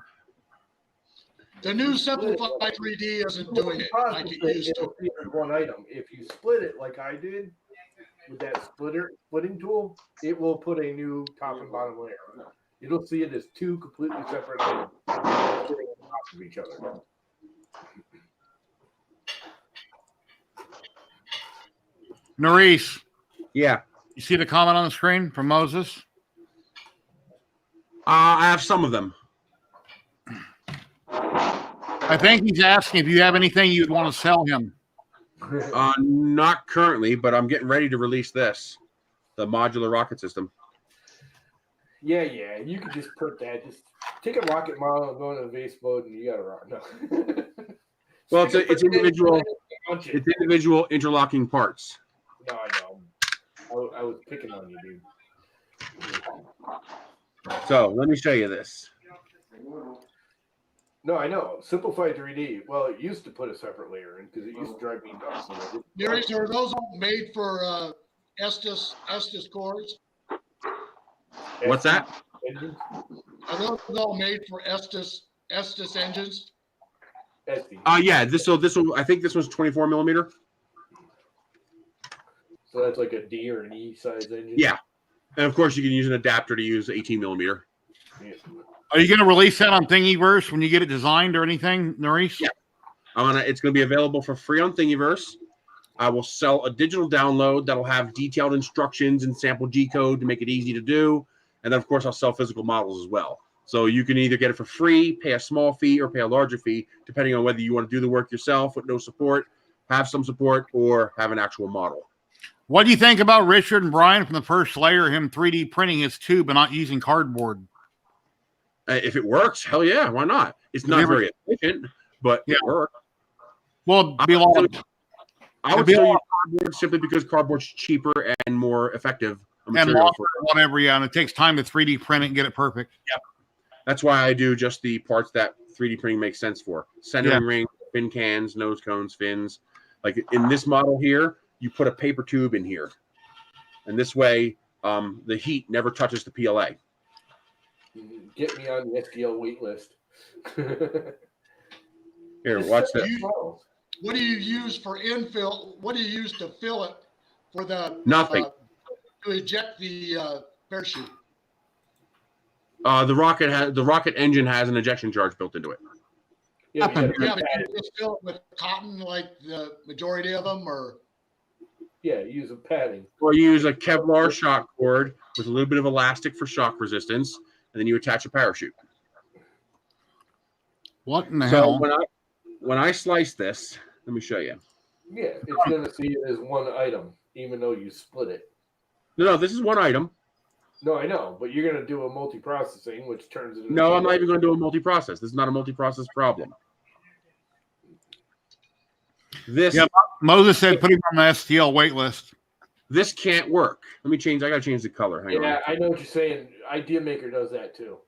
the new Simplified 3D isn't doing it like it used to. One item. If you split it like I did with that splitting tool, it will put a new top and bottom layer on it. You'll see it as 2 completely separate items sitting on top of each other. Nerys. Yeah. You see the comment on the screen from Moses? I have some of them. I think he's asking if you have anything you'd want to sell him. Not currently, but I'm getting ready to release this, the modular rocket system. Yeah, you could just put that. Just take a rocket model and go into vase mode, and you got a rocket. No. Well, it's individual. It's individual interlocking parts. No, I know. I was picking on you, dude. So let me show you this. No, I know. Simplified 3D. Well, it used to put a separate layer in because it used to drive me nuts. Nerys, are those all made for Estes cores? What's that? Are those all made for Estes engines? Yeah. This will. I think this one's 24 millimeter. So that's like a D or an E size engine. Yeah, and of course you can use an adapter to use 18 millimeter. Yeah. Are you going to release that on Thingiverse when you get it designed or anything, Nerys? Yeah. It's going to be available for free on Thingiverse. I will sell a digital download that'll have detailed instructions and sample G code to make it easy to do. And then, of course, I'll sell physical models as well. So you can either get it for free, pay a small fee, or pay a larger fee, depending on whether you want to do the work yourself with no support, have some support, or have an actual model. What do you think about Richard and Brian from the first layer, him 3D printing his tube and not using cardboard? If it works, hell yeah, why not? It's not very efficient, but it works. Well, I would still use cardboard simply because cardboard's cheaper and more effective. And longer, whatever, yeah, and it takes time to 3D print it and get it perfect. Yep. That's why I do just the parts that 3D printing makes sense for. Centering ring, fin cans, nose cones, fins. Like in this model here, you put a paper tube in here. And this way, the heat never touches the PLA. Get me on the STL wait list. Here, watch this. What do you use for infill? What do you use to fill it for the nothing to eject the parachute? The rocket engine has an ejection charge built into it. Yeah, but you just fill it with cotton like the majority of them, or use a padding. Or you use a Kevlar shock cord with a little bit of elastic for shock resistance, and then you attach a parachute. What in the hell? When I slice this, let me show you. Yeah, it's going to see it as one item, even though you split it. No, this is one item. No, I know, but you're going to do a multi-processing, which turns it into... No, I'm not even going to do a multi-process. This is not a multi-process problem. Moses said put him on the STL wait list. This can't work. Let me change. I got to change the color. Hang on. I know what you're saying. Idea Maker does that too.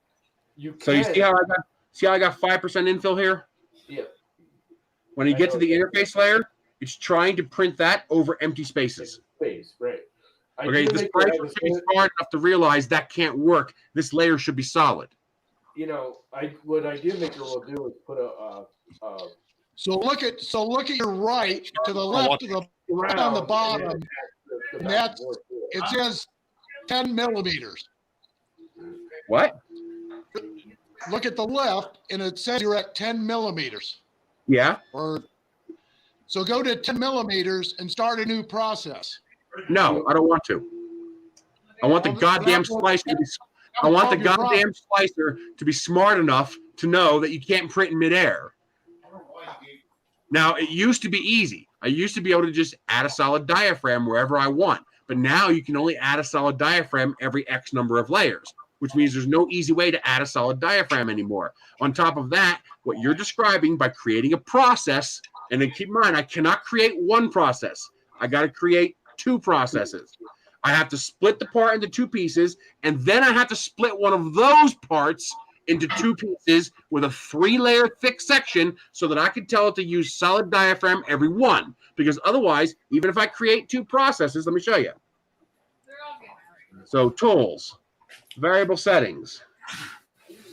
You see how I got 5% infill here? Yeah. When you get to the interface layer, it's trying to print that over empty spaces. Space, right. Okay, this slicer should be smart enough to realize that can't work. This layer should be solid. You know, what Idea Maker will do is put a So look at your right to the left of the right on the bottom. And it says 10 millimeters. What? Look at the left, and it says you're at 10 millimeters. Yeah. So go to 10 millimeters and start a new process. No, I don't want to. I want the goddamn slicer to be. I want the goddamn slicer to be smart enough to know that you can't print in midair. Now, it used to be easy. I used to be able to just add a solid diaphragm wherever I want. But now you can only add a solid diaphragm every X number of layers, which means there's no easy way to add a solid diaphragm anymore. On top of that, what you're describing by creating a process, and then keep in mind, I cannot create one process. I got to create two processes. I have to split the part into two pieces, and then I have to split one of those parts into two pieces with a 3-layer thick section so that I can tell it to use solid diaphragm every one. Because otherwise, even if I create two processes, let me show you. So tools, variable settings.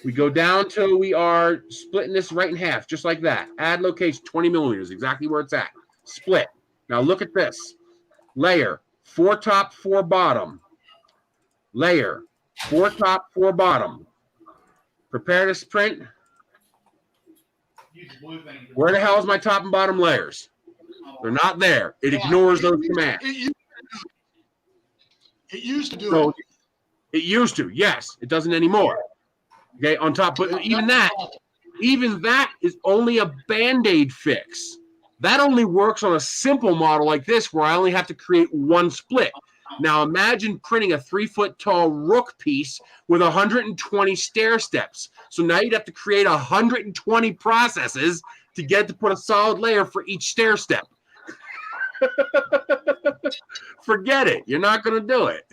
We go down till we are splitting this right in half, just like that. Add location, 20 millimeters, exactly where it's at. Split. Now look at this. Layer, 4 top, 4 bottom. Layer, 4 top, 4 bottom. Prepare this print. Where the hell is my top and bottom layers? They're not there. It ignores those commands. It used to do So it. it used to, yes. It doesn't anymore. Okay, on top, but even that is only a Band-Aid fix. That only works on a simple model like this where I only have to create one split. Now imagine printing a 3-foot tall rook piece with 120 stair steps. So now you'd have to create 120 processes to get to put a solid layer for each stair step. Forget it. You're not going to do it.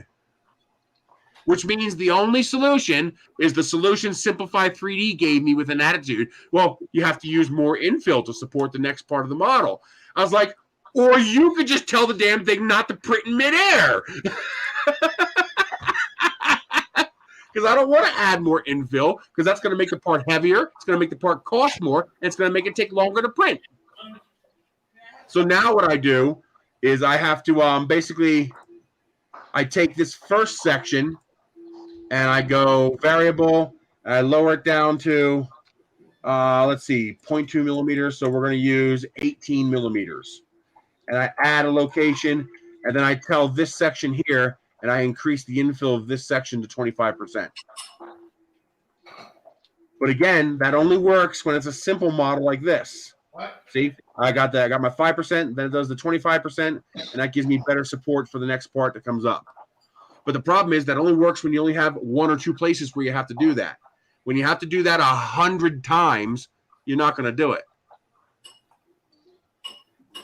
Which means the only solution is the solution Simplify 3D gave me with an attitude. Well, you have to use more infill to support the next part of the model. I was like, or you could just tell the damn thing not to print in midair. Because I don't want to add more infill because that's going to make the part heavier. It's going to make the part cost more. And it's going to make it take longer to print. So now what I do is I have to basically, I take this first section and I go variable. And I lower it down to, let's see, 0.2 millimeters. So we're going to use 18 millimeters. And I add a location, and then I tell this section here, and I increase the infill of this section to 25%. But again, that only works when it's a simple model like this. See, I got that. I got my 5%, then it does the 25%, and that gives me better support for the next part that comes up. But the problem is that only works when you only have 1 or 2 places where you have to do that. When you have to do that 100 times, you're not going to do it.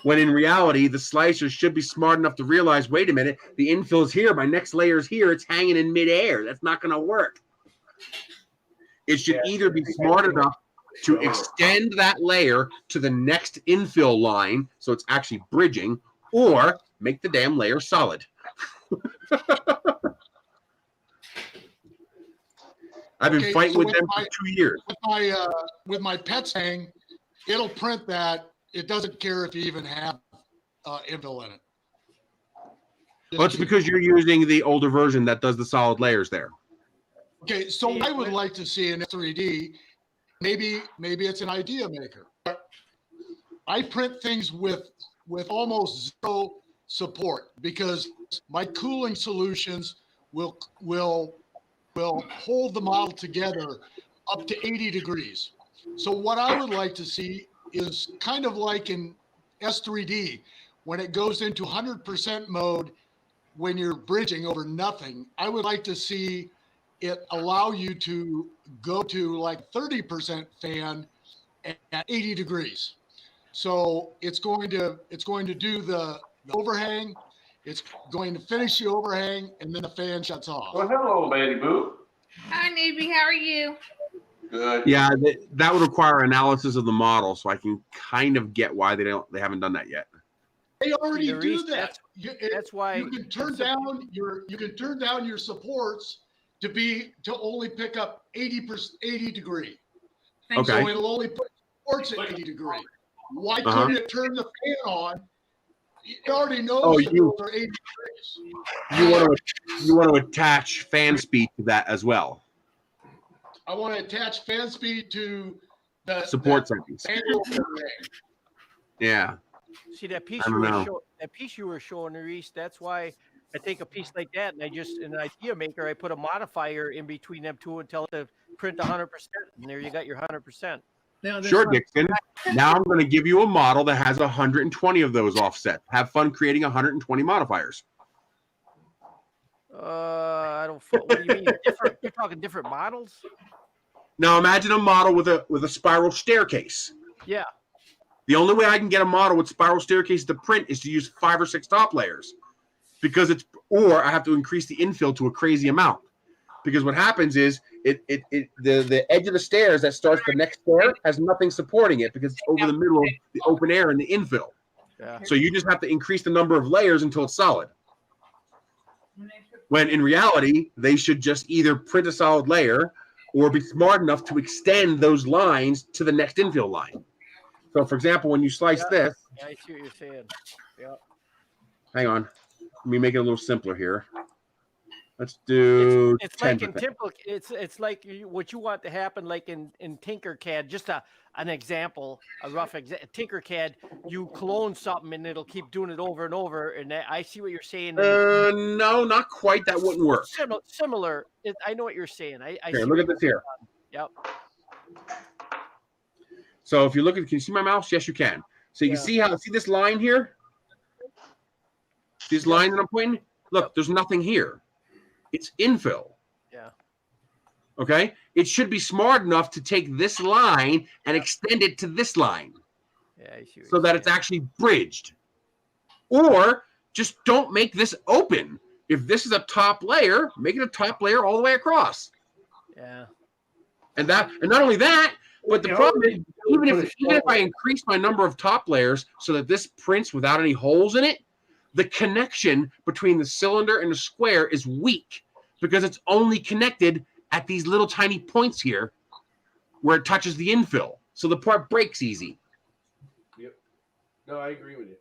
When in reality, the slicer should be smart enough to realize, wait a minute, the infill is here, my next layer is here, it's hanging in midair. That's not going to work. It should either be smart enough to extend that layer to the next infill line, so it's actually bridging, or make the damn layer solid. I've been fighting with them for 2 years. With my pets hang, it'll print that. It doesn't care if you even have infill in it. Well, it's because you're using the older version that does the solid layers there. Okay, so I would like to see in 3D, maybe it's an idea maker. I print things with almost zero support because my cooling solutions will hold the model together up to 80 degrees. So what I would like to see is kind of like in S3D, when it goes into 100% mode, when you're bridging over nothing, I would like to see it allow you to go to like 30% fan at 80 degrees. So it's going to do the overhang, it's going to finish the overhang, and then the fan shuts off. Well, hello, Lady Boo. Hi, newbie. How are you? Good. Yeah, that would require analysis of the model, so I can kind of get why they haven't done that yet. They already do that. That's why you can turn down your supports to only pick up 80 degree. Okay. So it'll only put supports at 80 degree. Why couldn't it turn the fan on? It already knows that those are 80 degrees. You want to attach fan speed to that as well. I want to attach fan speed to the support settings. Yeah. See that piece you were showing, Reese. That's why I take a piece like that and in an idea maker, I put a modifier in between them two and tell it to print 100%. And there you got your 100%. Sure, Dixon. Now I'm going to give you a model that has 120 of those offset. Have fun creating 120 modifiers. I don't. What do you mean? Different? You're talking different models? Now imagine a model with a spiral staircase. Yeah. The only way I can get a model with spiral staircase to print is to use 5 or 6 top layers, or I have to increase the infill to a crazy amount. Because what happens is the edge of the stairs that starts the next stair has nothing supporting it because it's over the middle of the open air and the infill. Yeah. So you just have to increase the number of layers until it's solid. When in reality, they should just either print a solid layer or be smart enough to extend those lines to the next infill line. So, for example, when you slice this, Yeah, I see what you're saying. Yeah. hang on, let me make it a little simpler here. Let's do It's 10%. like in it's like what you want to happen, like in Tinkercad. Just an example, a rough example. Tinkercad, you clone something and it'll keep doing it over and over. And I see what you're saying. No, not quite. That wouldn't work. Similar. I know what you're saying. I Here, see look at this here. Yep. So if you look at, can you see my mouse? Yes, you can. So you can see this line here? This line that I'm pointing? Look, there's nothing here. It's infill. Yeah. Okay? It should be smart enough to take this line and extend it to this line. Yeah, I see so that it's actually bridged. Or just don't make this open. If this is a top layer, make it a top layer all the way across. Yeah. And not only that, but the problem is, even if I increase my number of top layers so that this prints without any holes in it, the connection between the cylinder and the square is weak because it's only connected at these little tiny points here where it touches the infill. So the part breaks easy. Yep. No, I agree with you.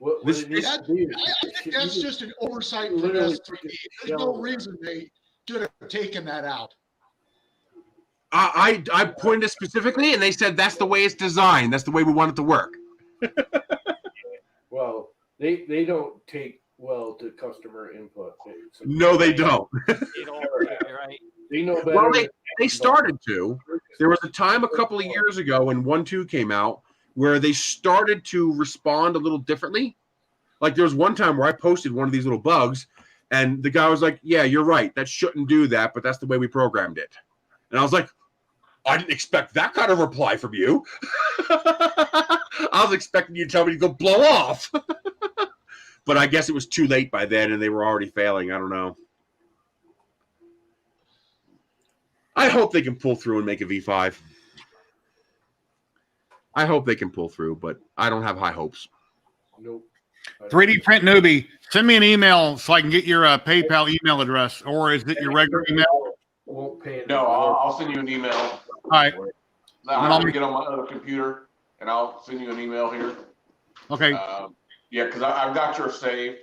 I think that's just an oversight from S3D. There's no reason they should have taken that out. I pointed it specifically, and they said that's the way it's designed. That's the way we want it to work. Well, they don't take well to customer input. No, they don't. They don't. Right. They know better. Well, they started to. There was a time a couple of years ago when 1.2 came out where they started to respond a little differently. Like there was one time where I posted one of these little bugs, and the guy was like, "Yeah, you're right. That shouldn't do that, but that's the way we programmed it." And I was like, I didn't expect that kind of reply from you. I was expecting you to tell me to go blow off. But I guess it was too late by then and they were already failing. I don't know. I hope they can pull through and make a V5. I hope they can pull through, but I don't have high hopes. Nope. 3D Print Newbie, send me an email so I can get your PayPal email address, or is it your regular email? Won't pay it. No, I'll send you an email. All right. I'm going to get on my other computer, and I'll send you an email here. Okay. Yeah, because I've got your saved.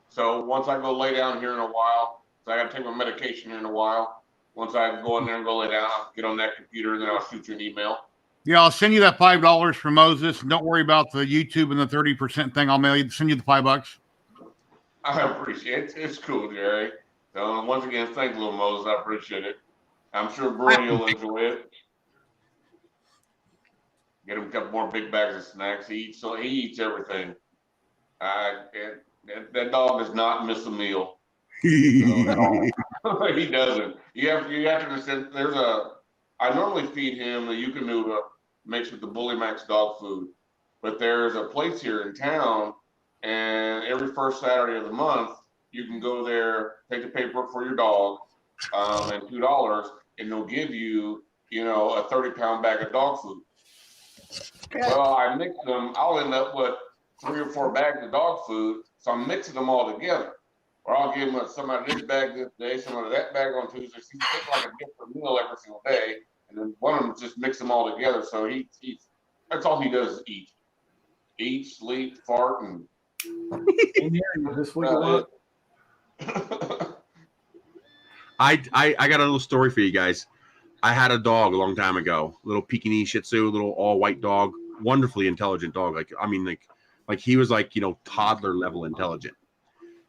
So once I go lay down here in a while, so I got to take my medication here in a while. Once I go in there and go lay down, I'll get on that computer, and then I'll shoot you an email. Yeah, I'll send you that $5 for Moses. And don't worry about the YouTube and the 30% thing. I'll send you the $5. I appreciate it. It's cool, Jerry. So once again, thank you, little Moses. I appreciate it. I'm sure Brody will enjoy it. Get him a couple more big bags of snacks. He eats everything. That dog does not miss a meal. At all. He doesn't. You have to understand. I normally feed him the Yukonuba mixed with the Bully Max dog food, but there's a place here in town, and every first Saturday of the month, you can go there, take the paperwork for your dog, and $2, and they'll give you, a 30-pound bag of dog food. Well, I mix them. I'll end up with 3 or 4 bags of dog food, so I'm mixing them all together. Or I'll give him some out of this bag this day, some out of that bag on Tuesday. So he takes like a different meal every single day, and then one of them just mix them all together. So that's all he does is eat, sleep, fart, and. Is this what you want? I got a little story for you guys. I had a dog a long time ago, little Pekingese Shih Tzu, little all-white dog, wonderfully intelligent dog. Like he was like toddler level intelligent,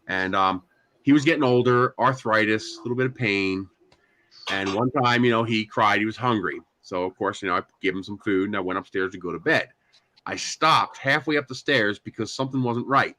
and he was getting older, arthritis, a little bit of pain, and one time he cried, he was hungry, so of course I gave him some food and I went upstairs to go to bed. I stopped halfway up the stairs because something wasn't right.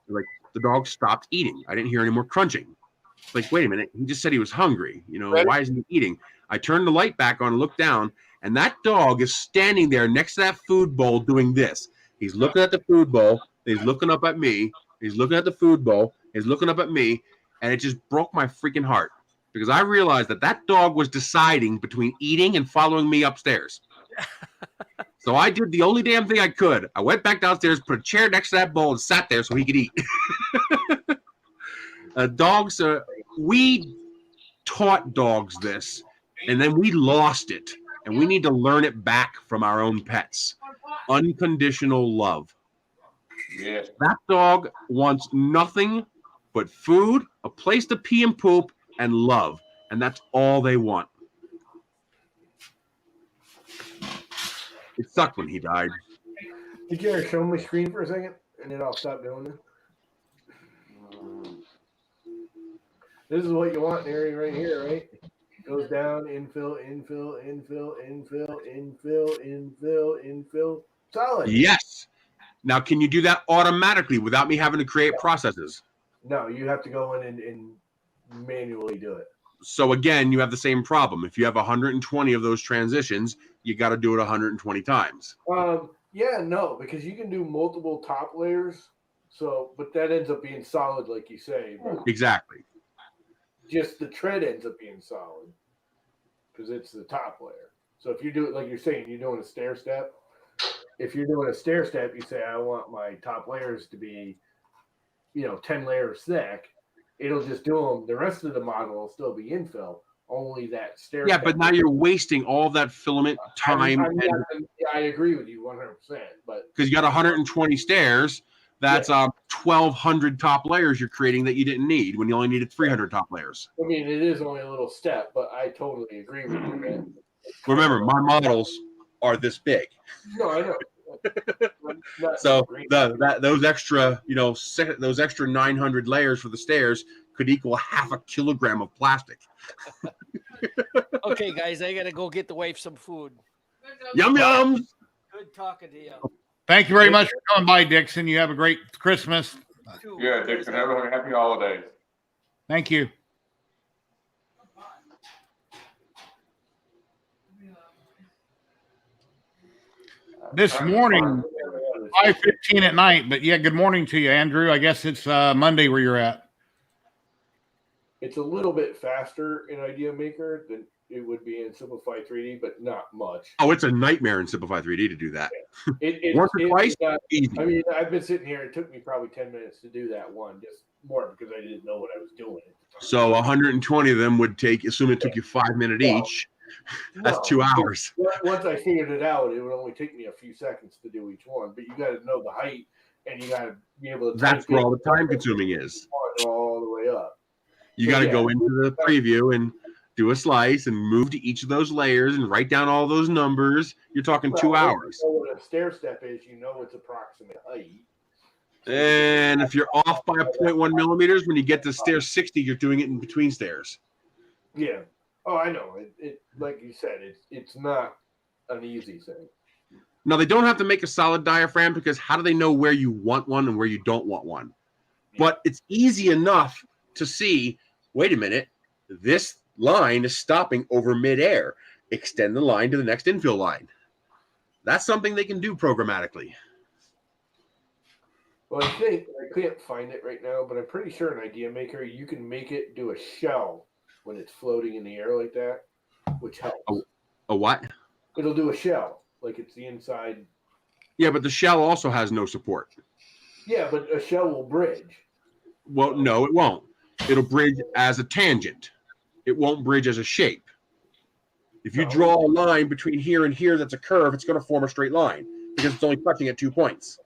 Like the dog stopped eating. I didn't hear any more crunching. It's like, wait a minute, he just said he was hungry. You know, why isn't he eating? I turned the light back on and looked down, and that dog is standing there next to that food bowl doing this. He's looking at the food bowl, he's looking up at me, he's looking at the food bowl, he's looking up at me, and it just broke my freaking heart because I realized that that dog was deciding between eating and following me upstairs. So I did the only damn thing I could. I went back downstairs, put a chair next to that bowl, and sat there so he could eat. Dogs, we taught dogs this, and then we lost it, and we need to learn it back from our own pets. Unconditional love. Yes. That dog wants nothing but food, a place to pee and poop, and love, and that's all they want. It sucked when he died. Did you ever show my screen for a second, and then I'll stop doing it? This is what you want in the area right here, right? Goes down, infill, infill, infill, infill, infill, infill, infill. Solid. Yes. Now, can you do that automatically without me having to create processes? No, you have to go in and manually do it. So again, you have the same problem. If you have 120 of those transitions, you got to do it 120 times. Yeah, no, because you can do multiple top layers. So, but that ends up being solid, like you say. But Exactly. just the tread ends up being solid because it's the top layer. So if you do it like you're saying, you're doing a stair step. If you're doing a stair step, you say, I want my top layers to be, 10 layers thick. It'll just do them. The rest of the model will still be infill. Only that stair. Yeah, but now you're wasting all that filament time. I agree with you 100%. But because you got 120 stairs, that's 1,200 top layers you're creating that you didn't need when you only needed 300 top layers. I mean, it is only a little step, but I totally agree with you, man. Remember, my models are this big. No, I know. So those extra, those extra 900 layers for the stairs could equal half a kilogram of plastic. Okay, guys, I gotta go get the wife some food. Yum yum. Good talking to you. Thank you very much for coming by, Dixon. You have a great Christmas. Yeah, Dixon, have a happy holidays. Thank you. This morning, 5:15 at night, but yeah, good morning to you, Andrew. I guess it's Monday where you're at. It's a little bit faster in Idea Maker than it would be in Simplify 3D, but not much. Oh, it's a nightmare in Simplify 3D to do that. Once or twice, easy. I mean, I've been sitting here. It took me probably 10 minutes to do that one, just more because I didn't know what I was doing. So 120 of them would take, assume it took you 5 minutes each. That's 2 hours. Once I figured it out, it would only take me a few seconds to do each one. But you got to know the height, and you got to be able to. That's where all the time consuming is. All the way up. You got to go into the preview and do a slice and move to each of those layers and write down all those numbers. You're talking 2 hours. You know what a stair step is, you know its approximate height. And if you're off by 0.1 millimeters, when you get to stair 60, you're doing it in between stairs. Yeah. Oh, I know. It like you said, it's not an easy thing. Now, they don't have to make a solid diaphragm because how do they know where you want one and where you don't want one? But it's easy enough to see, wait a minute, this line is stopping over midair. Extend the line to the next infill line. That's something they can do programmatically. Well, I think I can't find it right now, but I'm pretty sure in Idea Maker you can make it do a shell when it's floating in the air like that, which helps. A what? It'll do a shell, like it's the inside. Yeah, but the shell also has no support. Yeah, but a shell will bridge. Well, no, it won't. It'll bridge as a tangent. It won't bridge as a shape. If you draw a line between here and here that's a curve, it's going to form a straight line because it's only touching at 2 points.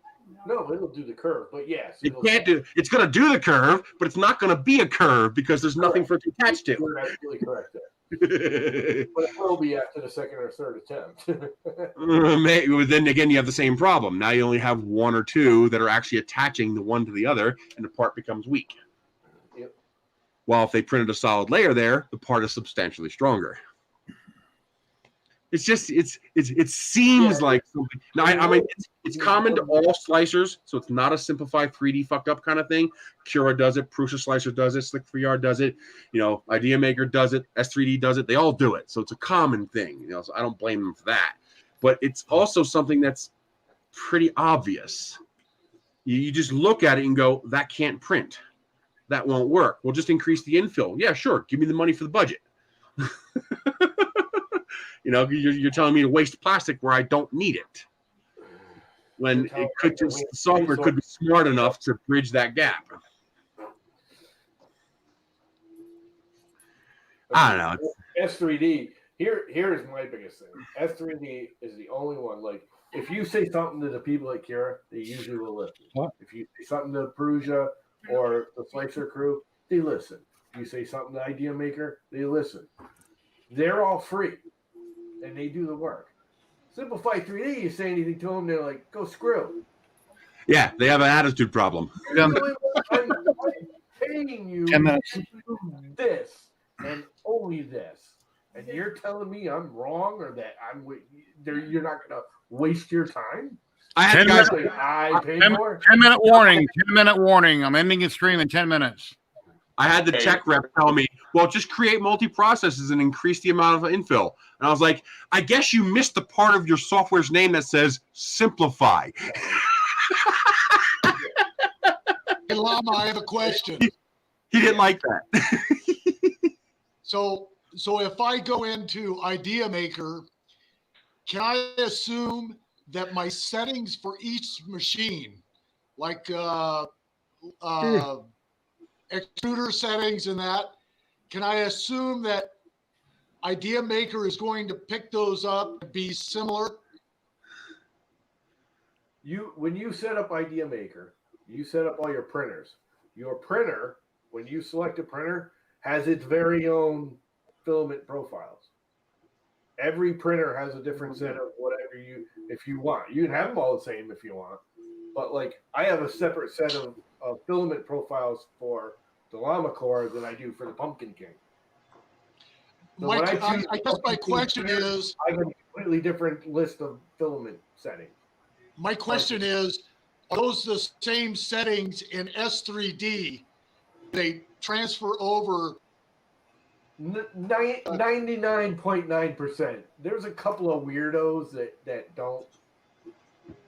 No, it'll do the curve, but yes. It can't do. It's going to do the curve, but it's not going to be a curve because there's nothing for it to attach to. You're absolutely correct there. But it will be after the second or third attempt. Then again, you have the same problem. Now you only have one or two that are actually attaching the one to the other, and the part becomes weak. Yep. While if they printed a solid layer there, the part is substantially stronger. It's just it seems like something. Now, I mean, it's common to all slicers, so it's not a simplified 3D fuck up kind of thing. Cura does it, Prusa Slicer does it, Slick 3R does it, Idea Maker does it, S3D does it. They all do it, so it's a common thing. So I don't blame them for that. But it's also something that's pretty obvious. You just look at it and go, that can't print. That won't work. We'll just increase the infill. Yeah, sure. Give me the money for the budget. You're telling me to waste plastic where I don't need it. When it could just, the software could be smart enough to bridge that gap. I don't know. S3D, here's my biggest thing. S3D is the only one. Like, if you say something to the people at Cura, they usually will listen. If you say something to Perugia or the Slicer crew, they listen. If you say something to Idea Maker, they listen. They're all free, and they do the work. Simplify 3D, you say anything to them, they're like, go screw. Yeah, they have an attitude problem. I'm paying you 10 minutes. to do this and only this. And you're telling me I'm wrong or that you're not going to waste your time? I had guys. 10-minute warning. 10-minute warning. I'm ending the stream in 10 minutes. I had the tech rep tell me, well, just create multi-processes and increase the amount of infill. And I was like, I guess you missed the part of your software's name that says simplify. Hey, Llama, I have a question. He didn't like that. So if I go into Idea Maker, can I assume that my settings for each machine, like extruder settings and that, can I assume that Idea Maker is going to pick those up and be similar? When you set up Idea Maker, you set up all your printers. Your printer, when you select a printer, has its very own filament profiles. Every printer has a different set of whatever if you want. You can have them all the same if you want. But like, I have a separate set of filament profiles for the Llama Core than I do for the Pumpkin King. So I guess my question is, I have a completely different list of filament settings. My question is, are those the same settings in S3D? They transfer over 99.9%. There's a couple of weirdos that don't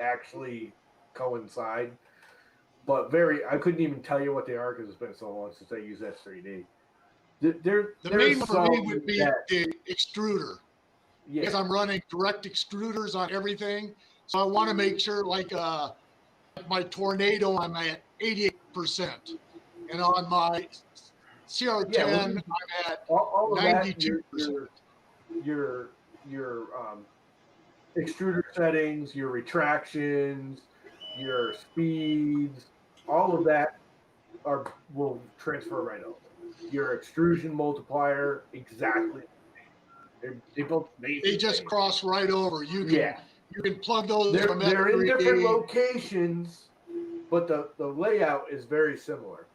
actually coincide, but I couldn't even tell you what they are because it's been so long since I used S3D. The main one for me would be the extruder. Yeah. Because I'm running direct extruders on everything. So I want to make sure, like my Tornado, I'm at 88%. And on my CR10, I'm at 92%. Your extruder settings, your retractions, your speeds, all of that will transfer right over. Your extrusion multiplier, exactly. They both they just cross right over. You can plug those. They're in different locations, but the layout is very similar.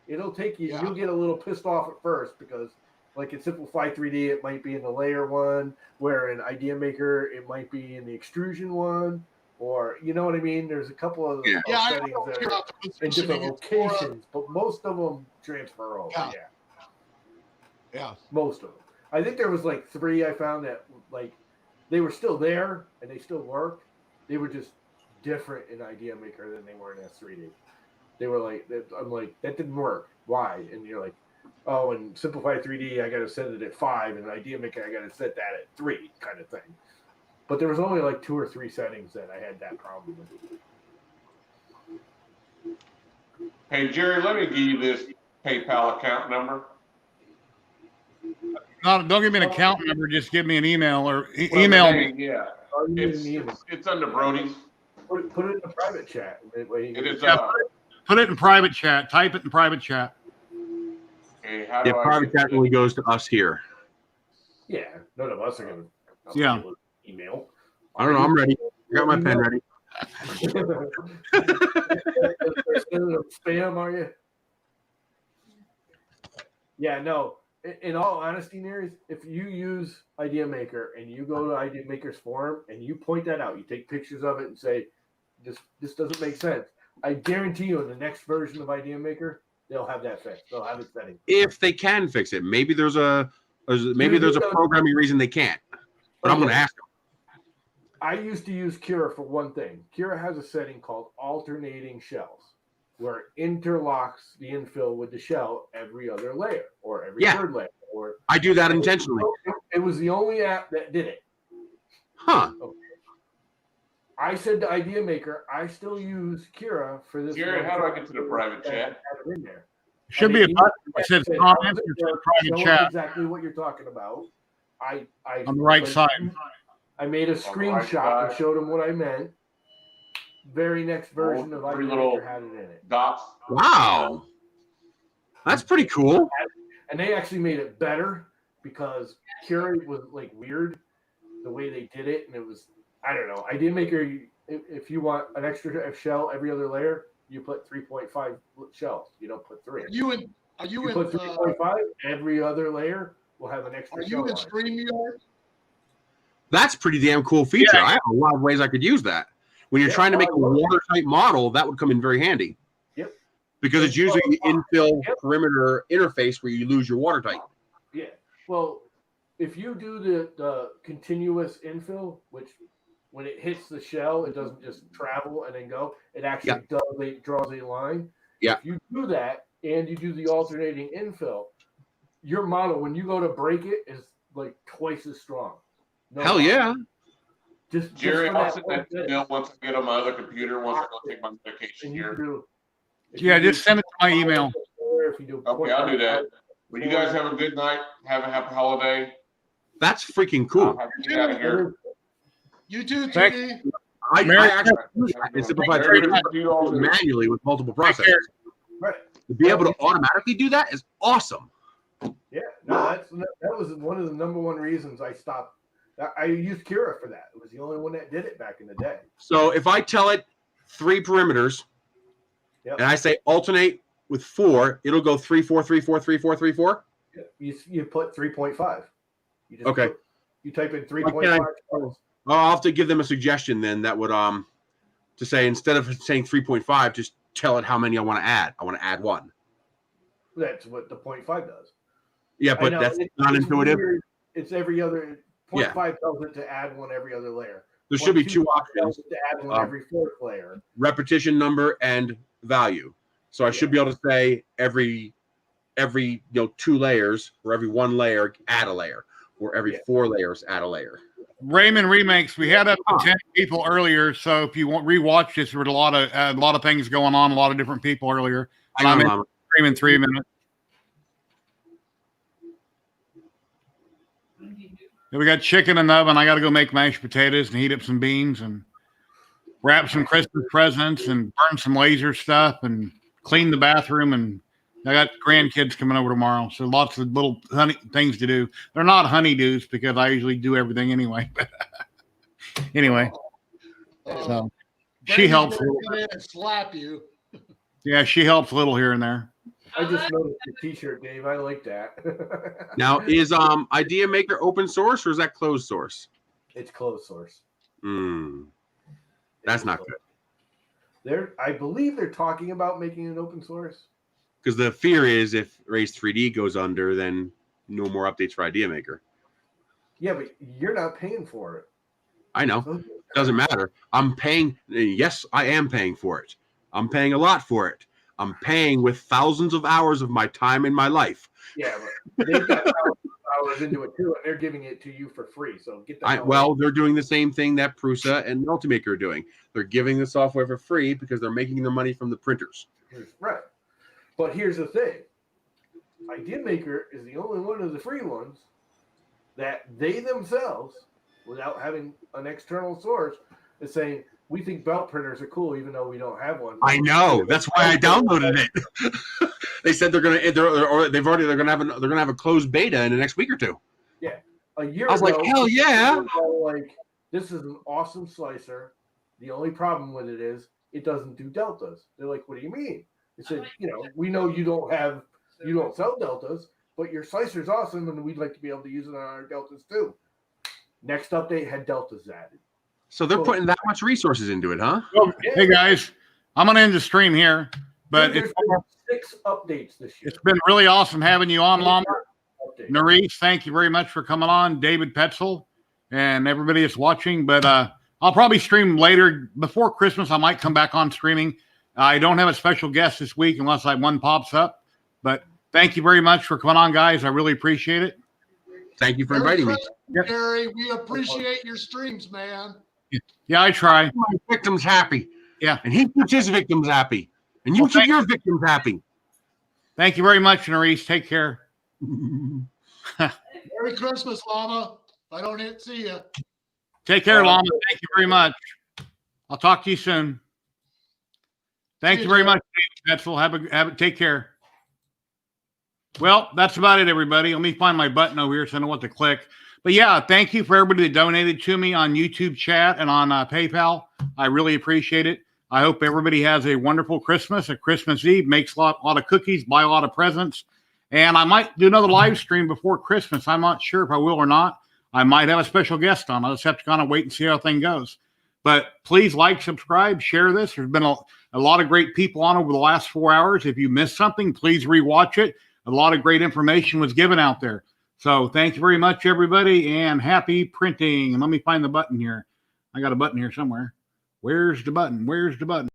It'll take you. You'll get a little pissed off at first because, like in Simplify 3D, it might be in the layer one, where in Idea Maker it might be in the extrusion one, or you know what I mean. There's a couple of settings that are in different locations, but most of them transfer over. Yeah, most of them. I think there was like 3 I found that like they were still there and they still worked. They were just different in Idea Maker than they were in S3D. They were like, I'm like, that didn't work. Why? And you're like, oh, in Simplify 3D, I got to set it at 5, and Idea Maker, I got to set that at 3, kind of thing. But there was only like 2 or 3 settings that I had that problem with. Hey, Jerry, let me give you this PayPal account number. No, don't give me an account number. Just give me an email or email me. Yeah, it's under Brody's. Put it in the private chat. It is. Put it in private chat. Type it in private chat. Hey, how do I private chat only goes to us here. Yeah, none of us are going to email. I don't know. I'm ready. I got my pen ready. Spam, are you? Yeah, no. in all honesty, Neres, if you use Idea Maker and you go to Idea Maker's forum and you point that out, you take pictures of it and say, this doesn't make sense. I guarantee you in the next version of Idea Maker, they'll have that fixed. They'll have it setting. If they can fix it, maybe there's a programming reason they can't. But I'm going to ask them. I used to use Cura for one thing. Cura has a setting called alternating shells, where it interlocks the infill with the shell every other layer or every third layer. Or I do that intentionally. It was the only app that did it. Huh. Okay. I said to Idea Maker, I still use Cura for this. Jared, how do I get to the private chat? In there. Should be a button that says comments or says private chat. Exactly what you're talking about. I on the right side. I made a screenshot and showed them what I meant. Very next version of Idea Maker had it in it. Dots. Wow. That's pretty cool. And they actually made it better because Cura was like weird the way they did it, and it was, I don't know. Idea Maker, if you want an extra shell every other layer, you put 3.5 shells. You don't put 3. Are you put 3.5? Every other layer will have an extra shell. Are you in StreamYard? That's pretty damn cool feature. I have a lot of ways I could use that. When you're trying to make a watertight model, that would come in very handy. Yep. Because it's usually the infill perimeter interface where you lose your watertight. Yeah. Well, if you do the continuous infill, which when it hits the shell, it doesn't just travel and then go. It actually draws a line. Yeah. If you do that and you do the alternating infill, your model, when you go to break it, is like twice as strong. Hell yeah. Jerry, I'll send that to Bill once I get on my other computer, once I go take my medication here. Yeah, just send it to my email. Okay, I'll do that. Well, you guys have a good night. Have a happy holiday. That's freaking cool. Get out of here. You too, Thank TD. I actually use that in Simplified Trading manually with multiple processors. To be able to automatically do that is awesome. Yeah, no, that was one of the number one reasons I stopped. I used Cura for that. It was the only one that did it back in the day. So if I tell it 3 perimeters, and I say alternate with 4, it'll go 3, 4, 3, 4, 3, 4, 3, 4. You put 3.5. Okay. You type in 3.5. I'll have to give them a suggestion then that would to say instead of saying 3.5, just tell it how many I want to add. I want to add 1. That's what the 0.5 does. Yeah, but that's not intuitive. It's every other 0.5 tells it to add 1 every other layer. There should be 2 options. To add 1 every 4th layer. Repetition number and value. So I should be able to say every 2 layers or every 1 layer add a layer, or every 4 layers add a layer. Raymond Remakes, we had up to 10 people earlier, so if you want rewatch this, there were a lot of things going on, a lot of different people earlier. And I'm in stream in 3 minutes. We got chicken in the oven. I got to go make mashed potatoes and heat up some beans and wrap some Christmas presents and burn some laser stuff and clean the bathroom. And I got grandkids coming over tomorrow, so lots of little things to do. They're not honeydews because I usually do everything anyway. Anyway, so she helps. Come in and slap you. Yeah, she helps a little here and there. I just noticed the T-shirt, Dave. I like that. Now, is Idea Maker open source or is that closed source? It's closed source. That's not good. I believe they're talking about making it open source. Because the fear is if Raise 3D goes under, then no more updates for Idea Maker. Yeah, but you're not paying for it. I know. Doesn't matter. I'm paying. Yes, I am paying for it. I'm paying a lot for it. I'm paying with thousands of hours of my time in my life. Yeah, but they've got thousands of hours into it too, and they're giving it to you for free. So get that. Well, they're doing the same thing that Prusa and Multimaker are doing. They're giving the software for free because they're making their money from the printers. Right. But here's the thing. Idea Maker is the only one of the free ones that they themselves, without having an external source, is saying, we think belt printers are cool, even though we don't have one. I know. That's why I downloaded it. They said they're gonna have a closed beta in the next week or 2. Yeah, a year. I was like, hell yeah! Like, this is an awesome slicer. The only problem with it is it doesn't do deltas. They're like, what do you mean? They said, we know you don't sell deltas, but your slicer's awesome, and we'd like to be able to use it on our deltas too. Next update had deltas added. So they're putting that much resources into it, huh? Well, hey guys, I'm gonna end the stream here, but There's been 6 updates this year. it's been really awesome having you on, Llama. Nerese, thank you very much for coming on. David Petzel and everybody that's watching. But I'll probably stream later before Christmas. I might come back on streaming. I don't have a special guest this week unless one pops up. But thank you very much for coming on, guys. I really appreciate it. Thank you for inviting me. Gary, we appreciate your streams, man. Yeah, I try. My victim's happy. Yeah. And he keeps his victims happy. And you keep your victims happy. Thank you very much, Nerese. Take care. Merry Christmas, Llama. If I don't see you. Take care, Llama. Thank you very much. I'll talk to you soon. Thank you very much, David Petzel. Have a take care. Well, that's about it, everybody. Let me find my button over here so I know what to click. But yeah, thank you for everybody that donated to me on YouTube chat and on PayPal. I really appreciate it. I hope everybody has a wonderful Christmas, a Christmas Eve, makes a lot of cookies, buy a lot of presents. And I might do another live stream before Christmas. I'm not sure if I will or not. I might have a special guest on. I'll just have to kind of wait and see how thing goes. But please like, subscribe, share this. There's been a lot of great people on over the last 4 hours. If you missed something, please rewatch it. A lot of great information was given out there. So thank you very much, everybody, and happy printing. And let me find the button here. I got a button here somewhere. Where's the button? Where's the button?